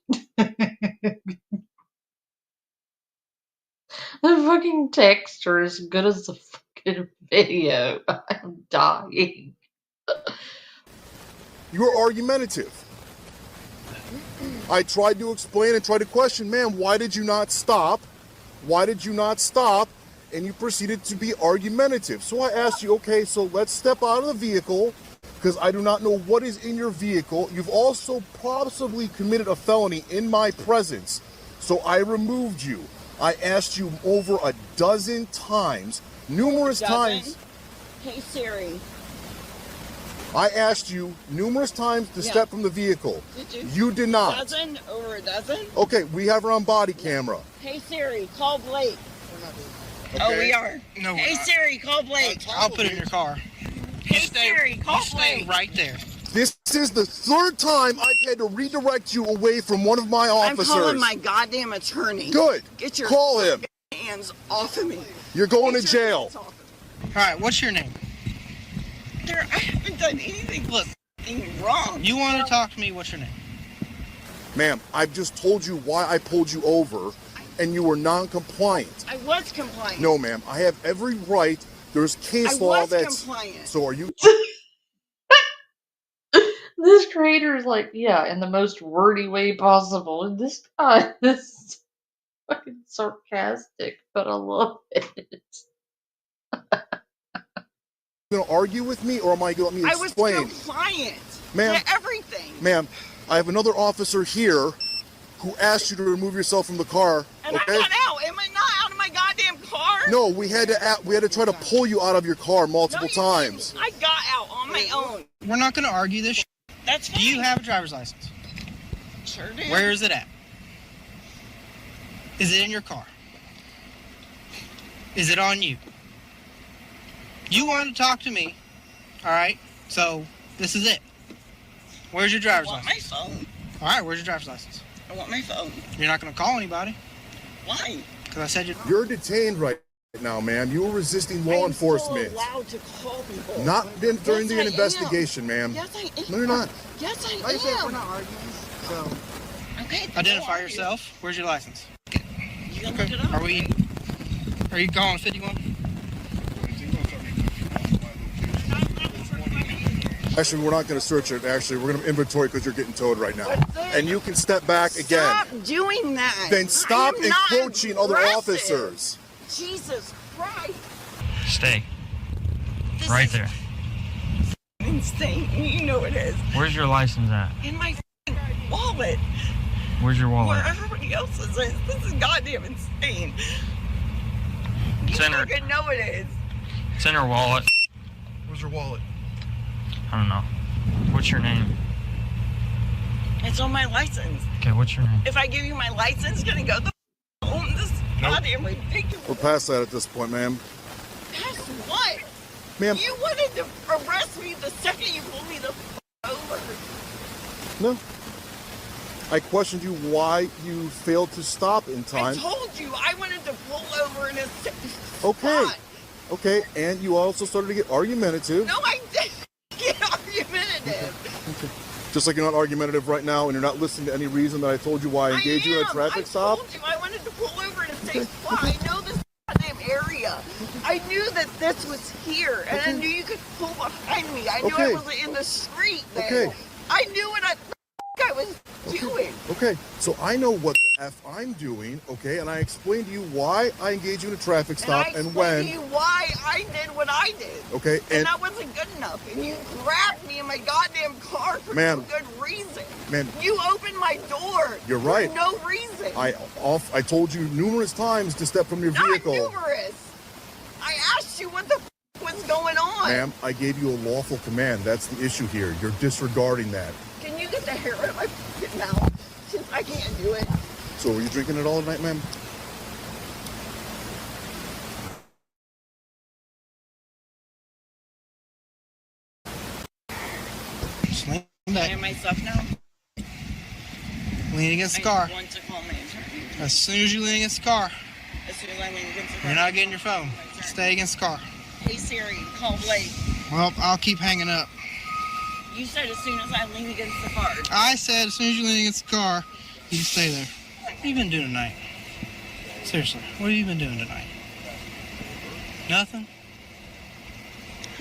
Speaker 1: The fucking texts are as good as the fucking video. I'm dying.
Speaker 15: You were argumentative. I tried to explain and try to question, ma'am, why did you not stop? Why did you not stop? And you proceeded to be argumentative. So I asked you, okay, so let's step out of the vehicle because I do not know what is in your vehicle. You've also possibly committed a felony in my presence. So I removed you. I asked you over a dozen times, numerous times.
Speaker 13: Hey Siri.
Speaker 15: I asked you numerous times to step from the vehicle.
Speaker 13: Did you?
Speaker 15: You did not.
Speaker 13: A dozen? Over a dozen?
Speaker 15: Okay, we have her on body camera.
Speaker 13: Hey Siri, call Blake.
Speaker 15: Okay.
Speaker 13: Oh, we are.
Speaker 16: No, we're
Speaker 13: hey
Speaker 16: not.
Speaker 13: Siri, call Blake.
Speaker 16: I'll put it in your car.
Speaker 13: Hey Siri, call
Speaker 16: Stay
Speaker 13: Blake.
Speaker 16: right there.
Speaker 15: This is the third time I've had to redirect you away from one of my officers.
Speaker 13: I'm calling my goddamn attorney.
Speaker 15: Good.
Speaker 13: Get your
Speaker 15: Call him.
Speaker 13: hands off of me.
Speaker 15: You're going to jail.
Speaker 16: All right, what's your name?
Speaker 13: Sir, I haven't done anything
Speaker 16: Look,
Speaker 13: wrong.
Speaker 16: you want to talk to me? What's your name?
Speaker 15: Ma'am, I've just told you why I pulled you over, and you were non-compliant.
Speaker 13: I was compliant.
Speaker 15: No, ma'am, I have every right. There's case law that's...
Speaker 13: compliant.
Speaker 15: So are you...
Speaker 1: This creator is like, yeah, in the most wordy way possible. And this guy, this fucking sarcastic, but I love it.
Speaker 15: You gonna argue with me, or am I gonna let me
Speaker 13: I was
Speaker 15: explain?
Speaker 13: compliant
Speaker 15: Ma'am.
Speaker 13: to everything.
Speaker 15: Ma'am, I have another officer here who asked you to remove yourself from the car.
Speaker 13: And
Speaker 15: okay?
Speaker 13: I got out. Am I not out of my goddamn car?
Speaker 15: No, we had to try to pull you out of your car multiple times.
Speaker 13: I got out on my own.
Speaker 16: We're not going to argue this.
Speaker 13: That's fine.
Speaker 16: Do you have a driver's license?
Speaker 13: Sure do.
Speaker 16: Where is it at? Is it in your car? Is it on you? You wanted to talk to me, all right? So this is it. Where's your driver's license?
Speaker 13: I want my phone.
Speaker 16: All right, where's your driver's license?
Speaker 13: I want my phone.
Speaker 16: You're not going to call anybody.
Speaker 13: Why?
Speaker 16: Because I said
Speaker 15: You're detained right now, ma'am. You were resisting law enforcement.
Speaker 13: I'm allowed to call people.
Speaker 15: Not during the
Speaker 13: Yes, I
Speaker 15: investigation, ma'am.
Speaker 13: Yes, I am.
Speaker 15: No, you're not.
Speaker 13: Yes, I
Speaker 16: Like I said,
Speaker 13: am.
Speaker 16: we're not arguing. So
Speaker 13: Okay.
Speaker 16: identify yourself. Where's your license?
Speaker 13: You can look it up.
Speaker 16: Are you calling 51?
Speaker 15: Actually, we're not going to search it. Actually, we're going to inventory because you're getting towed right now. And you can step back again.
Speaker 13: Stop doing that.
Speaker 15: Then stop
Speaker 13: I am not
Speaker 15: encroaching other
Speaker 13: aggressive.
Speaker 15: officers.
Speaker 13: Jesus Christ.
Speaker 17: Stay.
Speaker 13: This
Speaker 17: Right
Speaker 13: is
Speaker 17: there.
Speaker 13: insane. You know it is.
Speaker 17: Where's your license at?
Speaker 13: In my f***ing wallet.
Speaker 17: Where's your wallet
Speaker 13: Where
Speaker 17: at?
Speaker 13: everybody else's is. This is goddamn insane. You
Speaker 17: It's in her-
Speaker 13: fucking know it is.
Speaker 17: It's in her wallet.
Speaker 15: Where's your wallet?
Speaker 17: I don't know. What's your name?
Speaker 13: It's on my license.
Speaker 17: Okay, what's your name?
Speaker 13: If I give you my license, gonna go the f- home. This is goddamn ridiculous.
Speaker 15: We're past that at this point, ma'am.
Speaker 13: Past what?
Speaker 15: Ma'am.
Speaker 13: You wanted to arrest me the second you pulled me the f- over.
Speaker 15: No. I questioned you why you failed to stop in
Speaker 13: I
Speaker 15: time.
Speaker 13: told you I wanted to pull over in a
Speaker 15: Okay.
Speaker 13: spot.
Speaker 15: Okay, and you also started to get argumentative.
Speaker 13: No, I didn't get argumentative.
Speaker 15: Just like you're not argumentative right now and you're not listening to any reason that I told you why I engaged you in a traffic stop.
Speaker 13: I told you I wanted to pull over in a safe spot. I know this goddamn area. I knew that this was here, and I knew you could pull behind me. I knew I
Speaker 15: Okay.
Speaker 13: wasn't in the street then.
Speaker 15: Okay.
Speaker 13: I knew what I was doing.
Speaker 15: Okay, so I know what the F I'm doing, okay, and I explained to you why I engaged you in a traffic stop
Speaker 13: and I
Speaker 15: and
Speaker 13: explained
Speaker 15: when.
Speaker 13: to you why I did what I did.
Speaker 15: Okay,
Speaker 13: And
Speaker 15: and
Speaker 13: that wasn't good enough. And you grabbed me in my goddamn car for
Speaker 15: Ma'am.
Speaker 13: no good reason.
Speaker 15: Ma'am.
Speaker 13: You opened my door.
Speaker 15: You're right.
Speaker 13: For no reason.
Speaker 15: I told you numerous times to step from your vehicle.
Speaker 13: Not numerous. I asked you what the f- was going on.
Speaker 15: Ma'am, I gave you a lawful command. That's the issue here. You're disregarding that.
Speaker 13: Can you get the hair out of my f***ing mouth? Since I can't do it.
Speaker 15: So were you drinking it all night, ma'am?
Speaker 16: Just lean
Speaker 13: I
Speaker 16: back.
Speaker 13: am myself now.
Speaker 16: Lean against the
Speaker 13: I
Speaker 16: car.
Speaker 13: want to call my attorney.
Speaker 16: As soon as you lean against the car,
Speaker 13: As soon as I lean against the car.
Speaker 16: you're not getting your phone. Stay against the car.
Speaker 13: Hey Siri, call Blake.
Speaker 16: Well, I'll keep hanging up.
Speaker 13: You said as soon as I lean against the car.
Speaker 16: I said as soon as you lean against the car, you can stay there. What have you been doing tonight? Seriously, what have you been doing tonight? Nothing?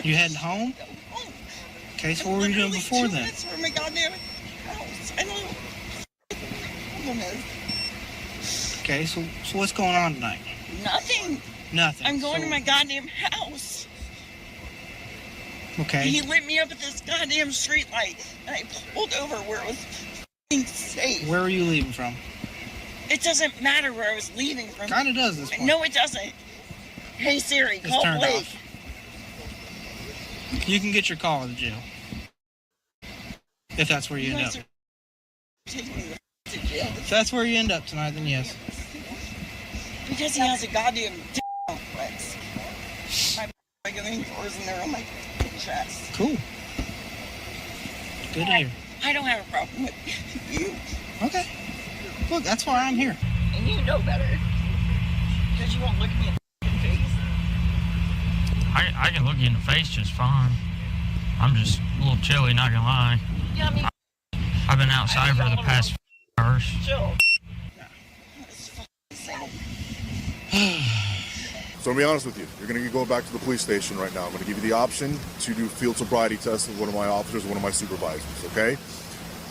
Speaker 16: You heading home? Okay, so what were you doing before then?
Speaker 13: That's where my goddamn house. I don't know what the problem is.
Speaker 16: Okay, so what's going on tonight?
Speaker 13: Nothing.
Speaker 16: Nothing.
Speaker 13: I'm going
Speaker 16: So-
Speaker 13: to my goddamn house.
Speaker 16: Okay.
Speaker 13: He lit me up at this goddamn street light, and I pulled over where it was f***ing safe.
Speaker 16: Where are you leaving from?
Speaker 13: It doesn't matter where I was leaving from.
Speaker 16: Kinda does this point.
Speaker 13: No, it doesn't. Hey Siri,
Speaker 16: It's
Speaker 13: call
Speaker 16: turned
Speaker 13: Blake.
Speaker 16: off. You can get your call to jail. If that's where you end up.
Speaker 13: Taking me to jail
Speaker 16: If that's where you end up tonight, then yes.
Speaker 13: because he has a goddamn dick complex. My regular doors and they're on my chest.
Speaker 16: Cool. Good to hear.
Speaker 13: I don't have a problem with you.
Speaker 16: Okay. Look, that's why I'm here.
Speaker 13: And you know better. Because you won't look me in the face.
Speaker 17: I can look you in the face just fine. I'm just a little chilly, not gonna lie.
Speaker 13: Yeah, I mean,
Speaker 17: I've been outside for the past few hours.
Speaker 13: chill.
Speaker 15: So to be honest with you, you're going to go back to the police station right now. I'm going to give you the option to do field sobriety tests with one of my officers, one of my supervisors, okay?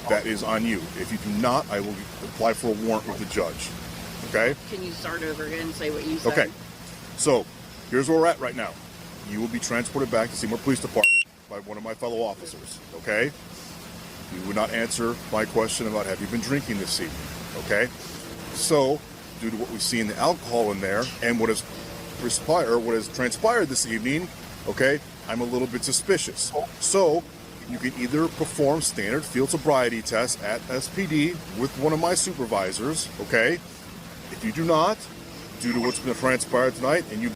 Speaker 15: That is on you. If you do not, I will apply for a warrant with the judge. Okay?
Speaker 13: Can you start over again and say what you said?
Speaker 15: Okay. So, here's where we're at right now. You will be transported back to Seymour Police Department by one of my fellow officers, okay? You would not answer my question about have you been drinking this evening, okay? So, due to what we see in the alcohol in there and what has transpired this evening, okay, I'm a little bit suspicious. So, you can either perform standard field sobriety tests at SPD with one of my supervisors, okay? If you do not, due to what's been transpired tonight, and you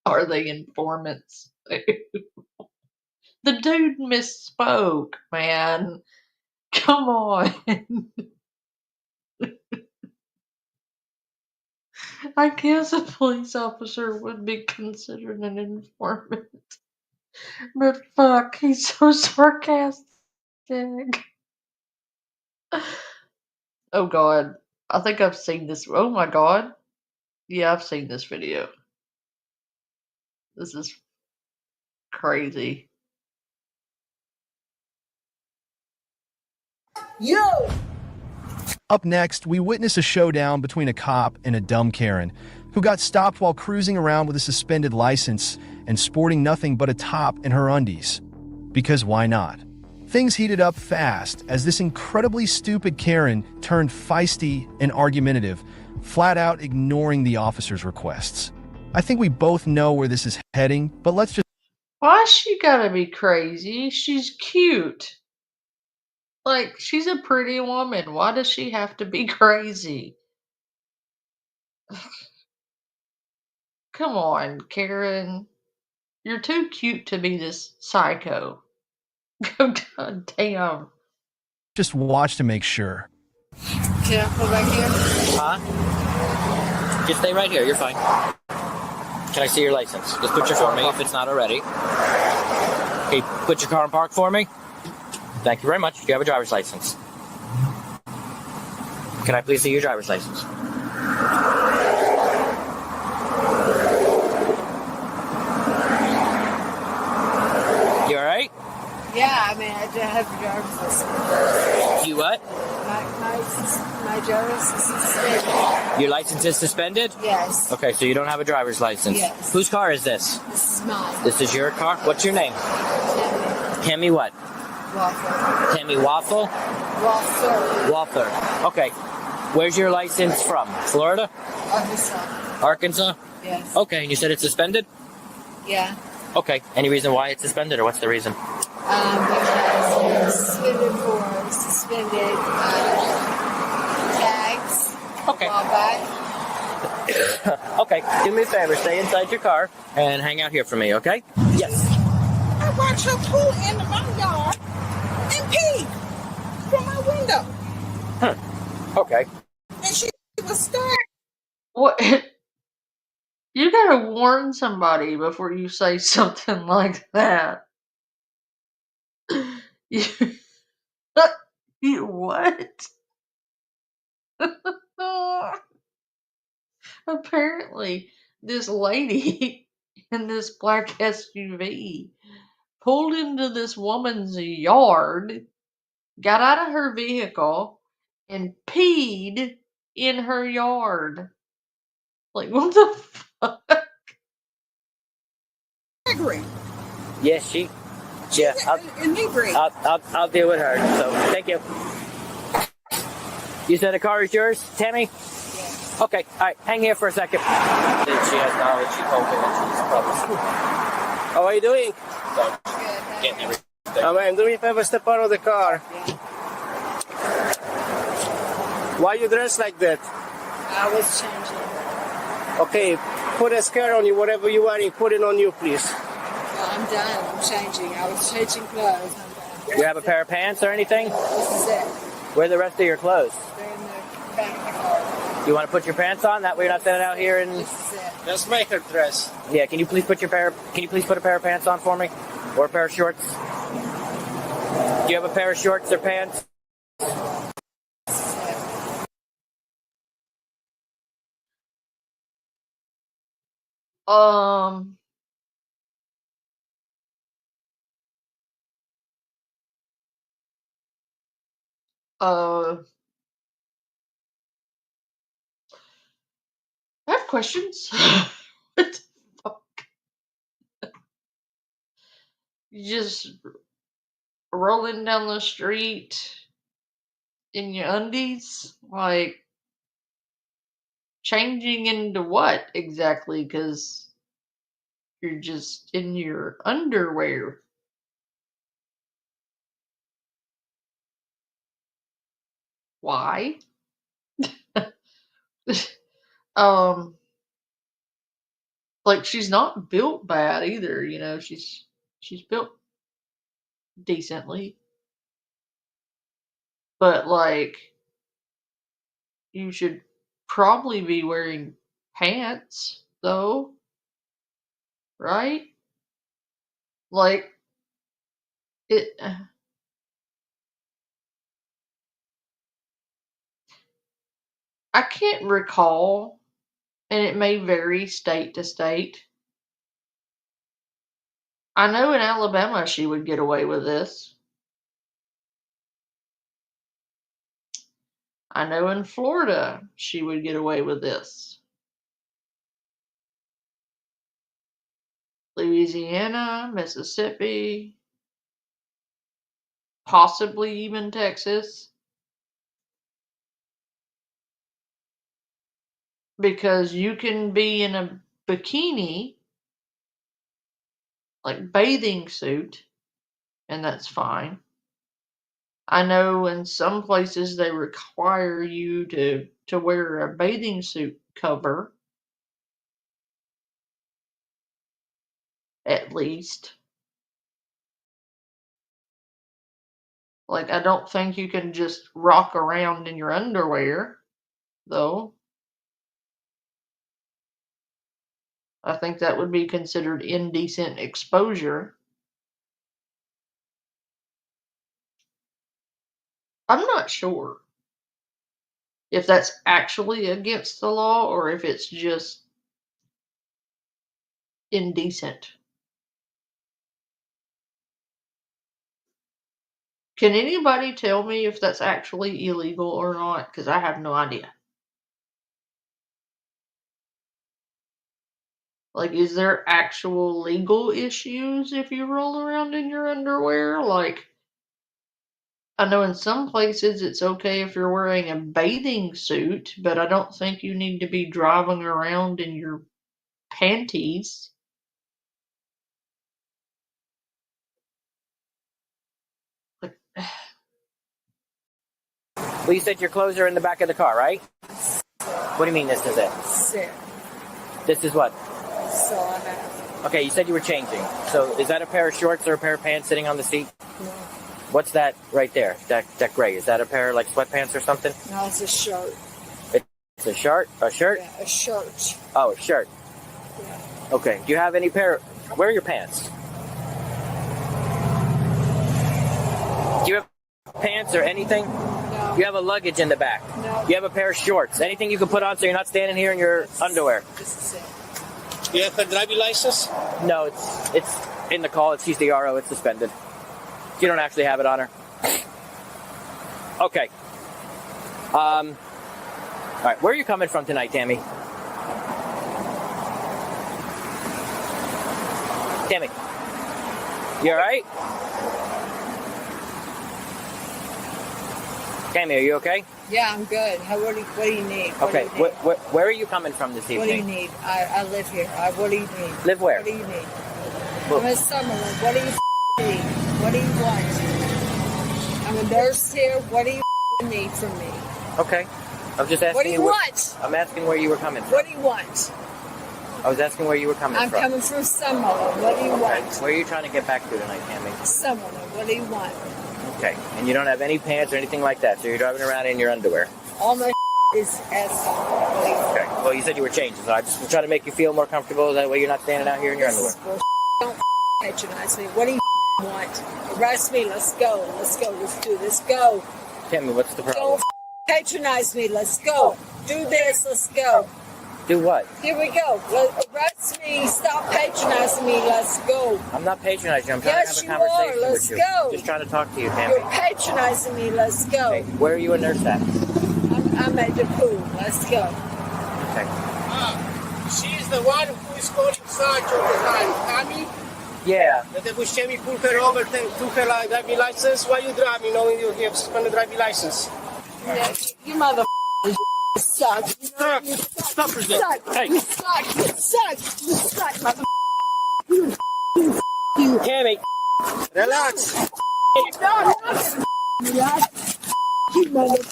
Speaker 1: Are they informants? The dude misspoke, man. Come on. I guess a police officer would be considered an informant. But fuck, he's so sarcastic. Oh god. I think I've seen this. Oh my god. Yeah, I've seen this video. This is crazy.
Speaker 13: Yo!
Speaker 14: Up next, we witness a showdown between a cop and a dumb Karen, who got stopped while cruising around with a suspended license and sporting nothing but a top in her undies. Because why not? Things heated up fast as this incredibly stupid Karen turned feisty and argumentative, flat out ignoring the officer's requests. I think we both know where this is heading, but let's just...
Speaker 1: Why she gotta be crazy? She's cute. Like, she's a pretty woman. Why does she have to be crazy? Come on, Karen. You're too cute to be this psycho. God damn.
Speaker 14: Just watch to make sure.
Speaker 13: Can I pull back here?
Speaker 18: Huh? Just stay right here. You're fine. Can I see your license? Just put your for me if it's not already. Okay, put your car in park for me. Thank you very much. Do you have a driver's license? Can I please see your driver's license? You alright?
Speaker 13: Yeah, I mean, I do have a driver's license.
Speaker 18: You what?
Speaker 13: My driver's license is suspended.
Speaker 18: Your license is suspended?
Speaker 13: Yes.
Speaker 18: Okay, so you don't have a driver's license.
Speaker 13: Yes.
Speaker 18: Whose car is this?
Speaker 13: This is mine.
Speaker 18: This is your car? What's your name? Tammy what?
Speaker 13: Waffle.
Speaker 18: Tammy Waffle?
Speaker 13: Waffle.
Speaker 18: Waffle. Okay. Where's your license from? Florida?
Speaker 13: Arkansas.
Speaker 18: Arkansas?
Speaker 13: Yes.
Speaker 18: Okay, and you said it's suspended?
Speaker 13: Yeah.
Speaker 18: Okay. Any reason why it's suspended, or what's the reason?
Speaker 13: Because it's suspended for suspended tags.
Speaker 18: Okay.
Speaker 13: While back.
Speaker 18: Okay, do me a favor, stay inside your car and hang out here for me, okay? Yes.
Speaker 13: I watched her pull into my yard and pee from my window.
Speaker 18: Okay.
Speaker 13: And she was stuck.
Speaker 1: What? You gotta warn somebody before you say something like that. You, you what? Apparently, this lady in this black SUV pulled into this woman's yard, got out of her vehicle, and peed in her yard. Like, what the fuck?
Speaker 13: Gregory.
Speaker 18: Yes, yeah, I'll deal with her, so thank you. You said the car is yours, Tammy?
Speaker 13: Yes.
Speaker 18: Okay, alright, hang here for a second. She has knowledge, she told me that she's probably... How are you doing? Getting everything.
Speaker 19: Oh man, do me a favor, step out of the car. Why you dressed like that?
Speaker 13: I was changing.
Speaker 19: Okay, put a skirt on you, whatever you wearing, put it on you, please.
Speaker 13: No, I'm done. I'm changing. I was changing clothes.
Speaker 18: Do you have a pair of pants or anything?
Speaker 13: This is it.
Speaker 18: Where are the rest of your clothes?
Speaker 13: They're in the back of the car.
Speaker 18: You want to put your pants on? That way you're not standing out here and...
Speaker 13: This is it.
Speaker 19: Just make her dress.
Speaker 18: Yeah, can you please put a pair of pants on for me? Or a pair of shorts? Do you have a pair of shorts or pants?
Speaker 1: Um, I have questions. What the fuck? You just rolling down the street in your undies? Like, changing into what exactly? Because you're just in your underwear. Why? Like, she's not built bad either, you know, she's built decently. But like, you should probably be wearing pants though, right? Like it I can't recall, and it may vary state to state. I know in Alabama she would get away with this. I know in Florida she would get away with this. Louisiana, Mississippi, possibly even Texas. Because you can be in a bikini, like bathing suit, and that's fine. I know in some places they require you to wear a bathing suit cover, at least. Like, I don't think you can just rock around in your underwear, though. I think that would be considered indecent exposure. I'm not sure if that's actually against the law or if it's just indecent. Can anybody tell me if that's actually illegal or not? Because I have no idea. Like, is there actual legal issues if you roll around in your underwear? Like, I know in some places it's okay if you're wearing a bathing suit, but I don't think you need to be driving around in your panties. Like,
Speaker 18: Well, you said your clothes are in the back of the car, right? What do you mean this is it?
Speaker 20: Sit.
Speaker 18: This is what?
Speaker 20: So I have.
Speaker 18: Okay, you said you were changing. So is that a pair of shorts or a pair of pants sitting on the seat?
Speaker 20: No.
Speaker 18: What's that right there? That gray? Is that a pair of like sweatpants or something?
Speaker 20: No, it's a shirt.
Speaker 18: It's a shirt? A shirt?
Speaker 20: Yeah, a shirt.
Speaker 18: Oh, a shirt.
Speaker 20: Yeah.
Speaker 18: Okay. Do you have any pair? Where are your pants? Do you have pants or anything?
Speaker 20: No.
Speaker 18: You have a luggage in the back.
Speaker 20: No.
Speaker 18: You have a pair of shorts. Anything you can put on so you're not standing here in your underwear.
Speaker 20: This is it.
Speaker 19: You have a driving license?
Speaker 18: No, it's in the call. It's CCRO. It's suspended. You don't actually have it on her. Okay. All right. Where are you coming from tonight, Tammy? Tammy, you all right? Tammy, are you okay?
Speaker 20: Yeah, I'm good. What do you need?
Speaker 18: Okay. Where are you coming from this evening?
Speaker 20: What do you need? I live here. What do you need?
Speaker 18: Live where?
Speaker 20: What do you need? I'm in Summerlin. What do you need? What do you want? I'm a nurse here. What do you need from me?
Speaker 18: Okay. I'm just asking
Speaker 20: What do you want?
Speaker 18: I'm asking where you were coming from.
Speaker 20: What do you want?
Speaker 18: I was asking where you were coming
Speaker 20: I'm
Speaker 18: from.
Speaker 20: coming from Summerlin. What do you want?
Speaker 18: Where are you trying to get back to tonight, Tammy?
Speaker 20: Summerlin. What do you want?
Speaker 18: Okay. And you don't have any pants or anything like that, so you're driving around in your underwear.
Speaker 20: All my is at Summerlin. What do you want?
Speaker 18: Okay. Well, you said you were changing, so I just was trying to make you feel more comfortable. That way you're not standing out here in your underwear.
Speaker 20: Don't patronize me. What do you want? Arrest me. Let's go. Let's go. Let's do this. Go.
Speaker 18: Tammy, what's the problem?
Speaker 20: Don't patronize me. Let's go. Do this. Let's go.
Speaker 18: Do what?
Speaker 20: Here we go. Arrest me. Stop patronizing me. Let's go.
Speaker 18: I'm not patronizing you. I'm trying
Speaker 20: Yes,
Speaker 18: to
Speaker 20: you
Speaker 18: have a conversation
Speaker 20: are. Let's
Speaker 18: with you.
Speaker 20: go.
Speaker 18: Just trying to talk to you, Tammy.
Speaker 20: You're patronizing me. Let's go.
Speaker 18: Okay. Where are you a nurse at?
Speaker 20: I'm at the pool. Let's go.
Speaker 18: Okay.
Speaker 19: She's the one who is calling Sarge all the time. Tammy?
Speaker 18: Yeah.
Speaker 19: The Buscemi pulled her over, took her driving license. Why you driving knowing you have suspended driving license?
Speaker 20: Yeah, you mother suck.
Speaker 19: Stop. Stop for this.
Speaker 20: Suck.
Speaker 19: Hey.
Speaker 20: You suck. You suck. You suck, mother.
Speaker 19: Tammy. Relax.
Speaker 20: No, relax. You mother.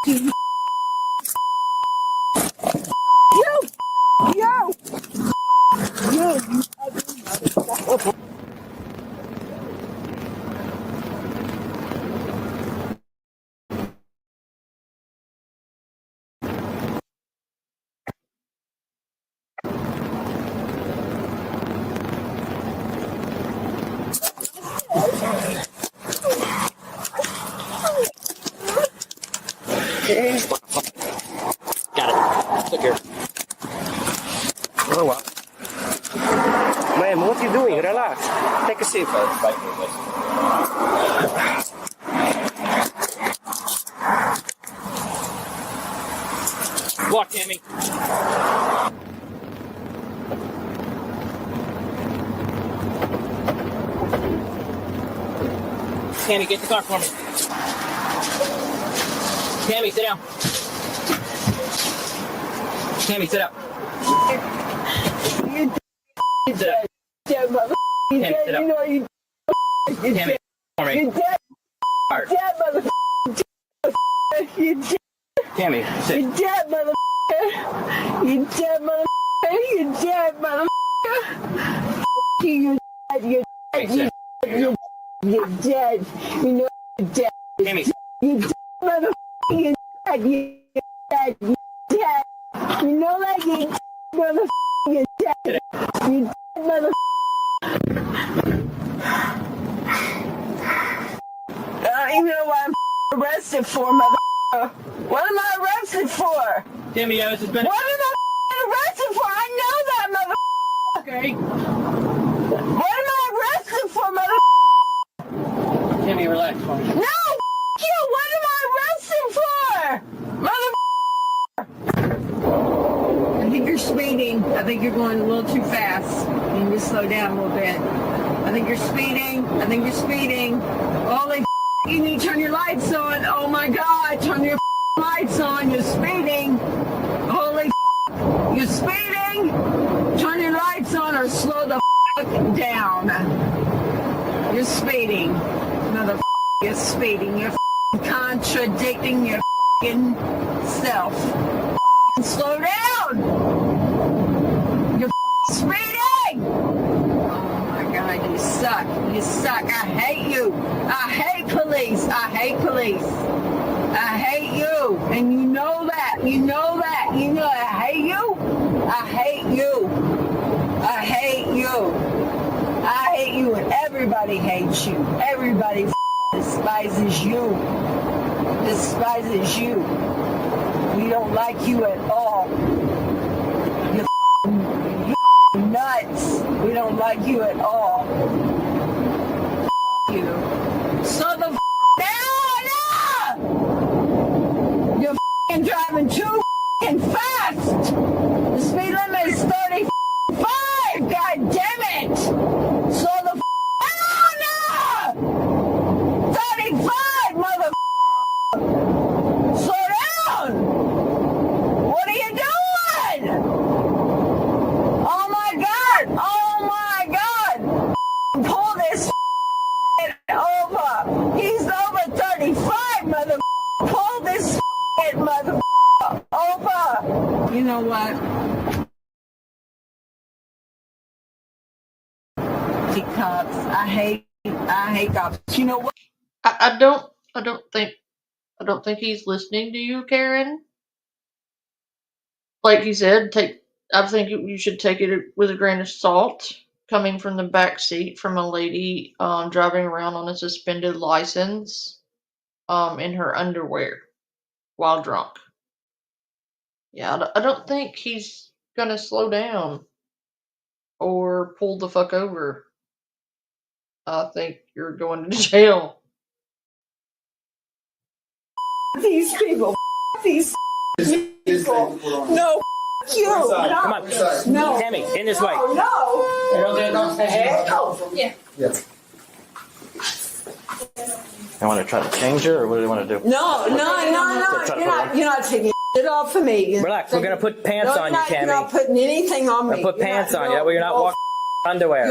Speaker 20: You.
Speaker 18: Got it. Look here.
Speaker 19: Oh, what? Man, what are you doing? Relax. Take a seat.
Speaker 18: Walk, Tammy. Tammy, get the car for me. Tammy, sit down. Tammy, sit up. Sit up.
Speaker 20: Dead mother. You
Speaker 18: Tammy,
Speaker 20: dead.
Speaker 18: sit up.
Speaker 20: You know you. You're
Speaker 18: Tammy,
Speaker 20: dead.
Speaker 18: for me.
Speaker 20: You're dead.
Speaker 18: Hard.
Speaker 20: Dead mother. You're dead.
Speaker 18: Tammy, sit.
Speaker 20: You're dead, motherfucker. You're dead, motherfucker. You're dead, motherfucker. You're dead. You're dead. You're dead. You know you're dead.
Speaker 18: Tammy.
Speaker 20: You're dead, motherfucker. You're dead. You're dead. You're dead. You know that you're dead, motherfucker. You're dead. You're dead, motherfucker. I don't even know what I'm arrested for, motherfucker. What am I arrested for?
Speaker 18: Tammy, I was suspended.
Speaker 20: What am I arrested for? I know that, motherfucker.
Speaker 18: Okay.
Speaker 20: What am I arrested for, motherfucker?
Speaker 18: Tammy, relax for me.
Speaker 20: No, you. What am I arrested for? Motherfucker. I think you're speeding. I think you're going a little too fast. You need to slow down a little bit. I think you're speeding. I think you're speeding. Holy you need to turn your lights on. Oh my God, turn your lights on. You're speeding. Holy you're speeding. Turn your lights on or slow the down. You're speeding. Mother you're speeding. You're contradicting your self. Slow down. You're speeding. Oh my God, you suck. You suck. I hate you. I hate police. I hate police. I hate you. And you know that. You know that. You know I hate you. I hate you. I hate you. I hate you and everybody hates you. Everybody despises you. Despises you. We don't like you at all. You're nuts. We don't like you at all. You. So the down! You're driving too fast. The speed limit is 35. God damn it! So the down! 35, mother. Slow down! What are you doing? Oh my God! Oh my God! Pull this over! He's over 35, mother. Pull this mother over! You know what? Cops. I hate cops. You know what?
Speaker 1: I don't think he's listening to you, Karen. Like you said, I think you should take it with a grain of salt, coming from the back seat from a lady driving around on a suspended license in her underwear while drunk. Yeah, I don't think he's gonna slow down or pull the fuck over. I think you're going to jail.
Speaker 20: These people. These people. No. You.
Speaker 18: Come on.
Speaker 20: No.
Speaker 18: Tammy, in this way.
Speaker 20: No.
Speaker 18: Yeah. I want to try to change her, or what do they want to do?
Speaker 20: No. You're not taking it off of me.
Speaker 18: Relax. We're gonna put pants on you, Tammy.
Speaker 20: You're not putting anything on me.
Speaker 18: We'll put pants on you. That way you're not walking underwear.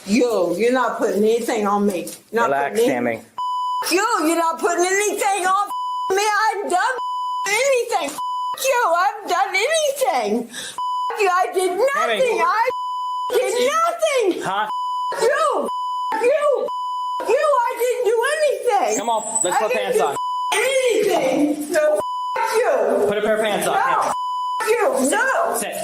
Speaker 20: You're not putting anything on me.
Speaker 18: Relax, Tammy.
Speaker 20: You're not putting anything on me. I've done anything. You, I've done anything. You, I did nothing. I did nothing.
Speaker 18: Huh?
Speaker 20: You, I didn't do anything.
Speaker 18: Come on, let's put pants on.
Speaker 20: Anything. No, you.
Speaker 18: Put a pair of pants on.
Speaker 20: No, you. No.
Speaker 18: Sit.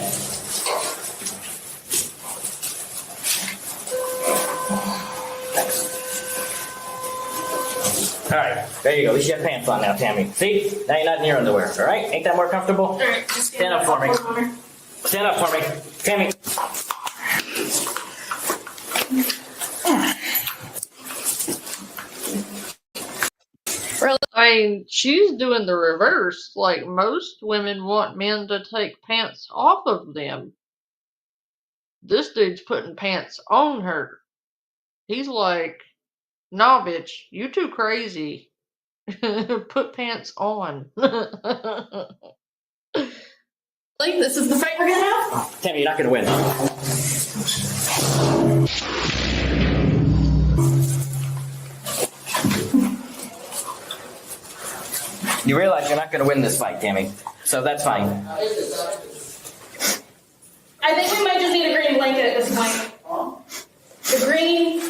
Speaker 18: All right, there you go. At least you have pants on now, Tammy. See? Now you're not in your underwear, all right? Ain't that more comfortable?
Speaker 11: All right, just
Speaker 18: stand up for me. Stand up for me. Tammy.
Speaker 1: I mean, she's doing the reverse. Like, most women want men to take pants off of them. This dude's putting pants on her. He's like, nah, bitch, you too crazy. Put pants on.
Speaker 11: This is the fight we're gonna have?
Speaker 18: Tammy, you're not gonna win. You realize you're not gonna win this fight, Tammy. So that's fine.
Speaker 11: I think we might just need a green blanket at this point. The green.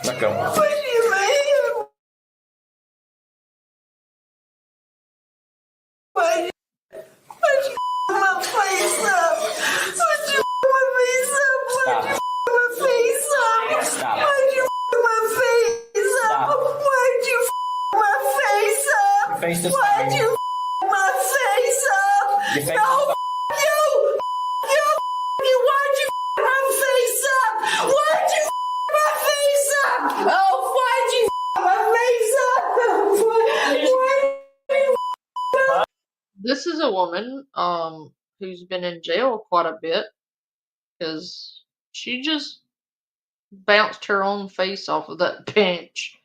Speaker 18: Let go.
Speaker 20: What do you mean? Why'd you my face up? Why'd you my face up? Why'd you my face up?
Speaker 18: Stop.
Speaker 20: Why'd you my face up?
Speaker 18: Stop.
Speaker 20: Why'd you my face up?
Speaker 18: Your face is
Speaker 20: Why'd
Speaker 18: fine.
Speaker 20: you my face up?
Speaker 18: Your face
Speaker 20: No,
Speaker 18: is fine.
Speaker 20: you, why'd you my face up? Why'd you my face up? Oh, why'd you my face up?
Speaker 1: This is a woman who's been in jail quite a bit because she just bounced her own face off of that bench.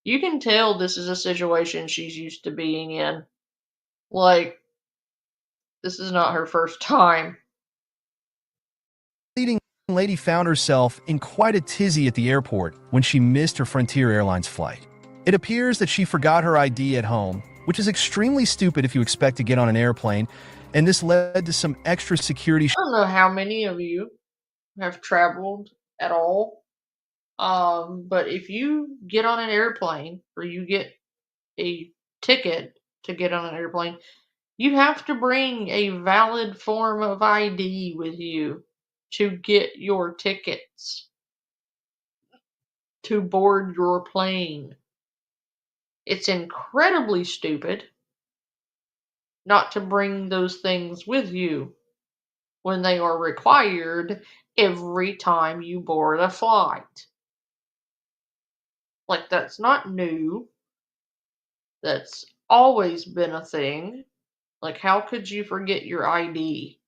Speaker 1: You can tell this is a situation she's used to being in. Like, this is not her first time.
Speaker 14: Leading lady found herself in quite a tizzy at the airport when she missed her Frontier Airlines flight. It appears that she forgot her ID at home, which is extremely stupid if you expect to get on an airplane, and this led to some extra security.
Speaker 1: I don't know how many of you have traveled at all, but if you get on an airplane or you get a ticket to get on an airplane, you have to bring a valid form of ID with you to get your tickets to board your plane. It's incredibly stupid not to bring those things with you when they are required every time you board a flight. Like, that's not new. That's always been a thing. Like, how could you forget your ID?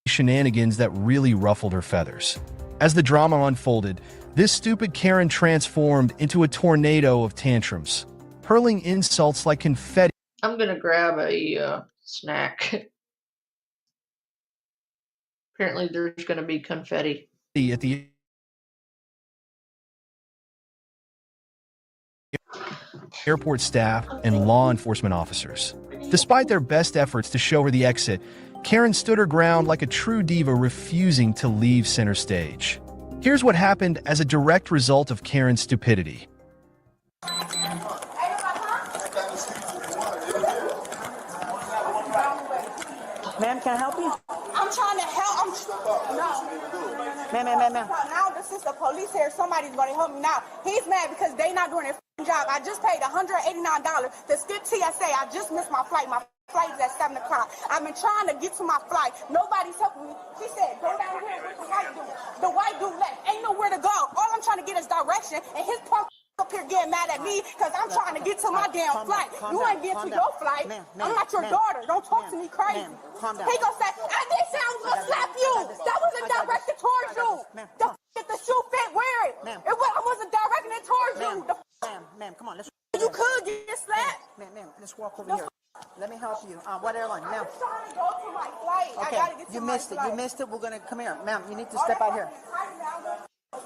Speaker 14: Shenanigans that really ruffled her feathers. As the drama unfolded, this stupid Karen transformed into a tornado of tantrums, hurling insults like confetti.
Speaker 1: I'm gonna grab a snack. Apparently there's gonna be confetti
Speaker 14: at the airport staff and law enforcement officers. Despite their best efforts to show her the exit, Karen stood her ground like a true diva, refusing to leave center stage. Here's what happened as a direct result of Karen's stupidity.
Speaker 21: Ma'am, can I help you?
Speaker 22: I'm trying to help. No.
Speaker 21: Ma'am.
Speaker 22: Now this is the police here. Somebody's going to help me now. He's mad because they not doing it. job. I just paid $189 to skip TSA. I just missed my flight. My flight is at 7 o'clock. I've been trying to get to my flight. Nobody's helping me. She said, go down here with the white dude. The white dude left. Ain't nowhere to go. All I'm trying to get is direction, and his punk up here getting mad at me because I'm trying to get to my damn flight. You ain't getting to your flight. I'm not your daughter. Don't talk to me crazy. He gonna say, I didn't say I was gonna slap you. That wasn't directed towards you. If the shoe fit, wear it. I wasn't directing it towards you.
Speaker 21: Ma'am, come on. Let's.
Speaker 22: You could get slapped.
Speaker 21: Ma'am, let's walk over here. Let me help you. What airline? Ma'am.
Speaker 22: I'm trying to go to my flight. I
Speaker 21: Okay,
Speaker 22: gotta get to
Speaker 21: you
Speaker 22: my
Speaker 21: missed it.
Speaker 22: flight.
Speaker 21: You missed it. We're gonna come here, ma'am. You need to step out here.
Speaker 22: A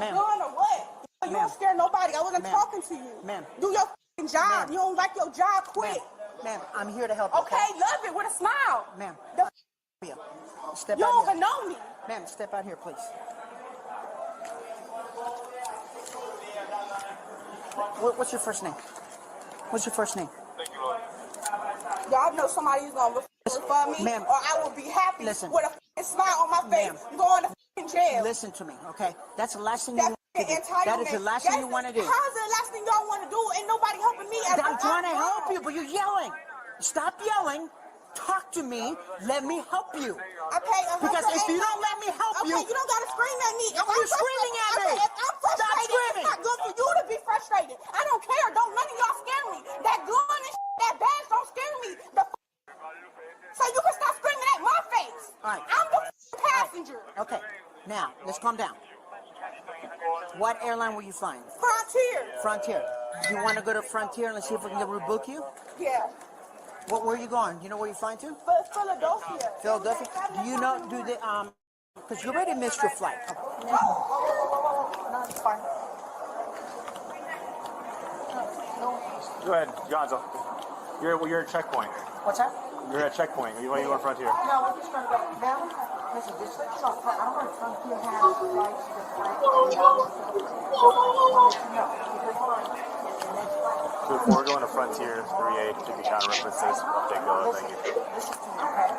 Speaker 22: gun or what? You don't scare nobody. I wasn't talking to you.
Speaker 21: Ma'am.
Speaker 22: Do your f***ing job. You don't like your job, quit.
Speaker 21: Ma'am, I'm here to help you.
Speaker 22: Okay, love it with a smile.
Speaker 21: Ma'am.
Speaker 22: You
Speaker 21: Step
Speaker 22: don't
Speaker 21: out here.
Speaker 22: even know me.
Speaker 21: Ma'am, step out here, please. What's your first name? What's your first name?
Speaker 22: Y'all know somebody's gonna refer me,
Speaker 21: Ma'am.
Speaker 22: or I will be happy
Speaker 21: Listen.
Speaker 22: with a f***ing smile on my face, going to f***ing jail.
Speaker 21: Listen to me, okay? That's the last thing you
Speaker 22: That's
Speaker 21: want to do.
Speaker 22: entitlement.
Speaker 21: That is the last thing you want to do.
Speaker 22: How is it the last thing y'all want to do? Ain't nobody helping me.
Speaker 21: I'm trying to help you, but you're yelling. Stop yelling. Talk to me. Let me help you.
Speaker 22: Okay,
Speaker 21: Because if you don't let me help you,
Speaker 22: you don't gotta scream at me. If
Speaker 21: you're screaming at me.
Speaker 22: Okay, if I'm frustrated,
Speaker 21: Stop screaming.
Speaker 22: it's not good for you to be frustrated. I don't care. Don't none of y'all scare me. That gun and that badge don't scare me. So you can stop screaming at my face.
Speaker 21: All right.
Speaker 22: I'm the passenger.
Speaker 21: Okay, now, let's calm down. What airline were you flying?
Speaker 22: Frontier.
Speaker 21: Frontier. You want to go to Frontier and let's see if we can rebook you?
Speaker 22: Yeah.
Speaker 21: Where are you going? Do you know where you're flying to?
Speaker 22: Philadelphia.
Speaker 21: Philadelphia? Do you know, because you already missed your flight.
Speaker 22: No, it's fine.
Speaker 3: Go ahead, Gonzo. You're at checkpoint.
Speaker 21: What's that?
Speaker 3: You're at checkpoint. Why are you on Frontier?
Speaker 21: No, we're just going to go. Now, listen, this is I don't want Frontier to have flights to
Speaker 3: So if we're going to Frontier 38 to be counter references, okay, go. Thank you.
Speaker 21: Listen to me, okay?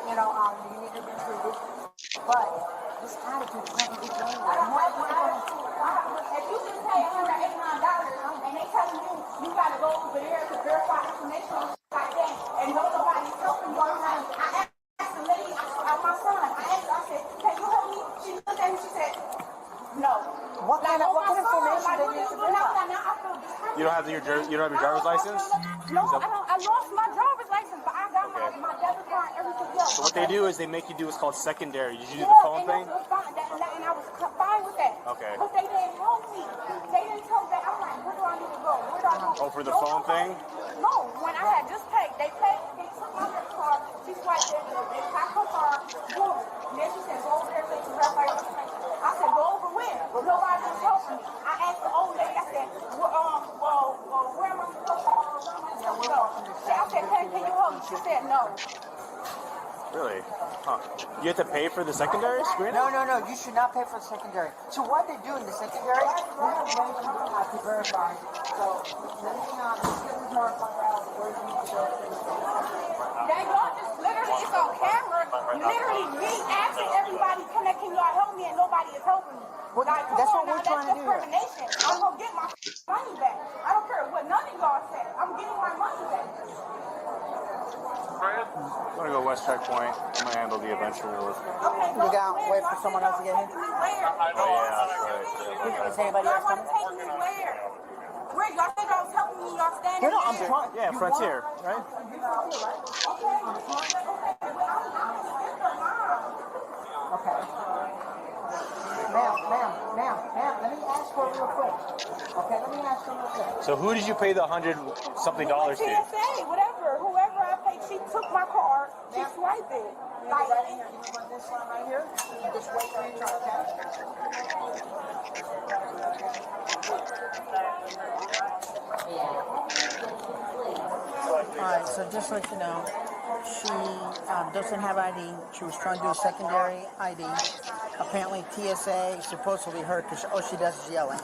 Speaker 21: Now, but this attitude is never good anywhere.
Speaker 22: If you just pay $189 and they telling you gotta go over there to verify information like that, and nobody's helping you, I asked the lady, my son, I said, can you help me? She looked at me, she said, no.
Speaker 21: What kind of information did you
Speaker 3: You don't have your driver's license?
Speaker 22: No, I lost my driver's license, but I got my debit card and everything else.
Speaker 3: So what they do is they make you do what's called secondary. Did you do the phone thing?
Speaker 22: And I was fine with that.
Speaker 3: Okay.
Speaker 22: But they didn't help me. They didn't tell me that. I'm like, where do I need to go? Where do I go?
Speaker 3: Oh, for the phone thing?
Speaker 22: No, when I had just paid, they took my credit card, she swiped it, they packed her card, boom. And then she said, go over there so you can verify your information. I said, go over where? Nobody was helping me. I asked the old lady, I said, where am I supposed to go? I said, hey, can you help me? She said, no.
Speaker 3: Really? Huh. You have to pay for the secondary screening?
Speaker 21: No, you should not pay for the secondary. So what they do in the secondary, they have ways you don't have to verify. So let me verify out where you need to go.
Speaker 22: They don't just literally, it's on camera, literally me asking everybody, can y'all help me, and nobody is helping me.
Speaker 21: Well,
Speaker 22: like,
Speaker 21: that's what
Speaker 22: now,
Speaker 21: we're trying to do here.
Speaker 22: discrimination. I'm gonna get my money back. I don't care what none of y'all said. I'm getting my money back.
Speaker 3: I'm gonna go West Checkpoint. I'm gonna handle the eventual.
Speaker 21: You got to wait for someone else to get in?
Speaker 3: Oh yeah, that's right.
Speaker 21: Is anybody else coming?
Speaker 22: Take me where? Where y'all said y'all was helping me, y'all standing
Speaker 21: No, I'm
Speaker 22: there.
Speaker 21: trying.
Speaker 3: Yeah, Frontier, right?
Speaker 21: Okay. Ma'am, let me ask her real quick. Okay, let me ask her real quick.
Speaker 3: So who did you pay the $100-something to?
Speaker 22: TSA, whatever, whoever I paid, she took my card, she swiped it. Like,
Speaker 21: right here, you run this line right here, and just wait for your turn, Alright, so just like you know, she doesn't have ID. She was trying to do a secondary ID. Apparently TSA supposedly heard because all she does is yelling.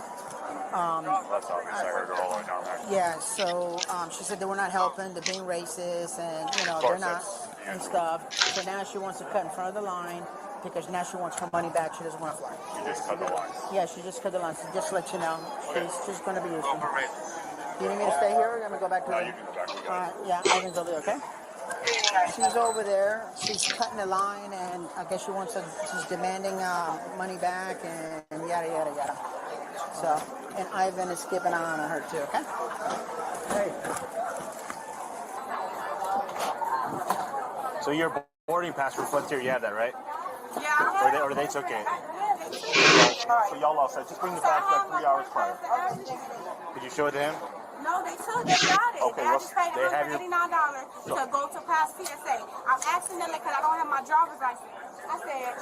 Speaker 3: That's obvious. I heard her all the way down there.
Speaker 21: Yeah, so she said they were not helping, they're being racist, and you know, they're not. and stuff. So now she wants to cut in front of the line because now she wants her money back. She doesn't want to fly.
Speaker 3: You just cut the line.
Speaker 21: Yeah, she just cut the line. So just to let you know, she's going to be using. You need me to stay here or going to go back to the...
Speaker 3: You can go back.
Speaker 21: Yeah, I can go there, okay? She's over there. She's cutting the line, and I guess she's demanding money back and yada, yada, yada. So, and Ivan is skipping on her too, okay? Hey.
Speaker 3: So your boarding pass for Frontier, you have that, right?
Speaker 22: Yeah.
Speaker 3: Or they took it. So y'all all set. Just bring the pass like 3 hours prior. Did you show it to him?
Speaker 22: No, they got it.
Speaker 3: Okay,
Speaker 22: I just paid
Speaker 3: they have
Speaker 22: $189 to go to pass TSA. I'm asking them because I don't have my driver's license.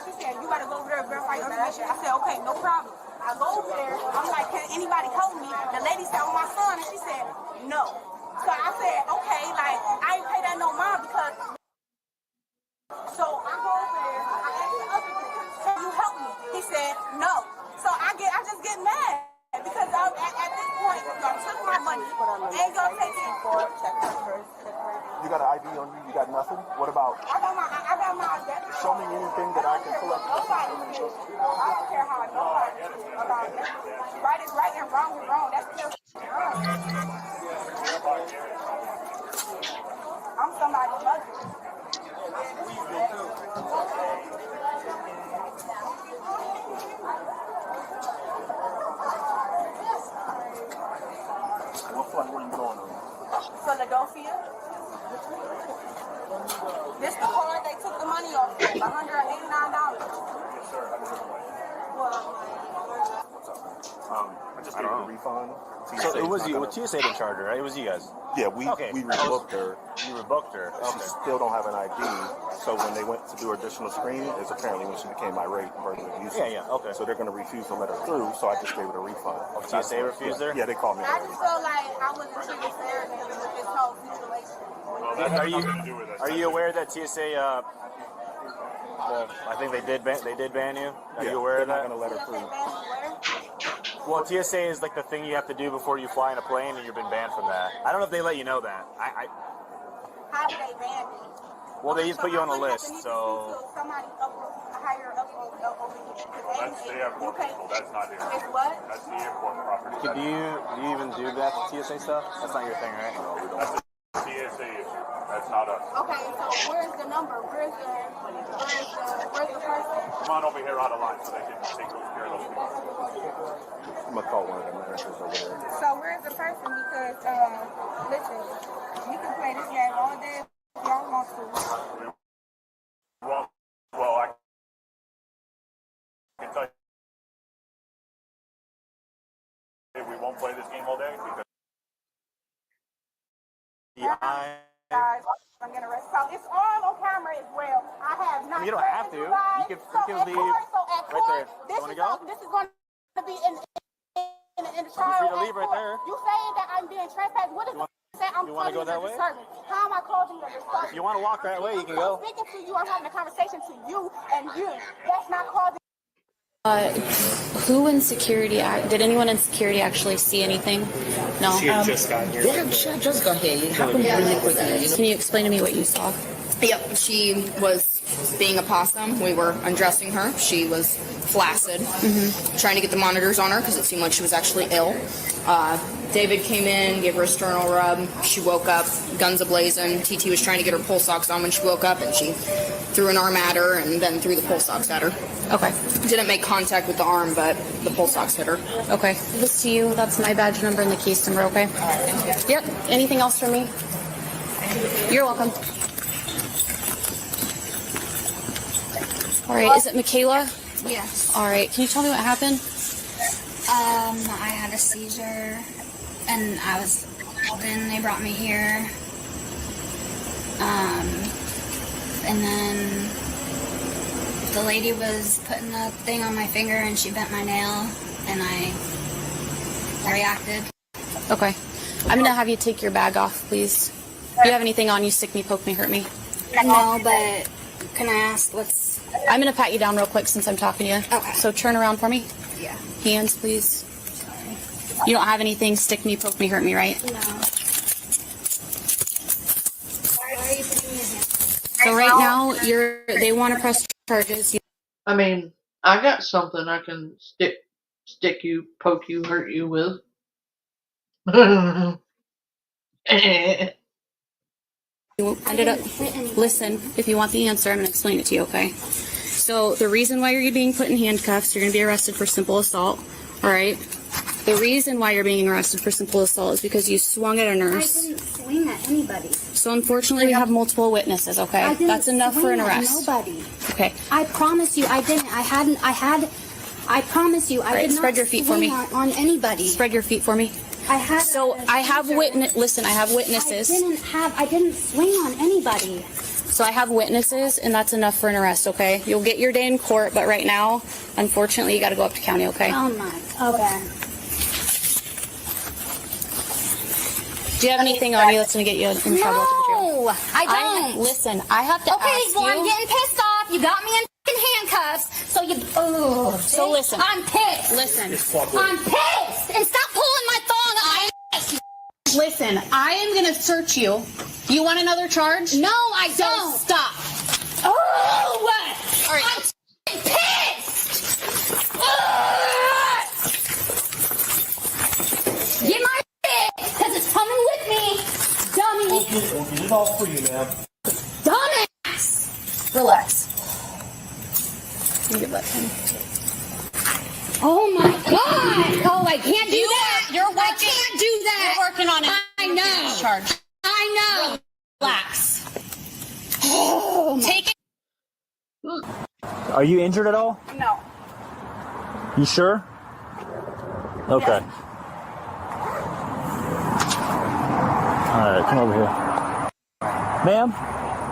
Speaker 22: She said, you gotta go over there and verify your information. I said, okay, no problem. I go over there. I'm like, can anybody help me? The lady said, oh, my son. And she said, no. So I said, okay, like, I ain't pay that no mind because... So I go over there. I asked the other dude, can you help me? He said, no. So I just get mad. Because at this point, y'all took my money and y'all take it.
Speaker 3: You got an ID on you? You got nothing? What about?
Speaker 22: I got my debit.
Speaker 3: Show me anything that I can collect.
Speaker 22: Nobody. I don't care how nobody about it. Right is right and wrong is wrong. That's still wrong. I'm somebody's mother.
Speaker 3: What flight were you going on?
Speaker 22: Philadelphia. This the card they took the money off of, $189.
Speaker 3: Yes, sir. I just gave a refund.
Speaker 4: So it was you. Well, TSA didn't charge her, right? It was you guys.
Speaker 3: Yeah, we rebooked her.
Speaker 4: You rebooked her.
Speaker 3: She still don't have an ID. So when they went to do her additional screening, is apparently when she became irate and verbally abusive.
Speaker 4: Yeah, okay.
Speaker 3: So they're going to refuse to let her through. So I just gave her a refund.
Speaker 4: Oh, TSA refused her?
Speaker 3: Yeah, they called me.
Speaker 22: I just feel like I wasn't treated fair with this whole situation.
Speaker 4: Are you aware that TSA? Well, I think they did ban you. Are you aware of that?
Speaker 3: They're not going to let her through.
Speaker 4: Well, TSA is like the thing you have to do before you fly in a plane, and you've been banned from that. I don't know if they let you know that.
Speaker 22: How did they ban me?
Speaker 4: Well, they just put you on a list, so.
Speaker 22: Somebody higher up over here.
Speaker 3: That's the airport people. That's not here.
Speaker 22: It's what?
Speaker 3: That's the airport property.
Speaker 4: Do you even do that TSA stuff? That's not your thing, right?
Speaker 3: No, we don't. That's a TSA issue. That's not us.
Speaker 22: Okay, so where's the number? Where's the person?
Speaker 3: Come on over here out of line so they can take care of those people. I'm going to call one of the managers over there.
Speaker 22: So where's the person? Because, listen, you can play this game all day if y'all want to.
Speaker 3: Well, I can tell you we won't play this game all day because
Speaker 22: Guys, I'm gonna rest. So it's all on camera as well. I have not.
Speaker 4: You don't have to. You can leave right there. You want to go?
Speaker 22: This is going to be in the trial.
Speaker 4: You're free to leave right there.
Speaker 22: You saying that I'm being trespassed? What is it?
Speaker 4: You want to go that way?
Speaker 22: How am I causing a disturbance?
Speaker 4: If you want to walk that way, you can go.
Speaker 22: I'm speaking to you. I'm having a conversation to you and you. That's not causing.
Speaker 7: Who in security? Did anyone in security actually see anything? No.
Speaker 19: She had just got here. Yeah, she had just got here. It happened really quickly.
Speaker 7: Can you explain to me what you saw?
Speaker 23: Yep, she was being a possum. We were undressing her. She was flaccid, trying to get the monitors on her because it seemed like she was actually ill. David came in, gave her a sternal rub. She woke up, guns a-blazing. TT was trying to get her pull socks on when she woke up, and she threw an arm at her and then threw the pull socks at her.
Speaker 7: Okay.
Speaker 23: Didn't make contact with the arm, but the pull socks hit her.
Speaker 7: Okay. This to you. That's my badge number and the case number, okay? Yep. Anything else for me? You're welcome. All right. Is it Michaela?
Speaker 8: Yes.
Speaker 7: All right. Can you tell me what happened?
Speaker 8: I had a seizure, and I was called in. They brought me here. And then the lady was putting the thing on my finger, and she bent my nail, and I reacted.
Speaker 7: Okay. I'm going to have you take your bag off, please. If you have anything on you, stick me, poke me, hurt me.
Speaker 8: No, but can I ask what's...
Speaker 7: I'm going to pat you down real quick since I'm talking to you.
Speaker 8: Okay.
Speaker 7: So turn around for me.
Speaker 8: Yeah.
Speaker 7: Hands, please. You don't have anything, stick me, poke me, hurt me, right?
Speaker 8: No. Why are you putting me in here?
Speaker 7: So right now, they want to press charges.
Speaker 1: I mean, I got something I can stick you, poke you, hurt you with.
Speaker 7: You ended up, listen, if you want the answer, I'm going to explain it to you, okay? So the reason why you're being put in handcuffs, you're going to be arrested for simple assault, all right? The reason why you're being arrested for simple assault is because you swung at a nurse.
Speaker 8: I didn't swing at anybody.
Speaker 7: So unfortunately, we have multiple witnesses, okay? That's enough for an arrest.
Speaker 8: Nobody.
Speaker 7: Okay.
Speaker 8: I promise you, I didn't. I promise you, I did not
Speaker 7: spread your feet for me.
Speaker 8: On anybody.
Speaker 7: Spread your feet for me.
Speaker 8: I have.
Speaker 7: So I have listen, I have witnesses.
Speaker 8: I didn't swing on anybody.
Speaker 7: So I have witnesses, and that's enough for an arrest, okay? You'll get your day in court, but right now, unfortunately, you got to go up to county, okay?
Speaker 8: Oh my. Okay.
Speaker 7: Do you have anything on you that's going to get you in trouble?
Speaker 8: No, I don't.
Speaker 7: Listen, I have to ask you.
Speaker 8: Okay, well, I'm getting pissed off. You got me in fucking handcuffs, so you. Oh.
Speaker 7: So listen.
Speaker 8: I'm pissed.
Speaker 7: Listen.
Speaker 8: I'm pissed. And stop pulling my thong. I'm pissed.
Speaker 7: Listen, I am going to search you. You want another charge?
Speaker 8: No, I don't.
Speaker 7: Stop.
Speaker 8: Oh, what?
Speaker 7: All right.
Speaker 8: I'm pissed. Get my shit, because it's coming with me, dummy.
Speaker 3: We'll get it all for you, ma'am.
Speaker 8: Dumbass.
Speaker 7: Relax. You get that pen.
Speaker 8: Oh my God! Oh, I can't do that.
Speaker 7: I can't do that. You're working on it.
Speaker 8: I know.
Speaker 7: Charge.
Speaker 8: I know.
Speaker 7: Relax.
Speaker 8: Oh,
Speaker 7: Take it.
Speaker 4: Are you injured at all?
Speaker 8: No.
Speaker 4: You sure? Okay.
Speaker 8: Yes.
Speaker 4: All right, come over here. Ma'am,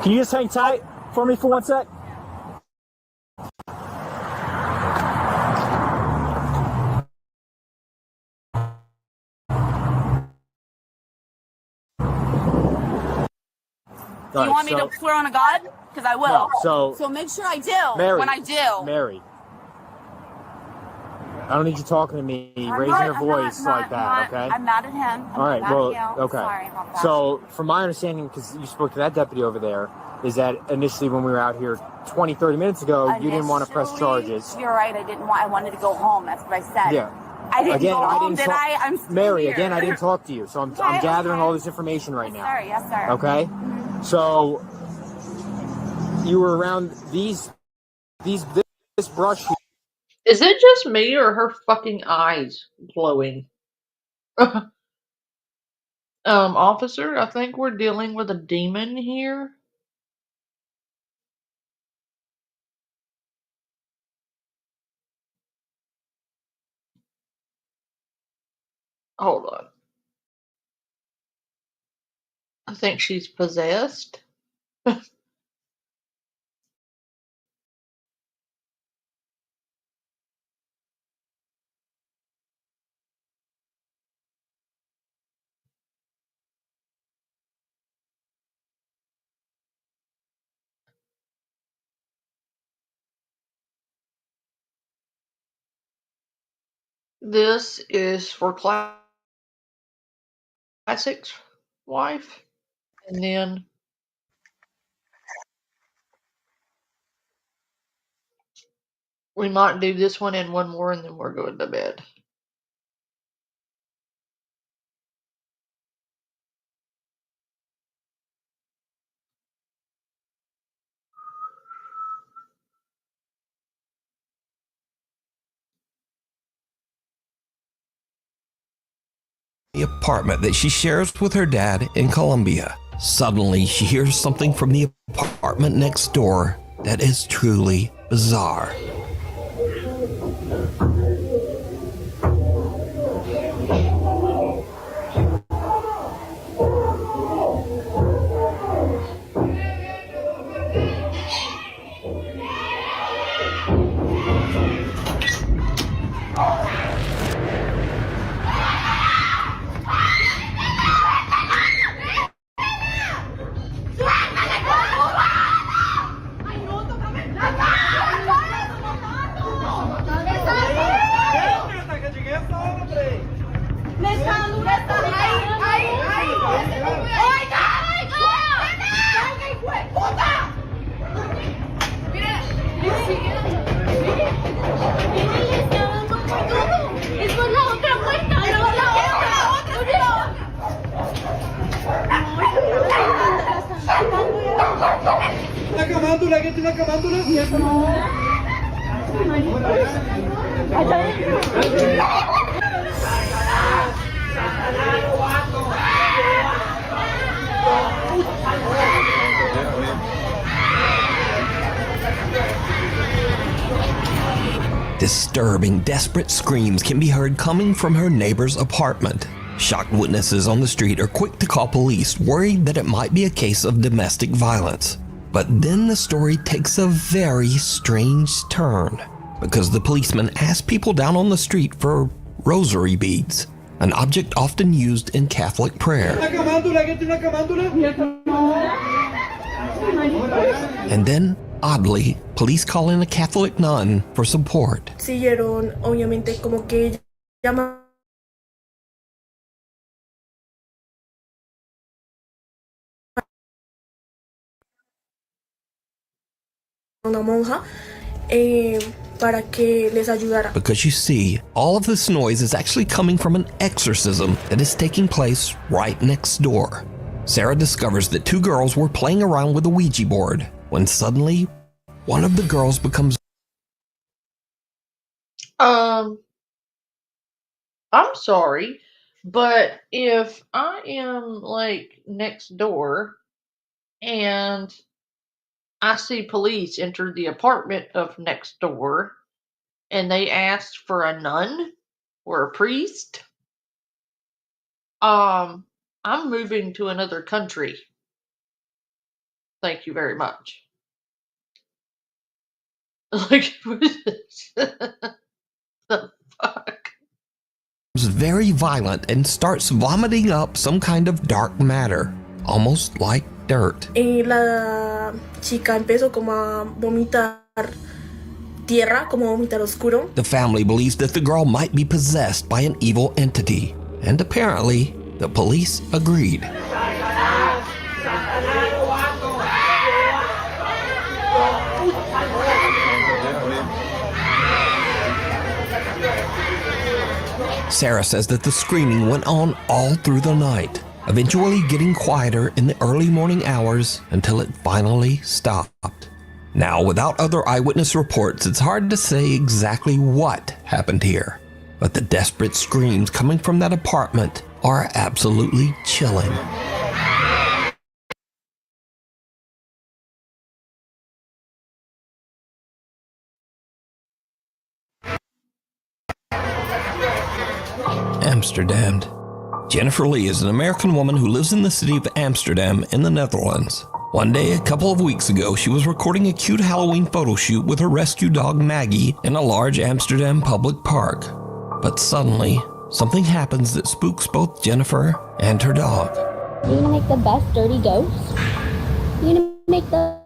Speaker 4: can you just hang tight for me for 1 sec?
Speaker 5: You want me to swear on a God? Because I will.
Speaker 4: No,
Speaker 5: so make sure I do.
Speaker 4: Mary,
Speaker 5: when I do.
Speaker 4: Mary, I don't need you talking to me, raising your voice like that, okay?
Speaker 5: I'm mad at him.
Speaker 4: All right, well, okay.
Speaker 5: Sorry about that.
Speaker 4: So, from my understanding, because you spoke to that deputy over there, is that initially when we were out here 20, 30 minutes ago, you didn't want to press charges.
Speaker 5: You're right. I wanted to go home. That's what I said.
Speaker 4: Yeah.
Speaker 5: I didn't
Speaker 4: again,
Speaker 5: go
Speaker 4: I
Speaker 5: home,
Speaker 4: didn't
Speaker 5: did
Speaker 4: talk,
Speaker 5: I? I'm still
Speaker 4: Mary,
Speaker 5: here.
Speaker 4: again, I didn't talk to you, so I'm gathering all this information right now.
Speaker 5: Sorry, yes, sir.
Speaker 4: Okay? So, you were around this brush.
Speaker 1: Is it just me or her fucking eyes glowing? Officer, I think we're dealing with a demon here. Hold on. I think she's possessed. This is for Classic's wife. And then we might do this one and one more, and then we're going to bed.
Speaker 9: The apartment that she shares with her dad in Colombia. Suddenly, she hears something from the apartment next door that is truly bizarre. Disturbing, desperate screams can be heard coming from her neighbor's apartment. Shocked witnesses on the street are quick to call police, worried that it might be a case of domestic violence. But then the story takes a very strange turn, because the policeman asked people down on the street for rosary beads, an object often used in Catholic prayer. And then, oddly, police call in a Catholic nun for support.
Speaker 2: Siguieron, obviamente, como que llama una monja para que les ayudara.
Speaker 9: Because you see, all of this noise is actually coming from an exorcism that is taking place right next door. Sarah discovers that two girls were playing around with a Ouija board when suddenly one of the girls becomes...
Speaker 1: I'm sorry, but if I am like next door and I see police enter the apartment of next door and they asked for a nun or a priest, I'm moving to another country. Thank you very much. Like, the fuck?
Speaker 9: is very violent and starts vomiting up some kind of dark matter, almost like dirt.
Speaker 2: Y la chica empezó como a vomitar tierra, como vomitar oscuro.
Speaker 9: The family believes that the girl might be possessed by an evil entity, and apparently the police agreed. Sarah says that the screaming went on all through the night, eventually getting quieter in the early morning hours until it finally stopped. Now, without other eyewitness reports, it's hard to say exactly what happened here, but the desperate screams coming from that apartment are absolutely chilling. Amsterdam. Jennifer Lee is an American woman who lives in the city of Amsterdam in the Netherlands. One day, a couple of weeks ago, she was recording a cute Halloween photo shoot with her rescue dog Maggie in a large Amsterdam public park. But suddenly, something happens that spooks both Jennifer and her dog.
Speaker 10: You gonna make the best dirty ghost? You gonna make the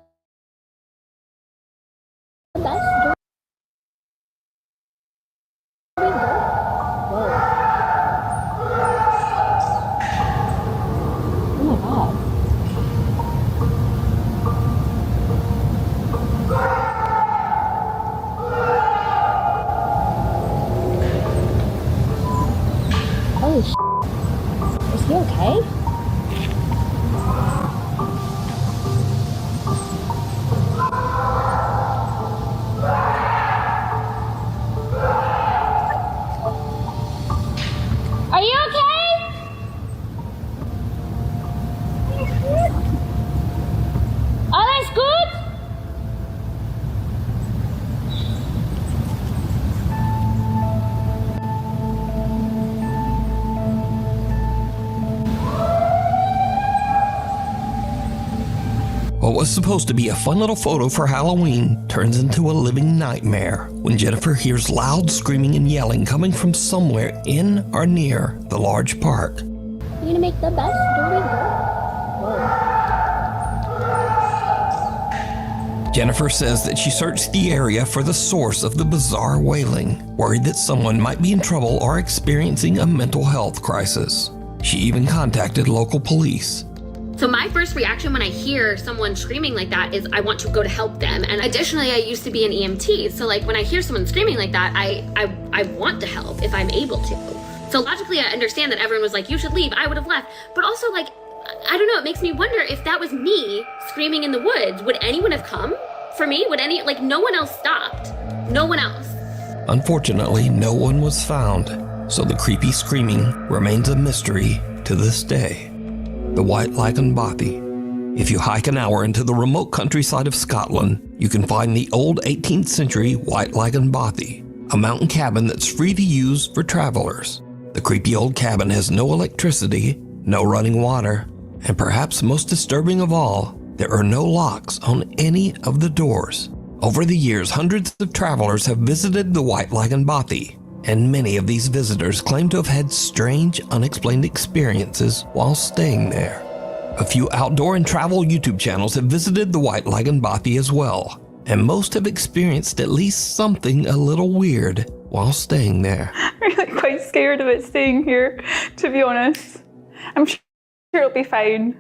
Speaker 10: best dirty ghost? Oh my god. Holy shit. Is he okay? Are you okay? Alles gut?
Speaker 9: What was supposed to be a fun little photo for Halloween turns into a living nightmare when Jennifer hears loud screaming and yelling coming from somewhere in or near the large park.
Speaker 10: You gonna make the best dirty ghost?
Speaker 9: Jennifer says that she searched the area for the source of the bizarre wailing, worried that someone might be in trouble or experiencing a mental health crisis. She even contacted local police.
Speaker 12: So my first reaction when I hear someone screaming like that is I want to go to help them. And additionally, I used to be an EMT. So like when I hear someone screaming like that, I want to help if I'm able to. So logically, I understand that everyone was like, you should leave. I would have left. But also like, I don't know, it makes me wonder if that was me screaming in the woods, would anyone have come? for me? Would any, like, no one else stopped. No one else.
Speaker 9: Unfortunately, no one was found, so the creepy screaming remains a mystery to this day. The White Lagan Bothy. If you hike an hour into the remote countryside of Scotland, you can find the old 18th century White Lagan Bothy, a mountain cabin that's free to use for travelers. The creepy old cabin has no electricity, no running water, and perhaps most disturbing of all, there are no locks on any of the doors. Over the years, hundreds of travelers have visited the White Lagan Bothy, and many of these visitors claim to have had strange, unexplained experiences while staying there. A few outdoor and travel YouTube channels have visited the White Lagan Bothy as well, and most have experienced at least something a little weird while staying there.
Speaker 6: I'm really quite scared of it staying here, to be honest. I'm sure it'll be fine.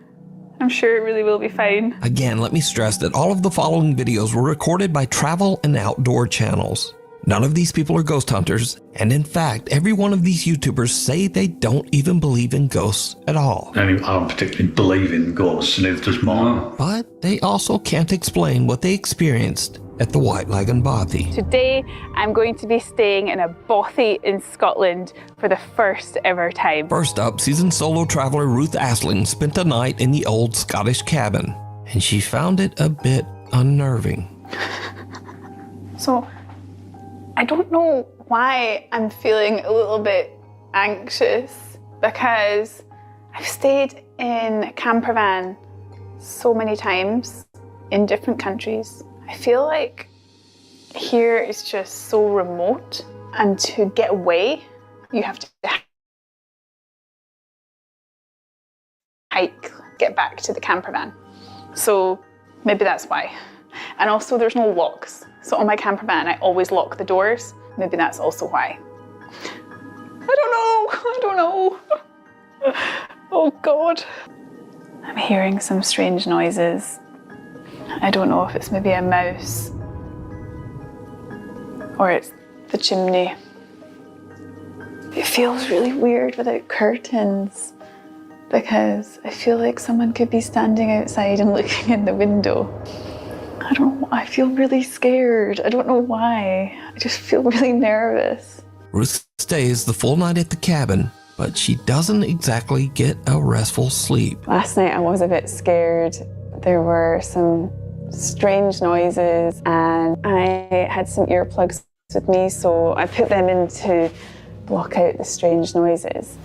Speaker 6: I'm sure it really will be fine.
Speaker 9: Again, let me stress that all of the following videos were recorded by travel and outdoor channels. None of these people are ghost hunters, and in fact, every one of these YouTubers say they don't even believe in ghosts at all.
Speaker 16: I don't particularly believe in ghosts, neither does mine.
Speaker 9: But they also can't explain what they experienced at the White Lagan Bothy.
Speaker 6: Today, I'm going to be staying in a bothy in Scotland for the first ever time.
Speaker 9: First up, seasoned solo traveler Ruth Asling spent a night in the old Scottish cabin, and she found it a bit unnerving.
Speaker 6: So, I don't know why I'm feeling a little bit anxious, because I've stayed in a camper van so many times in different countries. I feel like here is just so remote, and to get away, you have to hike, get back to the camper van. So maybe that's why. And also there's no locks. So on my camper van, I always lock the doors. Maybe that's also why. I don't know. Oh God. I'm hearing some strange noises. I don't know if it's maybe a mouse or it's the chimney. It feels really weird without curtains, because I feel like someone could be standing outside and looking in the window. I don't know, I feel really scared. I don't know why. I just feel really nervous.
Speaker 9: Ruth stays the full night at the cabin, but she doesn't exactly get a restful sleep.
Speaker 6: Last night I was a bit scared. There were some strange noises and I had some earplugs with me, so I put them in to block out the strange noises.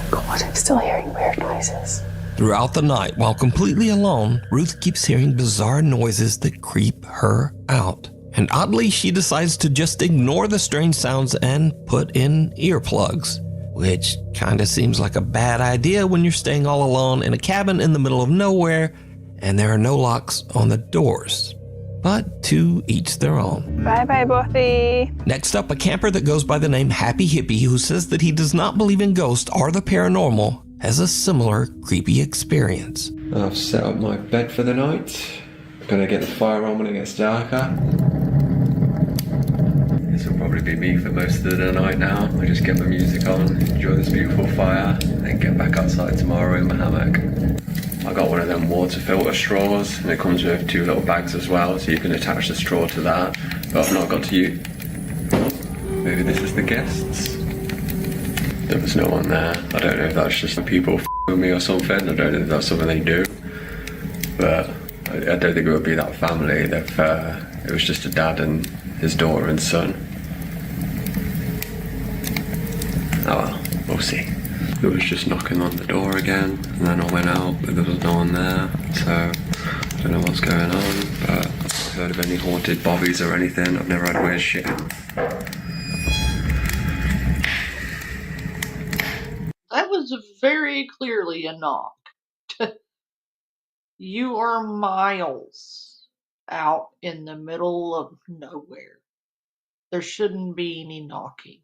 Speaker 6: God, I'm still hearing weird noises.
Speaker 9: Throughout the night, while completely alone, Ruth keeps hearing bizarre noises that creep her out. And oddly, she decides to just ignore the strange sounds and put in earplugs, which kinda seems like a bad idea when you're staying all alone in a cabin in the middle of nowhere and there are no locks on the doors. But to each their own.
Speaker 6: Bye-bye, Bothy.
Speaker 9: Next up, a camper that goes by the name Happy Hippie, who says that he does not believe in ghosts or the paranormal, has a similar creepy experience.
Speaker 17: I've set up my bed for the night. Gonna get the fire on when it gets darker. This will probably be me for most of the night now. I just get my music on, enjoy this beautiful fire, and get back outside tomorrow in my hammock. I got one of them water filter straws, and it comes with 2 little bags as well, so you can attach the straw to that. But I've not got to use. Maybe this is the guests. There was no one there. I don't know if that's just the people with me or something. I don't know if that's something they do. But I don't think it would be that family. If it was just a dad and his daughter and son. Oh well, we'll see. It was just knocking on the door again, and then I went out, but there was no one there. So I don't know what's going on, but I've not heard of any haunted bobbies or anything. I've never had weird shit.
Speaker 1: That was very clearly a knock. You are miles out in the middle of nowhere. There shouldn't be any knocking.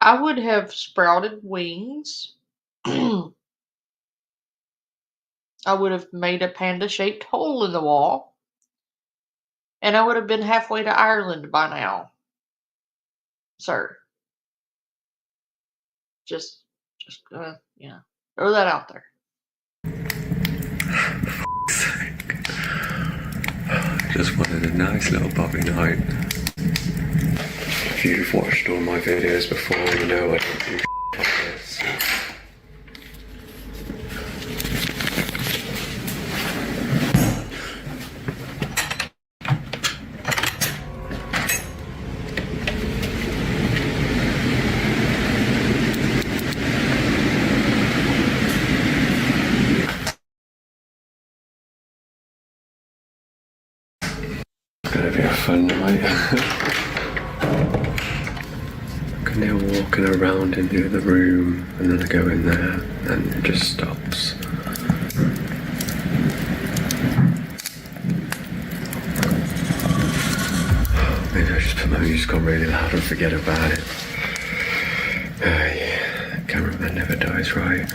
Speaker 1: I would have sprouted wings. I would have made a panda-shaped hole in the wall. And I would have been halfway to Ireland by now. Sir. Just throw that out there.
Speaker 17: just wanted a nice little Bobby night. If you've watched all my videos before, you know I don't do like this. It's gonna be a fun night. And they're walking around into the room, and then I go in there, and it just stops. Maybe I just put my music on really loud and forget about it. Yeah, cameraman never dies, right?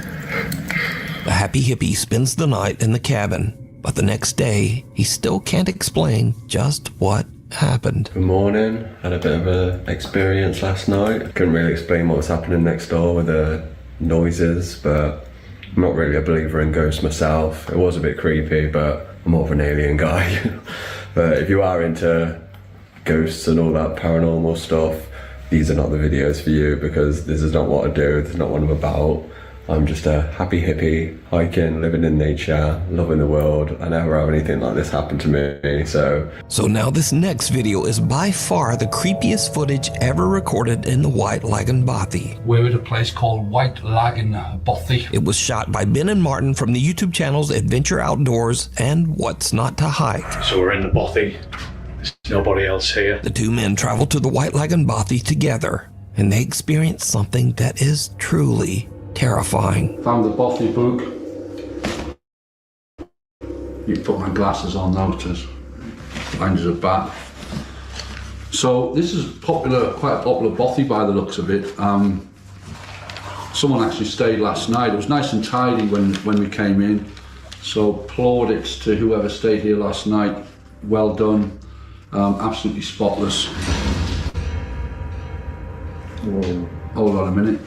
Speaker 9: The happy hippie spends the night in the cabin, but the next day, he still can't explain just what happened.
Speaker 17: Good morning. Had a bit of an experience last night. Couldn't really explain what was happening next door with the noises, but I'm not really a believer in ghosts myself. It was a bit creepy, but I'm more of an alien guy. But if you are into ghosts and all that paranormal stuff, these are not the videos for you, because this is not what I do. This is not what I'm about. I'm just a happy hippie, hiking, living in nature, loving the world. I never have anything like this happen to me, so...
Speaker 9: So now this next video is by far the creepiest footage ever recorded in the White Lagoon Bothy.
Speaker 11: We're at a place called White Lagoon Bothy.
Speaker 9: It was shot by Ben and Martin from the YouTube channels Adventure Outdoors and What's Not to Hike.
Speaker 16: So we're in the Bothy. There's nobody else here.
Speaker 9: The two men traveled to the White Lagoon Bothy together, and they experienced something that is truly terrifying.
Speaker 11: Found the Bothy book. You put my glasses on now to find us a bat. So this is popular, quite a popular Bothy by the looks of it. Someone actually stayed last night. It was nice and tidy when we came in. So plaudits to whoever stayed here last night. Well done. Absolutely spotless. Whoa. Hold on a minute.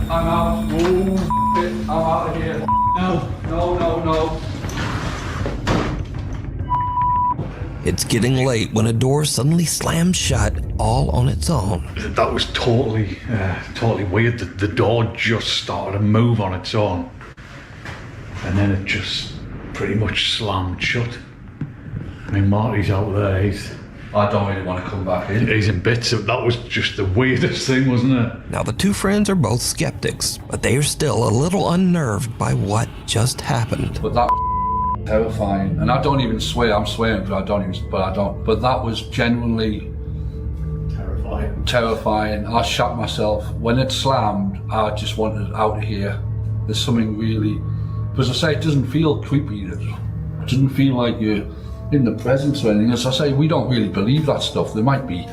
Speaker 11: I'm out. I'm out of here. No.
Speaker 9: It's getting late when a door suddenly slams shut all on its own.
Speaker 16: That was totally weird. The door just started to move on its own, and then it just pretty much slammed shut. I mean, Marty's out there.
Speaker 11: I don't really want to come back in.
Speaker 16: He's in bits. That was just the weirdest thing, wasn't it?
Speaker 9: Now the two friends are both skeptics, but they are still a little unnerved by what just happened.
Speaker 11: But that was terrifying, and I don't even swear. I'm swearing, but I don't. But that was genuinely terrifying. I shot myself when it slammed. I just wanted out of here. There's something really, because I say it doesn't feel creepy. It doesn't feel like you're in the presence or anything. As I say, we don't really believe that stuff. There might be,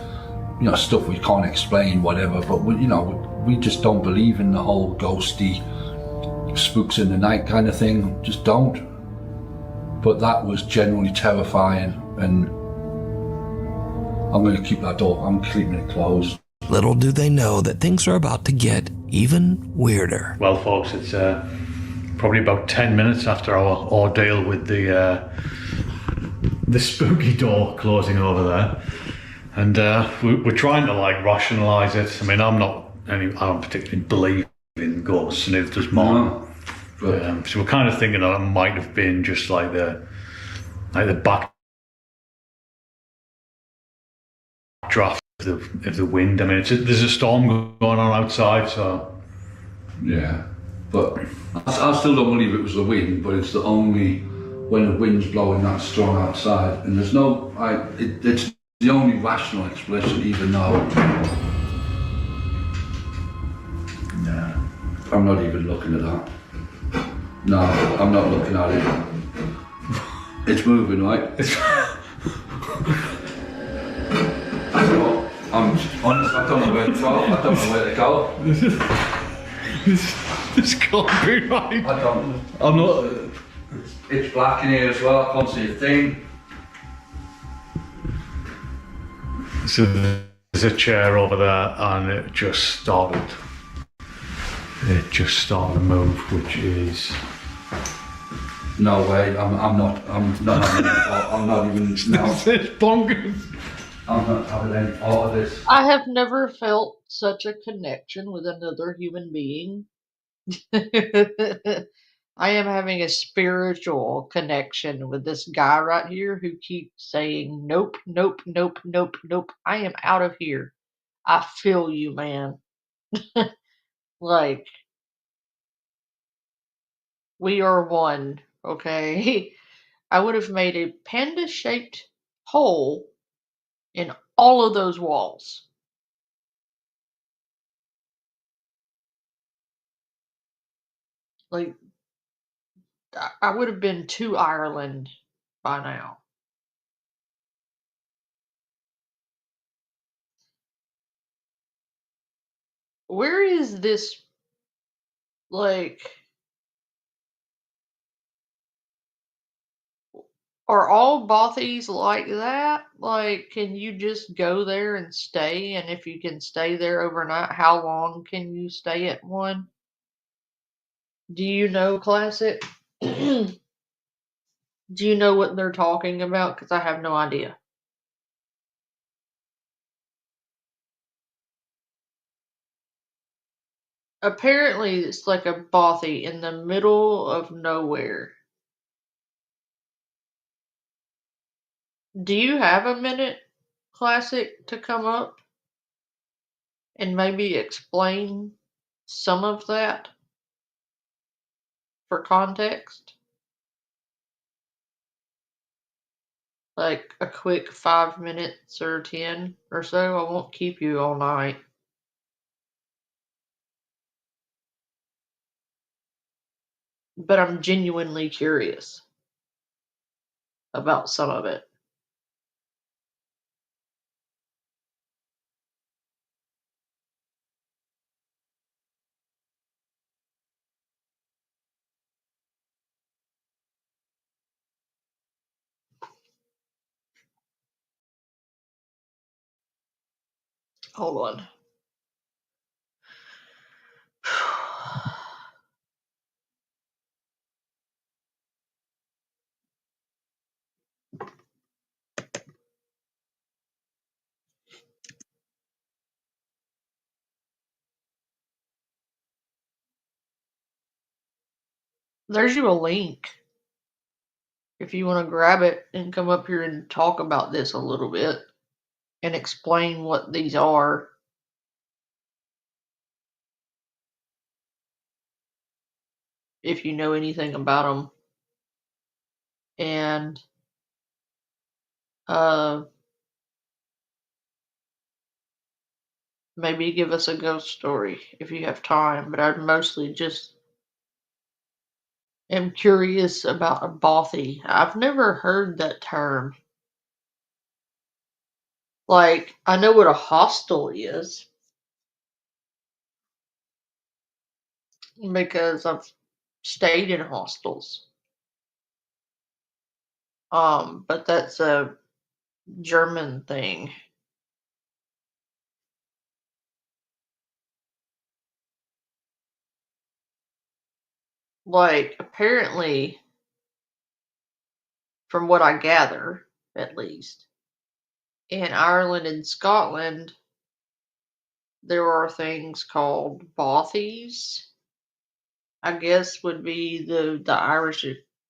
Speaker 11: stuff we can't explain, whatever, but we just don't believe in the whole ghosty, spooks in the night kind of thing. Just don't. But that was genuinely terrifying, and I'm going to keep that door. I'm keeping it closed.
Speaker 9: Little do they know that things are about to get even weirder.
Speaker 16: Well, folks, it's probably about 10 minutes after our ordeal with the spooky door closing over there, and we're trying to rationalize it. I mean, I don't particularly believe in ghosts, and neither does Martin. So we're kind of thinking that it might have been just like the backdraft of the wind. I mean, there's a storm going on outside, so
Speaker 11: yeah. But I still don't believe it was the wind, but it's the only when the wind's blowing that strong outside, and there's no, it's the only rational explanation, even though I'm not even looking at that. No, I'm not looking at it. It's moving, right? I'm honest, I don't know where to go. I don't know where to go.
Speaker 16: This can't be right.
Speaker 11: I'm not. It's black in here as well. I can't see a thing.
Speaker 16: So there's a chair over there, and it just started it just starting to move, which is...
Speaker 11: No way, I'm not having I'm not even, no.
Speaker 16: It's bonkers.
Speaker 11: I'm not having any part of this.
Speaker 1: I have never felt such a connection with another human being. I am having a spiritual connection with this guy right here who keeps saying, nope, nope, nope, nope, nope. I am out of here. I feel you, man. Like, we are one, okay? I would have made a panda-shaped hole in all of those walls. Like, I would have been to Ireland by now. Where is this, like, are all bothies like that? Like, can you just go there and stay? And if you can stay there overnight, how long can you stay at one? Do you know, Classic? Do you know what they're talking about? Because I have no idea. Apparently, it's like a bothy in the middle of nowhere. Do you have a minute, Classic, to come up and maybe explain some of that for context? Like a quick 5 minutes or 10 or so. I won't keep you all night. But I'm genuinely curious about some of it. Hold on. There's you a link if you want to grab it and come up here and talk about this a little bit and explain what these are. If you know anything about them. And maybe give us a ghost story if you have time, but I'd mostly just am curious about a bothy. I've never heard that term. Like, I know what a hostel is because I've stayed in hostels. But that's a German thing. Like, apparently, from what I gather, at least, in Ireland and Scotland, there are things called bothies, I guess would be the Irish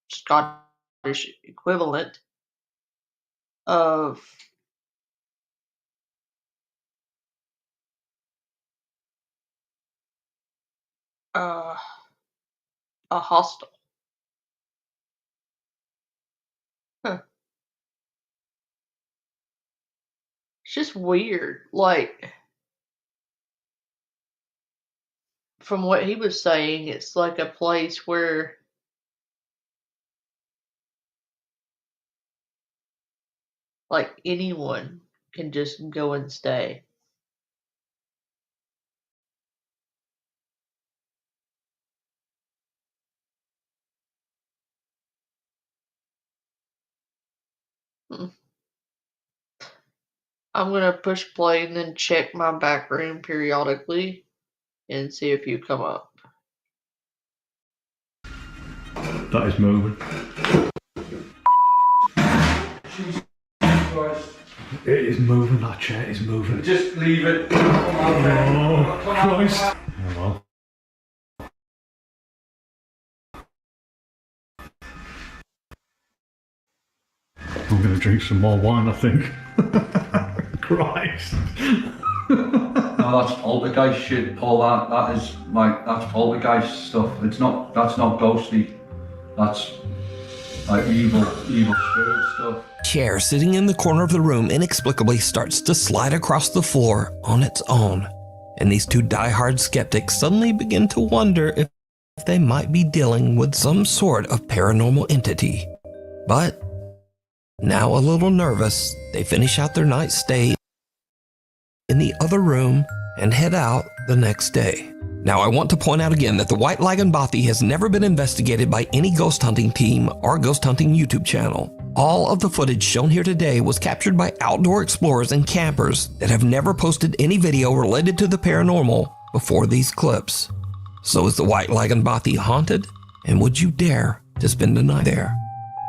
Speaker 1: Scottish equivalent of a hostel. Huh. It's just weird. Like, from what he was saying, it's like a place where like anyone can just go and stay. I'm gonna push play and then check my back room periodically and see if you come up.
Speaker 16: That is moving. It is moving, that chair is moving.
Speaker 11: Just leave it.
Speaker 16: Oh, Christ. Oh, well. I'm going to drink some more wine, I think. Christ.
Speaker 11: No, that's poltergeist shit, Paul. That's poltergeist stuff. That's not ghostly. That's like evil spirit stuff.
Speaker 9: Chair sitting in the corner of the room inexplicably starts to slide across the floor on its own, and these two diehard skeptics suddenly begin to wonder if they might be dealing with some sort of paranormal entity. But now a little nervous, they finish out their night's stay in the other room and head out the next day. Now, I want to point out again that the White Lagan Bothy has never been investigated by any ghost hunting team or ghost hunting YouTube channel. All of the footage shown here today was captured by outdoor explorers and campers that have never posted any video related to the paranormal before these clips. So is the White Lagan Bothy haunted? And would you dare to spend the night there?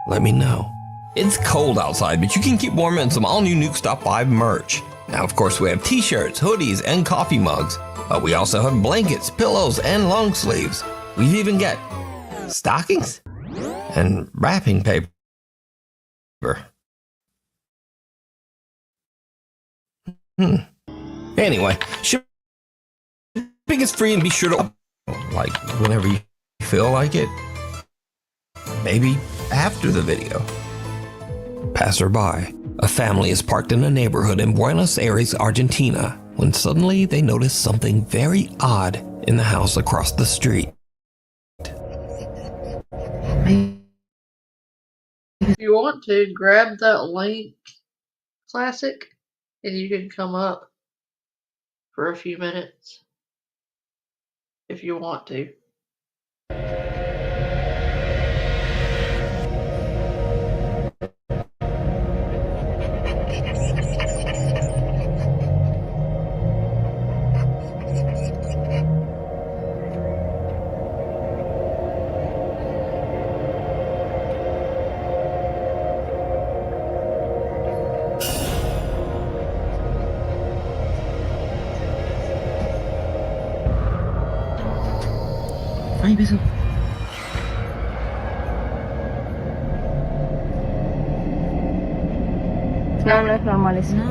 Speaker 9: Let me know. It's cold outside, but you can keep warm in some all-new Nuke Stop 5 merch. Now, of course, we have t-shirts, hoodies, and coffee mugs. But we also have blankets, pillows, and long sleeves. We've even got stockings and wrapping paper. Anyway, shipping is free, and be sure to, like, whenever you feel like it. Maybe after the video. Passerby. A family is parked in a neighborhood in Buenos Aires, Argentina, when suddenly they notice something very odd in the house across the street.
Speaker 1: If you want to, grab that link, Classic, and you can come up for a few minutes. If you want to.
Speaker 13: Ay, beso. No, no es normal eso. No.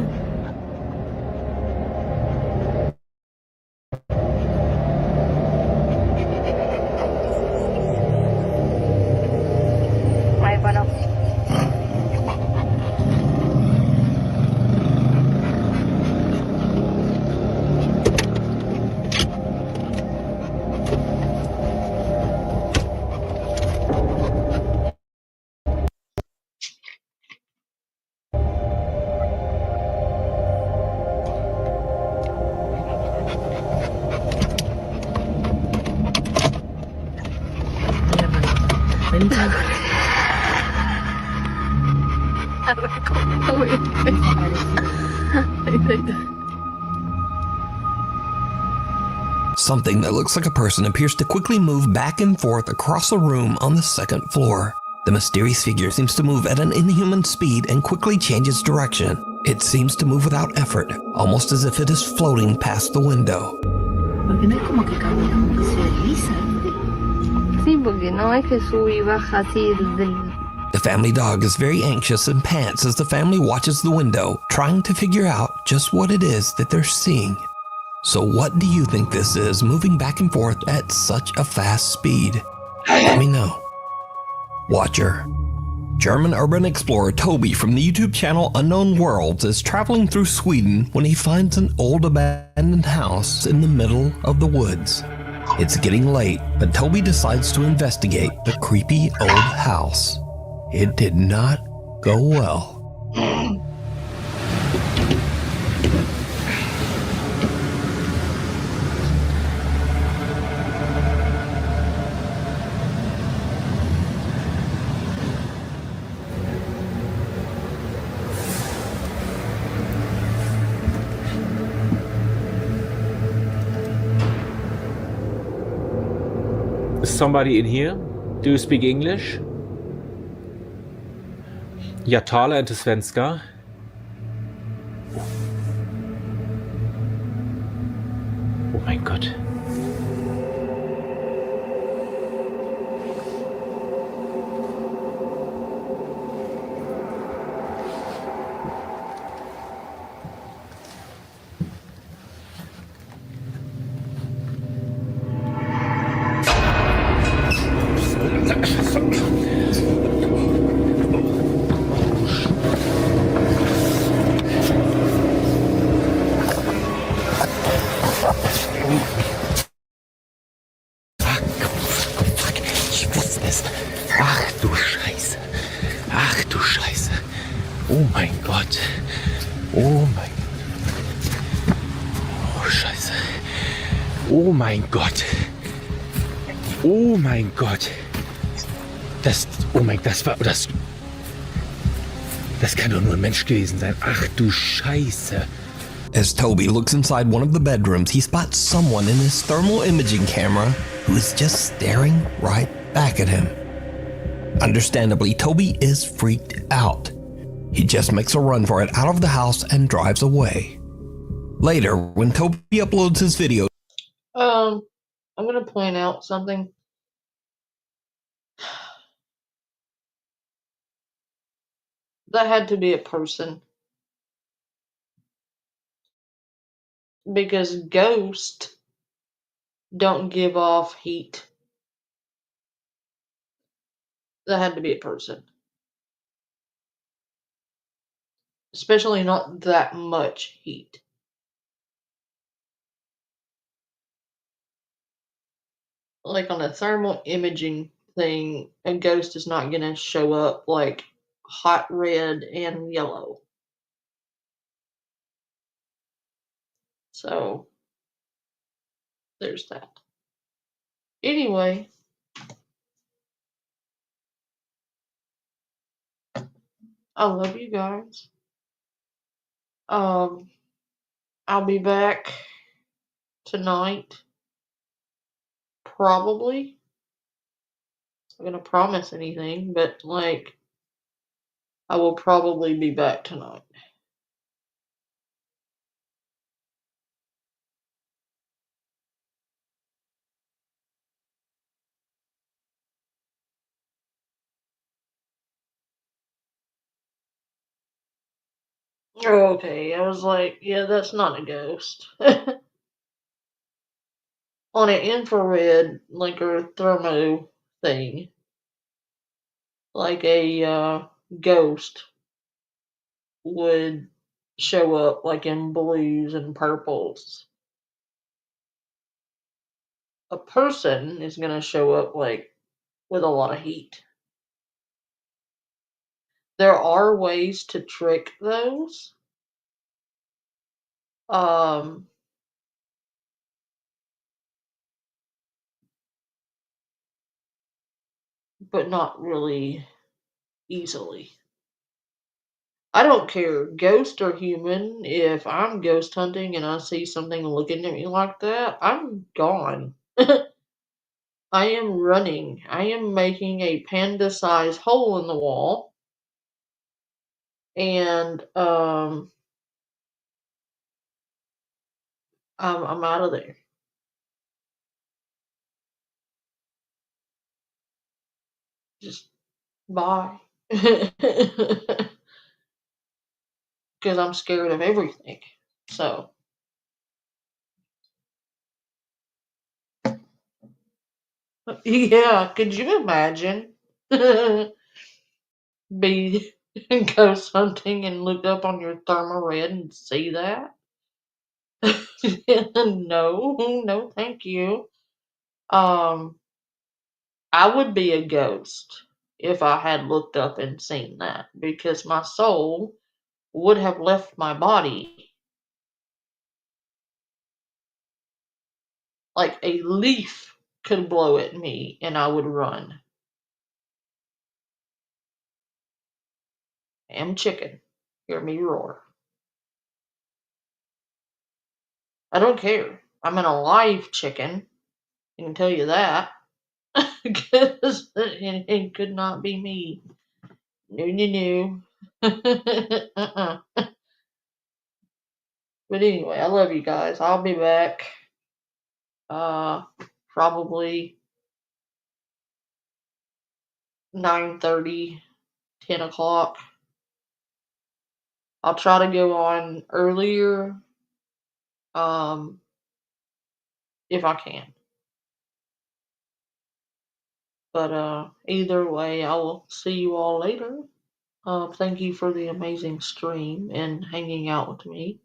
Speaker 13: Ay, bueno.
Speaker 9: Something that looks like a person appears to quickly move back and forth across a room on the second floor. The mysterious figure seems to move at an inhuman speed and quickly changes direction. It seems to move without effort, almost as if it is floating past the window.
Speaker 13: Porque no es como que camina, como que se desliza. Sí, porque no es que sube y baja así del...
Speaker 9: The family dog is very anxious and pants as the family watches the window, trying to figure out just what it is that they're seeing. So what do you think this is, moving back and forth at such a fast speed? Let me know. Watcher. German urban explorer Toby from the YouTube channel Unknown Worlds is traveling through Sweden when he finds an old abandoned house in the middle of the woods. It's getting late, but Toby decides to investigate the creepy old house. It did not go well.
Speaker 15: Is somebody in here? Do you speak English? Jag talar inte svenska. Oh mein Gott.
Speaker 18: Ach du Scheiße. Ach du Scheiße. Oh mein Gott. Oh mein Gott. Oh Scheiße. Oh mein Gott. Oh mein Gott. Oh mein Gott, das kann doch nur ein Mensch gewesen sein. Ach du Scheiße.
Speaker 9: As Toby looks inside one of the bedrooms, he spots someone in his thermal imaging camera who is just staring right back at him. Understandably, Toby is freaked out. He just makes a run for it out of the house and drives away. Later, when Toby uploads his video,
Speaker 1: I'm gonna point out something. That had to be a person. Because ghosts don't give off heat. That had to be a person. Especially not that much heat. Like on a thermal imaging thing, a ghost is not gonna show up like hot red and yellow. So, there's that. Anyway, I love you guys. I'll be back tonight. Probably. I'm gonna promise anything, but like, I will probably be back tonight. Okay, I was like, yeah, that's not a ghost. On an infrared, like a thermo thing, like a ghost would show up like in blues and purples. A person is gonna show up like with a lot of heat. There are ways to trick those. But not really easily. I don't care, ghost or human, if I'm ghost hunting and I see something looking at me like that, I'm gone. I am running. I am making a panda-sized hole in the wall. And I'm out of there. Just bye. Because I'm scared of everything. So. Yeah, could you imagine? Be ghost hunting and look up on your thermored and see that? No, thank you. I would be a ghost if I had looked up and seen that, because my soul would have left my body. Like a leaf could blow at me and I would run. I am chicken. Hear me roar. I don't care. I'm an alive chicken. I can tell you that. because it could not be me. No. Uh-uh. But anyway, I love you guys. I'll be back. Probably 9:30, 10 o'clock. I'll try to go on earlier, if I can. But either way, I will see you all later. Thank you for the amazing stream and hanging out with me.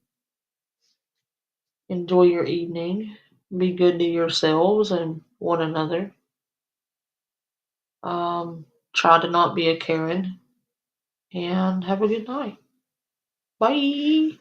Speaker 1: Enjoy your evening. Be good to yourselves and one another. Try to not be a Karen. And have a good night. Bye.